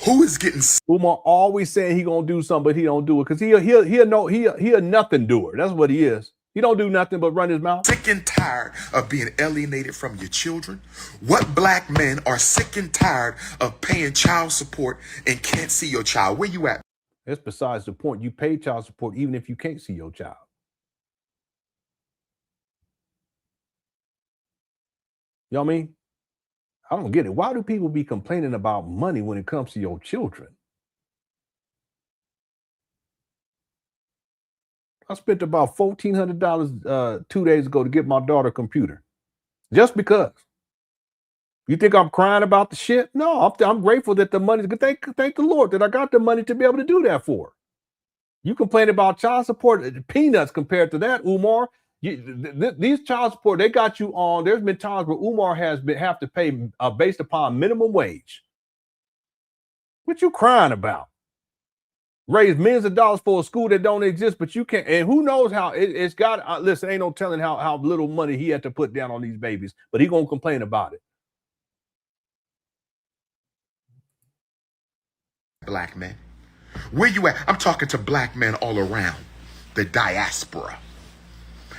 Who is getting? Umar always saying he gonna do something, but he don't do it because he a nothing doer. That's what he is. He don't do nothing but run his mouth. Sick and tired of being alienated from your children? What black men are sick and tired of paying child support and can't see your child? Where you at? That's besides the point. You pay child support even if you can't see your child. You know what I mean? I don't get it. Why do people be complaining about money when it comes to your children? I spent about $1,400 2 days ago to get my daughter a computer. Just because. You think I'm crying about the shit? No, I'm grateful that the money's good. Thank the Lord that I got the money to be able to do that for. You complain about child support, peanuts compared to that, Umar. These child support, they got you on. There's been times where Umar have to pay based upon minimum wage. What you crying about? Raise millions of dollars for a school that don't exist, but you can't. And who knows how it's got. Listen, ain't no telling how little money he had to put down on these babies, but he gonna complain about it. Black men, where you at? I'm talking to black men all around the diaspora.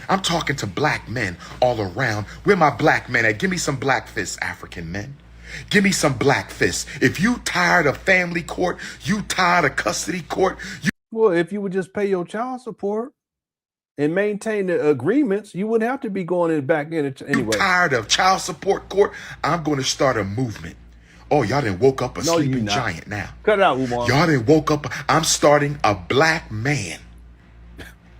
I'm talking to black men all around. Where my black men at? Give me some black fists, African men. Give me some black fists. If you tired of family court, you tired of custody court. Well, if you would just pay your child support and maintain the agreements, you wouldn't have to be going in back in it anyway. You tired of child support court? I'm going to start a movement. Oh, y'all done woke up a sleeping giant now. Cut it out, Umar. Y'all done woke up. I'm starting a black man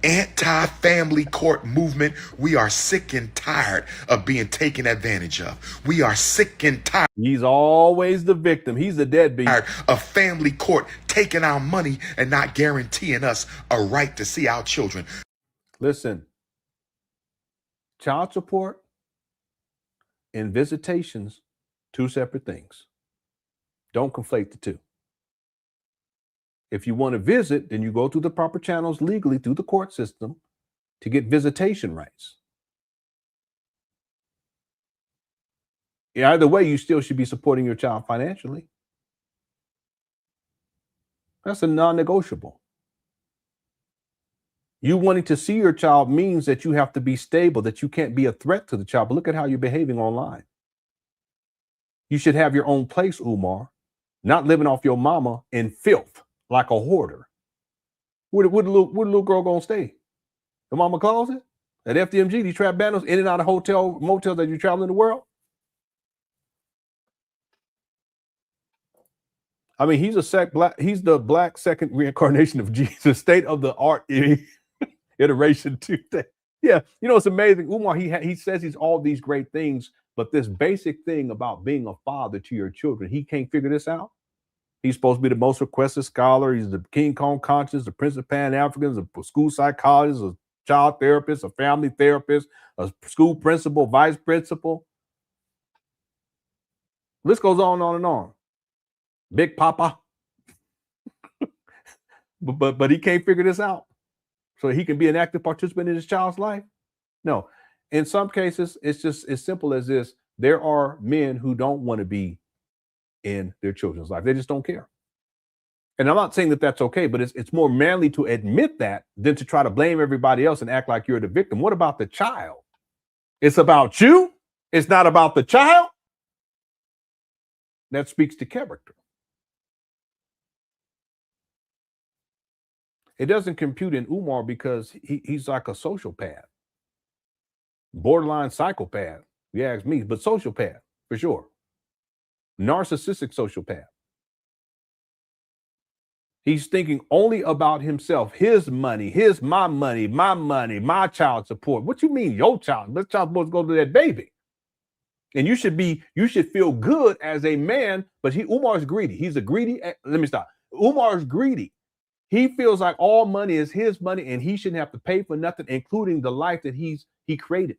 anti-family court movement. We are sick and tired of being taken advantage of. We are sick and tired. He's always the victim. He's the deadbeat. Of family court taking our money and not guaranteeing us a right to see our children. Listen, child support and visitations, two separate things. Don't conflate the two. If you want to visit, then you go through the proper channels legally through the court system to get visitation rights. Either way, you still should be supporting your child financially. That's a non-negotiable. You wanting to see your child means that you have to be stable, that you can't be a threat to the child. But look at how you're behaving online. You should have your own place, Umar, not living off your mama in filth like a hoarder. Where the little girl gonna stay? The mama closet? At FDMG, these trap bandits in and out of motels that you travel in the world? I mean, he's the black second reincarnation of Jesus, state of the art iteration today. Yeah, you know, it's amazing. Umar, he says he's all these great things, but this basic thing about being a father to your children, he can't figure this out. He's supposed to be the most requested scholar. He's the King Kong conscious, the Prince of Pan Africans, a school psychologist, a child therapist, a family therapist, a school principal, vice principal. List goes on and on. Big Papa. but he can't figure this out. So he can be an active participant in his child's life? No. In some cases, it's just as simple as this. There are men who don't want to be in their children's life. They just don't care. And I'm not saying that that's okay, but it's more manly to admit that than to try to blame everybody else and act like you're the victim. What about the child? It's about you. It's not about the child. That speaks to character. It doesn't compute in Umar because he's like a sociopath, borderline psychopath, you ask me, but sociopath for sure. Narcissistic sociopath. He's thinking only about himself, his money, my child support. What you mean your child? That child's supposed to go to that baby. And you should feel good as a man, but Umar's greedy. He's a greedy. Let me stop. Umar's greedy. He feels like all money is his money and he shouldn't have to pay for nothing, including the life that he created.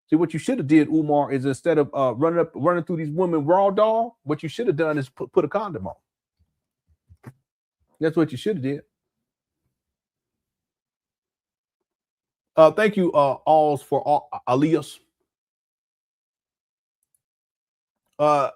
See, what you should have did, Umar, is instead of running through these women raw dog, what you should have done is put a condom on. That's what you should have did. Thank you, alls for Alias.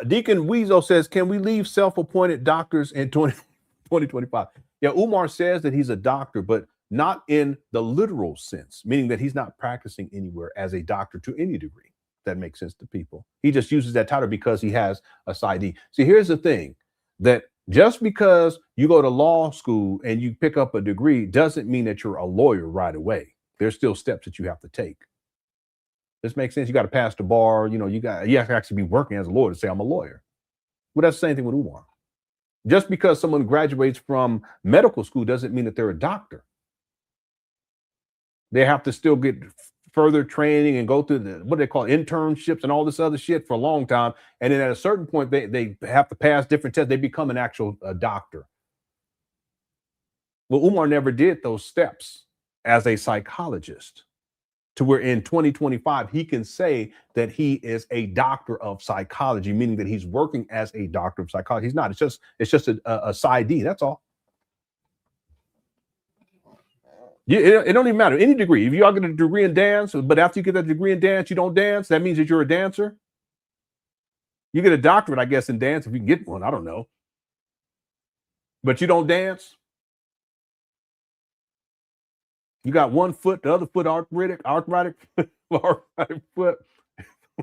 Deacon Weasel says, can we leave self-appointed doctors in 2025? Yeah, Umar says that he's a doctor, but not in the literal sense, meaning that he's not practicing anywhere as a doctor to any degree. That makes sense to people. He just uses that title because he has a PsyD. See, here's the thing, that just because you go to law school and you pick up a degree doesn't mean that you're a lawyer right away. There's still steps that you have to take. This makes sense. You got to pass the bar. You know, you have to actually be working as a lawyer to say I'm a lawyer. Well, that's the same thing with Umar. Just because someone graduates from medical school doesn't mean that they're a doctor. They have to still get further training and go through what they call internships and all this other shit for a long time. And then at a certain point, they have to pass different tests. They become an actual doctor. Well, Umar never did those steps as a psychologist, to where in 2025, he can say that he is a doctor of psychology, meaning that he's working as a doctor of psychology. He's not. It's just a PsyD. That's all. It don't even matter. Any degree. If you all get a degree in dance, but after you get that degree in dance, you don't dance, that means that you're a dancer. You get a doctorate, I guess, in dance, if you can get one. I don't know. But you don't dance. You got one foot, the other foot arthritic foot.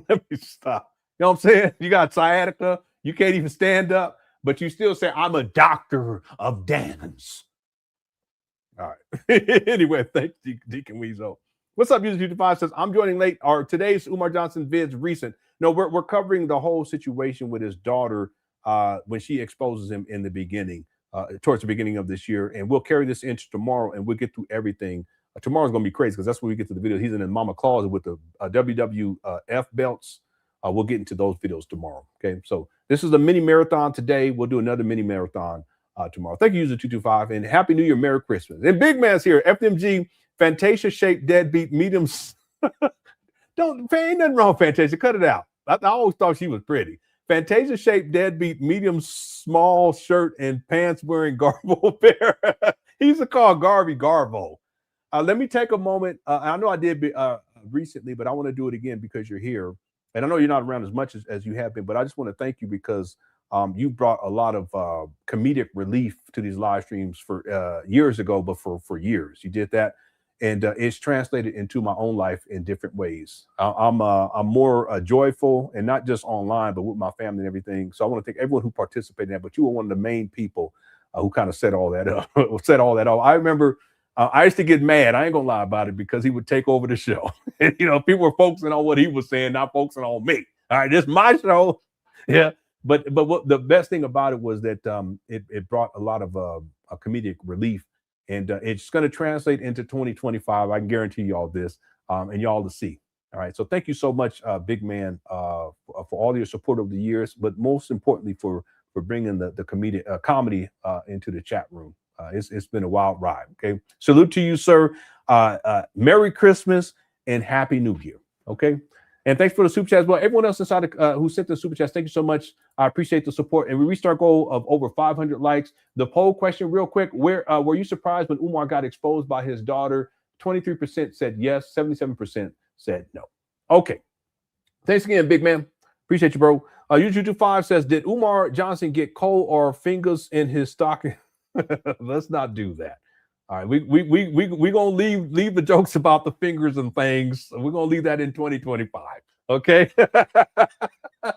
Let me stop. You know what I'm saying? You got sciatica. You can't even stand up, but you still say, I'm a doctor of dance. All right. Anyway, thanks, Deacon Weasel. What's up, User 225 says, I'm joining late. Today's Umar Johnson vids recent. No, we're covering the whole situation with his daughter when she exposes him in the beginning. Towards the beginning of this year, and we'll carry this into tomorrow, and we'll get through everything. Tomorrow's gonna be crazy because that's when we get to the video. He's in his mama closet with the WWF belts. We'll get into those videos tomorrow. Okay, so this is a mini marathon today. We'll do another mini marathon tomorrow. Thank you, User 225, and Happy New Year, Merry Christmas. And Big Man's here. FDMG Fantasia shaped deadbeat mediums. Ain't nothing wrong, Fantasia. Cut it out. I always thought she was pretty. Fantasia shaped deadbeat medium small shirt and pants wearing Garbo bear. He used to call Garvey Garbo. Let me take a moment. I know I did recently, but I want to do it again because you're here. And I know you're not around as much as you have been, but I just want to thank you because you brought a lot of comedic relief to these live streams for years ago, but for years. You did that. And it's translated into my own life in different ways. I'm more joyful, and not just online, but with my family and everything. So I want to thank everyone who participated in that. But you were one of the main people who kind of set all that up. I remember I used to get mad. I ain't gonna lie about it because he would take over the show. And, you know, people were focusing on what he was saying, not focusing on me. All right, this is my show. Yeah. But what the best thing about it was that it brought a lot of comedic relief. And it's going to translate into 2025. I can guarantee you all this. and y'all to see. All right. So thank you so much, big man, for all your support over the years, but most importantly for bringing the comedy into the chat room. It's been a wild ride. Okay. Salute to you, sir. Merry Christmas and Happy New Year. Okay. And thanks for the super chat as well. Everyone else inside who sent the super chats, thank you so much. I appreciate the support. And we reached our goal of over 500 likes. The poll question, real quick, were you surprised when Umar got exposed by his daughter? 23% said yes, 77% said no. Okay. Thanks again, big man. Appreciate you, bro. YouTube5 says, did Umar Johnson get coal or fingers in his stocking? Let's not do that. All right, we gonna leave the jokes about the fingers and things. We're gonna leave that in 2025. Okay. All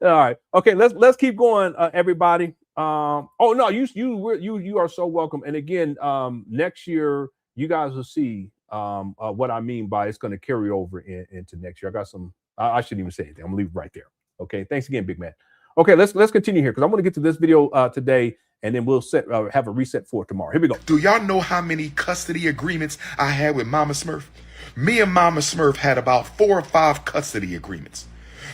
right. Okay. Let's keep going, everybody. Oh no, you are so welcome. And again, next year you guys will see what I mean by it's going to carry over into next year. I got some. I shouldn't even say anything. I'm gonna leave it right there. Okay. Thanks again, big man. Okay, let's continue here because I want to get to this video today. And then we'll have a reset for tomorrow. Here we go. Do y'all know how many custody agreements I had with Mama Smurf? Me and Mama Smurf had about 4 or 5 custody agreements.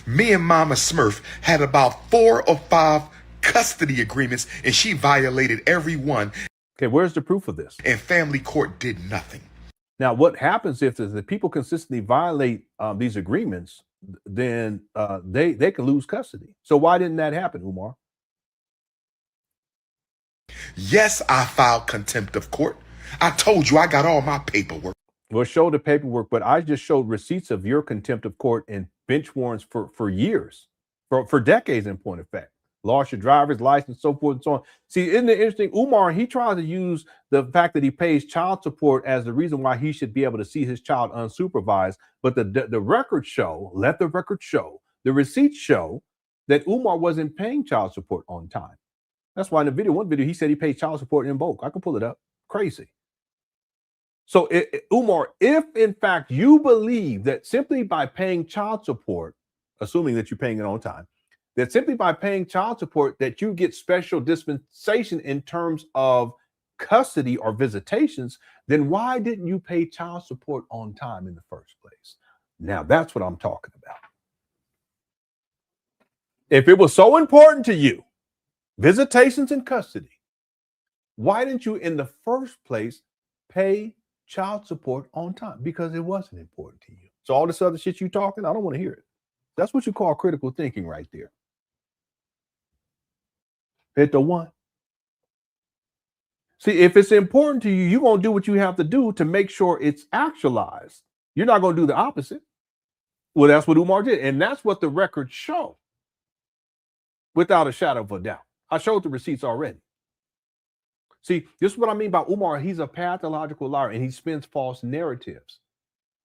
Me and Mama Smurf had about 4 or 5 custody agreements, and she violated every one. Okay, where's the proof of this? And family court did nothing. Now, what happens if the people consistently violate these agreements, then they can lose custody. So why didn't that happen, Umar? Yes, I filed contempt of court. I told you I got all my paperwork. Well, show the paperwork, but I just showed receipts of your contempt of court and bench warrants for years, for decades in point of fact. Lost your driver's license, so forth and so on. See, isn't it interesting? Umar, he tries to use the fact that he pays child support as the reason why he should be able to see his child unsupervised. But the records show, let the record show, the receipts show that Umar wasn't paying child support on time. That's why in the one video, he said he paid child support in bulk. I can pull it up. Crazy. So, Umar, if in fact you believe that simply by paying child support, assuming that you're paying it on time, that simply by paying child support that you get special dispensation in terms of custody or visitations, then why didn't you pay child support on time in the first place? Now, that's what I'm talking about. If it was so important to you, visitations and custody, why didn't you in the first place pay child support on time? Because it wasn't important to you. So all this other shit you talking, I don't want to hear it. That's what you call critical thinking right there. Hit the one. See, if it's important to you, you're going to do what you have to do to make sure it's actualized. You're not going to do the opposite. Well, that's what Umar did. And that's what the records show. Without a shadow of a doubt. I showed the receipts already. See, this is what I mean by Umar. He's a pathological liar and he spins false narratives.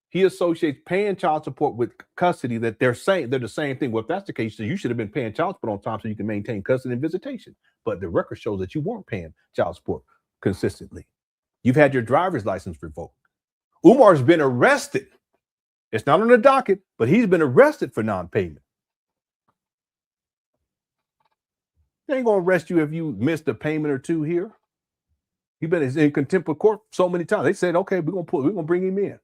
He associates paying child support with custody, that they're saying they're the same thing. Well, if that's the case, then you should have been paying child support on time so you can maintain custody and visitation. But the record shows that you weren't paying child support consistently. You've had your driver's license revoked. Umar's been arrested. It's not on the docket, but he's been arrested for non-payment. They ain't gonna arrest you if you missed a payment or two here. You've been in contempt of court so many times. They said, okay, we're gonna bring him in.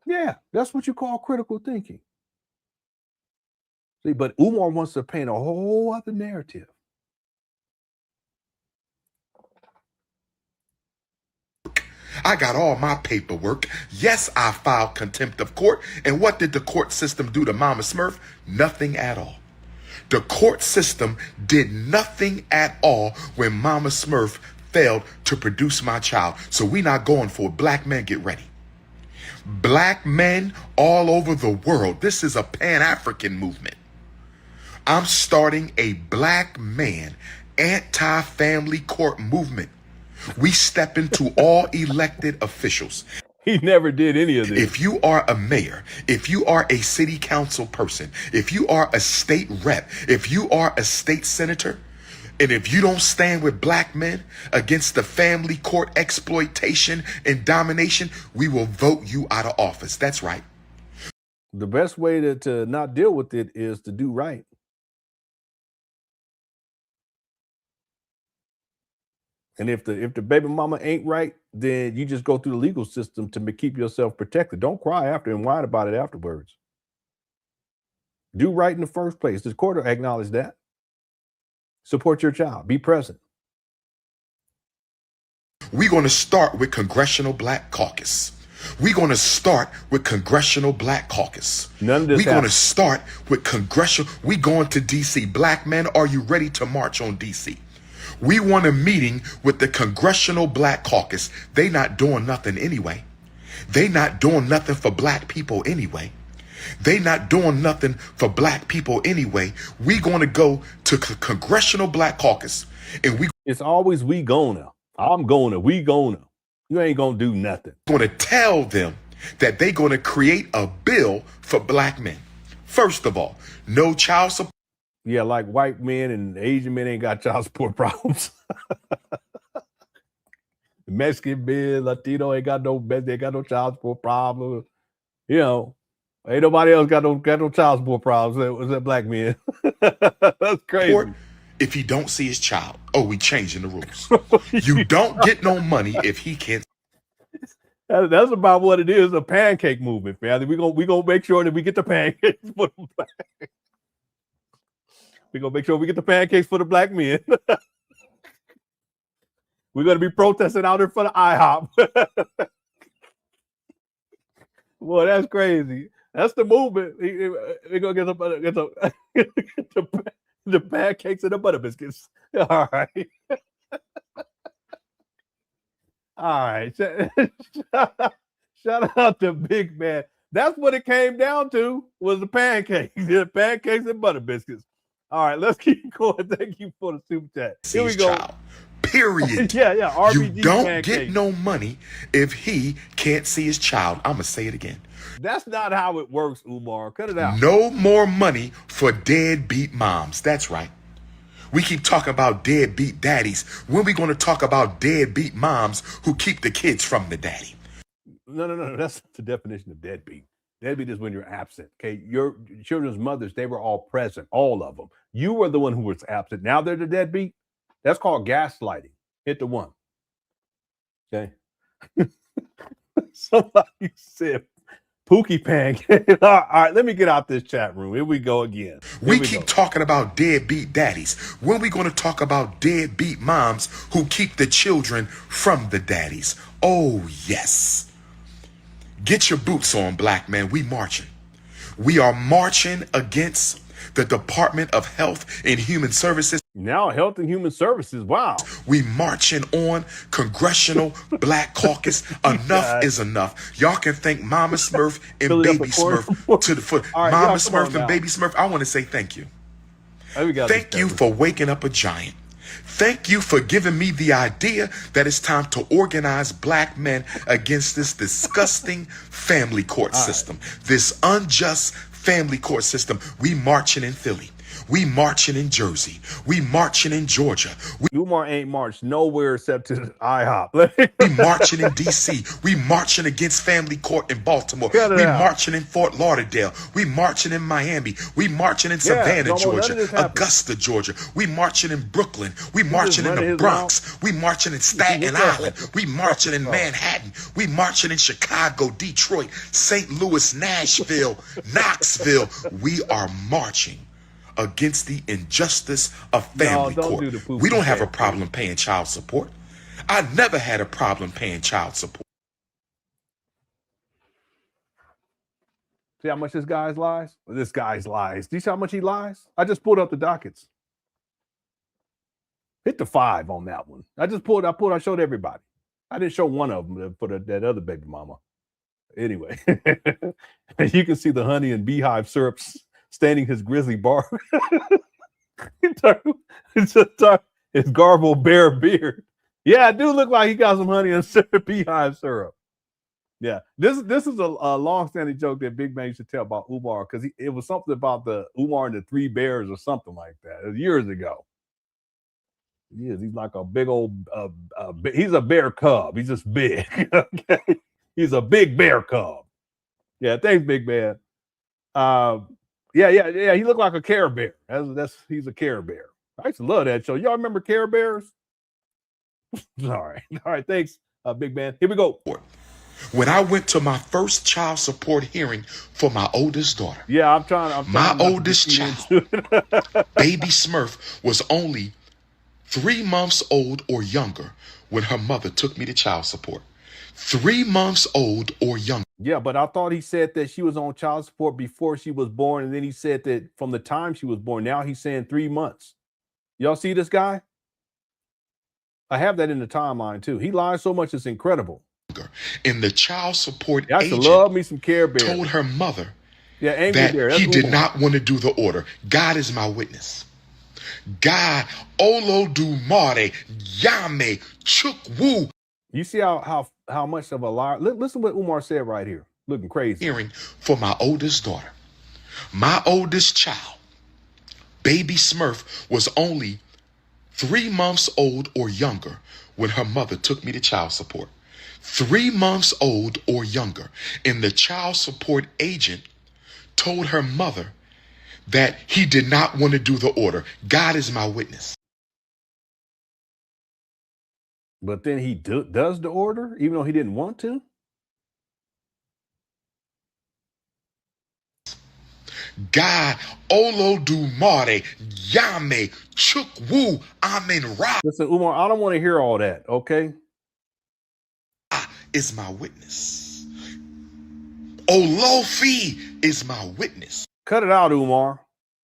Yeah, that's what you call critical thinking. See, but Umar wants to paint a whole other narrative. I got all my paperwork. Yes, I filed contempt of court. And what did the court system do to Mama Smurf? Nothing at all. The court system did nothing at all when Mama Smurf failed to produce my child. So we not going for it. Black men, get ready. Black men all over the world. This is a Pan-African movement. I'm starting a black man anti-family court movement. We step into all elected officials. He never did any of this. If you are a mayor, if you are a city council person, if you are a state rep, if you are a state senator, and if you don't stand with black men against the family court exploitation and domination, we will vote you out of office. That's right. The best way to not deal with it is to do right. And if the baby mama ain't right, then you just go through the legal system to keep yourself protected. Don't cry after and whine about it afterwards. Do right in the first place. The court will acknowledge that. Support your child. Be present. We're going to start with Congressional Black Caucus. We're going to start with Congressional Black Caucus. None of this We're going to start with Congressional. We going to D.C. Black men, are you ready to march on D.C.? We want a meeting with the Congressional Black Caucus. They not doing nothing anyway. They not doing nothing for black people anyway. They not doing nothing for black people anyway. We going to go to Congressional Black Caucus, and it's always we gonna. I'm gonna. We gonna. You ain't gonna do nothing. Going to tell them that they're going to create a bill for black men. First of all, no child support. Yeah, like white men and Asian men ain't got child support problems. Mexican men, Latino ain't got no child support problem. You know, ain't nobody else got no child support problems. It was that black men. That's crazy. If he don't see his child, we changing the rules. You don't get no money if he can't. That's about what it is. A pancake movement, man. We gonna make sure that we get the pancakes for the black. We gonna make sure we get the pancakes for the black men. We're gonna be protesting out in front of IHOP. Boy, that's crazy. That's the movement. We're gonna get the pancakes and the butter biscuits. All right. All right. Shout out to Big Man. That's what it came down to, was the pancakes. The pancakes and butter biscuits. All right, let's keep going. Thank you for the super chat. Here we go. Child. Period. Yeah. RBG you don't pancakes. get no money if he can't see his child. I'm going to say it again. That's not how it works, Umar. Cut it out. No more money for deadbeat moms. That's right. We keep talking about deadbeat daddies. When we going to talk about deadbeat moms who keep the kids from the daddy? No. That's the definition of deadbeat. Deadbeat is when you're absent. Okay, your children's mothers, they were all present, all of them. You were the one who was absent. Now they're the deadbeat. That's called gaslighting. Hit the one. Okay. Somebody said Pookie pancake. All right, let me get out this chat room. Here we go again. We keep talking about deadbeat daddies. When we going to talk about deadbeat moms who keep the children from the daddies? Oh, yes. Get your boots on, black man. We marching. We are marching against the Department of Health and Human Services. Now Health and Human Services. Wow. We marching on Congressional Black Caucus. Enough is enough. Y'all can thank Mama Smurf and Baby Smurf to the foot. Right, Mama Smurf and Baby Smurf. I want to say thank you. Thank you for waking up a giant. Thank you for giving me the idea that it's time to organize black men against this disgusting family court system, this unjust family court system. We marching in Philly. We marching in Jersey. We marching in Georgia. Umar ain't marched nowhere except to IHOP. We marching in D.C. We marching against family court in Baltimore. We marching in Fort Lauderdale. We marching in Miami. We marching in Savannah, Georgia. Augusta, Georgia. We marching in Brooklyn. We marching in the Bronx. We marching in Staten Island. We marching in Manhattan. We marching in Chicago, Detroit, St. Louis, Nashville, Knoxville. We are marching against the injustice of family court. We don't have a problem paying child support. I never had a problem paying child support. See how much this guy's lies? This guy's lies. Do you see how much he lies? I just pulled up the dockets. Hit the 5 on that one. I showed everybody. I didn't show one of them for that other baby mama. Anyway, you can see the honey and beehive syrups staining his grizzly bark. His garbled bare beard. Yeah, it do look like he got some honey and beehive syrup. Yeah, this is a long-standing joke that Big Man used to tell about Umar, because it was something about the Umar and the 3 bears or something like that. It was years ago. He's like a big old, he's a bear cub. He's just big. Okay, he's a big bear cub. Yeah, thanks, Big Man. Yeah. He looked like a Care Bear. He's a Care Bear. I used to love that show. Y'all remember Care Bears? All right. Thanks, big man. Here we go. When I went to my first child support hearing for my oldest daughter, yeah, I'm trying my oldest child, baby Smurf, was only 3 months old or younger when her mother took me to child support. 3 months old or younger. Yeah, but I thought he said that she was on child support before she was born, and then he said that from the time she was born. Now he's saying 3 months. Y'all see this guy? I have that in the timeline too. He lies so much, it's incredible. In the child support I used to agent love me some Care Bears. Told her mother that he did not want to do the order. God is my witness. God, Olo Dumare, Yame, Chukwu. You see how much of a liar? Listen what Umar said right here. Looking crazy. Hearing for my oldest daughter. My oldest child, baby Smurf, was only 3 months old or younger when her mother took me to child support. 3 months old or younger. And the child support agent told her mother that he did not want to do the order. God is my witness. But then he does the order, even though he didn't want to? God, Olo Dumare, Yame, Chukwu, Amen Ra. Listen, Umar, I don't want to hear all that, okay? Is my witness. Olofi is my witness. Cut it out, Umar.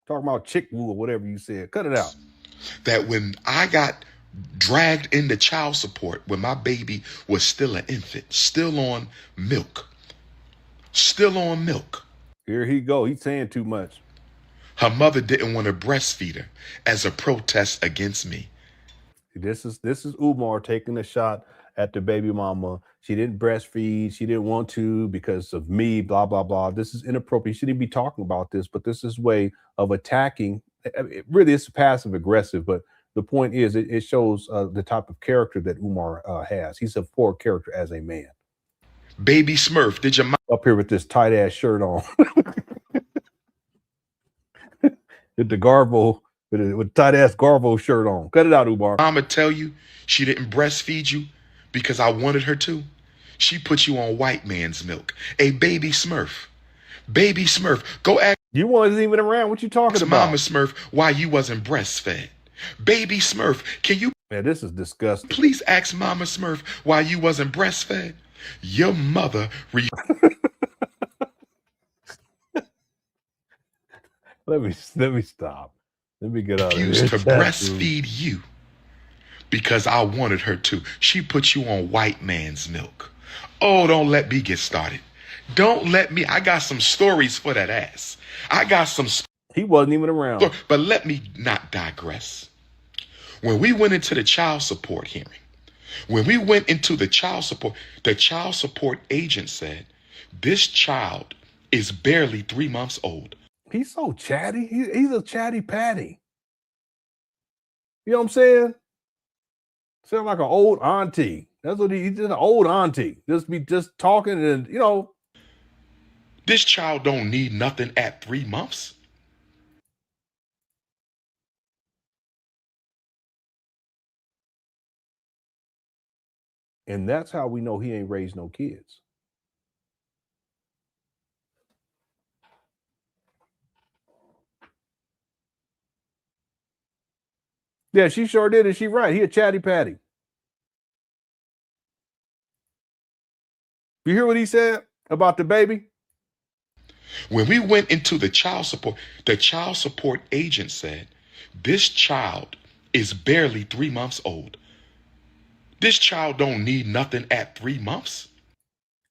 Talking about Chikwu or whatever you said. Cut it out. That when I got dragged into child support, when my baby was still an infant, still on milk. Here he go. He's saying too much. Her mother didn't want to breastfeed her as a protest against me. This is Umar taking a shot at the baby mama. She didn't breastfeed. She didn't want to because of me, blah, blah, blah. This is inappropriate. She shouldn't be talking about this, but this is a way of attacking. It really is passive aggressive, but the point is it shows the type of character that Umar has. He's a poor character as a man. Baby Smurf, did your mom up here with this tight ass shirt on? With the Garbo, with tight ass Garbo shirt on. Cut it out, Umar. Mama tell you she didn't breastfeed you because I wanted her to? She put you on white man's milk. A baby Smurf. Baby Smurf, go ask. You wasn't even around. What you talking about? Mama Smurf, why you wasn't breastfed. Baby Smurf, can you? Man, this is disgusting. Please ask Mama Smurf why you wasn't breastfed. Your mother. Let me stop. Let me get out of here. Refused to breastfeed you because I wanted her to. She put you on white man's milk. Oh, don't let me get started. Don't let me. I got some stories for that ass. I got some. He wasn't even around. But let me not digress. When we went into the child support hearing, when we went into the child support agent said, this child is barely 3 months old. He's so chatty. He's a chatty patty. You know what I'm saying? Sound like an old auntie. That's what he's just an old auntie. Just talking and, you know. This child don't need nothing at 3 months. And that's how we know he ain't raised no kids. Yeah, she sure did, and she right. He a chatty patty. You hear what he said about the baby? When we went into the child support agent said, this child is barely 3 months old. This child don't need nothing at 3 months.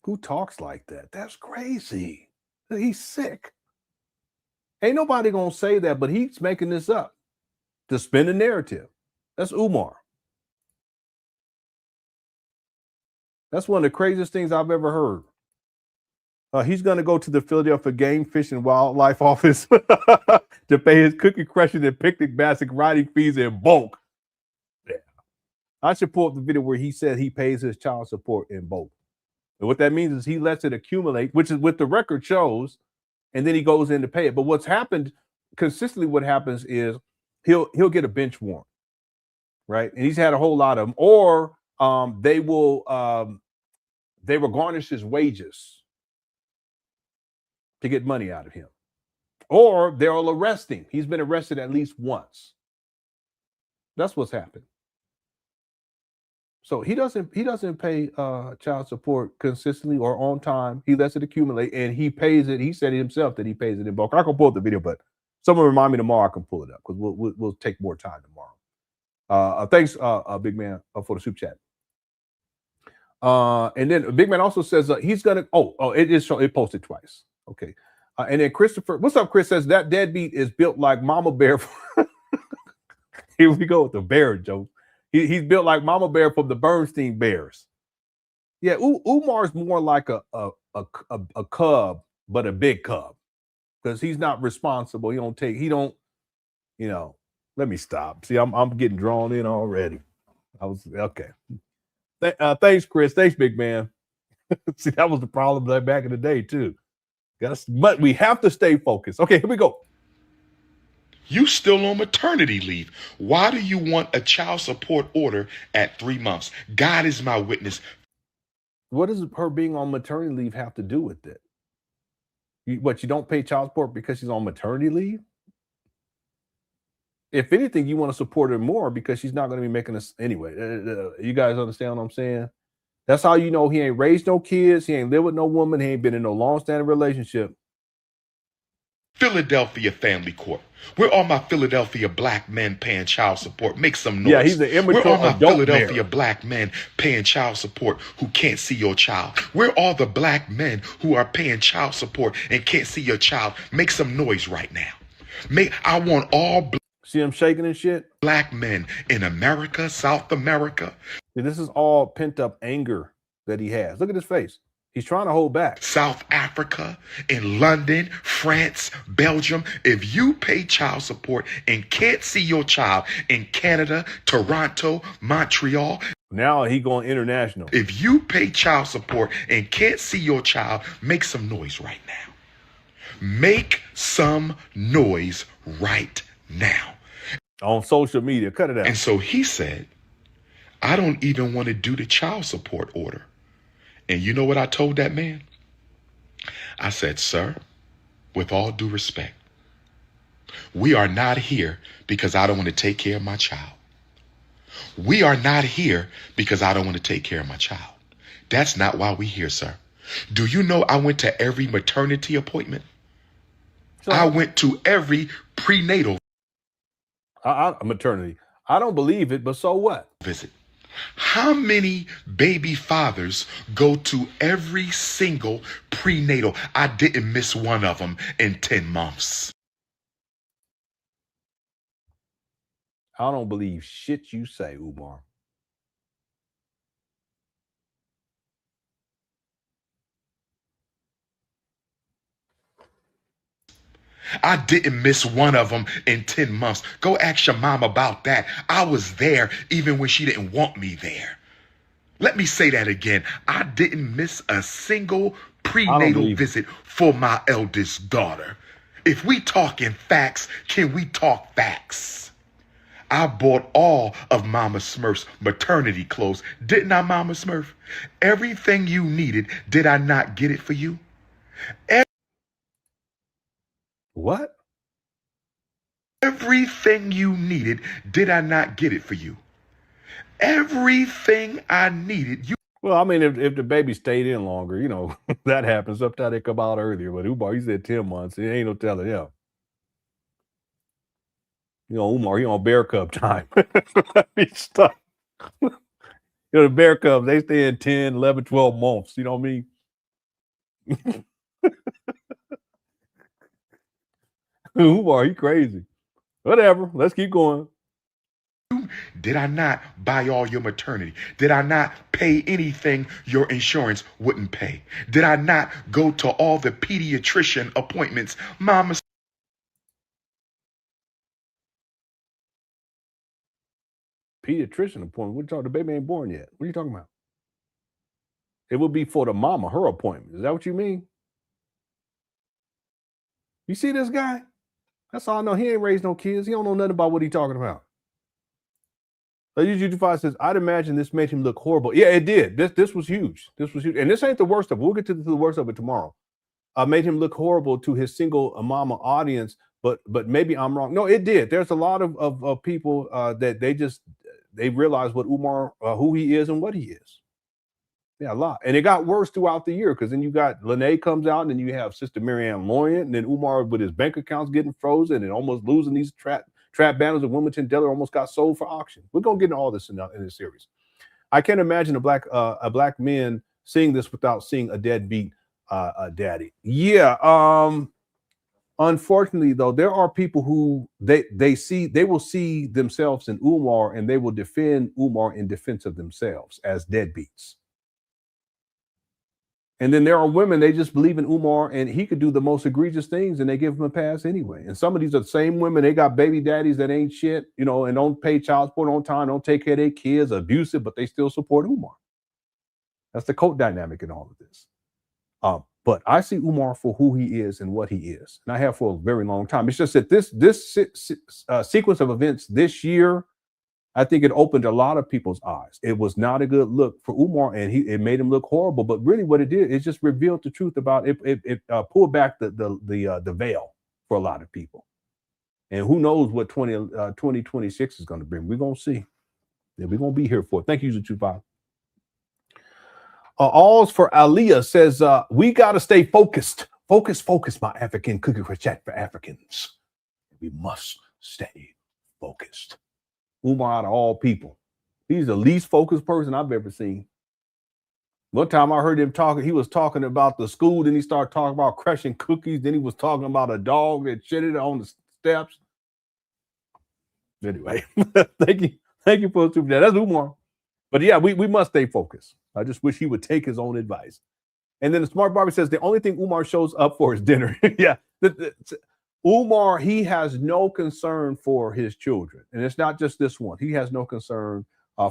Who talks like that? That's crazy. He's sick. Ain't nobody gonna say that, but he's making this up to spin the narrative. That's Umar. That's one of the craziest things I've ever heard. He's going to go to the Philadelphia Game, Fish, and Wildlife Office to pay his cookie crushing and picnic basket riding fees in bulk. Yeah. I should pull up the video where he said he pays his child support in bulk. And what that means is he lets it accumulate, which is what the record shows, and then he goes in to pay it. But what's happened consistently, what happens is he'll get a bench warrant. right? And he's had a whole lot of them. Or they will garnish his wages to get money out of him. Or they'll arrest him. He's been arrested at least once. That's what's happened. So he doesn't pay child support consistently or on time. He lets it accumulate, and he pays it. He said it himself that he pays it in bulk. I can pull up the video, but someone remind me tomorrow. I can pull it up because we'll take more time tomorrow. Thanks, big man, for the super chat. And then big man also says he's gonna. It posted twice. Okay. And then Christopher, what's up, Chris? Says that deadbeat is built like Mama Bear. Here we go with the bear joke. He's built like Mama Bear from the Bernstein Bears. Yeah, Umar's more like a cub, but a big cub, because he's not responsible. Let me stop. See, I'm getting drawn in already. Okay. Thanks, Chris. Thanks, big man. See, that was the problem back in the day too. But we have to stay focused. Okay, here we go. You still on maternity leave. Why do you want a child support order at 3 months? God is my witness. What does her being on maternity leave have to do with it? You don't pay child support because she's on maternity leave? If anything, you want to support her more because she's not going to be making us anyway. You guys understand what I'm saying? That's how you know he ain't raised no kids. He ain't lived with no woman. He ain't been in no long-standing relationship. Philadelphia Family Court. Where are my Philadelphia black men paying child support? Make some noise. Yeah, he's an immature Where are my adult Philadelphia man. black men paying child support who can't see your child? Where are the black men who are paying child support and can't see your child? Make some noise right now. I want all see him shaking and shit. Black men in America, South America. See, this is all pent up anger that he has. Look at his face. He's trying to hold back. South Africa, in London, France, Belgium. If you pay child support and can't see your child in Canada, Toronto, Montreal. Now he going international. If you pay child support and can't see your child, make some noise right now. Make some noise right now. On social media, cut it out. And so he said, I don't even want to do the child support order. And you know what I told that man? I said, sir, with all due respect, we are not here because I don't want to take care of my child. We are not here because I don't want to take care of my child. That's not why we're here, sir. Do you know I went to every maternity appointment? I went to every prenatal maternity. I don't believe it, but so what? Visit. How many baby fathers go to every single prenatal? I didn't miss one of them in 10 months. I don't believe shit you say, Umar. I didn't miss one of them in 10 months. Go ask your mom about that. I was there even when she didn't want me there. Let me say that again. I didn't miss a single prenatal visit for my eldest daughter. If we talking facts, can we talk facts? I bought all of Mama Smurf's maternity clothes. Didn't I, Mama Smurf? Everything you needed, did I not get it for you? What? Everything you needed, did I not get it for you? Everything I needed. Well, I mean, if the baby stayed in longer, that happens. Sometimes they come out earlier. But Umar, he said 10 months. It ain't no telling him. Umar, he on bear cub time. Stuck. The bear cubs, they stay in 10, 11, 12 months. You know what I mean? Umar, he crazy. Whatever. Let's keep going. Did I not buy all your maternity? Did I not pay anything your insurance wouldn't pay? Did I not go to all the pediatrician appointments? Mama. Pediatrician appointment? What you talking? The baby ain't born yet. What are you talking about? It would be for the mama, her appointment. Is that what you mean? You see this guy? That's all I know. He ain't raised no kids. He don't know nothing about what he talking about. UG5 says, I'd imagine this made him look horrible. Yeah, it did. This was huge. This was huge. And this ain't the worst of it. We'll get to the worst of it tomorrow. Made him look horrible to his single mama audience, but maybe I'm wrong. No, it did. There's a lot of people that they realize what Umar, who he is and what he is. Yeah, a lot. And it got worse throughout the year because then you got Lene comes out and then you have Sister Marianne Loyant and then Umar with his bank accounts getting frozen and almost losing these trap banners of Wilmington Deli almost got sold for auction. We're going to get into all this in this series. I can't imagine a black man seeing this without seeing a deadbeat daddy. Yeah. Unfortunately, though, there are people who they will see themselves in Umar and they will defend Umar in defense of themselves as deadbeats. And then there are women, they just believe in Umar and he could do the most egregious things and they give him a pass anyway. And some of these are the same women, they got baby daddies that ain't shit, you know, and don't pay child support on time, don't take care of their kids, abusive, but they still support Umar. That's the cult dynamic in all of this. But I see Umar for who he is and what he is. And I have for a very long time. It's just that this sequence of events this year, I think it opened a lot of people's eyes. It was not a good look for Umar, and it made him look horrible. But really, what it did, it just revealed the truth about it. It pulled back the veil for a lot of people. And who knows what 2026 is going to bring? We're going to see. Yeah, we're going to be here for it. Thank you, User25. All's for Aliyah says, we got to stay focused. Focus, my African cookie for chat for Africans. We must stay focused. Umar out of all people. He's the least focused person I've ever seen. One time I heard him talking, he was talking about the school, then he started talking about crushing cookies, then he was talking about a dog that shitted on the steps. Anyway, thank you for the super chat. That's Umar. But yeah, we must stay focused. I just wish he would take his own advice. And then the smart Barbie says the only thing Umar shows up for is dinner. Yeah. Umar, he has no concern for his children. And it's not just this one. He has no concern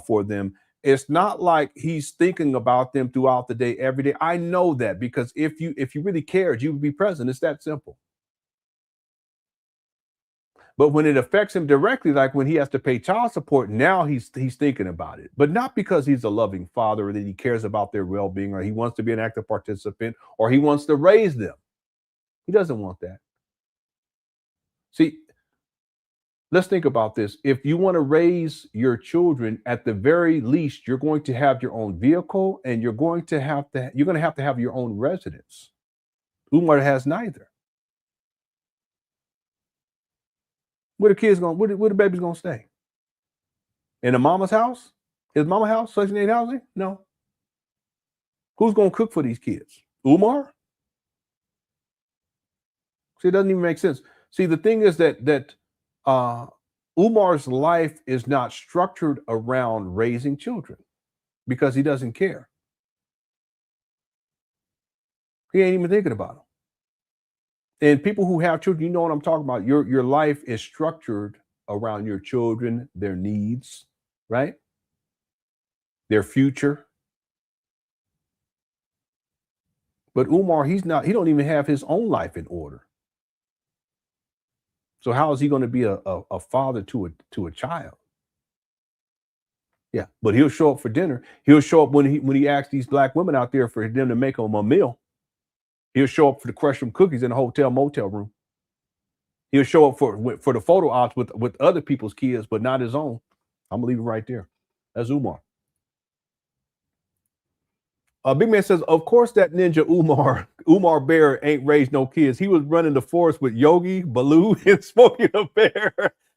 for them. It's not like he's thinking about them throughout the day, every day. I know that because if you really cared, you would be present. It's that simple. But when it affects him directly, like when he has to pay child support, now he's thinking about it. But not because he's a loving father or that he cares about their well-being or he wants to be an active participant or he wants to raise them. He doesn't want that. See, let's think about this. If you want to raise your children, at the very least, you're going to have your own vehicle and you're going to have to have your own residence. Umar has neither. Where the kids going? Where the baby's gonna stay? In a mama's house? His mama house? Section 8 housing? No. Who's gonna cook for these kids? Umar? See, it doesn't even make sense. See, the thing is that Umar's life is not structured around raising children because he doesn't care. He ain't even thinking about them. And people who have children, you know what I'm talking about. Your life is structured around your children, their needs, right? Their future. But Umar, he don't even have his own life in order. So how is he going to be a father to a child? Yeah, but he'll show up for dinner. He'll show up when he asks these black women out there for them to make him a meal. He'll show up for the crush them cookies in the hotel motel room. He'll show up for the photo ops with other people's kids, but not his own. I'm gonna leave it right there. That's Umar. Big Man says, of course that ninja Umar Bear ain't raised no kids. He was running the forest with Yogi, Baloo, and Smokey the Bear.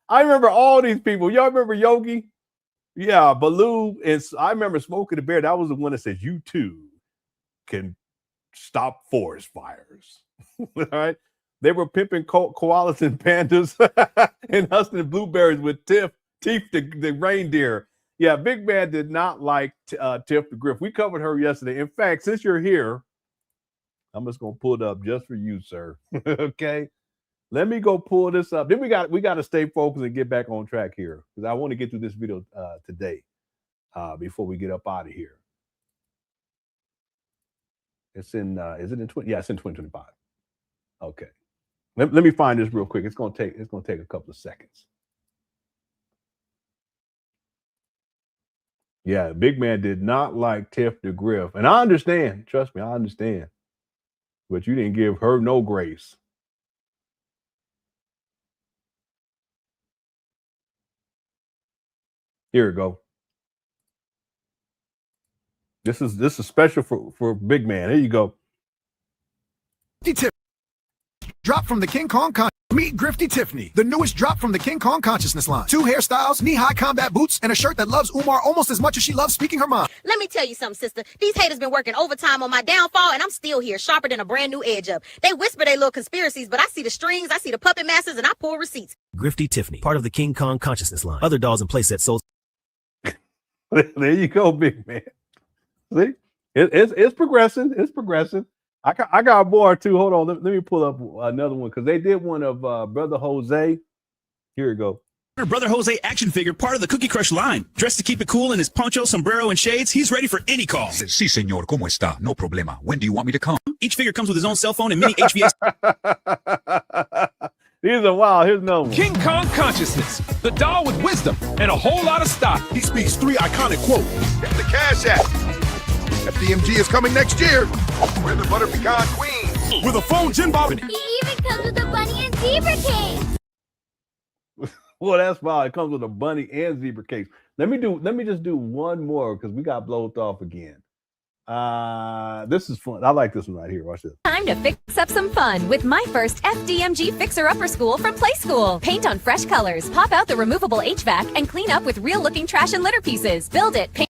I remember all these people. Y'all remember Yogi? Yeah, Baloo, and I remember Smokey the Bear. That was the one that says, you too can stop forest fires. All right. They were pimping koalas and pandas and hustling blueberries with Tiff the reindeer. Yeah, Big Man did not like Tiff the Griff. We covered her yesterday. In fact, since you're here, I'm just gonna pull it up just for you, sir. Okay. Let me go pull this up. Then we got to stay focused and get back on track here because I want to get through this video today before we get up out of here. It's in, is it in 20? Yeah, it's in 2025. Okay. Let me find this real quick. It's gonna take a couple of seconds. Yeah, big man did not like Tiff the Griff. And I understand. Trust me, I understand. But you didn't give her no grace. Here we go. This is special for big man. Here you go. Tip drop from the King Kong Meet Grifty Tiffany, the newest drop from the King Kong consciousness line. 2 hairstyles, knee-high combat boots, and a shirt that loves Umar almost as much as she loves speaking her mind. Let me tell you something, sister. These haters been working overtime on my downfall, and I'm still here, sharper than a brand new edge up. They whisper they little conspiracies, but I see the strings, I see the puppet masters, and I pull receipts. Grifty Tiffany, part of the King Kong consciousness line. Other dolls and playsets sold. There you go, big man. See, it's progressing. It's progressing. I got more too. Hold on, let me pull up another one because they did one of Brother Jose. Here we go. Brother Jose action figure, part of the Cookie Crush line. Dressed to keep it cool in his poncho, sombrero, and shades, he's ready for any call. Sí, señor. ¿Cómo está? No problema. When do you want me to come? Each figure comes with his own cell phone and mini HVS. These are wild. Here's another one. King Kong consciousness, the doll with wisdom and a whole lot of style. He speaks 3 iconic quotes. It's the CashApp. FDMG is coming next year. We're the butter pecan queen. With a phone gin bottle. He even comes with a bunny and zebra cake. Well, that's wild. It comes with a bunny and zebra cakes. Let me just do one more because we got blowed off again. This is fun. I like this one right here. Watch this. Time to fix up some fun with my first FDMG Fixer Upper School from Play School. Paint on fresh colors, pop out the removable HVAC, and clean up with real-looking trash and litter pieces. Build it, paint.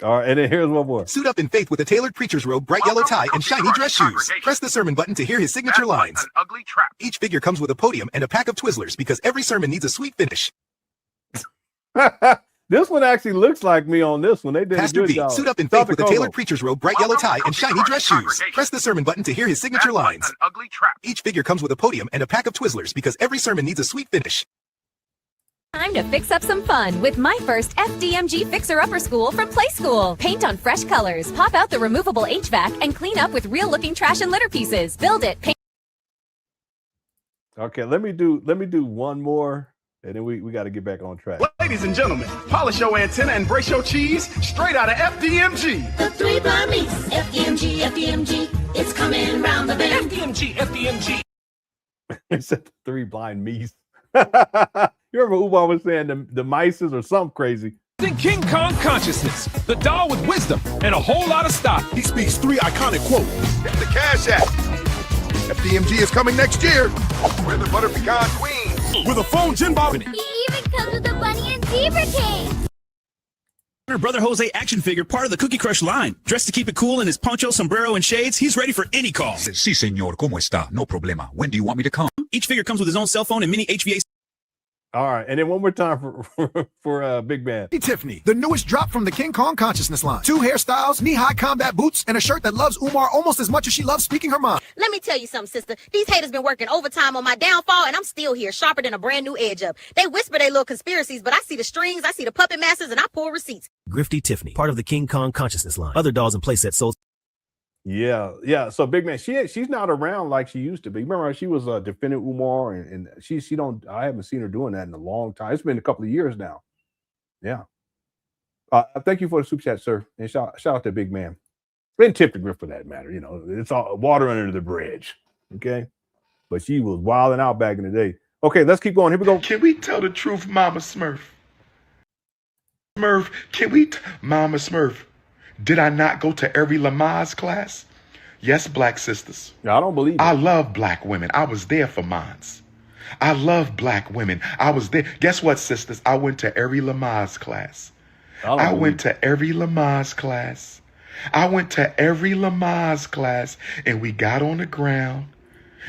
All right, and then here's one more. Suit up in faith with a tailored preacher's robe, bright yellow tie, and shiny dress shoes. Press the sermon button to hear his signature lines. An ugly trap. Each figure comes with a podium and a pack of Twizzlers because every sermon needs a sweet finish. This one actually looks like me on this one. They did Pastor a good B, job. suit up in faith with a tailored preacher's robe, bright yellow tie, and shiny dress shoes. Press the sermon button to hear his signature lines. An ugly trap. Each figure comes with a podium and a pack of Twizzlers because every sermon needs a sweet finish. Time to fix up some fun with my first FDMG Fixer Upper School from Play School. Paint on fresh colors, pop out the removable HVAC, and clean up with real-looking trash and litter pieces. Build it, paint. Okay, let me do one more, and then we got to get back on track. Ladies and gentlemen, polish your antenna and brace your cheese straight out of FDMG. The 3 blind meats. FDMG, FDMG. It's coming round the bend. FDMG, FDMG. It said 3 blind meats. You remember Umar was saying the mices or something crazy. King Kong consciousness, the doll with wisdom and a whole lot of style. He speaks 3 iconic quotes. It's the CashApp. FDMG is coming next year. We're the butter pecan queen. With a phone gin bottle. He even comes with a bunny and zebra cake. Brother Jose action figure, part of the Cookie Crush line. Dressed to keep it cool in his poncho, sombrero, and shades, he's ready for any call. Sí, señor. ¿Cómo está? No problema. When do you want me to come? Each figure comes with his own cell phone and mini HVAC. All right, and then one more time for Big Man. Tiffany, the newest drop from the King Kong consciousness line. 2 hairstyles, knee-high combat boots, and a shirt that loves Umar almost as much as she loves speaking her mind. Let me tell you something, sister. These haters been working overtime on my downfall, and I'm still here, sharper than a brand new edge up. They whisper they little conspiracies, but I see the strings, I see the puppet masters, and I pull receipts. Grifty Tiffany, part of the King Kong consciousness line. Other dolls and playsets sold. Yeah. So Big Man, she's not around like she used to be. Remember, she was defending Umar, and she don't. I haven't seen her doing that in a long time. It's been a couple of years now. Yeah. Thank you for the super chat, sir, and shout out to Big Man. And Tip the Griff for that matter. You know, it's all water under the bridge. Okay, but she was wilding out back in the day. Okay, let's keep going. Here we go. Can we tell the truth, Mama Smurf? Mama Smurf? Did I not go to every Lamaze class? Yes, black sisters. I don't believe it. I love black women. I was there for mines. I love black women. I was there. Guess what, sisters? I went to every Lamaze class. I went to every Lamaze class. And we got on the ground.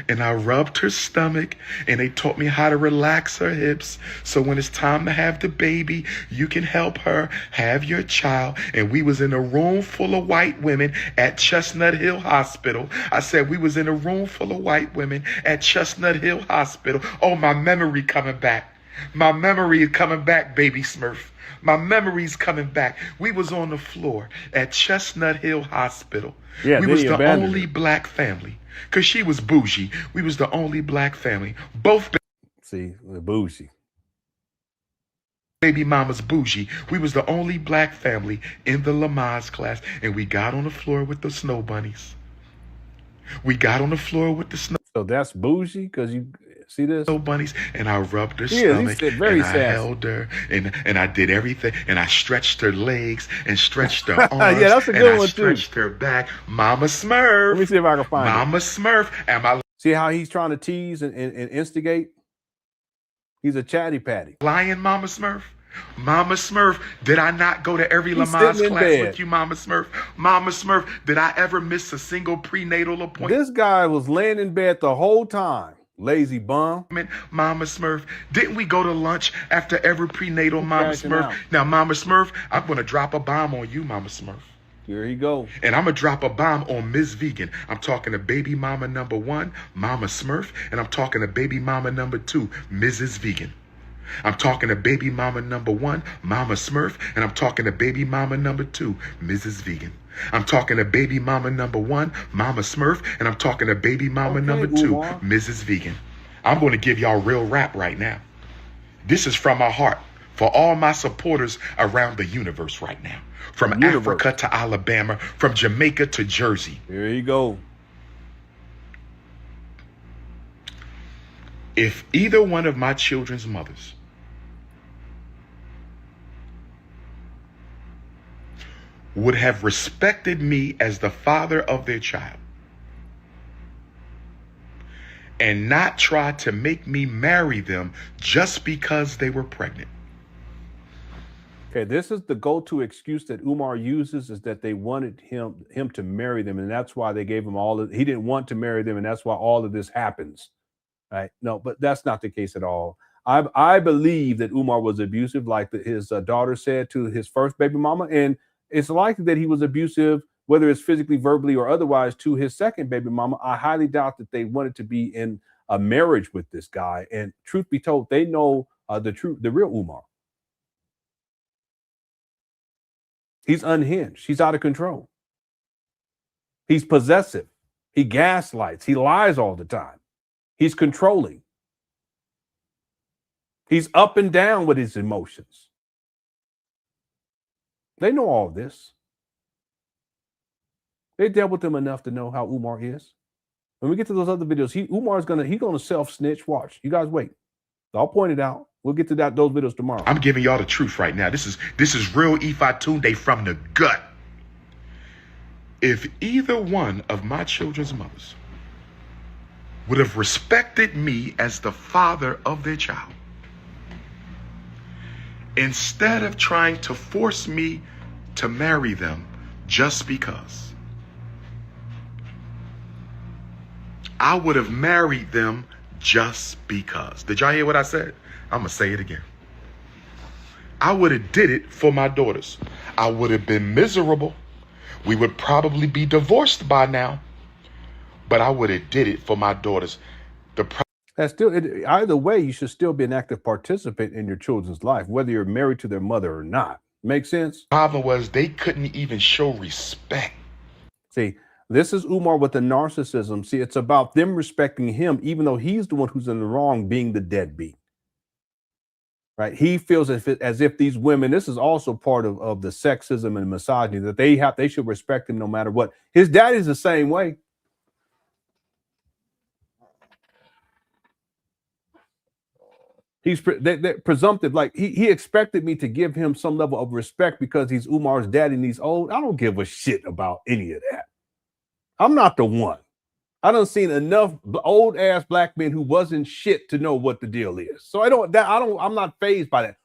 And I rubbed her stomach, and they taught me how to relax her hips. So when it's time to have the baby, you can help her have your child. And we was in a room full of white women at Chestnut Hill Hospital. I said we was in a room full of white women at Chestnut Hill Hospital. Oh, my memory coming back. My memory is coming back, baby Smurf. My memory's coming back. We was on the floor at Chestnut Hill Hospital. Yeah, we was the only black family. Because she was bougie. We was the only black family. Both see, bougie. baby mama's bougie. We was the only black family in the Lamaze class, and we got on the floor with the snow bunnies. We got on the floor with the snow. So that's bougie, because you see this? Snow bunnies, and I rubbed her stomach, very and I held her, and I did everything, and I stretched her legs and stretched her arms. Yeah, that's a good and one I stretched her back. Mama Smurf. Let me see if I can find Mama Smurf. Am I see how he's trying to tease and instigate? He's a chatty patty. lying, Mama Smurf? Mama Smurf, did I not go to every Lamaze class with you, Mama Smurf? Mama Smurf, did I ever miss a single prenatal appointment? This guy was laying in bed the whole time. Lazy bum. Mama Smurf, didn't we go to lunch after every prenatal, Mama crashing Smurf? out. Now, Mama Smurf, I'm going to drop a bomb on you, Mama Smurf. Here he go. And I'm going to drop a bomb on Ms. Vegan. I'm talking to baby mama number 1, Mama Smurf, and I'm talking to baby mama number 2, Mrs. Vegan. I'm talking to baby mama number 1, Mama Smurf, and I'm talking to baby mama number 2, Mrs. Vegan. I'm talking to baby mama number 1, Mama Smurf, and I'm talking to baby mama number 2, Umar. Mrs. Vegan. I'm going to give y'all real rap right now. This is from my heart for all my supporters around the universe right now. From Africa to Alabama, from Jamaica to Jersey. Here you go. If either one of my children's mothers would have respected me as the father of their child and not try to make me marry them just because they were pregnant. Okay, this is the go-to excuse that Umar uses, is that they wanted him to marry them, and that's why they gave him all of, he didn't want to marry them, and that's why all of this happens. Right? No, but that's not the case at all. I believe that Umar was abusive, like his daughter said to his first baby mama, and it's likely that he was abusive, whether it's physically, verbally, or otherwise, to his second baby mama. I highly doubt that they wanted to be in a marriage with this guy. And truth be told, they know the real Umar. He's unhinged. He's out of control. He's possessive. He gaslights. He lies all the time. He's controlling. He's up and down with his emotions. They know all this. They dealt with him enough to know how Umar is. When we get to those other videos, Umar's gonna self-snitch. Watch. You guys wait. I'll point it out. We'll get to those videos tomorrow. I'm giving y'all the truth right now. This is real Ifatunde from the gut. If either one of my children's mothers would have respected me as the father of their child, instead of trying to force me to marry them just because, I would have married them just because. Did y'all hear what I said? I'm going to say it again. I would have did it for my daughters. I would have been miserable. We would probably be divorced by now. But I would have did it for my daughters. That's still, either way, you should still be an active participant in your children's life, whether you're married to their mother or not. Make sense? Problem was they couldn't even show respect. See, this is Umar with the narcissism. See, it's about them respecting him, even though he's the one who's in the wrong, being the deadbeat. Right? He feels as if these women, this is also part of the sexism and misogyny, that they should respect him no matter what. His daddy's the same way. They're presumptive. Like he expected me to give him some level of respect because he's Umar's daddy and he's old. I don't give a shit about any of that. I'm not the one. I done seen enough old ass black men who wasn't shit to know what the deal is. So I'm not fazed by that.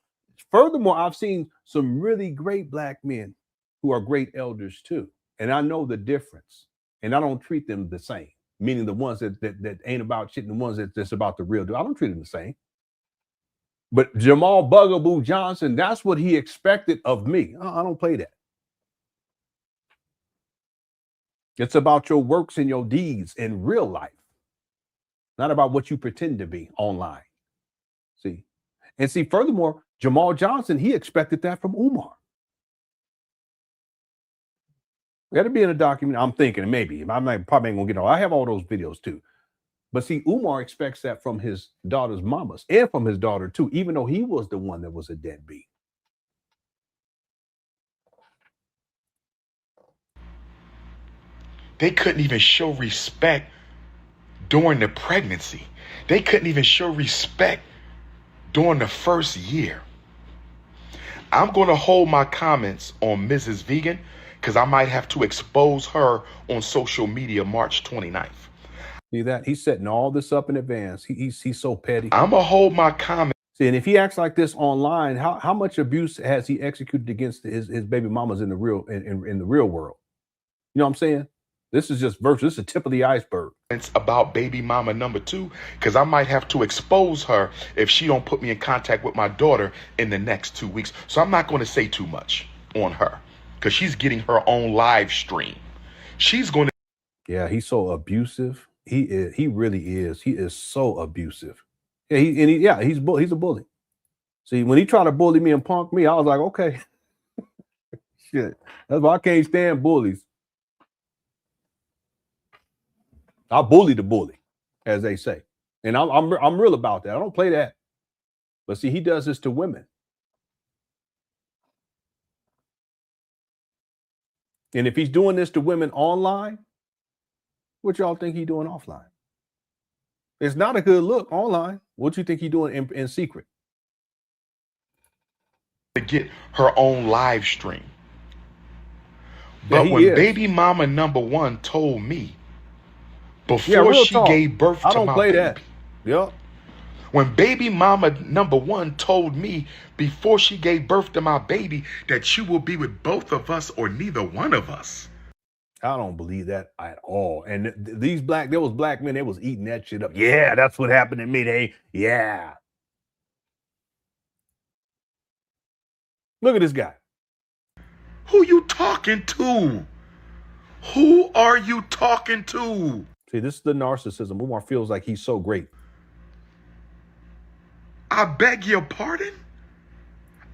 Furthermore, I've seen some really great black men who are great elders too. And I know the difference. And I don't treat them the same. Meaning the ones that ain't about shit and the ones that's about the real deal. I don't treat them the same. But Jamal Bugaboo Johnson, that's what he expected of me. I don't play that. It's about your works and your deeds in real life, not about what you pretend to be online. See, furthermore, Jamal Johnson, he expected that from Umar. We had to be in a document. I'm thinking maybe probably ain't gonna get all. I have all those videos too. But see, Umar expects that from his daughter's mamas and from his daughter too, even though he was the one that was a deadbeat. They couldn't even show respect during the pregnancy. They couldn't even show respect during the first year. I'm going to hold my comments on Mrs. Vegan because I might have to expose her on social media March 29th. See that? He's setting all this up in advance. He's so petty. I'm going to hold my comments. See, and if he acts like this online, how much abuse has he executed against his baby mamas in the real in the real world? You know what I'm saying? This is just virtual. This is the tip of the iceberg. It's about baby mama number 2 because I might have to expose her if she don't put me in contact with my daughter in the next 2 weeks. So I'm not going to say too much on her because she's getting her own live stream. She's going to. Yeah, he's so abusive. He is. He really is. He is so abusive. Yeah, he's a bully. See, when he tried to bully me and punk me, I was like, okay, shit. That's why I can't stand bullies. I bully the bully, as they say, and I'm real about that. I don't play that. But see, he does this to women, and if he's doing this to women online, what y'all think he's doing offline? It's not a good look online. What you think he's doing in secret? To get her own live stream. But when baby mama number 1 told me before she gave birth to my baby. That. Yep. When baby mama number 1 told me before she gave birth to my baby that you will be with both of us or neither one of us. I don't believe that at all. And there was black men, they was eating that shit up. Yeah, that's what happened to me. Yeah. Look at this guy. Who you talking to? Who are you talking to? See, this is the narcissism. Umar feels like he's so great. I beg your pardon?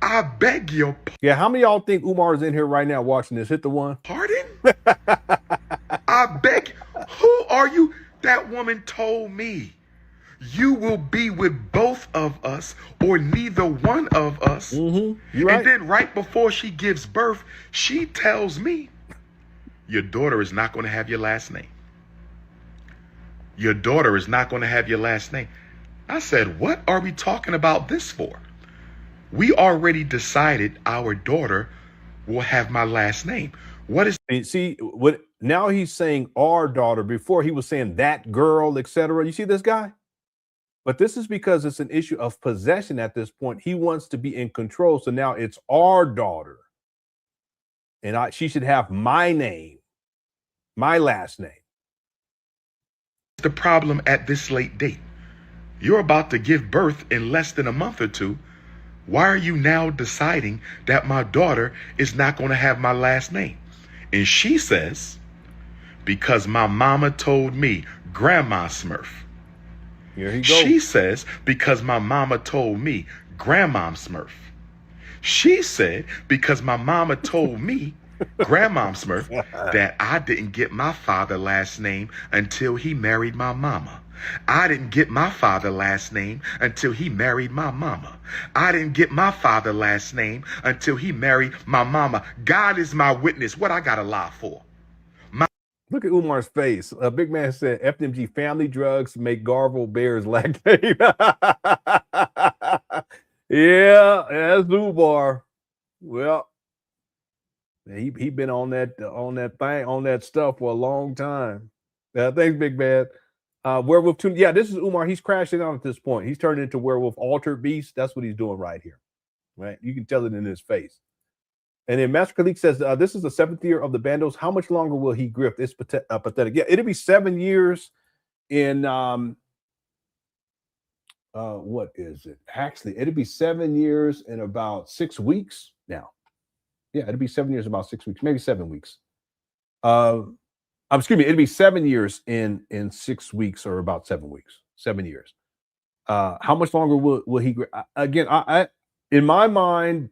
I beg your pardon. Yeah, how many of y'all think Umar is in here right now watching this? Hit the one. Pardon? I beg. Who are you? That woman told me you will be with both of us or neither one of us. Mm-hmm. Right. And then right before she gives birth, she tells me, your daughter is not going to have your last name. Your daughter is not going to have your last name. I said, what are we talking about this for? We already decided our daughter will have my last name. What is? And see, what now he's saying our daughter. Before he was saying that girl, etc. You see this guy? But this is because it's an issue of possession at this point. He wants to be in control. So now it's our daughter. And she should have my name, my last name. The problem at this late date? You're about to give birth in less than a month or two. Why are you now deciding that my daughter is not going to have my last name? And she says, because my mama told me, Grandma Smurf. Here he goes. She says, because my mama told me, Grandma Smurf. She said, because my mama told me, Grandma Smurf, that I didn't get my father last name until he married my mama. I didn't get my father last name until he married my mama. I didn't get my father last name until he married my mama. God is my witness. What I got to lie for? Look at Umar's face. A big man said, FDMG family drugs make Garvel bears lactate. Yeah, that's Umar. Well, he been on that stuff for a long time. Thanks, big man. Werewolf tune. Yeah, this is Umar. He's crashing out at this point. He's turned into werewolf altered beast. That's what he's doing right here. Right? You can tell it in his face. And then Master Khalik says, this is the 7th year of the Bandos. How much longer will he grift? It's pathetic. Yeah, it'll be 7 years in, what is it? Actually, it'll be 7 years in about 6 weeks now. Yeah, it'll be 7 years in about 6 weeks, maybe 7 weeks. Excuse me, it'll be 7 years in 6 weeks or about 7 weeks, 7 years. How much longer will he, again, I in my mind,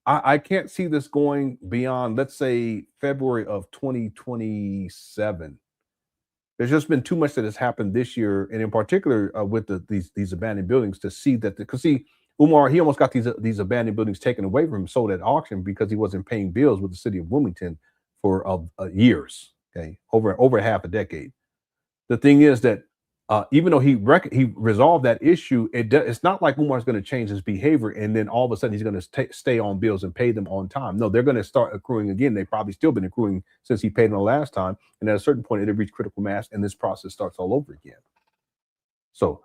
I can't see this going beyond, let's say, February of 2027. There's just been too much that has happened this year, and in particular with these abandoned buildings, to see that, because see, Umar, he almost got these abandoned buildings taken away from him, sold at auction because he wasn't paying bills with the city of Wilmington for years. Okay, over half a decade. The thing is that even though he resolved that issue, it's not like Umar's going to change his behavior and then all of a sudden he's going to stay on bills and pay them on time. No, they're going to start accruing again. They've probably still been accruing since he paid them the last time, and at a certain point it'll reach critical mass, and this process starts all over again. So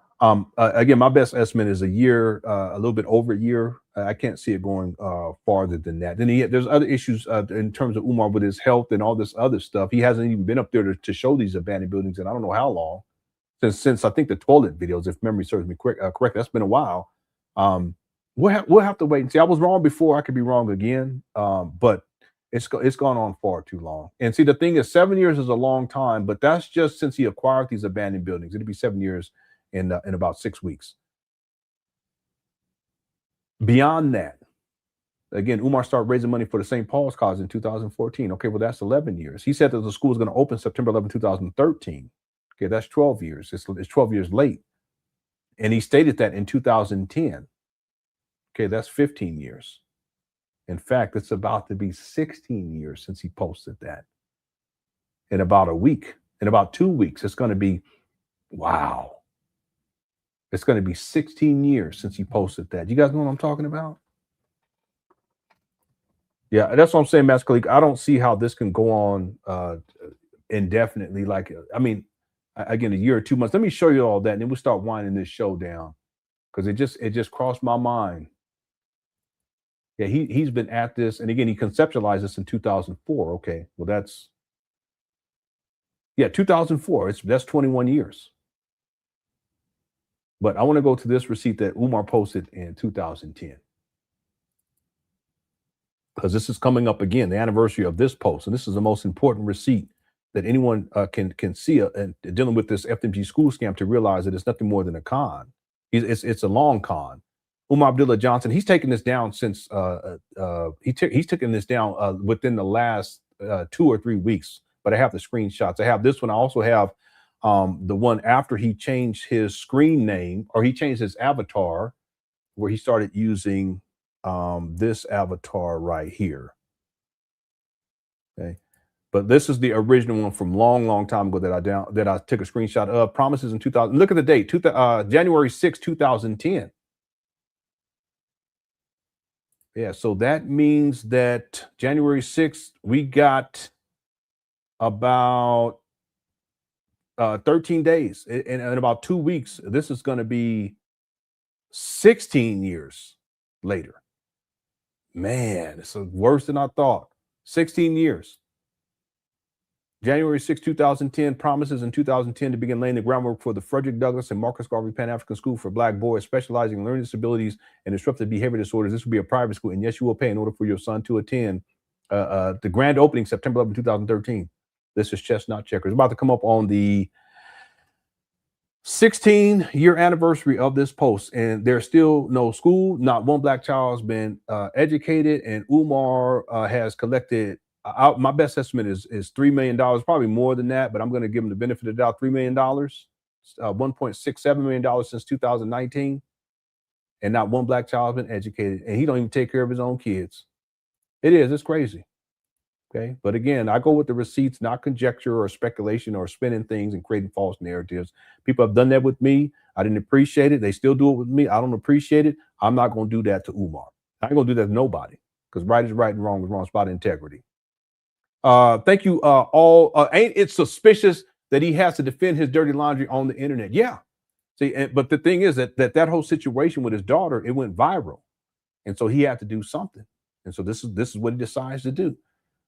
again, my best estimate is a year, a little bit over a year. I can't see it going farther than that. Then there's other issues in terms of Umar with his health and all this other stuff. He hasn't even been up there to show these abandoned buildings, and I don't know how long. Since I think the toilet videos, if memory serves me correct, that's been a while. We'll have to wait and see. I was wrong before. I could be wrong again, but it's gone on far too long. And see, the thing is, 7 years is a long time, but that's just since he acquired these abandoned buildings. It'll be 7 years in about 6 weeks. Beyond that, again, Umar started raising money for the St. Paul's cause in 2014. Okay, well, that's 11 years. He said that the school is going to open September 11, 2013. Okay, that's 12 years. It's 12 years late. And he stated that in 2010. Okay, that's 15 years. In fact, it's about to be 16 years since he posted that. In about a week, in about 2 weeks, it's going to be, wow. It's going to be 16 years since he posted that. You guys know what I'm talking about? Yeah, that's what I'm saying, Master Khalik. I don't see how this can go on indefinitely. Like, I mean, again, a year or 2 months. Let me show you all that, and then we'll start winding this show down, because it just crossed my mind. Yeah, he's been at this, and again, he conceptualized this in 2004. Okay, well, that's 2004. That's 21 years. But I want to go to this receipt that Umar posted in 2010, because this is coming up again, the anniversary of this post, and this is the most important receipt that anyone can see and dealing with this FDMG school scam, to realize that it's nothing more than a con. It's a long con. Umar Abdullah Johnson, he's taken this down since he's taken this down within the last 2 or 3 weeks. But I have the screenshots. I have this one. I also have the one after he changed his screen name, or he changed his avatar, where he started using this avatar right here. Okay. But this is the original one from long time ago that I took a screenshot of. Promises in 2000. Look at the date, January 6, 2010. Yeah, so that means that January 6th, we got about 13 days. In about 2 weeks, this is going to be 16 years later. Man, it's worse than I thought. 16 years. January 6, 2010, promises in 2010 to begin laying the groundwork for the Frederick Douglass and Marcus Garvey Pan African School for Black Boys, specializing in learning disabilities and disruptive behavior disorders. This will be a private school, and yes, you will pay in order for your son to attend. The grand opening, September 11, 2013. This is Chestnut Checkers. It's about to come up on the 16-year anniversary of this post, and there's still no school. Not one black child has been educated, and Umar has collected, my best estimate is $3 million, probably more than that, but I'm going to give him the benefit of the doubt, $3 million, $1.67 million since 2019, and not one black child has been educated, and he don't even take care of his own kids. It's crazy. Okay, but again, I go with the receipts, not conjecture or speculation or spinning things and creating false narratives. People have done that with me. I didn't appreciate it. They still do it with me. I don't appreciate it. I'm not going to do that to Umar. I ain't going to do that to nobody, because right is right and wrong is wrong. It's about integrity. Thank you all. Ain't it suspicious that he has to defend his dirty laundry on the internet? Yeah. See, but the thing is that whole situation with his daughter, it went viral, and so he had to do something. And so this is what he decides to do.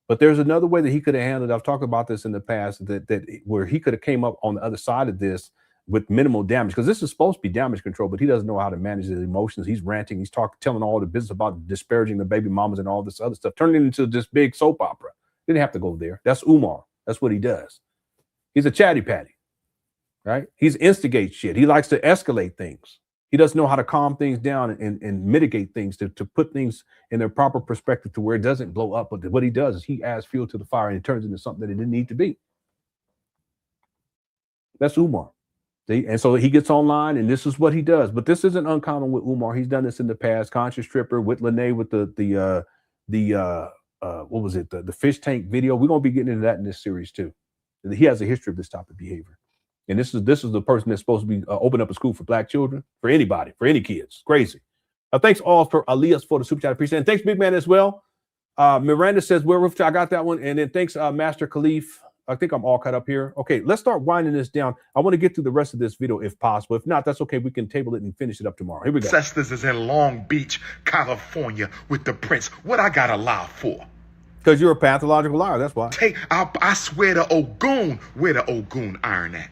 But there's another way that he could have handled it. I've talked about this in the past, that where he could have came up on the other side of this with minimal damage, because this is supposed to be damage control, but he doesn't know how to manage his emotions. He's ranting. He's telling all the business about disparaging the baby mamas and all this other stuff, turning it into this big soap opera. Didn't have to go there. That's Umar. That's what he does. He's a chatty patty, right? He's instigate shit. He likes to escalate things. He doesn't know how to calm things down and mitigate things, to put things in their proper perspective to where it doesn't blow up. But what he does is he adds fuel to the fire, and it turns into something that it didn't need to be. That's Umar. See? And so he gets online, and this is what he does. But this isn't uncommon with Umar. He's done this in the past. Conscious Tripper with Lene with the what was it? The fish tank video. We're gonna be getting into that in this series too. He has a history of this type of behavior. And this is the person that's supposed to be opening up a school for black children, for anybody, for any kids. Crazy. Thanks all for Elias for the super chat. Appreciate it. And thanks, Big Man, as well. Miranda says, werewolf, I got that one. And then thanks, Master Khalif. I think I'm all caught up here. Okay, let's start winding this down. I want to get through the rest of this video if possible. If not, that's okay. We can table it and finish it up tomorrow. Here we go. Ancestors is in Long Beach, California with the prince. What I got to lie for? Because you're a pathological liar. That's why. I swear to Ogun, where the Ogun iron at?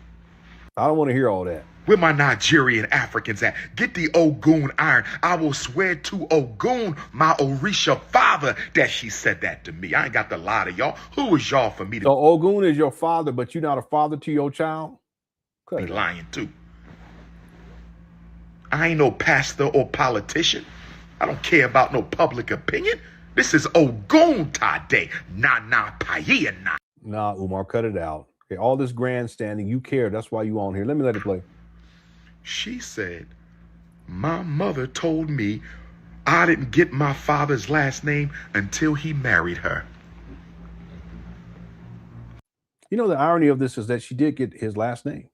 I don't want to hear all that. Where my Nigerian Africans at? Get the Ogun iron. I will swear to Ogun, my Orisha father, that she said that to me. I ain't got to lie to y'all. Who is y'all for me to... So Ogun is your father, but you're not a father to your child? Be lying too. I ain't no pastor or politician. I don't care about no public opinion. This is Ogun Tade. Nah, Paia, nah. Nah, Umar, cut it out. Okay, all this grandstanding, you care. That's why you on here. Let me let it play. She said, my mother told me I didn't get my father's last name until he married her. You know, the irony of this is that she did get his last name.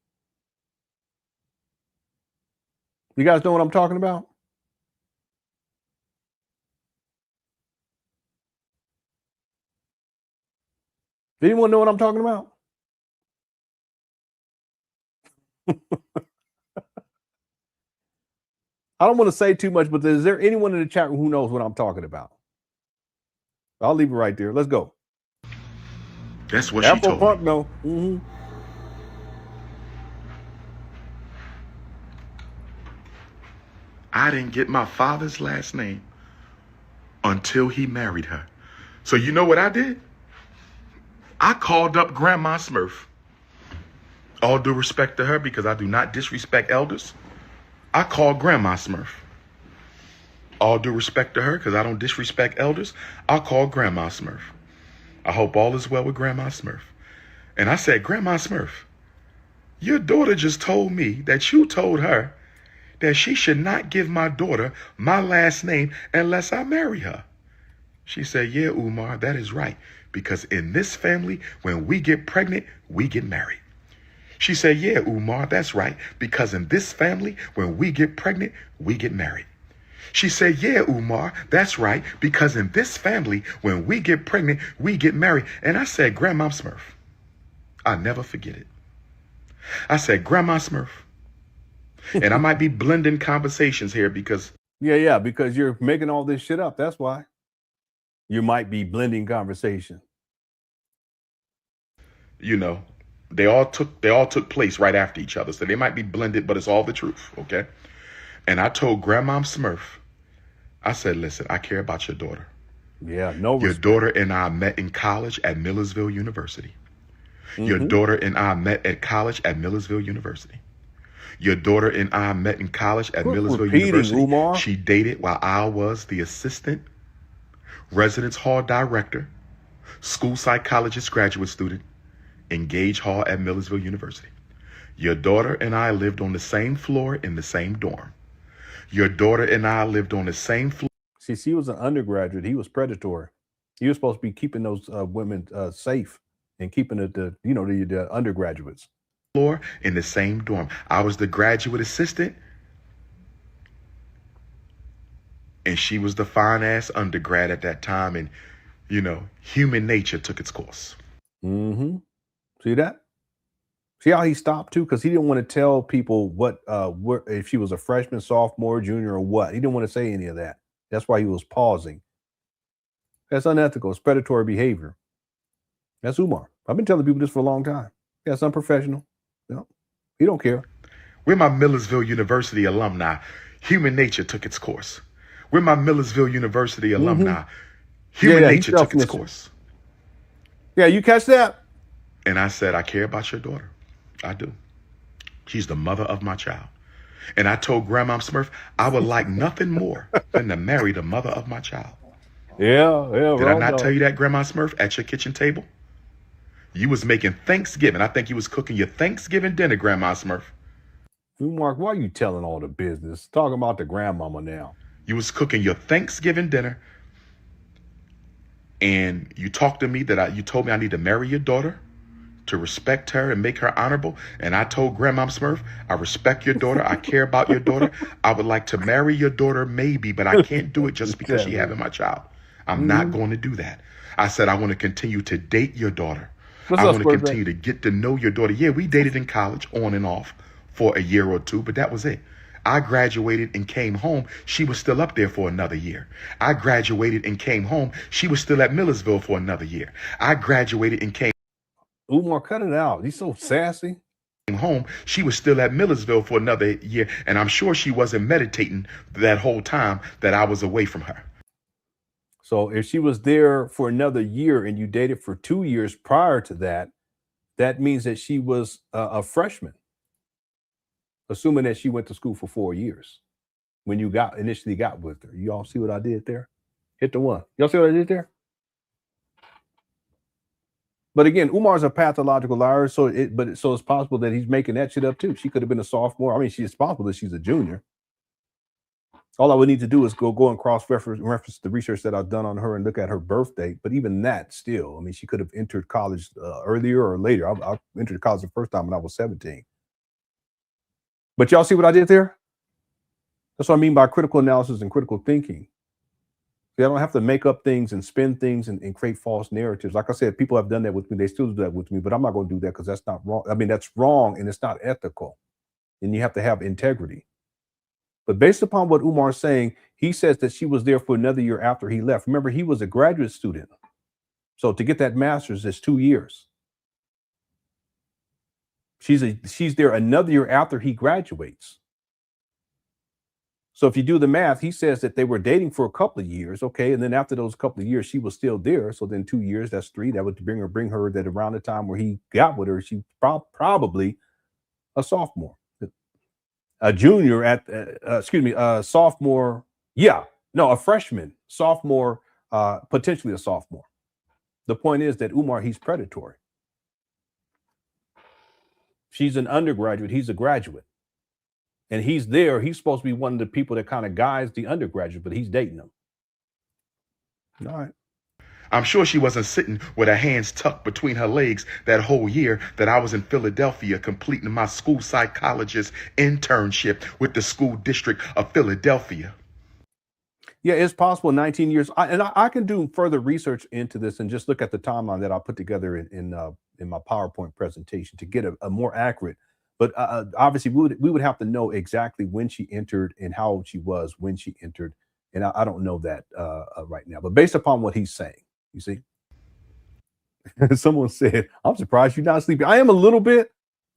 You guys know what I'm talking about? Does anyone know what I'm talking about? I don't want to say too much, but is there anyone in the chat room who knows what I'm talking about? I'll leave it right there. Let's go. That's what she told Punk, me. no. Mm-hmm. I didn't get my father's last name until he married her. So you know what I did? I called up Grandma Smurf. All due respect to her, because I do not disrespect elders. I called Grandma Smurf. All due respect to her, because I don't disrespect elders. I called Grandma Smurf. I hope all is well with Grandma Smurf. And I said, Grandma Smurf, your daughter just told me that you told her that she should not give my daughter my last name unless I marry her. She said, yeah, Umar, that is right. Because in this family, when we get pregnant, we get married. She said, yeah, Umar, that's right. Because in this family, when we get pregnant, we get married. She said, yeah, Umar, that's right. Because in this family, when we get pregnant, we get married. And I said, Grandma Smurf, I'll never forget it. I said, Grandma Smurf. And I might be blending conversations here because... Yeah, because you're making all this shit up. That's why. You might be blending conversation. You know, they all took place right after each other. So they might be blended, but it's all the truth, okay? And I told Grandma Smurf, I said, listen, I care about your daughter. Yeah, no Your respect. daughter and I met in college at Millersville University. Your daughter and I met at college at Millersville University. Your daughter and I met in college at Millersville University. Umar. She dated while I was the assistant residence hall director, school psychologist graduate student, in Gage Hall at Millersville University. Your daughter and I lived on the same floor in the same dorm. Your daughter and I lived on the same floor. See, she was an undergraduate. He was predatory. He was supposed to be keeping those women safe and keeping the undergraduates. Floor in the same dorm. I was the graduate assistant, and she was the fine-ass undergrad at that time, and, you know, human nature took its course. Mm-hmm. See that? See how he stopped, too? Because he didn't want to tell people what if she was a freshman, sophomore, junior, or what. He didn't want to say any of that. That's why he was pausing. That's unethical. It's predatory behavior. That's Umar. I've been telling people this for a long time. That's unprofessional. He don't care. We're my Millersville University alumni. Human nature took its course. We're my Millersville University alumni. Human nature took its course. Yeah, you catch that? And I said, I care about your daughter. I do. She's the mother of my child. And I told Grandma Smurf, I would like nothing more than to marry the mother of my child. Yeah. Did I not tell you that, Grandma Smurf, at your kitchen table? You was making Thanksgiving. I think you was cooking your Thanksgiving dinner, Grandma Smurf. Mark, why are you telling all the business? Talking about the grandmama now. You was cooking your Thanksgiving dinner, and you talked to me you told me I need to marry your daughter to respect her and make her honorable. And I told Grandma Smurf, I respect your daughter. I care about your daughter. I would like to marry your daughter, maybe, but I can't do it just because she having my child. I'm not going to do that. I said, I want to continue to date your daughter. I want to continue to get to know your daughter. Yeah, we dated in college on and off for a year or two, but that was it. I graduated and came home. She was still up there for another year. I graduated and came home. She was still at Millersville for another year. I graduated and came Umar, cut it out. He's so sassy. Home. She was still at Millersville for another year. And I'm sure she wasn't meditating that whole time that I was away from her. So if she was there for another year and you dated for 2 years prior to that, that means that she was a freshman, assuming that she went to school for 4 years when you initially got with her. You all see what I did there? Hit the one. Y'all see what I did there? But again, Umar's a pathological liar, so it's possible that he's making that shit up too. She could have been a sophomore. I mean, it's possible that she's a junior. All I would need to do is go and cross-reference the research that I've done on her and look at her birth date. But even that still, I mean, she could have entered college earlier or later. I entered college the first time when I was 17. But y'all see what I did there? That's what I mean by critical analysis and critical thinking. See, I don't have to make up things and spin things and create false narratives. Like I said, people have done that with me. They still do that with me, but I'm not going to do that because that's not wrong. I mean, that's wrong and it's not ethical. And you have to have integrity. But based upon what Umar's saying, he says that she was there for another year after he left. Remember, he was a graduate student. So to get that master's is 2 years. She's there another year after he graduates. So if you do the math, he says that they were dating for a couple of years, okay, and then after those couple of years, she was still there. So then 2 years, that's 3. That would bring her that around the time where he got with her, she probably a sophomore, a junior a sophomore. Yeah, no, a freshman, sophomore, potentially a sophomore. The point is that Umar, he's predatory. She's an undergraduate. He's a graduate. And he's there. He's supposed to be one of the people that kind of guides the undergraduate, but he's dating them. All right. I'm sure she wasn't sitting with her hands tucked between her legs that whole year that I was in Philadelphia completing my school psychologist internship with the school district of Philadelphia. Yeah, it's possible 19 years. I can do further research into this and just look at the timeline that I put together in my PowerPoint presentation to get a more accurate. But obviously, we would have to know exactly when she entered and how old she was when she entered. And I don't know that right now. But based upon what he's saying, you see, someone said, "I'm surprised you're not sleeping." I am a little bit,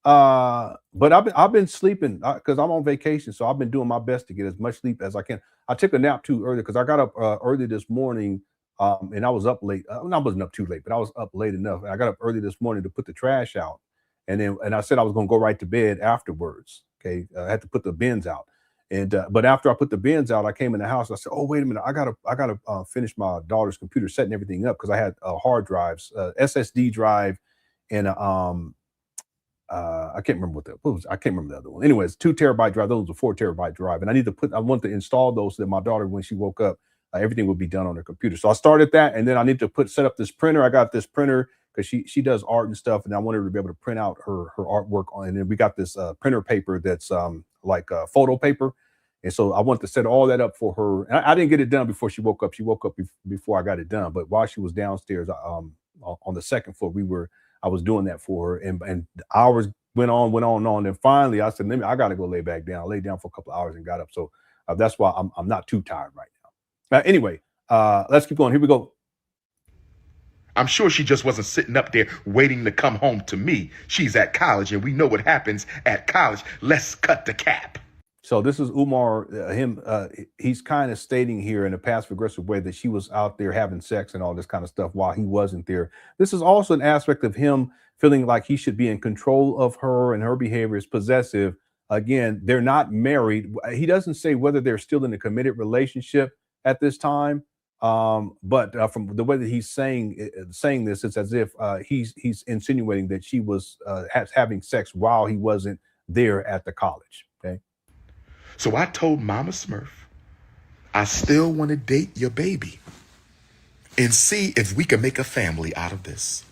but I've been sleeping because I'm on vacation. So I've been doing my best to get as much sleep as I can. I took a nap too early because I got up early this morning, and I was up late. I wasn't up too late, but I was up late enough. And I got up early this morning to put the trash out. And I said I was going to go right to bed afterwards. Okay, I had to put the bins out, but after I put the bins out, I came in the house. I said, "Oh, wait a minute! I gotta finish my daughter's computer, setting everything up because I had hard drives, SSD drive, and I can't remember I can't remember the other one. Anyways, 2 terabyte drive. Those were 4 terabyte drive, and I want to install those so that my daughter, when she woke up, everything would be done on her computer. So I started that, and then I need to set up this printer. I got this printer because she does art and stuff, and I wanted her to be able to print out her artwork on. And then we got this printer paper that's like photo paper, and so I wanted to set all that up for her. And I didn't get it done before she woke up. She woke up before I got it done. But while she was downstairs on the second floor, I was doing that for her, and hours went on, and finally I said, I got to go lay back down. I laid down for a couple of hours and got up. So that's why I'm not too tired right now. Anyway, let's keep going. Here we go. I'm sure she just wasn't sitting up there waiting to come home to me. She's at college, and we know what happens at college. Let's cut the cap. So this is Umar, he's kind of stating here in a passive-aggressive way that she was out there having sex and all this kind of stuff while he wasn't there. This is also an aspect of him feeling like he should be in control of her and her behavior is possessive. Again, they're not married. He doesn't say whether they're still in a committed relationship at this time. But from the way that he's saying this, it's as if he's insinuating that she was having sex while he wasn't there at the college. Okay. So I told Mama Smurf, I still want to date your baby and see if we can make a family out of this.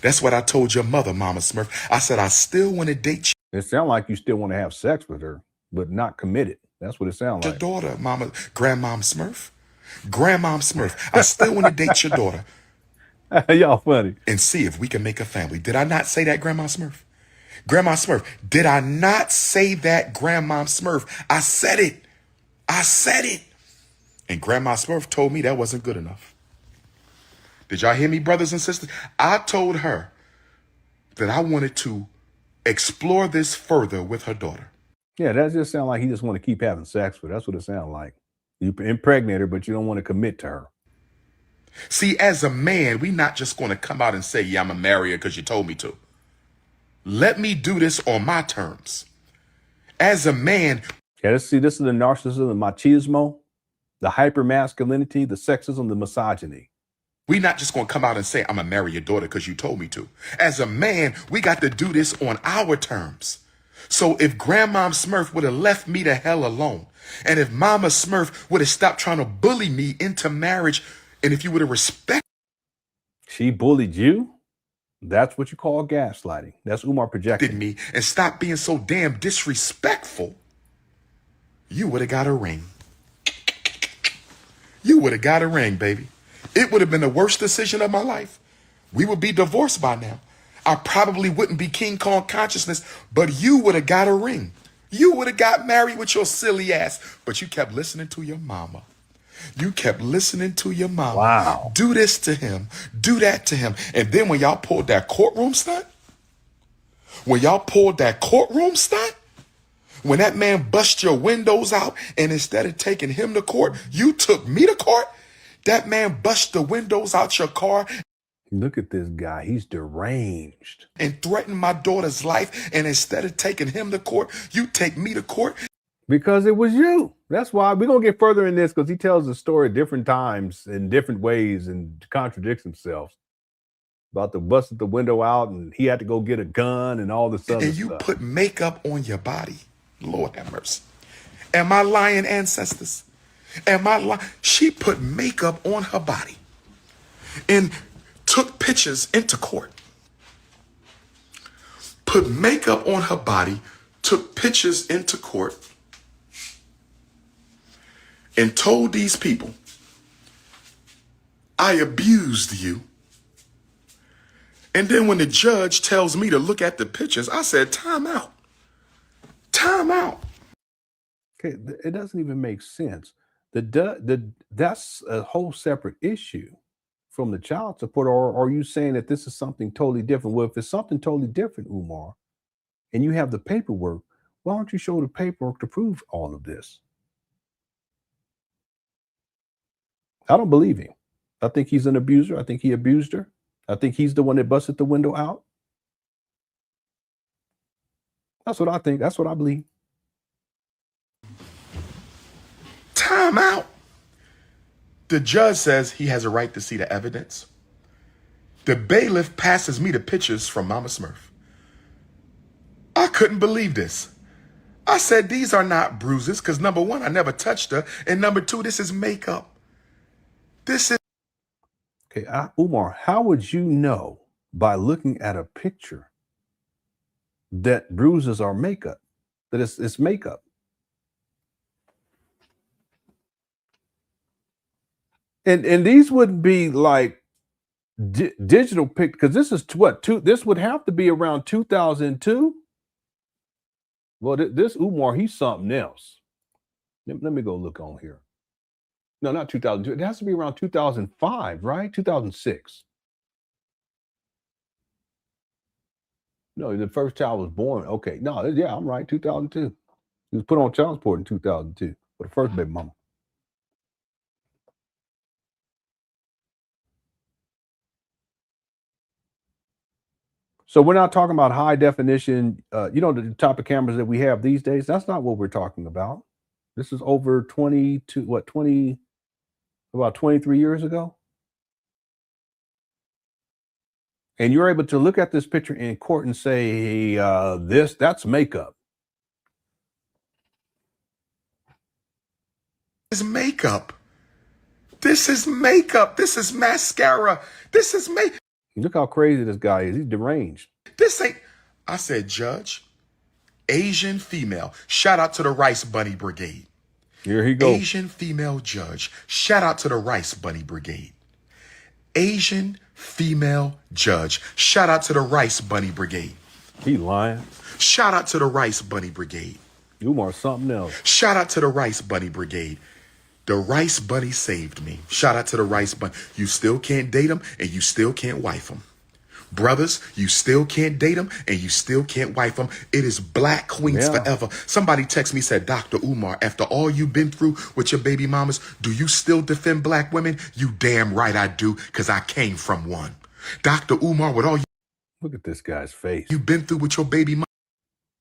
That's what I told your mother, Mama Smurf. I said, I still want to date It sounds like you still want to have sex with her, but not committed. That's what it sounds your like. daughter, Grandmom Smurf. Grandmom Smurf, I still want to date your daughter. Y'all funny. And see if we can make a family. Did I not say that, Grandma Smurf? Grandma Smurf, did I not say that, Grandma Smurf? I said it. I said it. And Grandma Smurf told me that wasn't good enough. Did y'all hear me, brothers and sisters? I told her that I wanted to explore this further with her daughter. Yeah, that just sounds like he just want to keep having sex with her. That's what it sounds like. You impregnate her, but you don't want to commit to her. See, as a man, we not just going to come out and say, yeah, I'm going to marry her because you told me to. Let me do this on my terms. As a man. Yeah, this is the narcissism, the machismo, the hypermasculinity, the sexism, the misogyny. We not just going to come out and say, I'm going to marry your daughter because you told me to. As a man, we got to do this on our terms. So if Grandma Smurf would have left me the hell alone, and if Mama Smurf would have stopped trying to bully me into marriage, and if you would have respected. She bullied you? That's what you call gaslighting. That's Umar projecting. Me and stop being so damn disrespectful, you would have got a ring. You would have got a ring, baby. It would have been the worst decision of my life. We would be divorced by now. I probably wouldn't be King Kong consciousness, but you would have got a ring. You would have got married with your silly ass, but you kept listening to your mama. You kept listening to your mama. Wow. Do this to him. Do that to him. And then when y'all pulled that courtroom stunt, when that man bust your windows out, and instead of taking him to court, you took me to court, that man bust the windows out your car. Look at this guy. He's deranged. And threatened my daughter's life. And instead of taking him to court, you take me to court. Because it was you. That's why we're going to get further in this, because he tells the story at different times in different ways and contradicts himself about the busted the window out and he had to go get a gun and all this other stuff. And you put makeup on your body. Lord have mercy. Am I lying, ancestors? Am I lying? She put makeup on her body and took pictures into court. Put makeup on her body, took pictures into court, and told these people, I abused you. And then when the judge tells me to look at the pictures, I said, time out. Time out. Okay, it doesn't even make sense. That's a whole separate issue from the child support, or are you saying that this is something totally different? Well, if it's something totally different, Umar, and you have the paperwork, why don't you show the paperwork to prove all of this? I don't believe him. I think he's an abuser. I think he abused her. I think he's the one that busted the window out. That's what I think. That's what I believe. Time out. The judge says he has a right to see the evidence. The bailiff passes me the pictures from Mama Smurf. I couldn't believe this. I said, these are not bruises, because number one, I never touched her. And number two, this is makeup. This is. Okay, Umar, how would you know by looking at a picture that bruises are makeup, that it's makeup? And these wouldn't be like digital pic, because this is what, this would have to be around 2002. Well, this Umar, he's something else. Let me go look on here. No, not 2002. It has to be around 2005, right? 2006. No, the first child was born. Okay, no, yeah, I'm right. 2002. He was put on child support in 2002 for the first baby mama. So we're not talking about high definition, the type of cameras that we have these days. That's not what we're talking about. This is over 23 years ago. And you're able to look at this picture in court and say, that's makeup. This is makeup. This is makeup. This is mascara. This is makeup. Look how crazy this guy is. He's deranged. This ain't, I said, Judge, Asian female. Shout out to the Rice Bunny Brigade. Here he goes. Asian female judge. Shout out to the Rice Bunny Brigade. Asian female judge. Shout out to the Rice Bunny Brigade. He lying. Shout out to the Rice Bunny Brigade. Umar something else. Shout out to the Rice Bunny Brigade. The Rice Bunny saved me. Shout out to the Rice Bunny. You still can't date him and you still can't wife him. Brothers, you still can't date him and you still can't wife him. It is black queens forever. Somebody text me, said, Dr. Umar, after all you've been through with your baby mamas, do you still defend black women? You damn right I do, because I came from one. Dr. Umar, with all Look at this guy's face. you've been through with your baby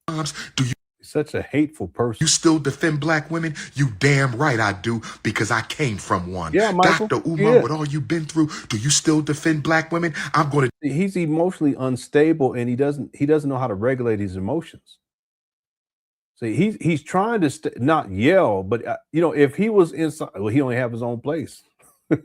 moms, do you such a hateful person? You still defend black women? You damn right I do, because I came from one. Yeah, Michael. Dr. Umar, with all you've been through, do you still defend black women? I'm going to. He's emotionally unstable, and he doesn't know how to regulate his emotions. See, he's trying to not yell, but if he was inside, well, he only have his own place.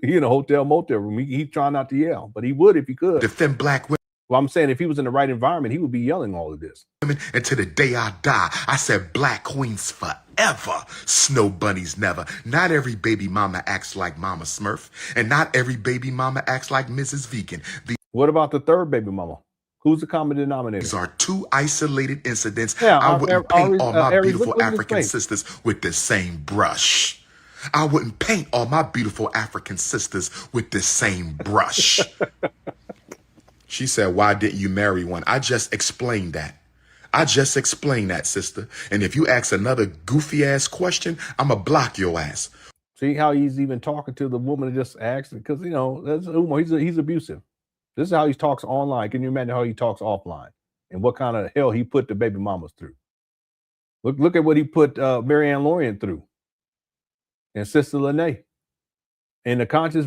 He in a hotel motel room. He's trying not to yell, but he would if he could defend black women. Well, I'm saying if he was in the right environment, he would be yelling all of this. And to the day I die, I said black queens forever, snow bunnies never. Not every baby mama acts like Mama Smurf, and not every baby mama acts like Mrs. Vegan. What about the third baby mama? Who's the common denominator? These are two isolated incidents. Yeah, I wouldn't paint all my beautiful African sisters with the same brush. I wouldn't paint all my beautiful African sisters with the same brush. She said, why didn't you marry one? I just explained that. I just explained that, sister. And if you ask another goofy ass question, I'm going to block your ass. See how he's even talking to the woman that just asked? Because, that's Umar. He's abusive. This is how he talks online. Can you imagine how he talks offline? And what kind of hell he put the baby mamas through? Look at what he put Marianne Lorian through. And Sister Lene. And the conscious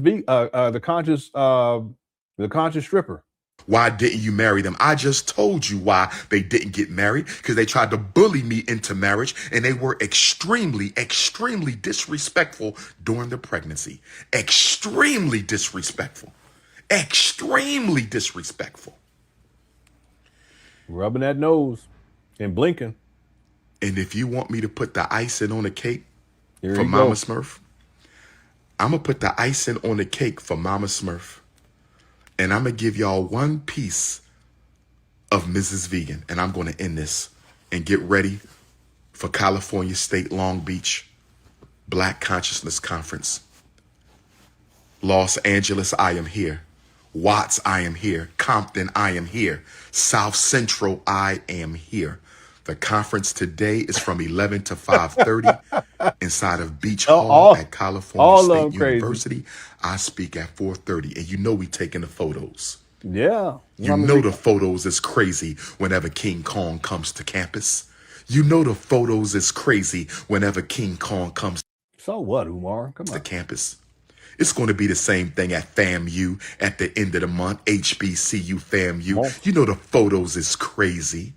stripper. Why didn't you marry them? I just told you why they didn't get married, because they tried to bully me into marriage, and they were extremely, extremely disrespectful during the pregnancy. Extremely disrespectful. Extremely disrespectful. Rubbing that nose and blinking. And if you want me to put the icing on the cake for Mama Smurf, I'm going to put the icing on the cake for Mama Smurf. And I'm going to give y'all one piece of Mrs. Vegan. And I'm going to end this and get ready for California State Long Beach Black Consciousness Conference. Los Angeles, I am here. Watts, I am here. Compton, I am here. South Central, I am here. The conference today is from 11 to 5:30 inside of Beach Hall at California State University. I speak at 4:30, and you know we taking the photos. Yeah. You know the photos is crazy whenever King Kong comes to campus. You know the photos is crazy whenever King Kong comes. So what, Umar? Come on. To campus. It's going to be the same thing at FAMU at the end of the month. HBCU FAMU. You know the photos is crazy.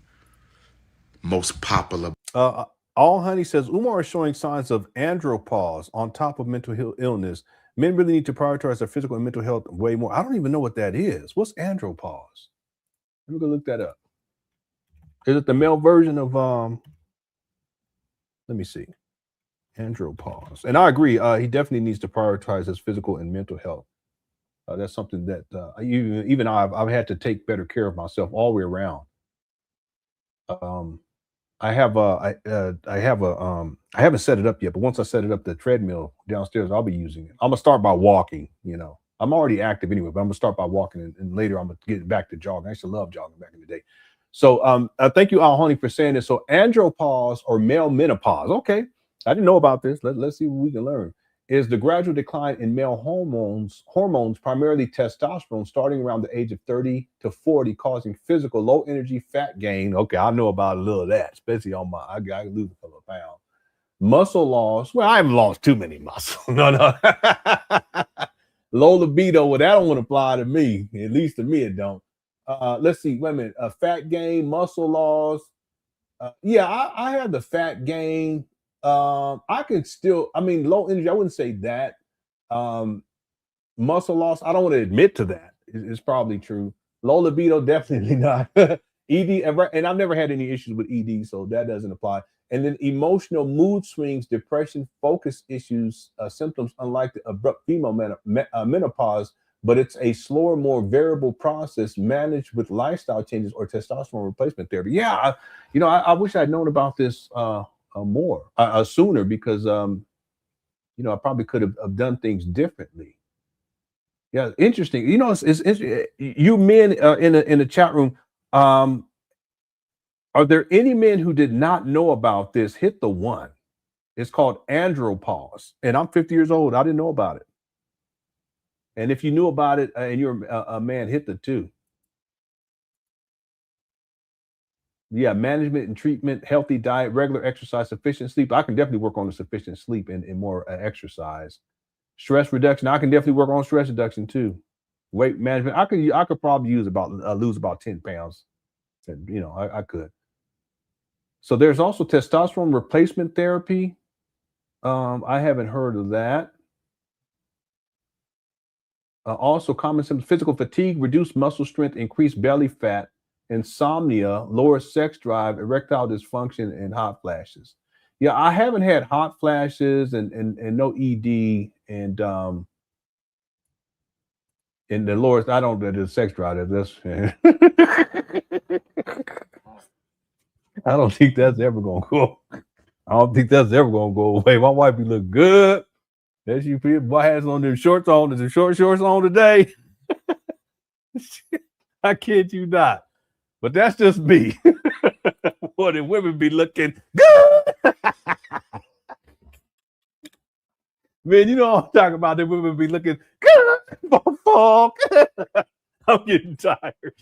Most popular. All Honey says Umar is showing signs of andropause on top of mental illness. Men really need to prioritize their physical and mental health way more. I don't even know what that is. What's andropause? Let me go look that up. Is it the male version of let me see. Andropause. And I agree. He definitely needs to prioritize his physical and mental health. That's something that even I've had to take better care of myself all the way around. I haven't set it up yet, but once I set it up, the treadmill downstairs, I'll be using it. I'm gonna start by walking. I'm already active anyway, but I'm gonna start by walking, and later I'm gonna get back to jogging. I used to love jogging back in the day. So thank you, Al Honey, for saying this. So andropause or male menopause. Okay, I didn't know about this. Let's see what we can learn. Is the gradual decline in male hormones, primarily testosterone, starting around the age of 30 to 40, causing physical low energy fat gain. Okay, I know about a little of that, especially on I can lose a couple of pounds. Muscle loss. Well, I haven't lost too many muscles. No. Low libido. Well, that don't want to apply to me. At least to me, it don't. Let's see. Wait a minute. Fat gain, muscle loss. I have the fat gain. I can still, low energy, I wouldn't say that. Muscle loss, I don't want to admit to that. It's probably true. Low libido, definitely not. ED, and I've never had any issues with ED, so that doesn't apply. And then emotional mood swings, depression, focus issues, symptoms unlike the abrupt female menopause, but it's a slower, more variable process managed with lifestyle changes or testosterone replacement therapy. Yeah, I wish I'd known about this more sooner, because I probably could have done things differently. Yeah, interesting. It's interesting. You men in the chat room, are there any men who did not know about this? Hit the one. It's called andropause, and I'm 50 years old. I didn't know about it. And if you knew about it and you're a man, hit the two. Yeah, management and treatment, healthy diet, regular exercise, sufficient sleep. I can definitely work on the sufficient sleep and more exercise. Stress reduction. I can definitely work on stress reduction too. Weight management. I could probably lose about 10 pounds. I could. So there's also testosterone replacement therapy. I haven't heard of that. Also common symptoms: physical fatigue, reduced muscle strength, increased belly fat, insomnia, lower sex drive, erectile dysfunction, and hot flashes. Yeah, I haven't had hot flashes and no ED and the lower. I don't the sex drive. That's I don't think that's ever gonna go. I don't think that's ever gonna go away. My wife be look good. There she boy has on them shorts on. There's shorts on today. I kid you not. But that's just me. Boy, the women be looking good. Man, you know what I'm talking about. The women be looking good. I'm getting tired.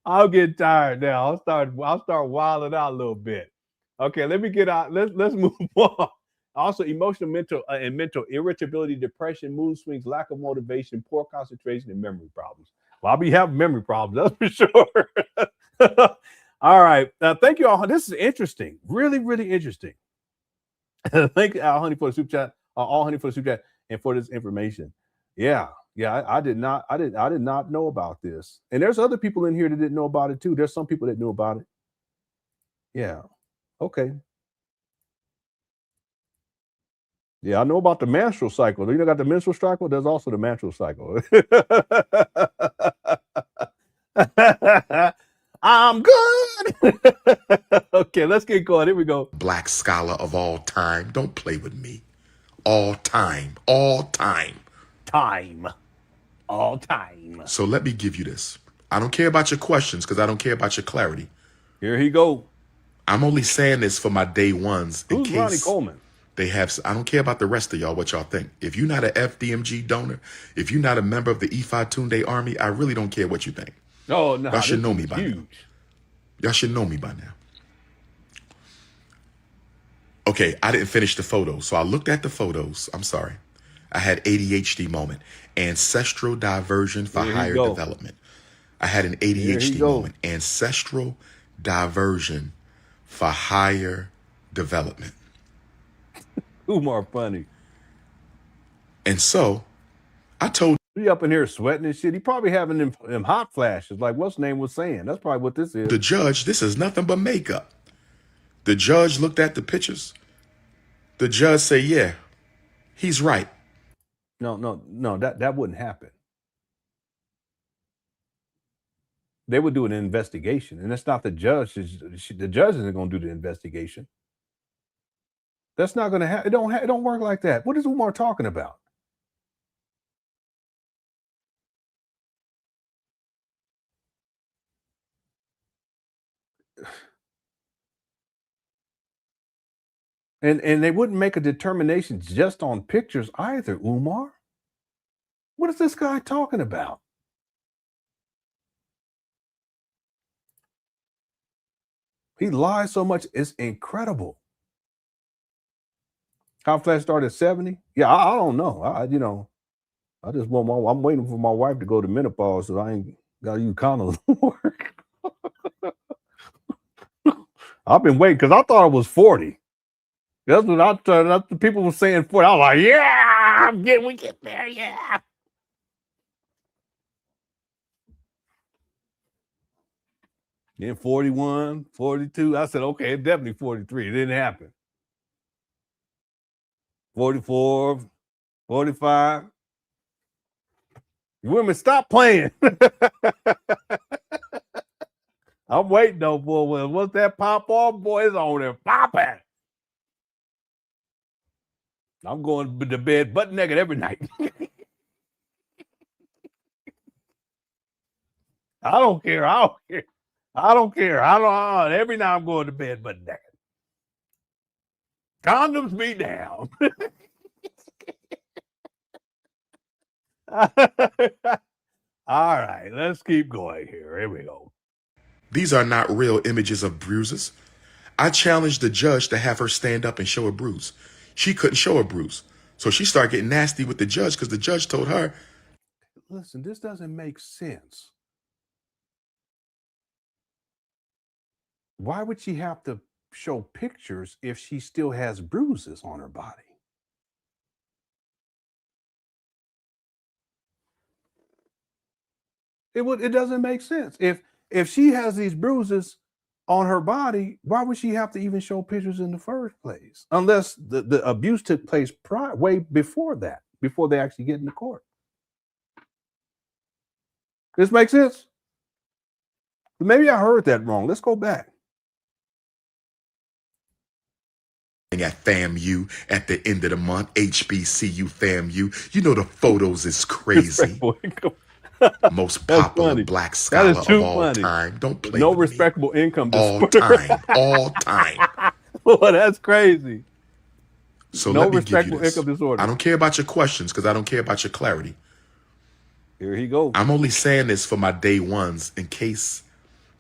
I'll get tired now. I'll start wilding out a little bit. Okay, let me get out. Let's move on. Also, emotional, mental irritability, depression, mood swings, lack of motivation, poor concentration, and memory problems. Well, I'll be having memory problems, that's for sure. All right. Thank you all. This is interesting. Really, really interesting. Thank you, Al Honey, for the super chat. All Honey for the super chat and for this information. Yeah. I did not know about this. And there's other people in here that didn't know about it too. There's some people that knew about it. Yeah. Okay. Yeah, I know about the menstrual cycle. You know, got the menstrual cycle. There's also the menstrual cycle. I'm good. Okay, let's get going. Here we go. Black scholar of all time. Don't play with me. All time. All time. All time. So let me give you this. I don't care about your questions because I don't care about your clarity. Here he go. I'm only saying this for my day ones. Who's Ronnie Coleman? They have. I don't care about the rest of y'all, what y'all think. If you're not an FDMG donor, if you're not a member of the Ifa Tunde Army, I really don't care what you think. Oh, no. Y'all should know me by now. Y'all should know me by now. Okay, I didn't finish the photos. So I looked at the photos. I'm sorry. I had ADHD moment. Ancestral diversion for higher development. I had an ADHD moment. Ancestral diversion for higher development. Umar funny. And so I told he up in here sweating and shit. He probably having them hot flashes, like what's name was saying. That's probably what this is. The judge, this is nothing but makeup. The judge looked at the pictures. The judge said, yeah, he's right. No, that wouldn't happen. They would do an investigation, and that's not the judge. The judge isn't going to do the investigation. That's not going to happen. It don't work like that. What is Umar talking about? And they wouldn't make a determination just on pictures either, Umar. What is this guy talking about? He lies so much, it's incredible. Hot flash started at 70? Yeah, I don't know. I just want I'm waiting for my wife to go to menopause, so I ain't gotta use condoms work. I've been waiting because I thought it was 40. That's what that's the people were saying 40. I was like, yeah, we get there, yeah. Then 41, 42. I said, okay, it's definitely 43. It didn't happen. 44, 45. You women, stop playing. I'm waiting though, boy. Once that pop off, boy, it's on there popping. I'm going to bed butt naked every night. I don't care. Every night I'm going to bed butt naked. Condoms be down. All right, let's keep going here. Here we go. These are not real images of bruises. I challenged the judge to have her stand up and show a bruise. She couldn't show a bruise. So she started getting nasty with the judge because the judge told her, listen, this doesn't make sense. Why would she have to show pictures if she still has bruises on her body? It doesn't make sense. If she has these bruises on her body, why would she have to even show pictures in the first place? Unless the abuse took place way before that, before they actually get into court. This makes sense? Maybe I heard that wrong. Let's go back. At FAMU at the end of the month, HBCU FAMU. You know the photos is crazy. Most popular black scholar of all time. Don't play no with respectable me. Income all disorder. all time. Well, that's crazy. So no let me respectable give you this. income disorder. I don't care about your questions because I don't care about your clarity. Here he goes. I'm only saying this for my day ones in case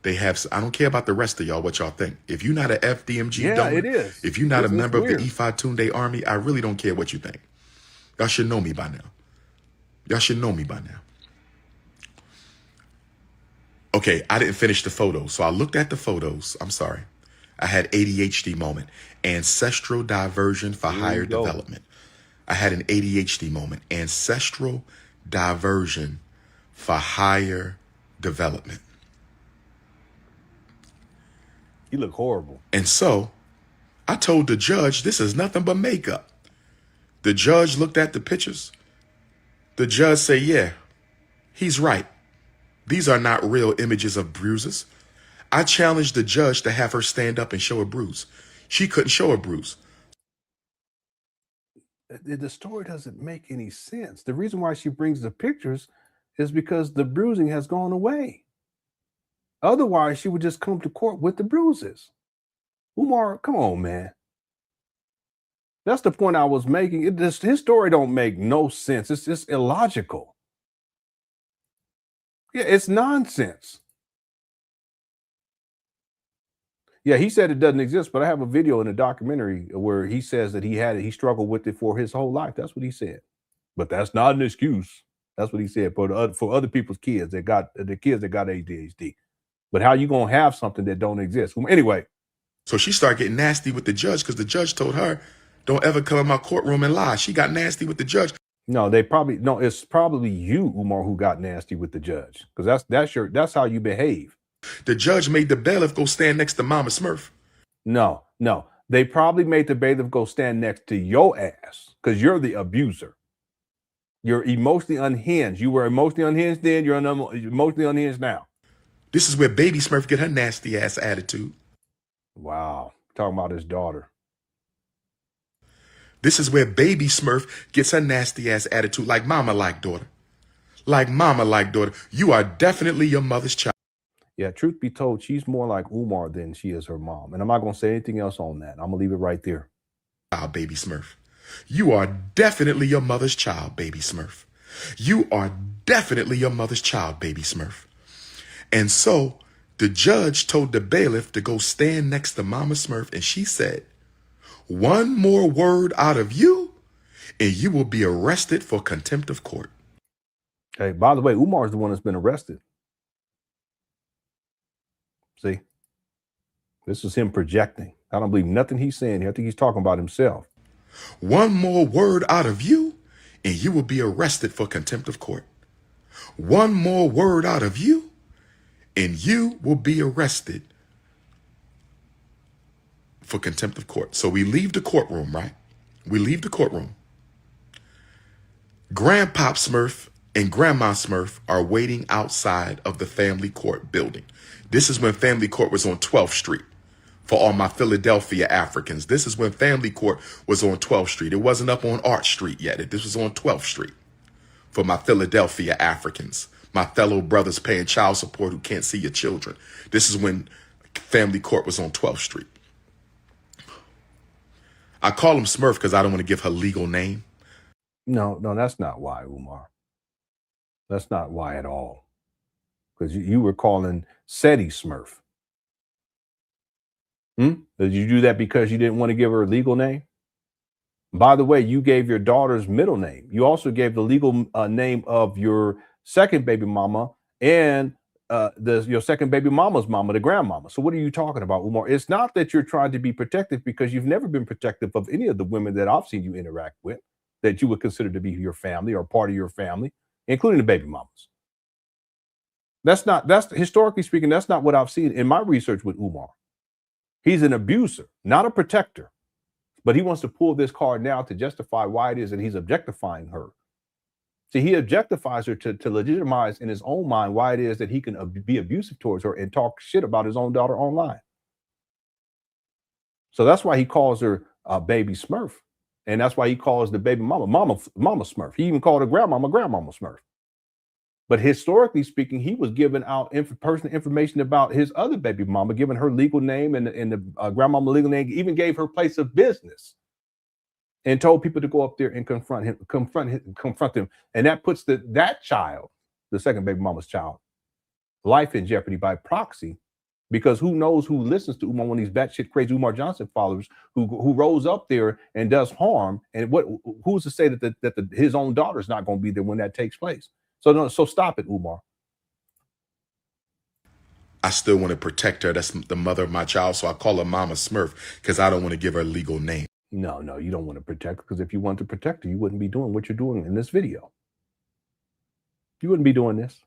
they have. I don't care about the rest of y'all, what y'all think. If you're not an FDMG donor, it is. if you're not a member of weird. the Ifa Tunde Army, I really don't care what you think. Y'all should know me by now. Y'all should know me by now. Okay, I didn't finish the photos. So I looked at the photos. I'm sorry. I had ADHD moment. Ancestral diversion for higher development. I had an ADHD moment. Ancestral diversion for higher development. You look horrible. And so I told the judge, this is nothing but makeup. The judge looked at the pictures. The judge said, yeah, he's right. These are not real images of bruises. I challenged the judge to have her stand up and show a bruise. She couldn't show a bruise. The story doesn't make any sense. The reason why she brings the pictures is because the bruising has gone away. Otherwise, she would just come to court with the bruises. Umar, come on, man. That's the point I was making. His story don't make no sense. It's just illogical. Yeah, it's nonsense. Yeah, he said it doesn't exist, but I have a video in a documentary where he says that he struggled with it for his whole life. That's what he said. But that's not an excuse. That's what he said for other people's kids that got ADHD. But how you gonna have something that don't exist? Anyway. So she started getting nasty with the judge because the judge told her, don't ever come in my courtroom and lie. She got nasty with the judge. No, it's probably you, Umar, who got nasty with the judge. Because that's how you behave. The judge made the bailiff go stand next to Mama Smurf. No. They probably made the bailiff go stand next to your ass because you're the abuser. You're emotionally unhinged. You were emotionally unhinged then, you're emotionally unhinged now. This is where Baby Smurf get her nasty ass attitude. Wow. Talking about his daughter. This is where Baby Smurf gets her nasty ass attitude like mama like daughter. Like mama like daughter. You are definitely your mother's child. Yeah, truth be told, she's more like Umar than she is her mom. And I'm not going to say anything else on that. I'm going to leave it right there. Baby Smurf. You are definitely your mother's child, Baby Smurf. You are definitely your mother's child, Baby Smurf. And so the judge told the bailiff to go stand next to Mama Smurf. And she said, one more word out of you and you will be arrested for contempt of court. Hey, by the way, Umar is the one that's been arrested. See, this is him projecting. I don't believe nothing he's saying here. I think he's talking about himself. One more word out of you and you will be arrested for contempt of court. One more word out of you and you will be arrested for contempt of court. So we leave the courtroom, right? We leave the courtroom. Grandpop Smurf and Grandma Smurf are waiting outside of the family court building. This is when family court was on 12th Street. For all my Philadelphia Africans, this is when family court was on 12th Street. It wasn't up on Arch Street yet. This was on 12th Street. For my Philadelphia Africans, my fellow brothers paying child support who can't see your children. This is when family court was on 12th Street. I call him Smurf because I don't want to give her legal name. No, that's not why, Umar. That's not why at all. Because you were calling SETI Smurf. Did you do that because you didn't want to give her a legal name? By the way, you gave your daughter's middle name. You also gave the legal name of your second baby mama and your second baby mama's mama, the grandmama. So what are you talking about, Umar? It's not that you're trying to be protective, because you've never been protective of any of the women that I've seen you interact with that you would consider to be your family or part of your family, including the baby mamas. That's historically speaking, that's not what I've seen in my research with Umar. He's an abuser, not a protector. But he wants to pull this card now to justify why it is that he's objectifying her. See, he objectifies her to legitimize in his own mind why it is that he can be abusive towards her and talk shit about his own daughter online. So that's why he calls her baby Smurf. And that's why he calls the baby mama Smurf. He even called her grandmama Smurf. But historically speaking, he was giving out personal information about his other baby mama, giving her legal name and the grandmama legal name, even gave her place of business, and told people to go up there and confront them. And that puts that child, the second baby mama's child, life in jeopardy by proxy, because who knows who listens to Umar, one of these batshit crazy Umar Johnson followers who rolls up there and does harm. And who's to say that his own daughter's not going to be there when that takes place? So stop it, Umar. I still want to protect her. That's the mother of my child. So I call her Mama Smurf because I don't want to give her a legal name. No, you don't want to protect her, because if you want to protect her, you wouldn't be doing what you're doing in this video. You wouldn't be doing this.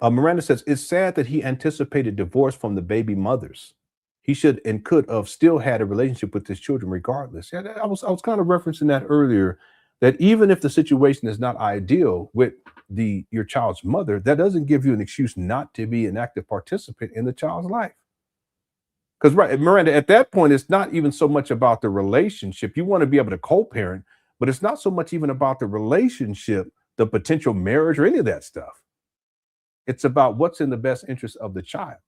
Miranda says, it's sad that he anticipated divorce from the baby mothers. He should and could have still had a relationship with his children regardless. Yeah, I was kind of referencing that earlier, that even if the situation is not ideal with your child's mother, that doesn't give you an excuse not to be an active participant in the child's life. Because, right, Miranda, at that point, it's not even so much about the relationship. You want to be able to co-parent, but it's not so much even about the relationship, the potential marriage, or any of that stuff. It's about what's in the best interest of the child.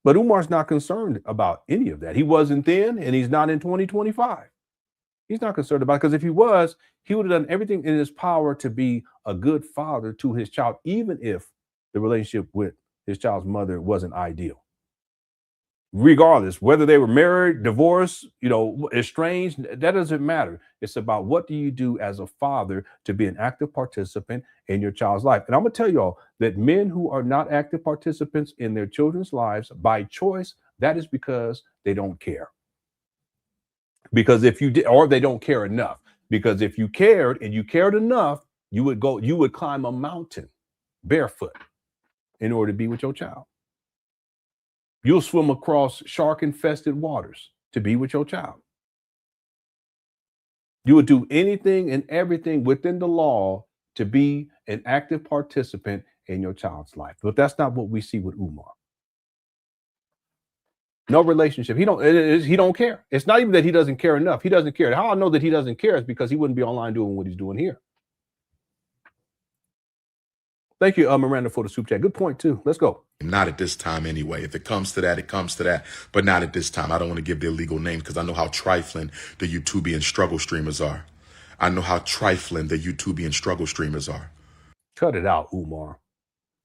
But Umar's not concerned about any of that. He wasn't then, and he's not in 2025. He's not concerned about it, because if he was, he would have done everything in his power to be a good father to his child, even if the relationship with his child's mother wasn't ideal. Regardless, whether they were married, divorced, estranged, that doesn't matter. It's about what do you do as a father to be an active participant in your child's life. And I'm going to tell y'all that men who are not active participants in their children's lives by choice, that is because they don't care. Because if you did, or they don't care enough. Because if you cared and you cared enough, you would climb a mountain barefoot in order to be with your child. You'll swim across shark-infested waters to be with your child. You would do anything and everything within the law to be an active participant in your child's life. But that's not what we see with Umar. No relationship. He don't care. It's not even that he doesn't care enough. He doesn't care. How I know that he doesn't care is because he wouldn't be online doing what he's doing here. Thank you, Miranda, for the super chat. Good point, too. Let's go. Not at this time anyway. If it comes to that, it comes to that. But not at this time. I don't want to give their legal names because I know how trifling the YouTubian struggle streamers are. I know how trifling the YouTubian struggle streamers are. Cut it out, Umar.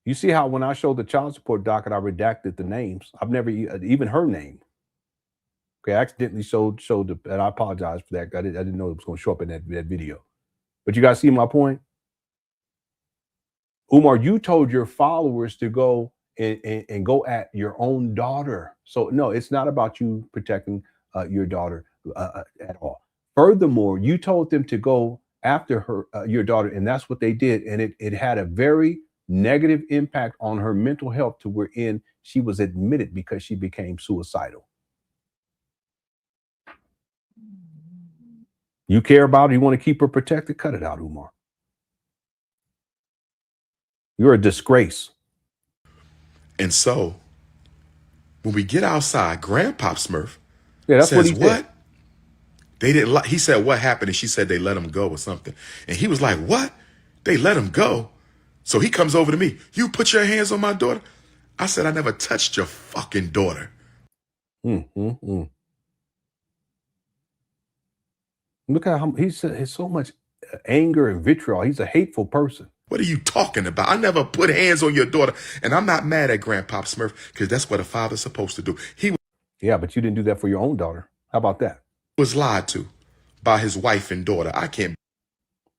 You see how when I showed the child support docket, I redacted the names. I've never even her name. Okay, I accidentally showed and I apologize for that. I didn't know it was going to show up in that video. But you guys see my point? Umar, you told your followers to go and go at your own daughter. So no, it's not about you protecting your daughter at all. Furthermore, you told them to go after her, your daughter, and that's what they did. And it had a very negative impact on her mental health to wherein she was admitted because she became suicidal. You care about her, you want to keep her protected? Cut it out, Umar. You're a disgrace. And so, when we get outside, Grandpop Smurf that's says, what he said. They didn't like, he said, what happened? And she said, they let him go or something. And he was like, what? They let him go? So he comes over to me. You put your hands on my daughter? I said, I never touched your fucking daughter. Look at how he's so much anger and vitriol. He's a hateful person. What are you talking about? I never put hands on your daughter. And I'm not mad at Grandpop Smurf because that's what a father's supposed to do. Yeah, but you didn't do that for your own daughter. How about that? Was lied to by his wife and daughter. I can't.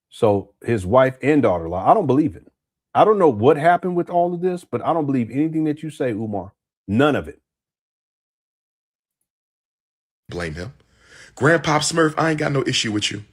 So his wife and daughter lied. I don't believe it. I don't know what happened with all of this, but I don't believe anything that you say, Umar. None of it. Blame him. Grandpop Smurf, I ain't got no issue with you.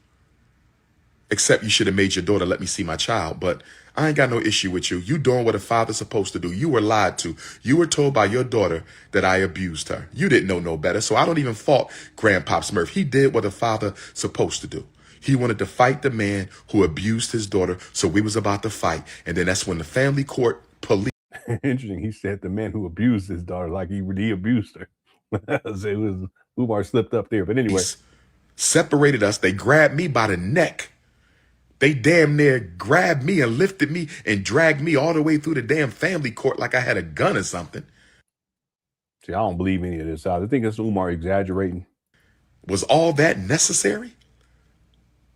Except you should have made your daughter let me see my child. But I ain't got no issue with you. You doing what a father's supposed to do. You were lied to. You were told by your daughter that I abused her. You didn't know no better. So I don't even fault Grandpop Smurf. He did what a father supposed to do. He wanted to fight the man who abused his daughter. So we was about to fight. And then that's when the family court police. Interesting. He said the man who abused his daughter like he abused her. It was Umar slipped up there. But anyway. Separated us. They grabbed me by the neck. They damn near grabbed me and lifted me and dragged me all the way through the damn family court like I had a gun or something. See, I don't believe any of this. I think it's Umar exaggerating. Was all that necessary?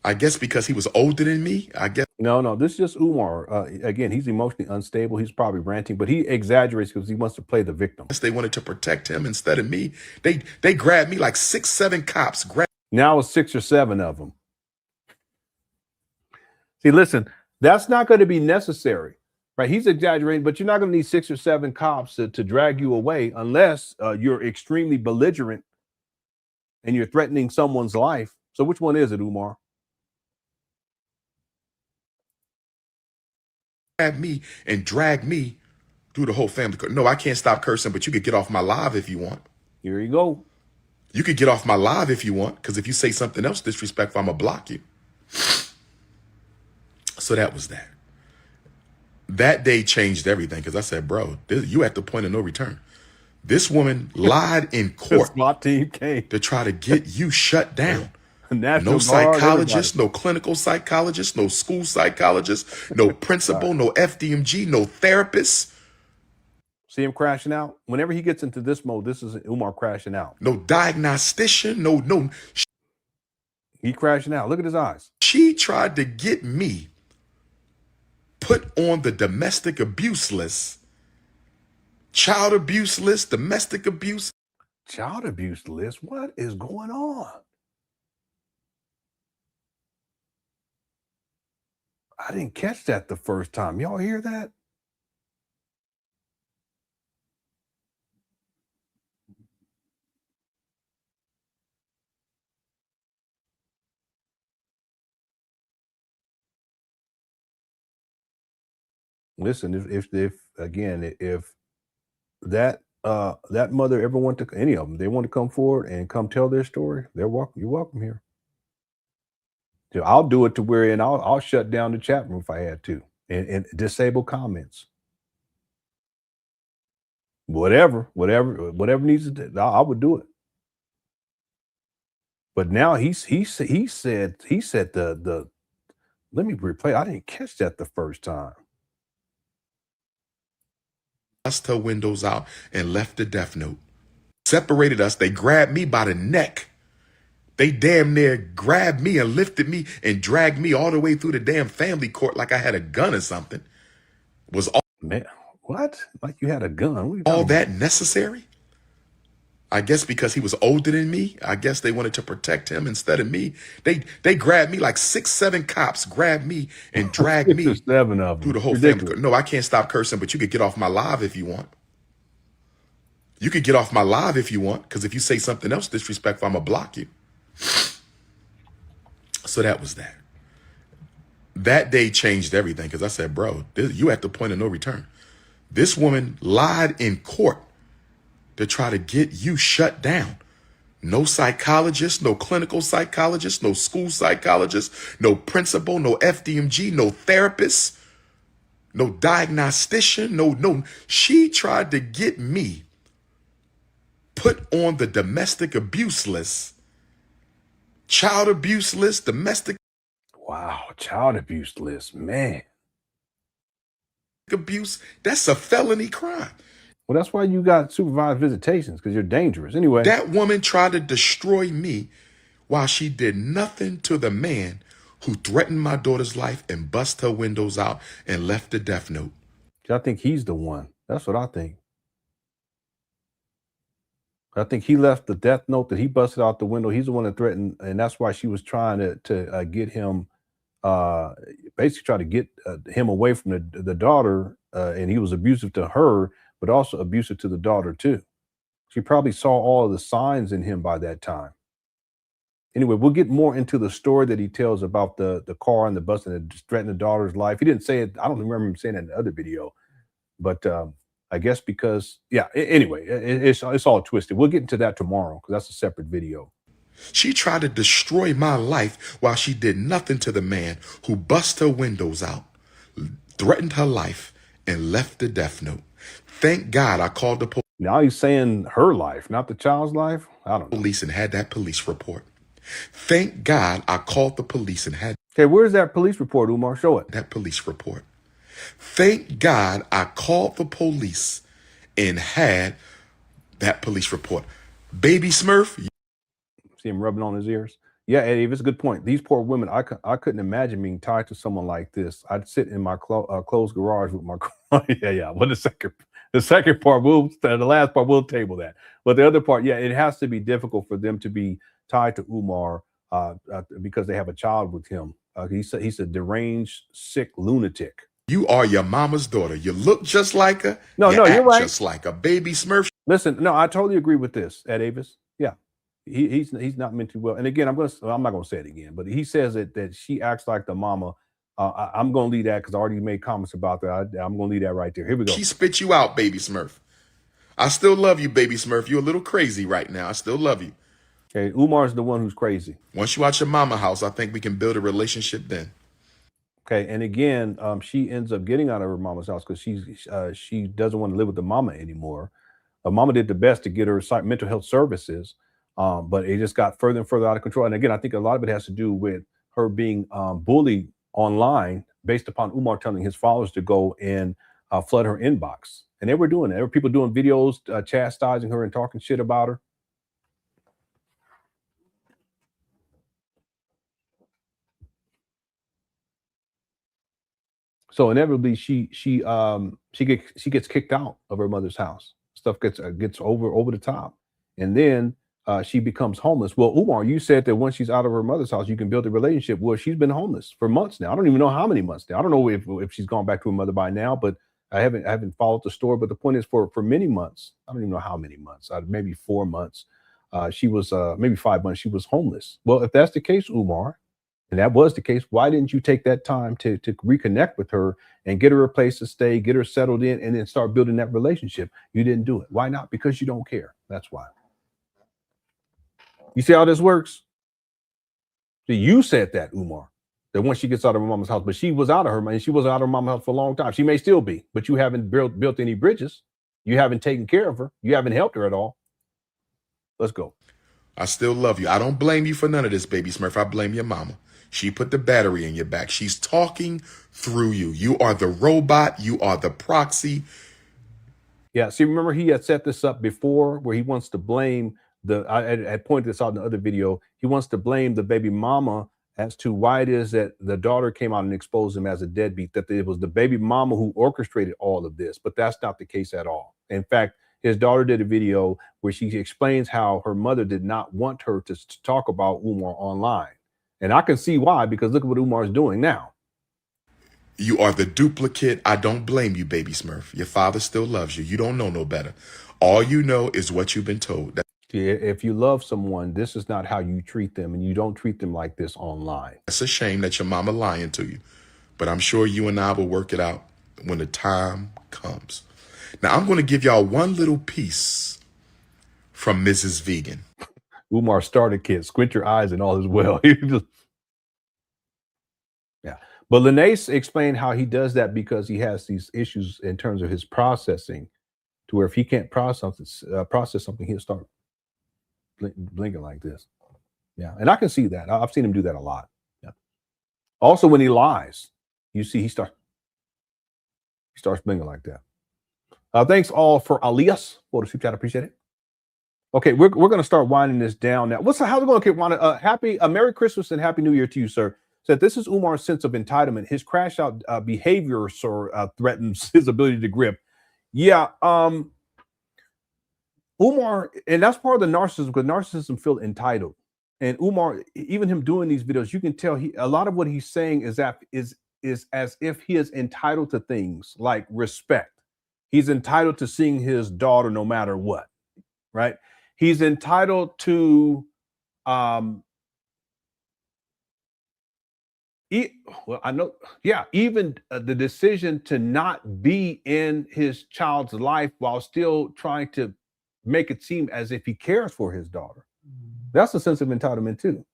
I guess because he was older than me, I guess. No, this is just Umar. Again, he's emotionally unstable. He's probably ranting, but he exaggerates because he wants to play the victim. They wanted to protect him instead of me. They grabbed me like 6, 7 cops. Now it's 6 or 7 of them. See, listen, that's not going to be necessary, right? He's exaggerating, but you're not going to need 6 or 7 cops to drag you away unless you're extremely belligerent and you're threatening someone's life. So which one is it, Umar? Grab me and drag me through the whole family. No, I can't stop cursing, but you could get off my live if you want. Here you go. You could get off my live if you want, because if you say something else disrespectful, I'm going to block you. So that was that. That day changed everything because I said, bro, you at the point of no return. This woman lied in court. The SWAT team came to try to get you shut down. National No psychologist, no clinical psychologist, no school psychologist, no principal, no FDMG, no therapist. See him crashing out? Whenever he gets into this mode, this is Umar crashing out. No diagnostician, no. He crashing out. Look at his eyes. She tried to get me put on the domestic abuse list, child abuse list, domestic abuse. Child abuse list? What is going on? I didn't catch that the first time. Y'all hear that? Listen, if that that mother ever want to, any of them, they want to come forward and come tell their story, they're welcome. You're welcome here. I'll do it to where, and I'll shut down the chat room if I had to, and disable comments. Whatever needs to do, I would do it. But now he said the let me replay. I didn't catch that the first time. Bust her windows out and left the death note. Separated us. They grabbed me by the neck. They damn near grabbed me and lifted me and dragged me all the way through the damn family court like I had a gun or something. Was all man, what? Like you had a gun? All that necessary? I guess because he was older than me. I guess they wanted to protect him instead of me. They grabbed me like 6, 7 cops grabbed me and dragged me 7 of them through the whole family. No, I can't stop cursing, but you could get off my live if you want. You could get off my live if you want, because if you say something else disrespectful, I'm gonna block you. So that was that. That day changed everything because I said, bro, you at the point of no return. This woman lied in court to try to get you shut down. No psychologist, no clinical psychologist, no school psychologist, no principal, no FDMG, no therapist, no diagnostician, no. She tried to get me put on the domestic abuse list, child abuse list, domestic. Wow, child abuse list, man. Abuse, that's a felony crime. Well, that's why you got supervised visitations, because you're dangerous. Anyway. That woman tried to destroy me while she did nothing to the man who threatened my daughter's life and bust her windows out and left a death note. I think he's the one. That's what I think. I think he left the death note that he busted out the window. He's the one that threatened, and that's why she was trying to get him, basically try to get him away from the daughter, and he was abusive to her, but also abusive to the daughter too. She probably saw all of the signs in him by that time. Anyway, we'll get more into the story that he tells about the car and the bus and threatened the daughter's life. He didn't say it. I don't remember him saying it in the other video, but I guess because, yeah, anyway, it's all twisted. We'll get into that tomorrow because that's a separate video. She tried to destroy my life while she did nothing to the man who bust her windows out, threatened her life, and left the death note. Thank God I called the police. Now he's saying her life, not the child's life. I don't know. Police and had that police report. Thank God I called the police and had. Okay, where's that police report, Umar? Show it. That police report. Thank God I called the police and had that police report. Baby Smurf. See him rubbing on his ears? Yeah, Eddie, it's a good point. These poor women, I couldn't imagine being tied to someone like this. I'd sit in my closed garage with my car. yeah. Well, the second part, the last part, we'll table that. But the other part, yeah, it has to be difficult for them to be tied to Umar because they have a child with him. He's a deranged, sick lunatic. You are your mama's daughter. You look just like her. No, you're right. Just like a baby Smurf. Listen, no, I totally agree with this, Ed Avis. Yeah, he's not mentally well. And again, I'm not gonna say it again, but he says that she acts like the mama. I'm gonna leave that because I already made comments about that. I'm gonna leave that right there. Here we go. She spit you out, baby Smurf. I still love you, baby Smurf. You're a little crazy right now. I still love you. Okay, Umar's the one who's crazy. Once you watch your mama house, I think we can build a relationship then. Okay, and again, she ends up getting out of her mama's house because she doesn't want to live with the mama anymore. Mama did the best to get her mental health services, but it just got further and further out of control. And again, I think a lot of it has to do with her being bullied online based upon Umar telling his followers to go and flood her inbox. And they were doing it. There were people doing videos chastising her and talking shit about her. So inevitably, she gets kicked out of her mother's house. Stuff gets over the top, and then she becomes homeless. Well, Umar, you said that once she's out of her mother's house, you can build a relationship. Well, she's been homeless for months now. I don't even know how many months now. I don't know if she's gone back to her mother by now, but I haven't followed the story. But the point is, for many months, I don't even know how many months, maybe 4 months. She was maybe 5 months. She was homeless. Well, if that's the case, Umar. And that was the case, why didn't you take that time to reconnect with her and get her a place to stay, get her settled in, and then start building that relationship? You didn't do it. Why not? Because you don't care. That's why. You see how this works? So you said that, Umar, that once she gets out of her mama's house, but she was out of her, and she was out of her mama's house for a long time. She may still be, but you haven't built any bridges. You haven't taken care of her. You haven't helped her at all. Let's go. I still love you. I don't blame you for none of this, baby Smurf. I blame your mama. She put the battery in your back. She's talking through you. You are the robot. You are the proxy. Yeah. See, remember he had set this up before where he wants to blame I had pointed this out in the other video. He wants to blame the baby mama as to why it is that the daughter came out and exposed him as a deadbeat, that it was the baby mama who orchestrated all of this. But that's not the case at all. In fact, his daughter did a video where she explains how her mother did not want her to talk about Umar online. And I can see why, because look at what Umar's doing now. You are the duplicate. I don't blame you, baby Smurf. Your father still loves you. You don't know no better. All you know is what you've been told. If you love someone, this is not how you treat them, and you don't treat them like this online. It's a shame that your mama lying to you, but I'm sure you and I will work it out when the time comes. Now, I'm going to give y'all one little piece from Mrs. Vegan. Umar started, kid. Squint your eyes and all is well. Yeah. But Linnaeus explained how he does that because he has these issues in terms of his processing, to where if he can't process something, he'll start blinking like this. Yeah. And I can see that. I've seen him do that a lot. Yeah. Also, when he lies, you see he starts blinking like that. Thanks all for Alias for the super chat. Appreciate it. Okay, we're going to start winding this down now. How's it going, Kid Wanda? Merry Christmas and Happy New Year to you, sir. Said this is Umar's sense of entitlement. His crash out behavior, sir, threatens his ability to grip. Yeah, Umar, and that's part of the narcissism, because narcissism feel entitled. And Umar, even him doing these videos, you can tell a lot of what he's saying is as if he is entitled to things like respect. He's entitled to seeing his daughter no matter what, right? He's entitled to even the decision to not be in his child's life while still trying to make it seem as if he cares for his daughter. That's a sense of entitlement too.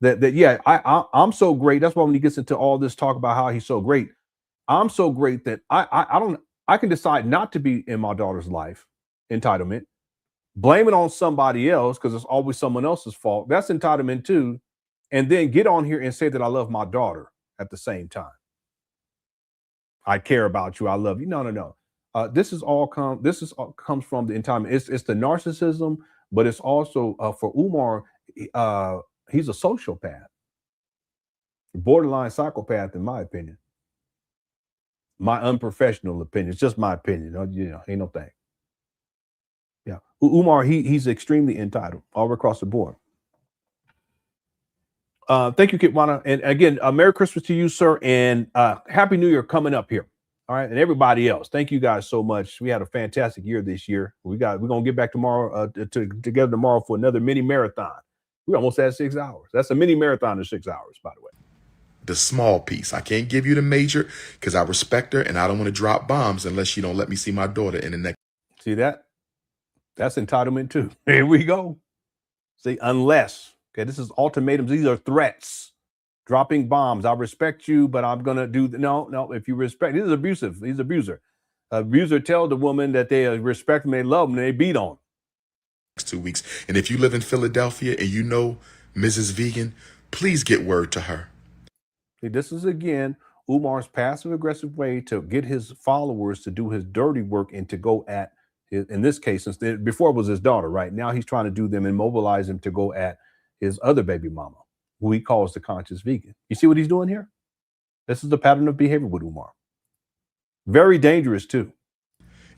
I'm so great. That's why when he gets into all this talk about how he's so great, I'm so great that I can decide not to be in my daughter's life. Entitlement. Blame it on somebody else because it's always someone else's fault. That's entitlement too. And then get on here and say that I love my daughter at the same time. I care about you. I love you. No. This comes from the entitlement. It's the narcissism, but it's also for Umar. He's a sociopath, borderline psychopath, in my opinion. My unprofessional opinion. It's just my opinion. Ain't no thing. Yeah, Umar, he's extremely entitled all across the board. Thank you, Kitwana. And again, Merry Christmas to you, sir, and Happy New Year coming up here. All right, and everybody else. Thank you guys so much. We had a fantastic year this year. We're gonna get back tomorrow together tomorrow for another mini marathon. We almost had 6 hours. That's a mini marathon in 6 hours, by the way. The small piece. I can't give you the major because I respect her and I don't want to drop bombs unless she don't let me see my daughter in the next. See that? That's entitlement too. Here we go. See, unless. Okay, this is ultimatums. These are threats. Dropping bombs. I respect you, but I'm gonna do no. If you respect, this is abusive. He's abuser. Abuser tell the woman that they respect them, they love them, and they beat on them. 2 weeks. And if you live in Philadelphia and you know Mrs. Vegan, please get word to her. See, this is again Umar's passive aggressive way to get his followers to do his dirty work and to go at, in this case, before it was his daughter, right? Now he's trying to do them and mobilize him to go at his other baby mama, who he calls the conscious vegan. You see what he's doing here? This is the pattern of behavior with Umar. Very dangerous too.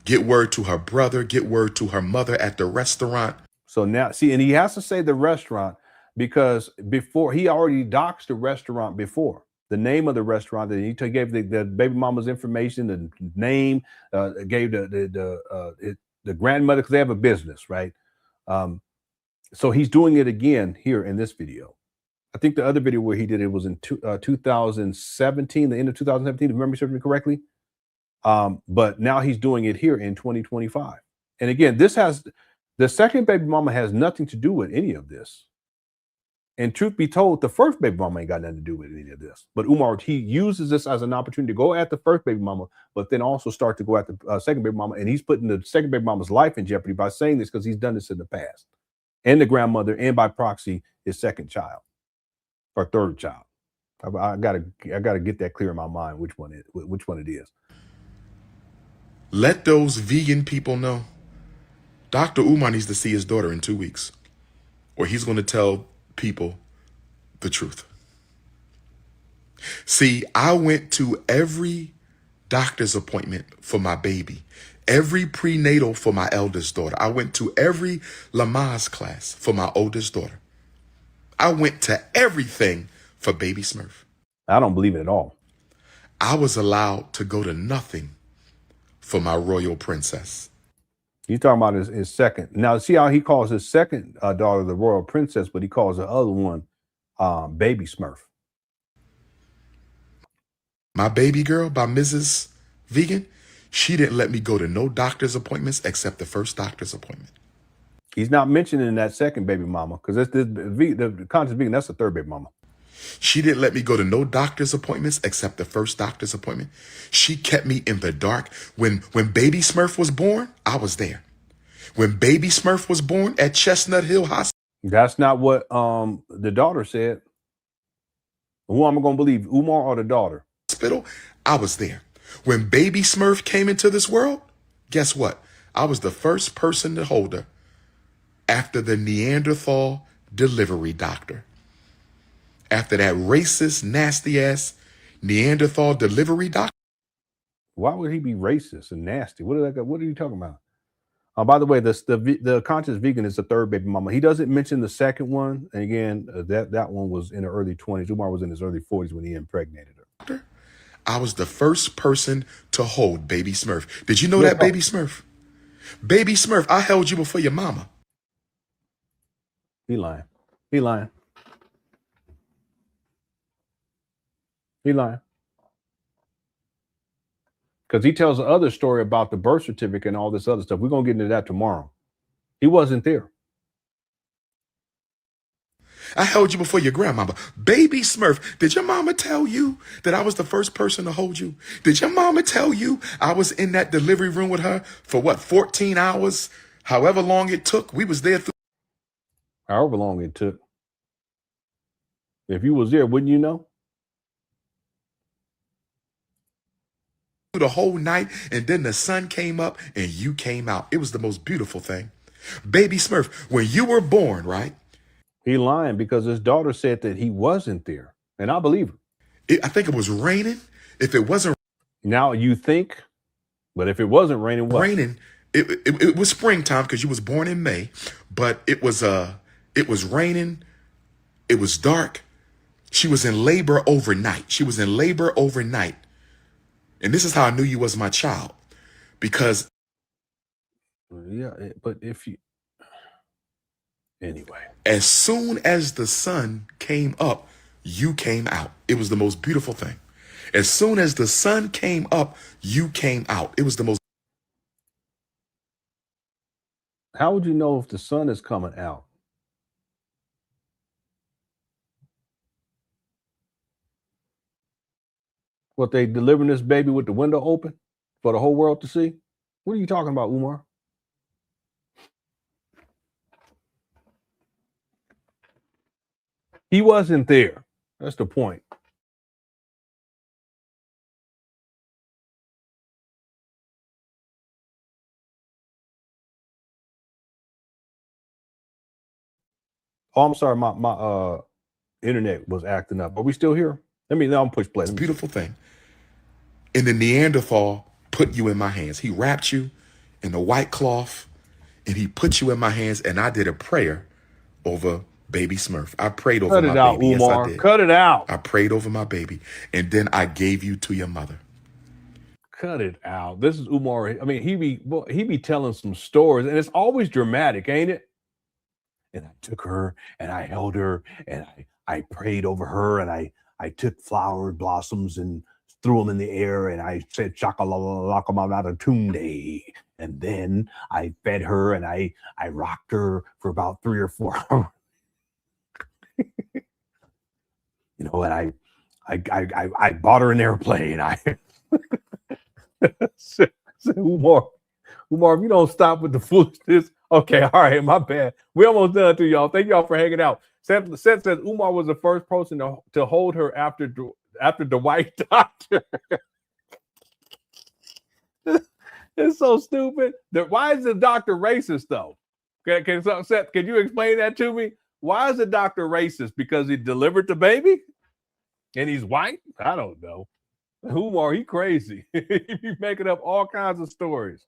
Get word to her brother, get word to her mother at the restaurant. So now, see, and he has to say the restaurant because before he already doxed the restaurant before. The name of the restaurant that he gave the baby mama's information, the name, gave the grandmother, because they have a business, right? So he's doing it again here in this video. I think the other video where he did it was in 2017, the end of 2017, if memory serves me correctly. But now he's doing it here in 2025. And again, the second baby mama has nothing to do with any of this. And truth be told, the first baby mama ain't got nothing to do with any of this. But Umar, he uses this as an opportunity to go at the first baby mama, but then also start to go at the second baby mama. And he's putting the second baby mama's life in jeopardy by saying this because he's done this in the past. And the grandmother, and by proxy, his second child or third child. I gotta get that clear in my mind which one it is. Let those vegan people know Dr. Umar needs to see his daughter in 2 weeks, or he's going to tell people the truth. See, I went to every doctor's appointment for my baby, every prenatal for my eldest daughter. I went to every Lamaze class for my oldest daughter. I went to everything for baby Smurf. I don't believe it at all. I was allowed to go to nothing for my royal princess. He's talking about his second. Now, see how he calls his second daughter the royal princess, but he calls the other one baby Smurf. My baby girl by Mrs. Vegan, she didn't let me go to no doctor's appointments except the first doctor's appointment. He's not mentioning that second baby mama because the conscious vegan, that's the third baby mama. She didn't let me go to no doctor's appointments except the first doctor's appointment. She kept me in the dark. When baby Smurf was born, I was there. When baby Smurf was born at Chestnut Hill Hospital. That's not what the daughter said. Who am I going to believe, Umar or the daughter? Hospital, I was there. When baby Smurf came into this world, guess what? I was the first person to hold her after the Neanderthal delivery doctor. After that racist, nasty-ass Neanderthal delivery doctor. Why would he be racist and nasty? What are you talking about? By the way, the conscious vegan is the third baby mama. He doesn't mention the second one. And again, that one was in the early 20s. Umar was in his early 40s when he impregnated her. I was the first person to hold baby Smurf. Did you know that, baby Smurf? Baby Smurf, I held you before your mama. He lying. He lying. He lying. Because he tells the other story about the birth certificate and all this other stuff. We're going to get into that tomorrow. He wasn't there. I held you before your grandmama. Baby Smurf, did your mama tell you that I was the first person to hold you? Did your mama tell you I was in that delivery room with her for what, 14 hours? However long it took, we was there through. However long it took. If you was there, wouldn't you know? The whole night, and then the sun came up and you came out. It was the most beautiful thing. Baby Smurf, when you were born, right? He lying because his daughter said that he wasn't there. And I believe her. I think it was raining. If it wasn't. Now you think, but if it wasn't raining, what? Raining, it was springtime because you was born in May, but it was raining. It was dark. She was in labor overnight. She was in labor overnight. And this is how I knew you was my child, because. Yeah, but if you. Anyway. As soon as the sun came up, you came out. It was the most beautiful thing. As soon as the sun came up, you came out. It was the most. How would you know if the sun is coming out? What, they delivering this baby with the window open for the whole world to see? What are you talking about, Umar? He wasn't there. That's the point. Oh, I'm sorry. My internet was acting up. Are we still here? Now I'm push play. It's a beautiful thing. And the Neanderthal put you in my hands. He wrapped you in a white cloth and he put you in my hands, and I did a prayer over baby Smurf. I prayed over my baby. Yes, I did. Cut it out. I prayed over my baby, and then I gave you to your mother. Cut it out. This is Umar. I mean, he be telling some stories, and it's always dramatic, ain't it? And I took her, and I held her, and I prayed over her, and I took flower blossoms and threw them in the air, and I said Chakalalakamatunde. And then I fed her, and I rocked her for about 3 or 4 hours. You know, and I bought her an airplane. I said, Umar, if you don't stop with the foolishness, okay, all right, my bad. We almost done too, y'all. Thank y'all for hanging out. Seth says Umar was the first person to hold her after the white doctor. It's so stupid. Why is the doctor racist though? Seth, can you explain that to me? Why is the doctor racist? Because he delivered the baby and he's white? I don't know. Umar, he crazy. He's making up all kinds of stories.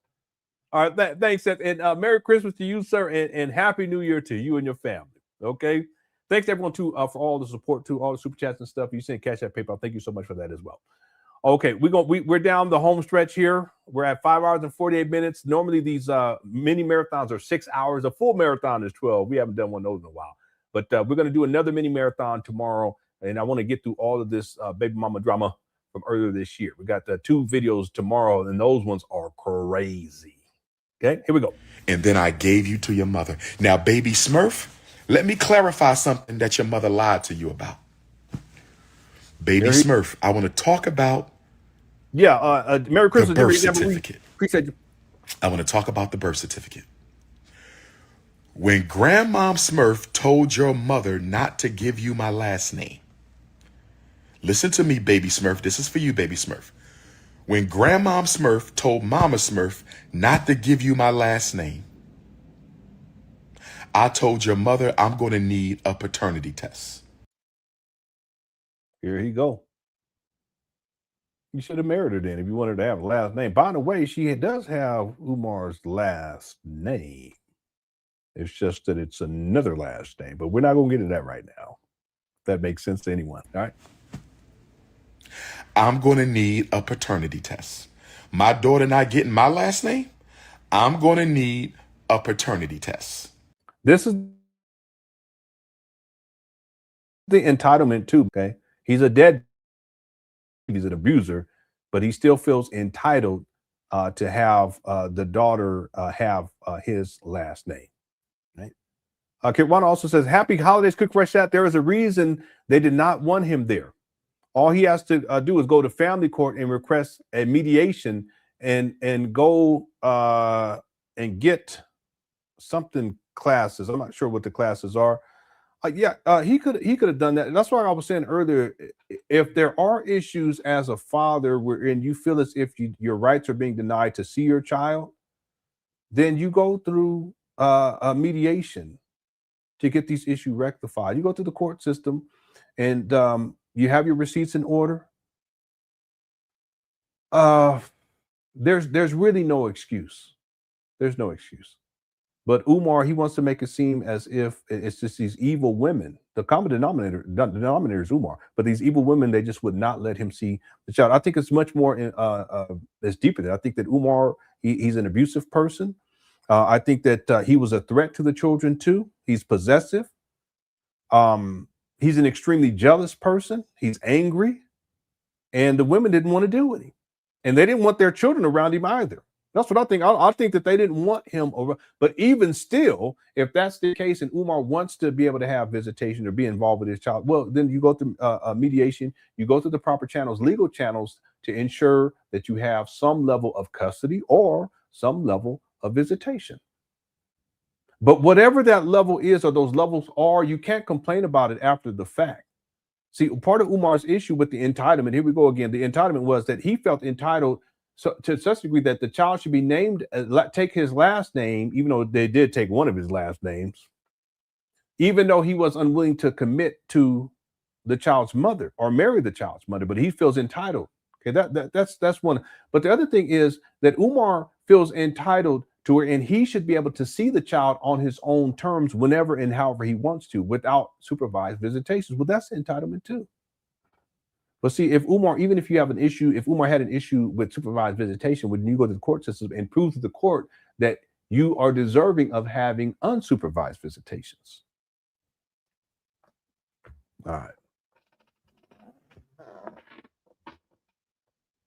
All right, thanks, Seth. And Merry Christmas to you, sir, and Happy New Year to you and your family. Okay? Thanks, everyone, too, for all the support, too, all the super chats and stuff. You sent CashApp, PayPal. Thank you so much for that as well. Okay, we're down the home stretch here. We're at 5 hours and 48 minutes. Normally these mini marathons are 6 hours. A full marathon is 12. We haven't done one of those in a while. But we're going to do another mini marathon tomorrow. And I want to get through all of this baby mama drama from earlier this year. We got the 2 videos tomorrow, and those ones are crazy. Okay, here we go. And then I gave you to your mother. Now, baby Smurf, let me clarify something that your mother lied to you about. Baby Smurf, I want to talk about Merry Christmas, the birth certificate. Appreciate you. I want to talk about the birth certificate. When Grandmom Smurf told your mother not to give you my last name, listen to me, baby Smurf. This is for you, baby Smurf. When Grandmom Smurf told Mama Smurf not to give you my last name, I told your mother I'm going to need a paternity test. Here he go. You should have married her then if you wanted to have a last name. By the way, she does have Umar's last name. It's just that it's another last name, but we're not going to get into that right now. If that makes sense to anyone. All right. I'm going to need a paternity test. My daughter not getting my last name. I'm going to need a paternity test. This is the entitlement too. Okay. He's a dead. He's an abuser, but he still feels entitled to have the daughter have his last name. Right. Kirwana also says, "Happy holidays, Cook Fresh Chat. There is a reason they did not want him there. All he has to do is go to family court and request a mediation and go and get something classes. I'm not sure what the classes are. He could have done that. And that's why I was saying earlier, if there are issues as a father wherein you feel as if your rights are being denied to see your child, then you go through a mediation to get these issues rectified. You go through the court system and you have your receipts in order. There's really no excuse. There's no excuse. But Umar, he wants to make it seem as if it's just these evil women. The common denominator is Umar, but these evil women, they just would not let him see the child. I think it's much more, it's deeper than that. I think that Umar, he's an abusive person. I think that he was a threat to the children too. He's possessive. He's an extremely jealous person. He's angry. And the women didn't want to deal with him. And they didn't want their children around him either. That's what I think. I think that they didn't want him over. But even still, if that's the case and Umar wants to be able to have visitation or be involved with his child, well, then you go through mediation. You go through the proper channels, legal channels, to ensure that you have some level of custody or some level of visitation. But whatever that level is or those levels are, you can't complain about it after the fact. See, part of Umar's issue with the entitlement, here we go again, the entitlement was that he felt entitled to such a degree that the child should be named, take his last name, even though they did take one of his last names, even though he was unwilling to commit to the child's mother or marry the child's mother, but he feels entitled. Okay, that's one. But the other thing is that Umar feels entitled to her, and he should be able to see the child on his own terms whenever and however he wants to without supervised visitations. Well, that's entitlement too. But see, if Umar, even if you have an issue, if Umar had an issue with supervised visitation, when you go to the court system and prove to the court that you are deserving of having unsupervised visitations. All right.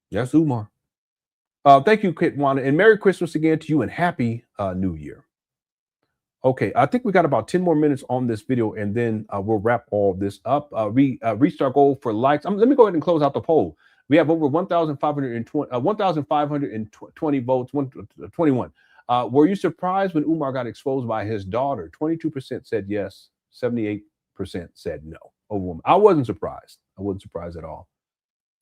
Yes, Umar. Thank you, Kitwana, and Merry Christmas again to you and Happy New Year. Okay, I think we got about 10 more minutes on this video, and then we'll wrap all this up. Reached our goal for likes. Let me go ahead and close out the poll. We have over 1,520 votes, 21. Were you surprised when Umar got exposed by his daughter? 22% said yes, 78% said no. Overwhelming. I wasn't surprised. I wasn't surprised at all.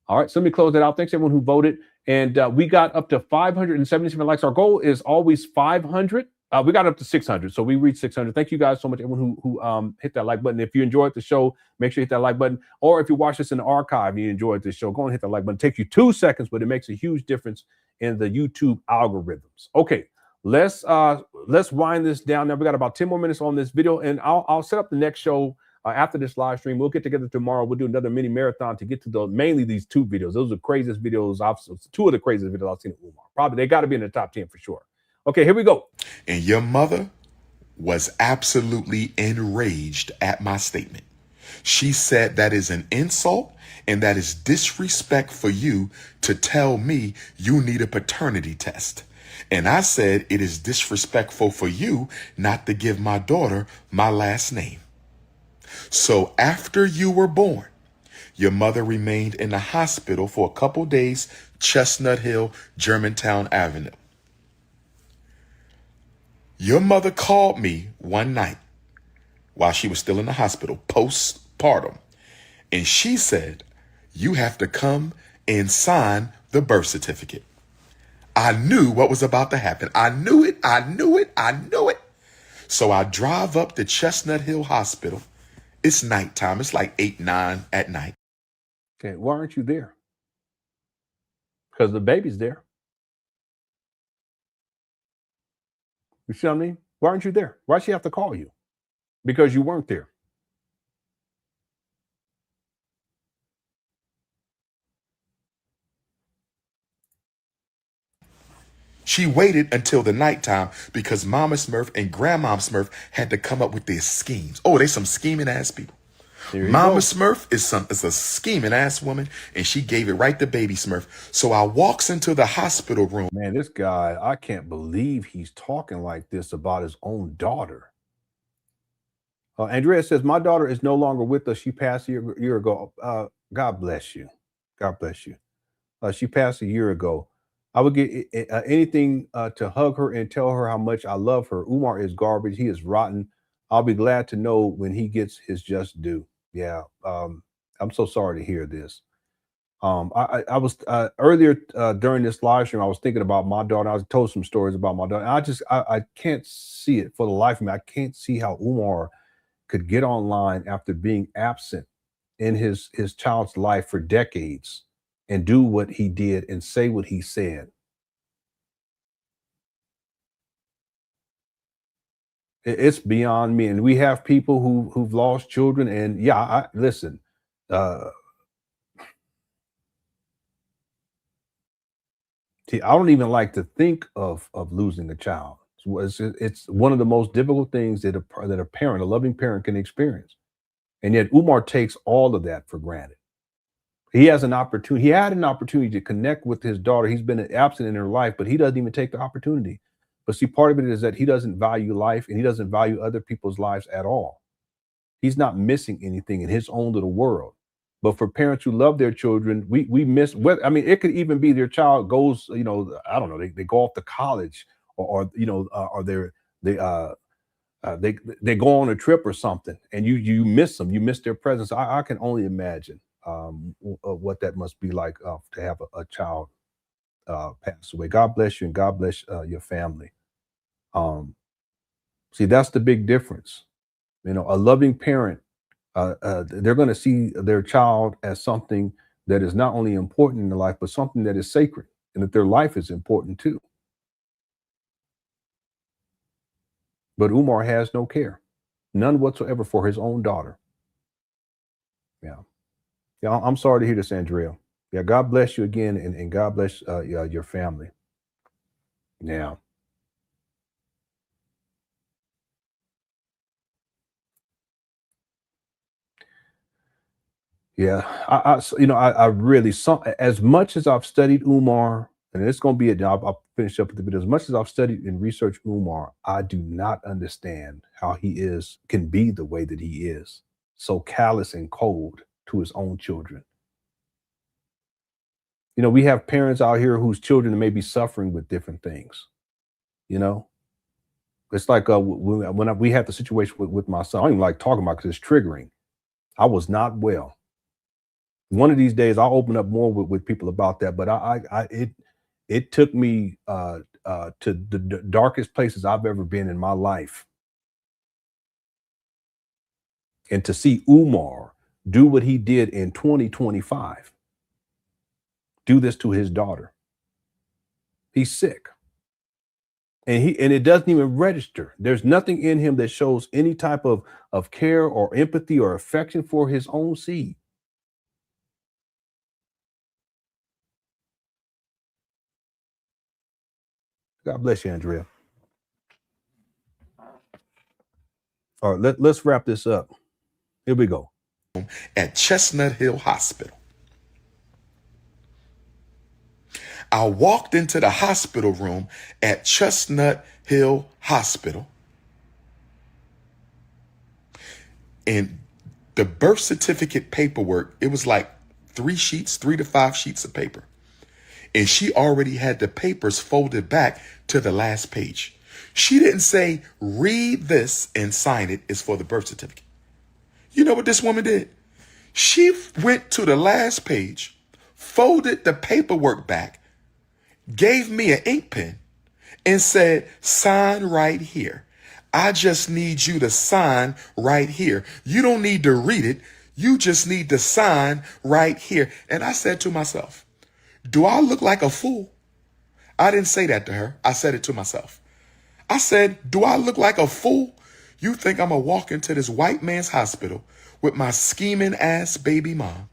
All right, so let me close that out. Thanks everyone who voted. And we got up to 577 likes. Our goal is always 500. We got up to 600, so we reached 600. Thank you guys so much, everyone who hit that like button. If you enjoyed the show, make sure you hit that like button. Or if you watch this in the archive and you enjoyed this show, go and hit that like button. It takes you 2 seconds, but it makes a huge difference in the YouTube algorithms. Okay, let's wind this down. Now we got about 10 more minutes on this video, and I'll set up the next show After this live stream, we'll get together tomorrow. We'll do another mini marathon to get to mainly these 2 videos. Those are the craziest videos. 2 of the craziest videos I've seen of Umar. Probably they got to be in the top 10 for sure. Okay, here we go. And your mother was absolutely enraged at my statement. She said that is an insult and that is disrespect for you to tell me you need a paternity test. And I said it is disrespectful for you not to give my daughter my last name. So after you were born, your mother remained in the hospital for a couple days, Chestnut Hill, Germantown Avenue. Your mother called me one night while she was still in the hospital, postpartum, and she said, you have to come and sign the birth certificate. I knew what was about to happen. I knew it. So I drive up to Chestnut Hill Hospital. It's nighttime. It's like 8, 9 at night. Okay, why aren't you there? Because the baby's there. You see what I mean? Why aren't you there? Why'd she have to call you? Because you weren't there. She waited until the nighttime because Mama Smurf and Grandma Smurf had to come up with their schemes. Oh, they some scheming ass people. Mama Smurf is a scheming ass woman, and she gave it right to Baby Smurf. So I walks into the hospital room. Man, this guy, I can't believe he's talking like this about his own daughter. Andrea says, my daughter is no longer with us. She passed a year ago. God bless you. God bless you. She passed a year ago. I would get anything to hug her and tell her how much I love her. Umar is garbage. He is rotten. I'll be glad to know when he gets his just due. Yeah. I'm so sorry to hear this. I was earlier during this live stream, I was thinking about my daughter. I was told some stories about my daughter. I can't see it for the life of me. I can't see how Umar could get online after being absent in his child's life for decades and do what he did and say what he said. It's beyond me. And we have people who've lost children. And yeah, listen. See, I don't even like to think of losing a child. It's one of the most difficult things that a parent, a loving parent, can experience. And yet Umar takes all of that for granted. He has an opportunity. He had an opportunity to connect with his daughter. He's been absent in her life, but he doesn't even take the opportunity. But see, part of it is that he doesn't value life and he doesn't value other people's lives at all. He's not missing anything in his own little world. But for parents who love their children, we miss. I mean, it could even be their child goes, I don't know, they go off to college, or they go on a trip or something, and you miss them. You miss their presence. I can only imagine what that must be like to have a child pass away. God bless you, and God bless your family. See, that's the big difference. A loving parent, they're going to see their child as something that is not only important in their life, but something that is sacred, and that their life is important too. But Umar has no care, none whatsoever, for his own daughter. Yeah. I'm sorry to hear this, Andrea. Yeah, God bless you again, and God bless your family. Yeah. Yeah, I really, as much as I've studied Umar, and it's going to be a job. I'll finish up with the video. As much as I've studied and researched Umar, I do not understand how he can be the way that he is, so callous and cold to his own children. We have parents out here whose children may be suffering with different things. It's like when we had the situation with my son. I don't even like talking about it because it's triggering. I was not well. One of these days, I'll open up more with people about that. But it took me to the darkest places I've ever been in my life, and to see Umar do what he did in 2025, do this to his daughter. He's sick. and it doesn't even register. There's nothing in him that shows any type of care or empathy or affection for his own seed. God bless you, Andrea. All right, let's wrap this up. Here we go. At Chestnut Hill Hospital. I walked into the hospital room at Chestnut Hill Hospital, and the birth certificate paperwork, it was like 3 to 5 sheets of paper. And she already had the papers folded back to the last page. She didn't say, read this and sign it. It's for the birth certificate. You know what this woman did? She went to the last page, folded the paperwork back, gave me an ink pen, and said, sign right here. I just need you to sign right here. You don't need to read it. You just need to sign right here. And I said to myself, do I look like a fool? I didn't say that to her. I said it to myself. I said, do I look like a fool? You think I'm going to walk into this white man's hospital with my scheming ass baby mom,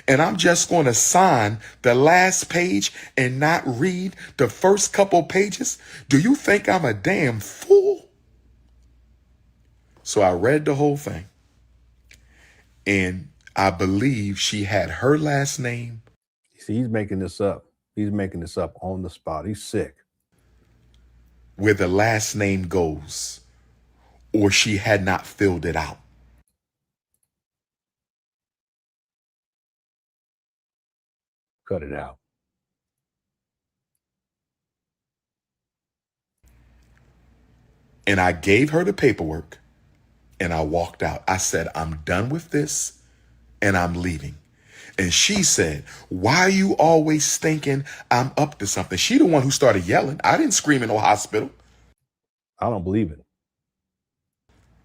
and I'm just going to sign the last page and not read the first couple pages? Do you think I'm a damn fool? So I read the whole thing, and I believe she had her last name. See, he's making this up. He's making this up on the spot. He's sick. Where the last name goes, or she had not filled it out. Cut it out. And I gave her the paperwork and I walked out. I said, I'm done with this and I'm leaving. And she said, why are you always thinking I'm up to something? She the one who started yelling. I didn't scream in no hospital. I don't believe it.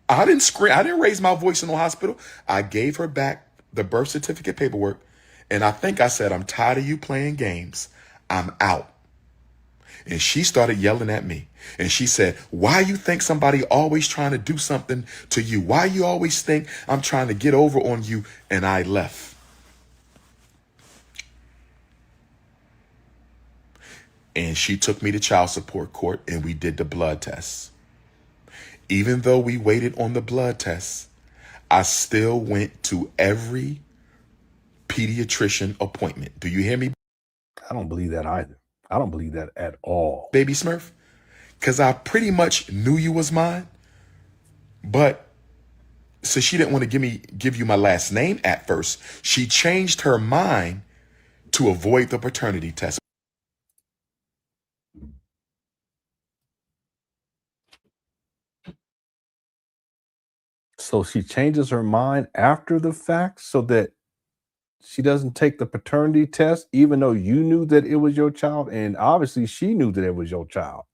I didn't scream. I didn't raise my voice in no hospital. I gave her back the birth certificate paperwork. And I think I said, I'm tired of you playing games. I'm out. And she started yelling at me. And she said, why you think somebody always trying to do something to you? Why you always think I'm trying to get over on you? And I left. And she took me to child support court and we did the blood tests. Even though we waited on the blood tests, I still went to every pediatrician appointment. Do you hear me? I don't believe that either. I don't believe that at all. Baby Smurf. Because I pretty much knew you was mine. But so she didn't want to give you my last name at first. She changed her mind to avoid the paternity test. So she changes her mind after the fact so that she doesn't take the paternity test, even though you knew that it was your child, and obviously she knew that it was your child.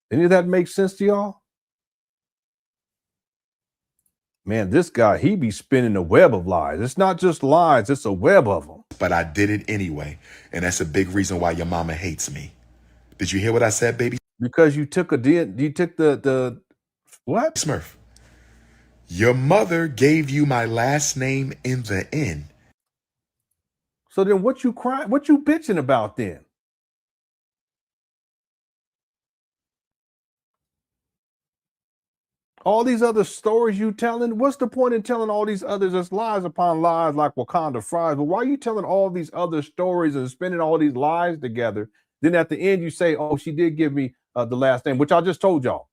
Any of that make sense to y'all? Man, this guy, he be spinning a web of lies. It's not just lies, it's a web of them. But I did it anyway, and that's a big reason why your mama hates me. Did you hear what I said, baby? Because you took the what? Smurf. Your mother gave you my last name in the end. So then what you crying? What you bitching about then? All these other stories you telling, what's the point in telling all these others? It's lies upon lies like Wakanda fries. But why are you telling all these other stories and spinning all these lies together? Then at the end you say, oh, she did give me the last name, which I just told y'all.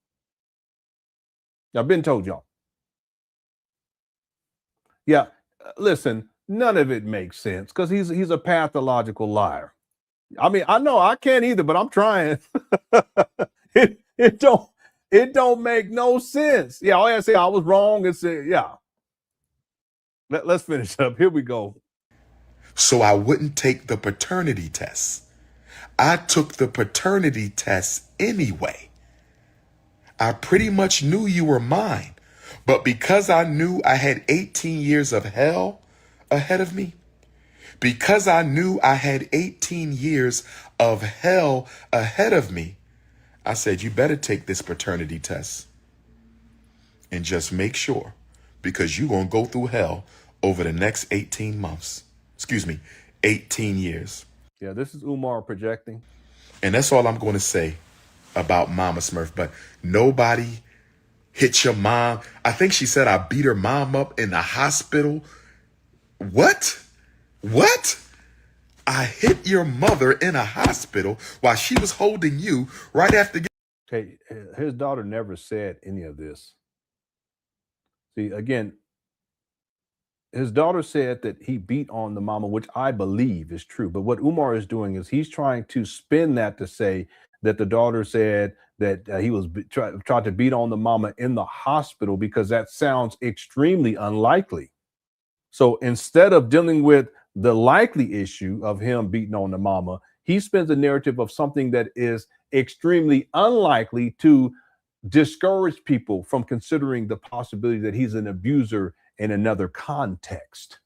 I've been told y'all. Yeah, listen, none of it makes sense because he's a pathological liar. I mean, I know I can't either, but I'm trying. It don't make no sense. Yeah, all I say I was wrong. It's yeah. Let's finish up. Here we go. So I wouldn't take the paternity test. I took the paternity test anyway. I pretty much knew you were mine. But because I knew I had 18 years of hell ahead of me, because I knew I had 18 years of hell ahead of me, I said, you better take this paternity test and just make sure, because you're going to go through hell over the next 18 months. Excuse me, 18 years. Yeah, this is Umar projecting. And that's all I'm going to say about Mama Smurf. But nobody hit your mom. I think she said I beat her mom up in the hospital. What? What? I hit your mother in a hospital while she was holding you right after. Okay, his daughter never said any of this. See, again, his daughter said that he beat on the mama, which I believe is true. But what Umar is doing is he's trying to spin that to say that the daughter said that he was tried to beat on the mama in the hospital, because that sounds extremely unlikely. So instead of dealing with the likely issue of him beating on the mama, he spins a narrative of something that is extremely unlikely to discourage people from considering the possibility that he's an abuser in another context,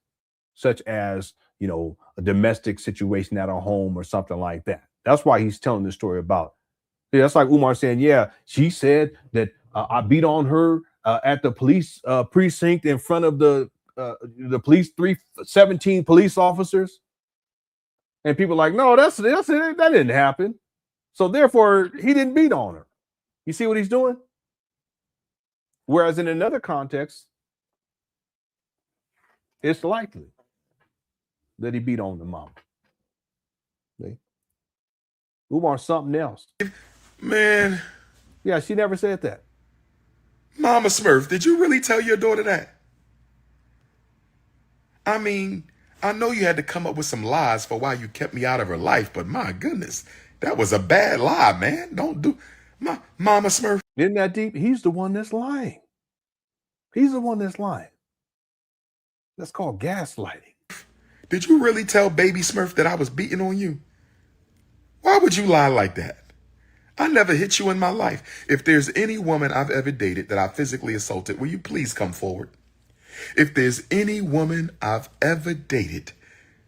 such as, you know, a domestic situation at a home or something like that. That's why he's telling this story about. Yeah, that's like Umar saying, yeah, she said that I beat on her at the police precinct in front of the police 317 police officers. And people are like, no, that didn't happen. So therefore, he didn't beat on her. You see what he's doing? Whereas in another context, it's likely that he beat on the mom. See? Umar's something else. Man. Yeah, she never said that. Mama Smurf, did you really tell your daughter that? I mean, I know you had to come up with some lies for why you kept me out of her life, but my goodness, that was a bad lie, man. Don't do Mama Smurf. Isn't that deep? He's the one that's lying. He's the one that's lying. That's called gaslighting. Did you really tell Baby Smurf that I was beating on you? Why would you lie like that? I never hit you in my life. If there's any woman I've ever dated that I physically assaulted, will you please come forward? If there's any woman I've ever dated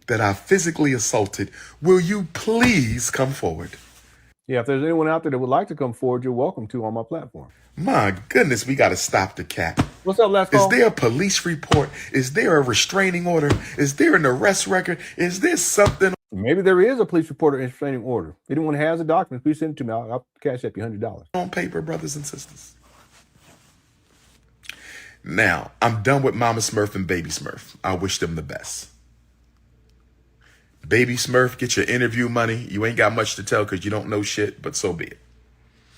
that I physically assaulted, will you please come forward? Yeah, if there's anyone out there that would like to come forward, you're welcome to on my platform. My goodness, we got to stop the cap. What's up, last call? Is there a police report? Is there a restraining order? Is there an arrest record? Is there something? Maybe there is a police report or restraining order. If anyone has a document, please send it to me. I'll cash up you $100. On paper, brothers and sisters. Now, I'm done with Mama Smurf and Baby Smurf. I wish them the best. Baby Smurf, get your interview money. You ain't got much to tell because you don't know shit, but so be it.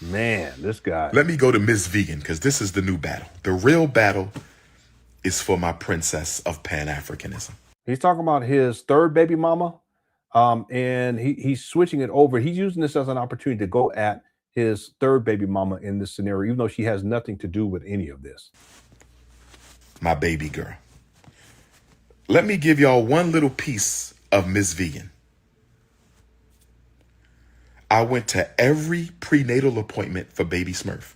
Man, this guy. Let me go to Ms. Vegan, because this is the new battle. The real battle is for my princess of Pan Africanism. He's talking about his third baby mama, and he's switching it over. He's using this as an opportunity to go at his third baby mama in this scenario, even though she has nothing to do with any of this. My baby girl. Let me give y'all one little piece of Ms. Vegan. I went to every prenatal appointment for Baby Smurf.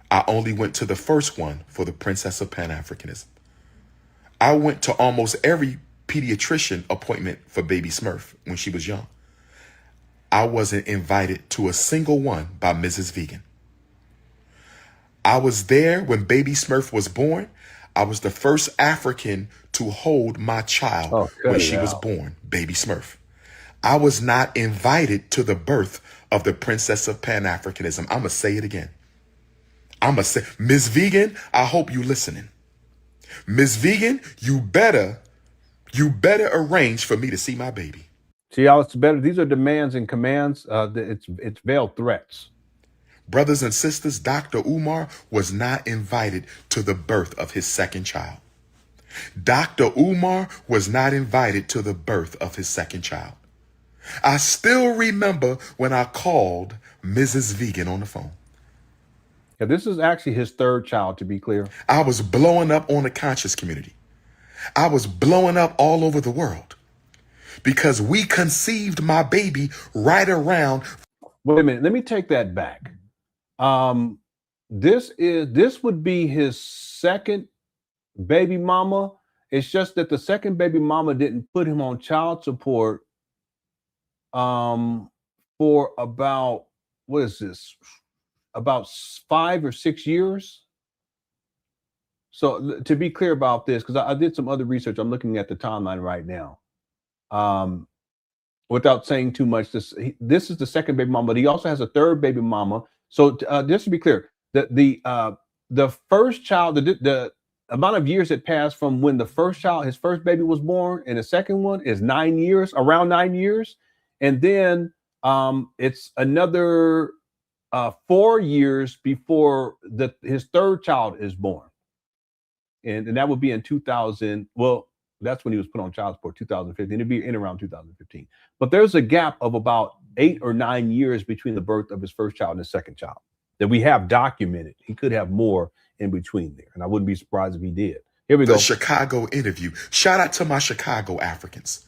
I only went to the first one for the Princess of Pan Africanism. I went to almost every pediatrician appointment for Baby Smurf when she was young. I wasn't invited to a single one by Mrs. Vegan. I was there when Baby Smurf was born. I was the first African to hold my child when she was born, Baby Smurf. I was not invited to the birth of the Princess of Pan Africanism. I'm going to say it again. I'm going to say, Ms. Vegan, I hope you listening. Ms. Vegan, you better arrange for me to see my baby. See how it's better? These are demands and commands. It's veiled threats. Brothers and sisters, Dr. Umar was not invited to the birth of his second child. Dr. Umar was not invited to the birth of his second child. I still remember when I called Mrs. Vegan on the phone. Yeah, this is actually his third child, to be clear. I was blowing up on the conscious community. I was blowing up all over the world because we conceived my baby right around. Wait a minute. Let me take that back. This would be his second baby mama. It's just that the second baby mama didn't put him on child support for about what is this? About 5 or 6 years. So to be clear about this, because I did some other research, I'm looking at the timeline right now. Without saying too much, this is the second baby mama, but he also has a third baby mama. So just to be clear, the first child, the amount of years that passed from when the first child, his first baby was born, and the second one is 9 years, around 9 years, and then it's another 4 years before his third child is born, and that would be in 2000. Well, that's when he was put on child support, 2015. It'd be in around 2015. But there's a gap of about 8 or 9 years between the birth of his first child and his second child that we have documented. He could have more in between there, and I wouldn't be surprised if he did. Here we go. The Chicago interview. Shout out to my Chicago Africans.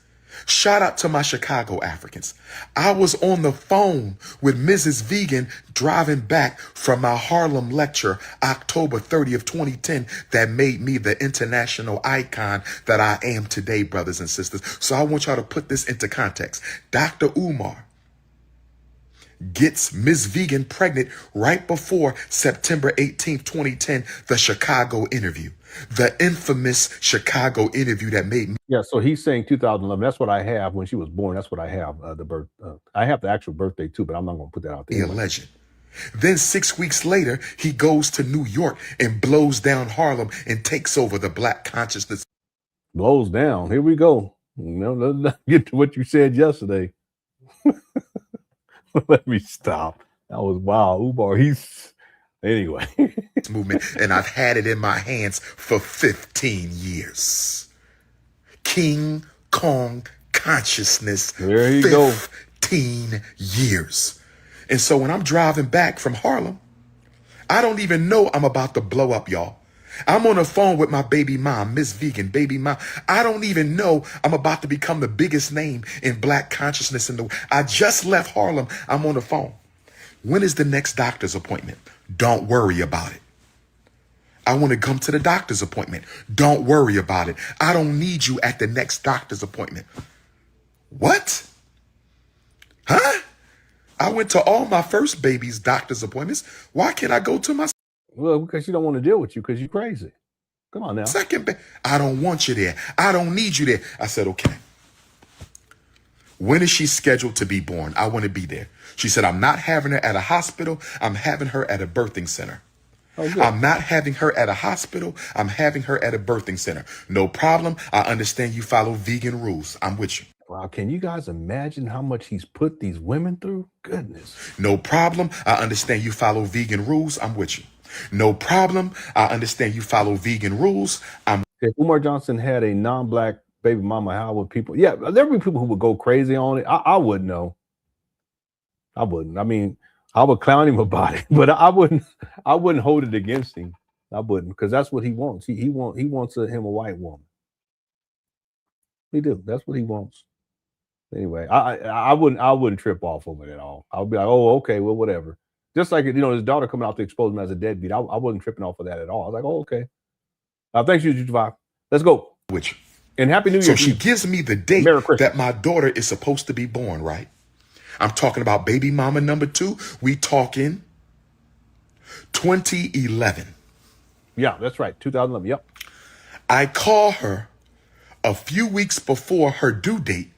Shout out to my Chicago Africans. I was on the phone with Mrs. Vegan driving back from my Harlem lecture, October 30th, 2010, that made me the international icon that I am today, brothers and sisters. So I want y'all to put this into context. Dr. Umar gets Ms. Vegan pregnant right before September 18th, 2010, the Chicago interview. The infamous Chicago interview that made me. Yeah, so he's saying 2011. That's what I have when she was born. That's what I have, the birth. I have the actual birthday too, but I'm not going to put that out there. A legend. Then 6 weeks later, he goes to New York and blows down Harlem and takes over the black consciousness. Blows down. Here we go. Let's get to what you said yesterday. Let me stop. That was wild. Umar, anyway. Movement, and I've had it in my hands for 15 years. King Kong consciousness. There you go. 15 years. And so when I'm driving back from Harlem, I don't even know I'm about to blow up, y'all. I'm on the phone with my baby mom, Miss Vegan, baby mom. I don't even know I'm about to become the biggest name in black consciousness in the world. I just left Harlem. I'm on the phone. When is the next doctor's appointment? Don't worry about it. I want to come to the doctor's appointment. Don't worry about it. I don't need you at the next doctor's appointment. What? Huh? I went to all my first baby's doctor's appointments. Why can't I go to my... Well, because she don't want to deal with you because you're crazy. Come on now. Second, I don't want you there. I don't need you there. I said, okay. When is she scheduled to be born? I want to be there. She said, I'm not having her at a hospital. I'm having her at a birthing center. Oh, I'm not having her at a hospital. I'm having her at a birthing center. No problem. I understand you follow vegan rules. I'm with you. Wow, can you guys imagine how much he's put these women through? Goodness. No problem. I understand you follow vegan rules. I'm with you. No problem. I understand you follow vegan rules. If Umar Johnson had a non-black baby mama, how would people? Yeah, there would be people who would go crazy on it. I wouldn't know. I wouldn't. I mean, I would clown him about it, but I wouldn't hold it against him. I wouldn't, because that's what he wants. He wants him a white woman. He do. That's what he wants. Anyway, I wouldn't trip off over it at all. I would be like, oh, okay, well, whatever. Just like, his daughter coming out to expose him as a deadbeat. I wasn't tripping off of that at all. I was like, oh, okay. Thanks, you, Vibe. Let's go. Which, and Happy New Year. So she gives me the date that my daughter is supposed to be born, right? I'm talking about baby mama number 2. We talking 2011. Yeah, that's right. 2011. Yep. I call her a few weeks before her due date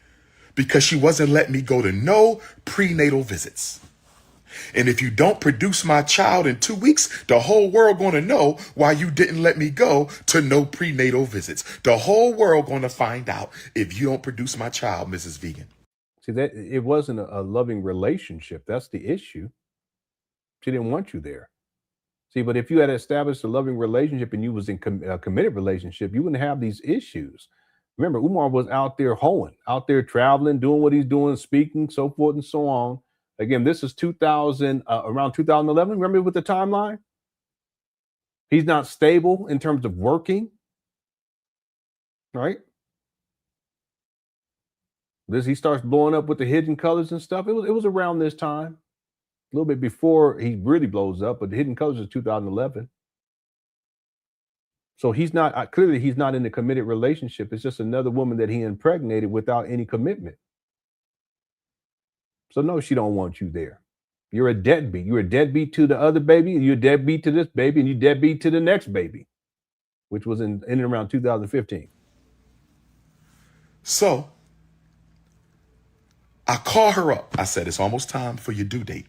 because she wasn't letting me go to no prenatal visits. And if you don't produce my child in 2 weeks, the whole world going to know why you didn't let me go to no prenatal visits. The whole world going to find out if you don't produce my child, Mrs. Vegan. See, that it wasn't a loving relationship. That's the issue. She didn't want you there. See, but if you had established a loving relationship and you was in a committed relationship, you wouldn't have these issues. Remember, Umar was out there hoeing, out there traveling, doing what he's doing, speaking, so forth and so on. Again, this is around 2011. Remember with the timeline? He's not stable in terms of working, right? He starts blowing up with the Hidden Colors and stuff. It was around this time, a little bit before he really blows up. But the Hidden Colors is 2011. So he's not clearly he's not in a committed relationship. It's just another woman that he impregnated without any commitment. So no, she don't want you there. You're a deadbeat. You're a deadbeat to the other baby, and you're a deadbeat to this baby, and you deadbeat to the next baby, which was in and around 2015. So I call her up. I said, it's almost time for your due date.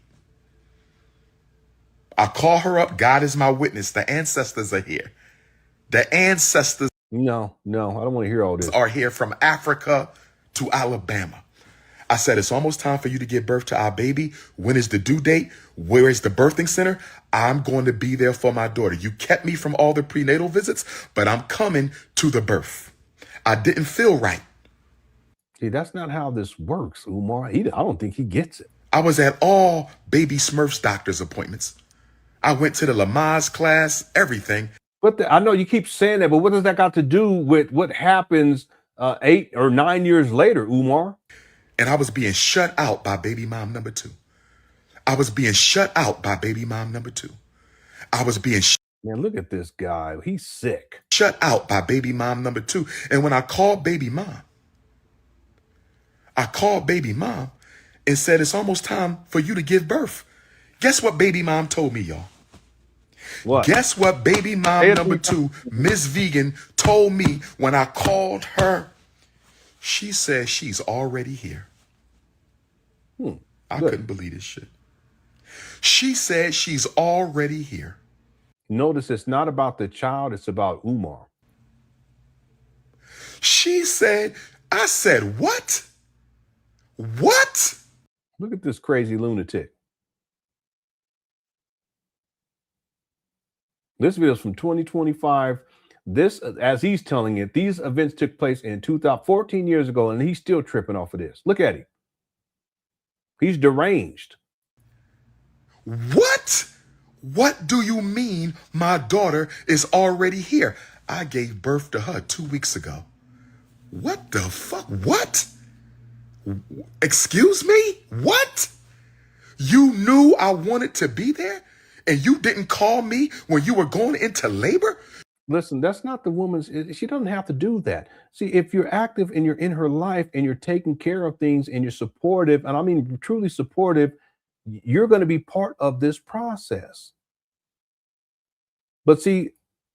I call her up. God is my witness. The ancestors are here. The ancestors No, I don't want to hear all this. Are here from Africa to Alabama. I said, it's almost time for you to give birth to our baby. When is the due date? Where is the birthing center? I'm going to be there for my daughter. You kept me from all the prenatal visits, but I'm coming to the birth. I didn't feel right. See, that's not how this works, Umar. I don't think he gets it. I was at all baby Smurfs doctor's appointments. I went to the Lamaze class, everything. But I know you keep saying that, but what does that got to do with what happens 8 or 9 years later, Umar? And I was being shut out by baby mom number 2. I was being shut out by baby mom number 2. I was being Man, look at this guy. He's sick. Shut out by baby mom number 2. And when I called baby mom and said, it's almost time for you to give birth. Guess what baby mom told me, y'all? What? Guess what baby mom number 2, Miss Vegan, told me when I called her? She said she's already here. I couldn't believe this shit. She said she's already here. Notice it's not about the child, it's about Umar. She said, I said, what? What? Look at this crazy lunatic. This video is from 2025. This, as he's telling it, these events took place in 2014 years ago, and he's still tripping off of this. Look at him. He's deranged. What? What do you mean my daughter is already here? I gave birth to her 2 weeks ago. What the fuck? What? Excuse me? What? You knew I wanted to be there and you didn't call me when you were going into labor? Listen, that's not the woman's. She doesn't have to do that. See, if you're active and you're in her life and you're taking care of things and you're supportive, and I mean truly supportive, you're going to be part of this process. But see,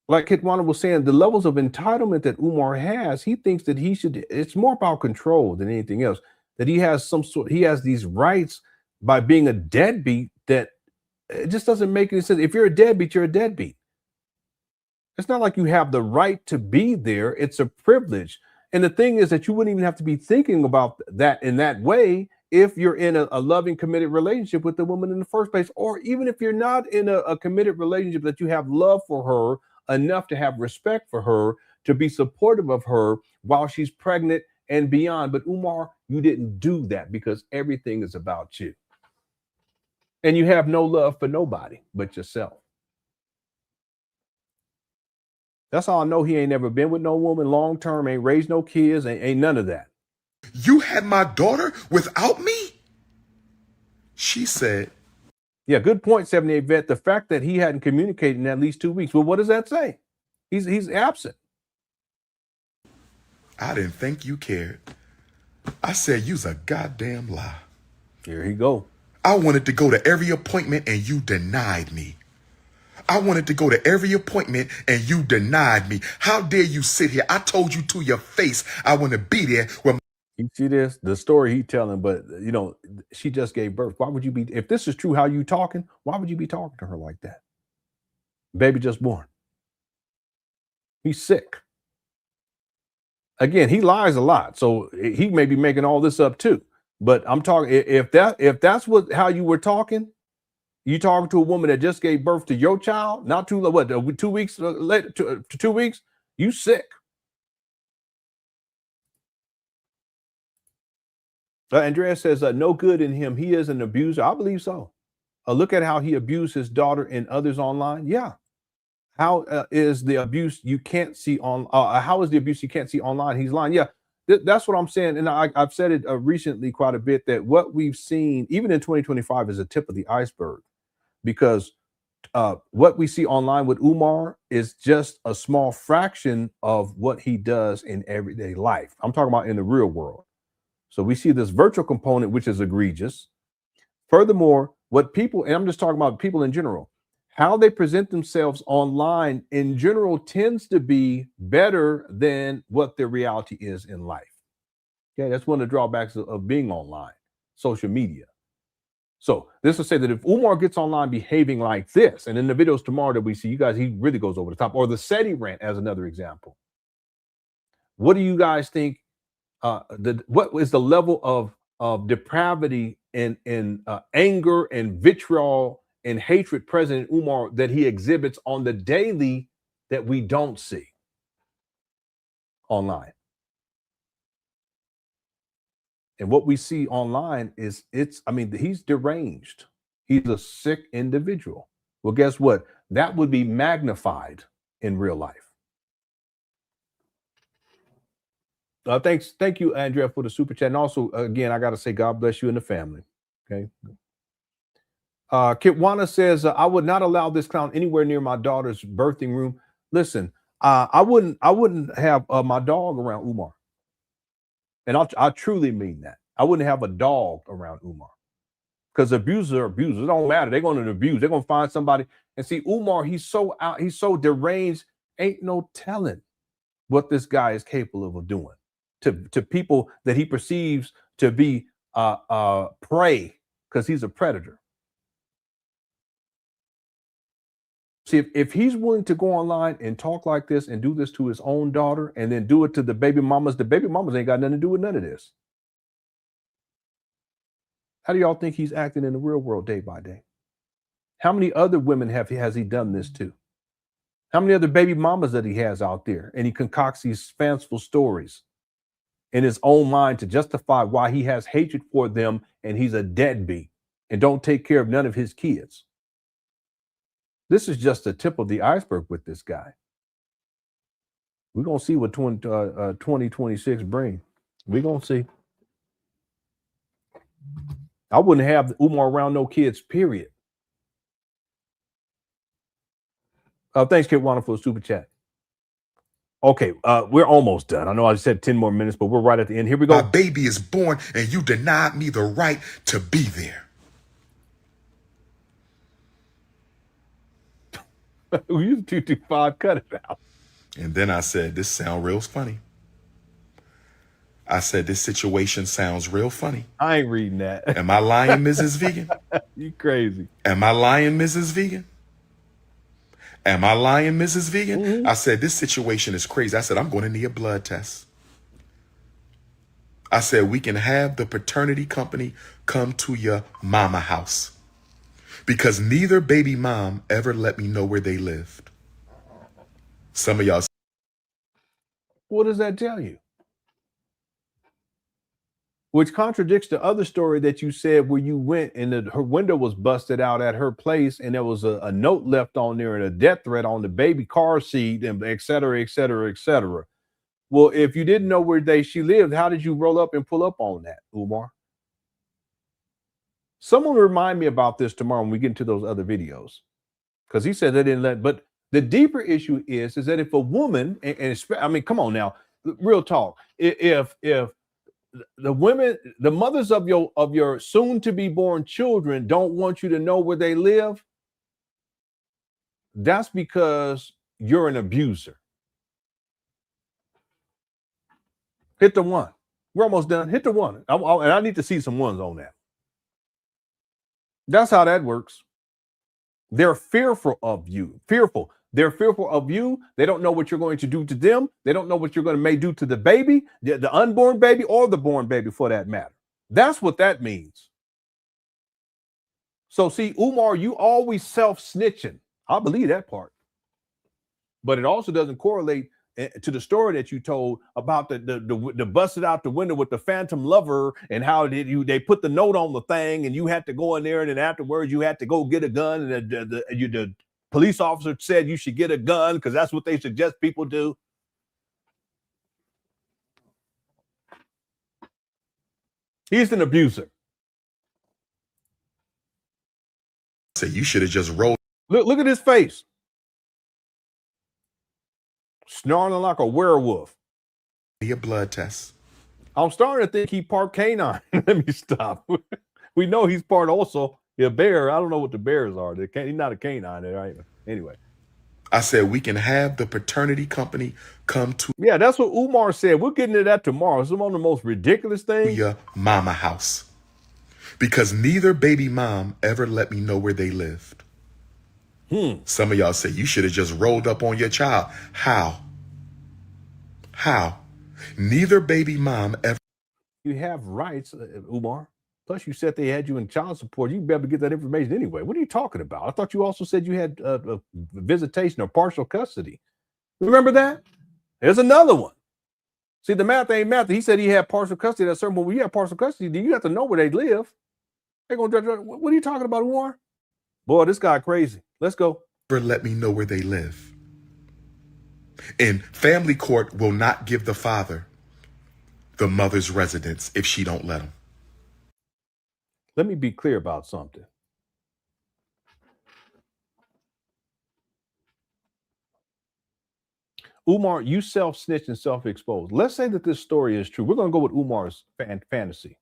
like Kitwana was saying, the levels of entitlement that Umar has, he thinks that he should, it's more about control than anything else, that he has he has these rights by being a deadbeat that it just doesn't make any sense. If you're a deadbeat, you're a deadbeat. It's not like you have the right to be there. It's a privilege. And the thing is that you wouldn't even have to be thinking about that in that way if you're in a loving, committed relationship with the woman in the first place, or even if you're not in a committed relationship, that you have love for her enough to have respect for her, to be supportive of her while she's pregnant and beyond. But Umar, you didn't do that because everything is about you. And you have no love for nobody but yourself. That's all I know. He ain't never been with no woman long term, ain't raised no kids, ain't none of that. You had my daughter without me? She said. Yeah, good point, 78 Vet. The fact that he hadn't communicated in at least 2 weeks. Well, what does that say? He's absent. I didn't think you cared. I said, you's a goddamn lie. Here he go. I wanted to go to every appointment and you denied me. I wanted to go to every appointment and you denied me. How dare you sit here? I told you to your face I want to be there. You see this? The story he telling, but you know, she just gave birth. Why would you be, if this is true how you talking, why would you be talking to her like that? Baby just born. He's sick. Again, he lies a lot, so he may be making all this up too. But I'm talking, if that's how you were talking, you talking to a woman that just gave birth to your child, not 2 weeks later, 2 weeks, you sick. Andrea says, no good in him. He is an abuser. I believe so. Look at how he abused his daughter and others online. Yeah. How is the abuse you can't see on? How is the abuse you can't see online? He's lying. Yeah, that's what I'm saying. And I've said it recently quite a bit, that what we've seen, even in 2025, is a tip of the iceberg. Because what we see online with Umar is just a small fraction of what he does in everyday life. I'm talking about in the real world. So we see this virtual component, which is egregious. Furthermore, what people, and I'm just talking about people in general, how they present themselves online in general tends to be better than what their reality is in life. Okay, that's one of the drawbacks of being online, social media. So this will say that if Umar gets online behaving like this, and in the videos tomorrow that we see, you guys, he really goes over the top, or the SETI rant as another example. What do you guys think? What is the level of depravity and anger and vitriol and hatred present in Umar that he exhibits on the daily that we don't see online? And what we see online is he's deranged. He's a sick individual. Well, guess what? That would be magnified in real life. Thank you, Andrea, for the super chat. And also, again, I got to say, God bless you and the family. Okay. Kitwana says, I would not allow this clown anywhere near my daughter's birthing room. Listen, I wouldn't have my dog around Umar. And I truly mean that. I wouldn't have a dog around Umar. Because abusers are abusers. It don't matter. They're going to abuse. They're going to find somebody. And see, Umar, he's so deranged. Ain't no telling what this guy is capable of doing to people that he perceives to be prey, because he's a predator. See, if he's willing to go online and talk like this and do this to his own daughter and then do it to the baby mamas ain't got nothing to do with none of this. How do y'all think he's acting in the real world day by day? How many other women has he done this to? How many other baby mamas that he has out there? And he concocts these fanciful stories in his own mind to justify why he has hatred for them and he's a deadbeat and don't take care of none of his kids. This is just the tip of the iceberg with this guy. We're going to see what 2026 brings. We're going to see. I wouldn't have Umar around no kids, period. Thanks, Kitwana, for the super chat. Okay, we're almost done. I know I said 10 more minutes, but we're right at the end. Here we go. My baby is born and you denied me the right to be there. You 225, cut it out. And then I said, this sounds real funny. I said, this situation sounds real funny. I ain't reading that. Am I lying, Mrs. Vegan? You crazy. Am I lying, Mrs. Vegan? Am I lying, Mrs. Vegan? Mm-hmm. I said, this situation is crazy. I said, I'm going to need a blood test. I said, we can have the paternity company come to your mama house. Because neither baby mom ever let me know where they lived. Some of y'all. What does that tell you? Which contradicts the other story that you said where you went and her window was busted out at her place and there was a note left on there and a death threat on the baby car seat and et cetera, et cetera, et cetera. Well, if you didn't know where she lived, how did you roll up and pull up on that, Umar? Someone remind me about this tomorrow when we get into those other videos, because he said they didn't let. But the deeper issue is that if a woman, and I mean, come on now, real talk. If the women, the mothers of your soon to be born children don't want you to know where they live, that's because you're an abuser. Hit the one. We're almost done. Hit the one. And I need to see some ones on that. That's how that works. They're fearful of you. Fearful. They're fearful of you. They don't know what you're going to do to them. They don't know what you're going to may do to the baby, the unborn baby, or the born baby for that matter. That's what that means. So see, Umar, you always self-snitching. I believe that part. But it also doesn't correlate to the story that you told about the busted out the window with the phantom lover and how they put the note on the thing and you had to go in there and then afterwards you had to go get a gun and the police officer said you should get a gun because that's what they suggest people do. He's an abuser. So you should have just rolled. Look at his face. Snarling like a werewolf. Be a blood test. I'm starting to think he part canine. Let me stop. We know he's part also. Yeah, bear. I don't know what the bears are. He's not a canine, right? Anyway. I said we can have the paternity company come to Yeah, that's what Umar said. We're getting to that tomorrow. It's one of the most ridiculous things. your mama house. Because neither baby mom ever let me know where they lived. Some of y'all say you should have just rolled up on your child. How? Neither baby mom ever. You have rights, Umar. Plus, you said they had you in child support. You better get that information anyway. What are you talking about? I thought you also said you had visitation or partial custody. Remember that? There's another one. See, the math ain't math. He said he had partial custody at a certain point. When you have partial custody, then you have to know where they live. They're gonna. What are you talking about, Umar? Boy, this guy crazy. Let's go. Never let me know where they live. And family court will not give the father the mother's residence if she don't let him. Let me be clear about something. Umar, you self-snitched and self-exposed. Let's say that this story is true. We're going to go with Umar's fantasy.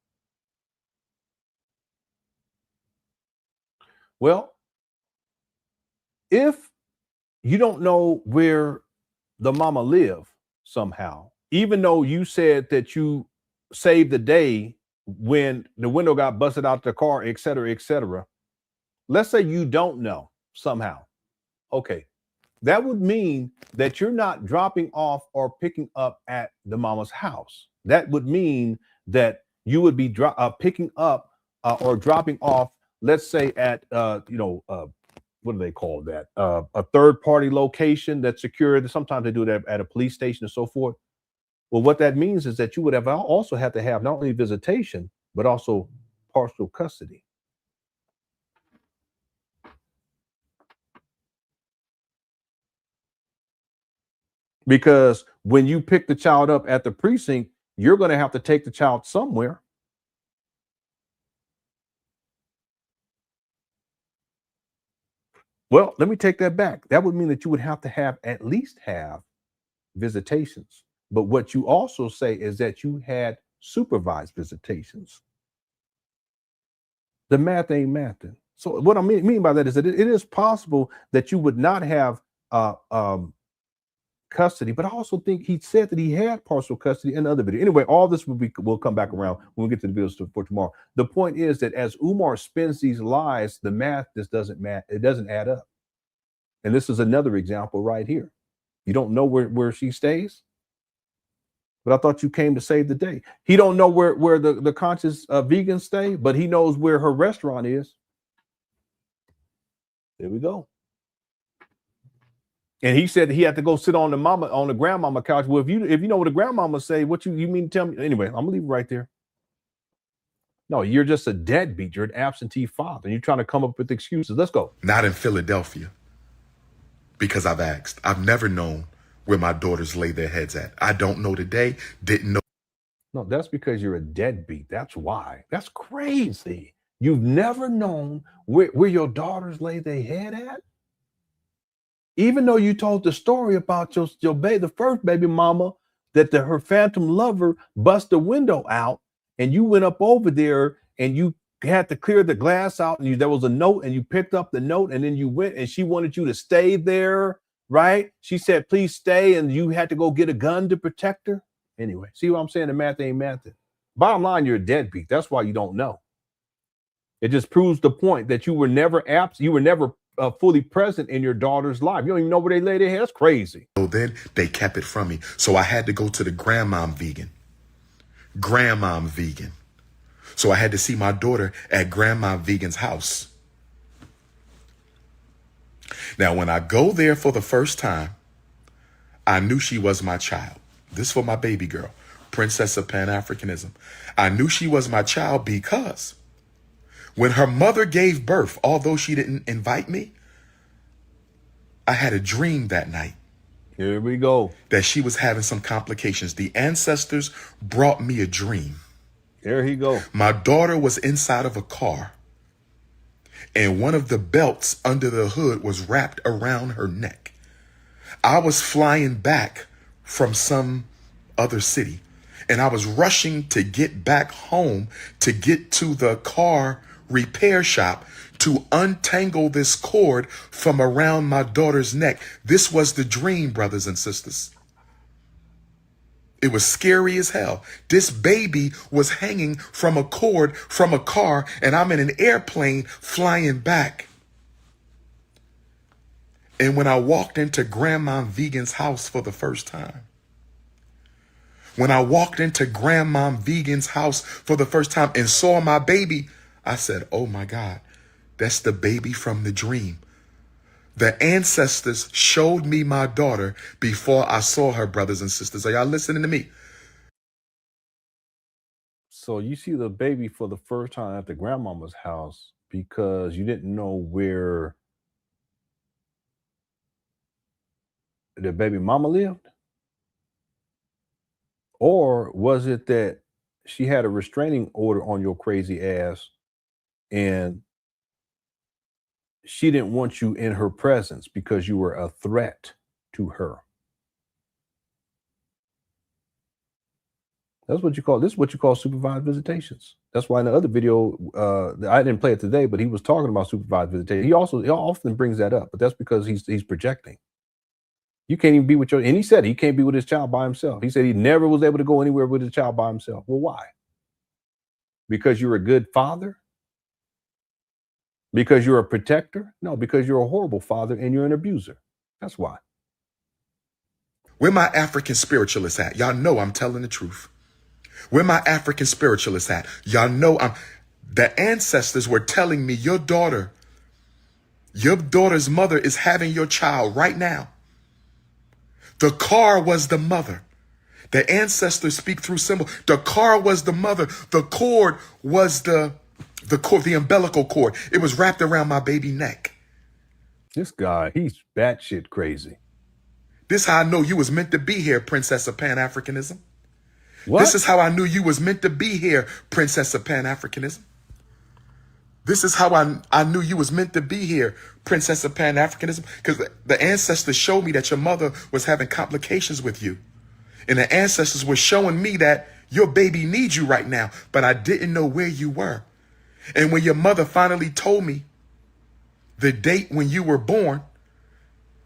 Well, if you don't know where the mama live somehow, even though you said that you saved the day when the window got busted out the car, et cetera, let's say you don't know somehow. Okay. That would mean that you're not dropping off or picking up at the mama's house. That would mean that you would be picking up or dropping off, let's say at, what do they call that? A third-party location that's secured. Sometimes they do that at a police station and so forth. Well, what that means is that you would have also have to have not only visitation, but also partial custody. Because when you pick the child up at the precinct, you're going to have to take the child somewhere. Well, let me take that back. That would mean that you would have to at least have visitations. But what you also say is that you had supervised visitations. The math ain't mathing. So what I mean by that is that it is possible that you would not have custody, but I also think he said that he had partial custody in the other video. Anyway, all this will come back around when we get to the videos for tomorrow. The point is that as Umar spins these lies, the math just doesn't it doesn't add up. And this is another example right here. You don't know where she stays, but I thought you came to save the day. He don't know where the conscious vegans stay, but he knows where her restaurant is. There we go. And he said he had to go sit on the grandmama couch. Well, if you know what a grandmama say, what you mean to tell me? Anyway, I'm gonna leave it right there. No, you're just a deadbeat. You're an absentee father, and you're trying to come up with excuses. Let's go. Not in Philadelphia, because I've asked. I've never known where my daughters lay their heads at. I don't know today. Didn't know. No, that's because you're a deadbeat. That's why. That's crazy. You've never known where your daughters lay their head at? Even though you told the story about the first baby mama, that her phantom lover bust the window out, and you went up over there and you had to clear the glass out, and there was a note, and you picked up the note, and then you went, and she wanted you to stay there, right? She said, please stay, and you had to go get a gun to protect her. Anyway, see what I'm saying? The math ain't mathing. Bottom line, you're a deadbeat. That's why you don't know. It just proves the point that you were never absent. You were never fully present in your daughter's life. You don't even know where they lay their head. That's crazy. So then they kept it from me. So I had to go to the grandmom vegan. So I had to see my daughter at grandma vegan's house. Now, when I go there for the first time, I knew she was my child. This for my baby girl, princess of Pan Africanism. I knew she was my child because when her mother gave birth, although she didn't invite me, I had a dream that night. Here we go. That she was having some complications. The ancestors brought me a dream. There he go. My daughter was inside of a car, and one of the belts under the hood was wrapped around her neck. I was flying back from some other city, and I was rushing to get back home to get to the car repair shop to untangle this cord from around my daughter's neck. This was the dream, brothers and sisters. It was scary as hell. This baby was hanging from a cord from a car, and I'm in an airplane flying back. And when I walked into Grandma Vegan's house for the first time, when I walked into Grandma Vegan's house for the first time and saw my baby, I said, oh my God, that's the baby from the dream. The ancestors showed me my daughter before I saw her, brothers and sisters. Are y'all listening to me? So you see the baby for the first time at the grandmama's house because you didn't know where the baby mama lived? Or was it that she had a restraining order on your crazy ass and she didn't want you in her presence because you were a threat to her? That's what you call, this is what you call supervised visitations. That's why in the other video, I didn't play it today, but he was talking about supervised visitation. He often brings that up, but that's because he's projecting. You can't even be with and he said he can't be with his child by himself. He said he never was able to go anywhere with his child by himself. Well, why? Because you're a good father? Because you're a protector? No, because you're a horrible father and you're an abuser. That's why. Where my African spiritualists at? Y'all know I'm telling the truth. Where my African spiritualists at? Y'all know the ancestors were telling me your daughter's mother is having your child right now. The car was the mother. The ancestors speak through symbol. The car was the mother. The cord was the umbilical cord. It was wrapped around my baby neck. This guy, he's batshit crazy. This how I know you was meant to be here, Princess of Pan Africanism. What? This is how I knew you was meant to be here, Princess of Pan Africanism. This is how I knew you was meant to be here, Princess of Pan Africanism, because the ancestors showed me that your mother was having complications with you. And the ancestors were showing me that your baby needs you right now, but I didn't know where you were. And when your mother finally told me the date when you were born,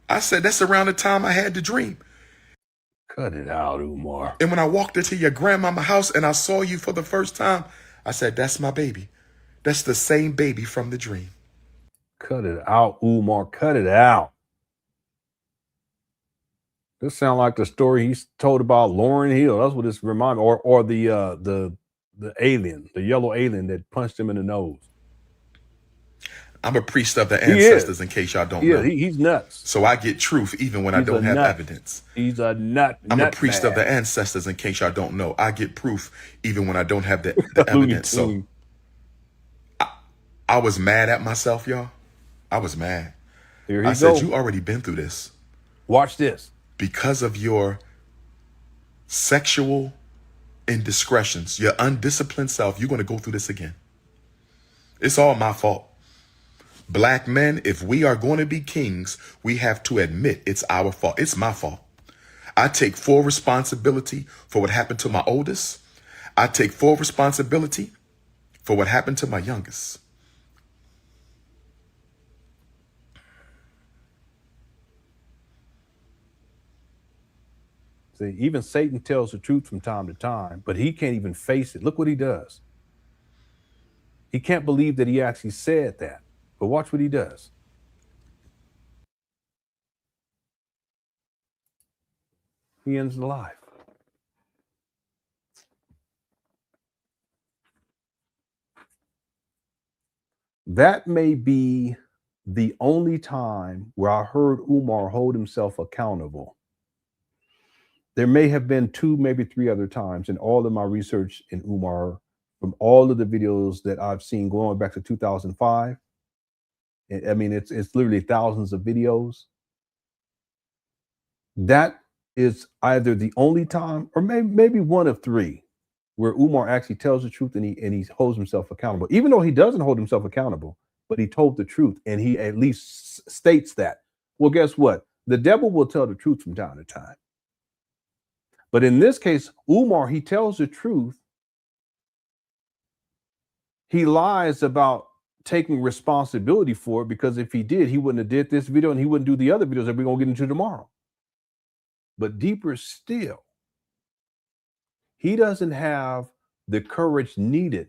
I said, that's around the time I had the dream. Cut it out, Umar. And when I walked into your grandmama house and I saw you for the first time, I said, that's my baby. That's the same baby from the dream. Cut it out, Umar. Cut it out. This sounds like the story he's told about Lauryn Hill. That's what this reminds me. Or the alien, the yellow alien that punched him in the nose. I'm a priest of the ancestors, in case y'all don't know. He's nuts. So I get truth even when I don't have evidence. He's a nut. I'm a priest of the ancestors, in case y'all don't know. I get proof even when I don't have the evidence. So I was mad at myself, y'all. I was mad. I said, you already been through this. Watch this. Because of your sexual indiscretions, your undisciplined self, you're going to go through this again. It's all my fault. Black men, if we are going to be kings, we have to admit it's our fault. It's my fault. I take full responsibility for what happened to my oldest. I take full responsibility for what happened to my youngest. See, even Satan tells the truth from time to time, but he can't even face it. Look what he does. He can't believe that he actually said that. But watch what he does. He ends the life. That may be the only time where I heard Umar hold himself accountable. There may have been 2, maybe 3 other times in all of my research in Umar, from all of the videos that I've seen going back to 2005. I mean, it's literally thousands of videos. That is either the only time, or maybe one of 3, where Umar actually tells the truth and he holds himself accountable. Even though he doesn't hold himself accountable, but he told the truth and he at least states that. Well, guess what? The devil will tell the truth from time to time. But in this case, Umar, he tells the truth. He lies about taking responsibility for it, because if he did, he wouldn't have did this video and he wouldn't do the other videos that we're going to get into tomorrow. But deeper still, he doesn't have the courage needed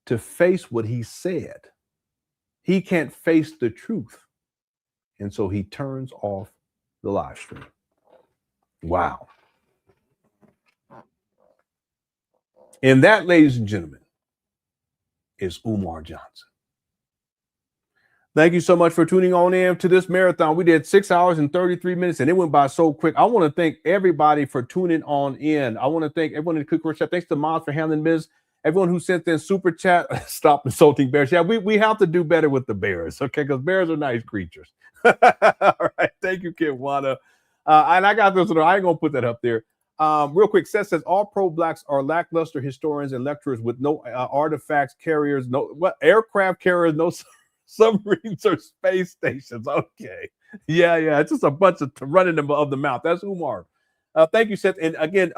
to face what he said. He can't face the truth. And so he turns off the live stream. Wow. And that, ladies and gentlemen, is Umar Johnson. Thank you so much for tuning on in to this marathon. We did 6 hours and 33 minutes, and it went by so quick. I want to thank everybody for tuning on in. I want to thank everyone in the Cookie Chat. Thanks to Moms for handling business. Everyone who sent in super chat. Stop insulting bears. Yeah, we have to do better with the bears, okay? Because bears are nice creatures. All right. Thank you, Kiwana. And I got this. I ain't going to put that up there. Real quick, Seth says all pro-blacks are lackluster historians and lecturers with no artifacts carriers, no aircraft carriers, no submarines or space stations. Okay. Yeah. It's just a bunch of running them of the mouth. That's Umar. Thank you, Seth. And again,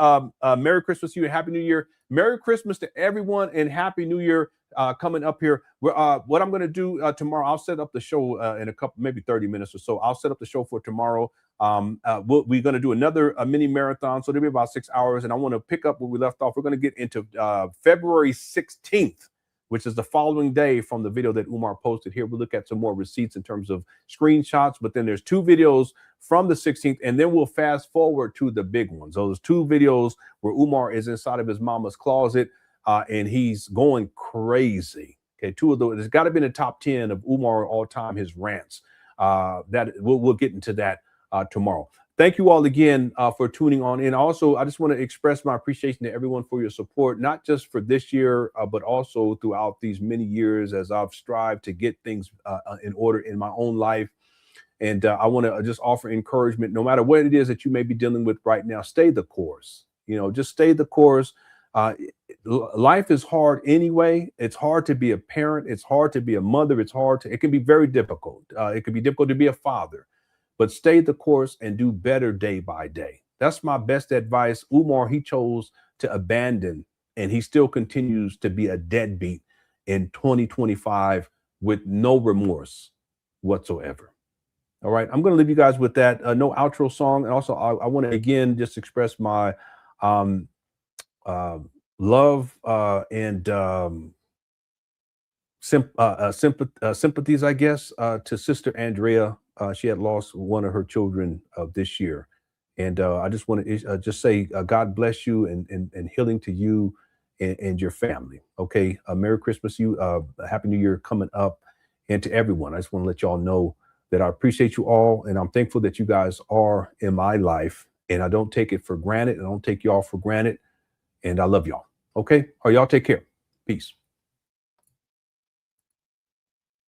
Merry Christmas to you and Happy New Year. Merry Christmas to everyone and Happy New Year coming up here. What I'm going to do tomorrow, I'll set up the show in a couple, maybe 30 minutes or so. I'll set up the show for tomorrow. We're going to do another mini marathon. So there'll be about 6 hours. And I want to pick up where we left off. We're going to get into February 16th, which is the following day from the video that Umar posted here. We'll look at some more receipts in terms of screenshots, but then there's 2 videos from the 16th, and then we'll fast forward to the big ones. So there's 2 videos where Umar is inside of his mama's closet, and he's going crazy. Okay, 2 of those. There's got to be in the top 10 of Umar all time, his rants. That we'll get into that tomorrow. Thank you all again for tuning on in. Also, I just want to express my appreciation to everyone for your support, not just for this year, but also throughout these many years as I've strived to get things in order in my own life. And I want to just offer encouragement, no matter what it is that you may be dealing with right now, stay the course. Just stay the course. Life is hard anyway. It's hard to be a parent. It's hard to be a mother. It can be very difficult. It can be difficult to be a father. But stay the course and do better day by day. That's my best advice. Umar, he chose to abandon, and he still continues to be a deadbeat in 2025 with no remorse whatsoever. All right, I'm going to leave you guys with that. No outro song. And also, I want to again just express my love and sympathies, I guess, to Sister Andrea. She had lost one of her children this year. And I just want to just say God bless you and healing to you and your family. Okay. Merry Christmas to you. Happy New Year coming up. And to everyone, I just want to let y'all know that I appreciate you all. And I'm thankful that you guys are in my life. And I don't take it for granted. I don't take y'all for granted. And I love y'all. Okay. All right, y'all take care. Peace.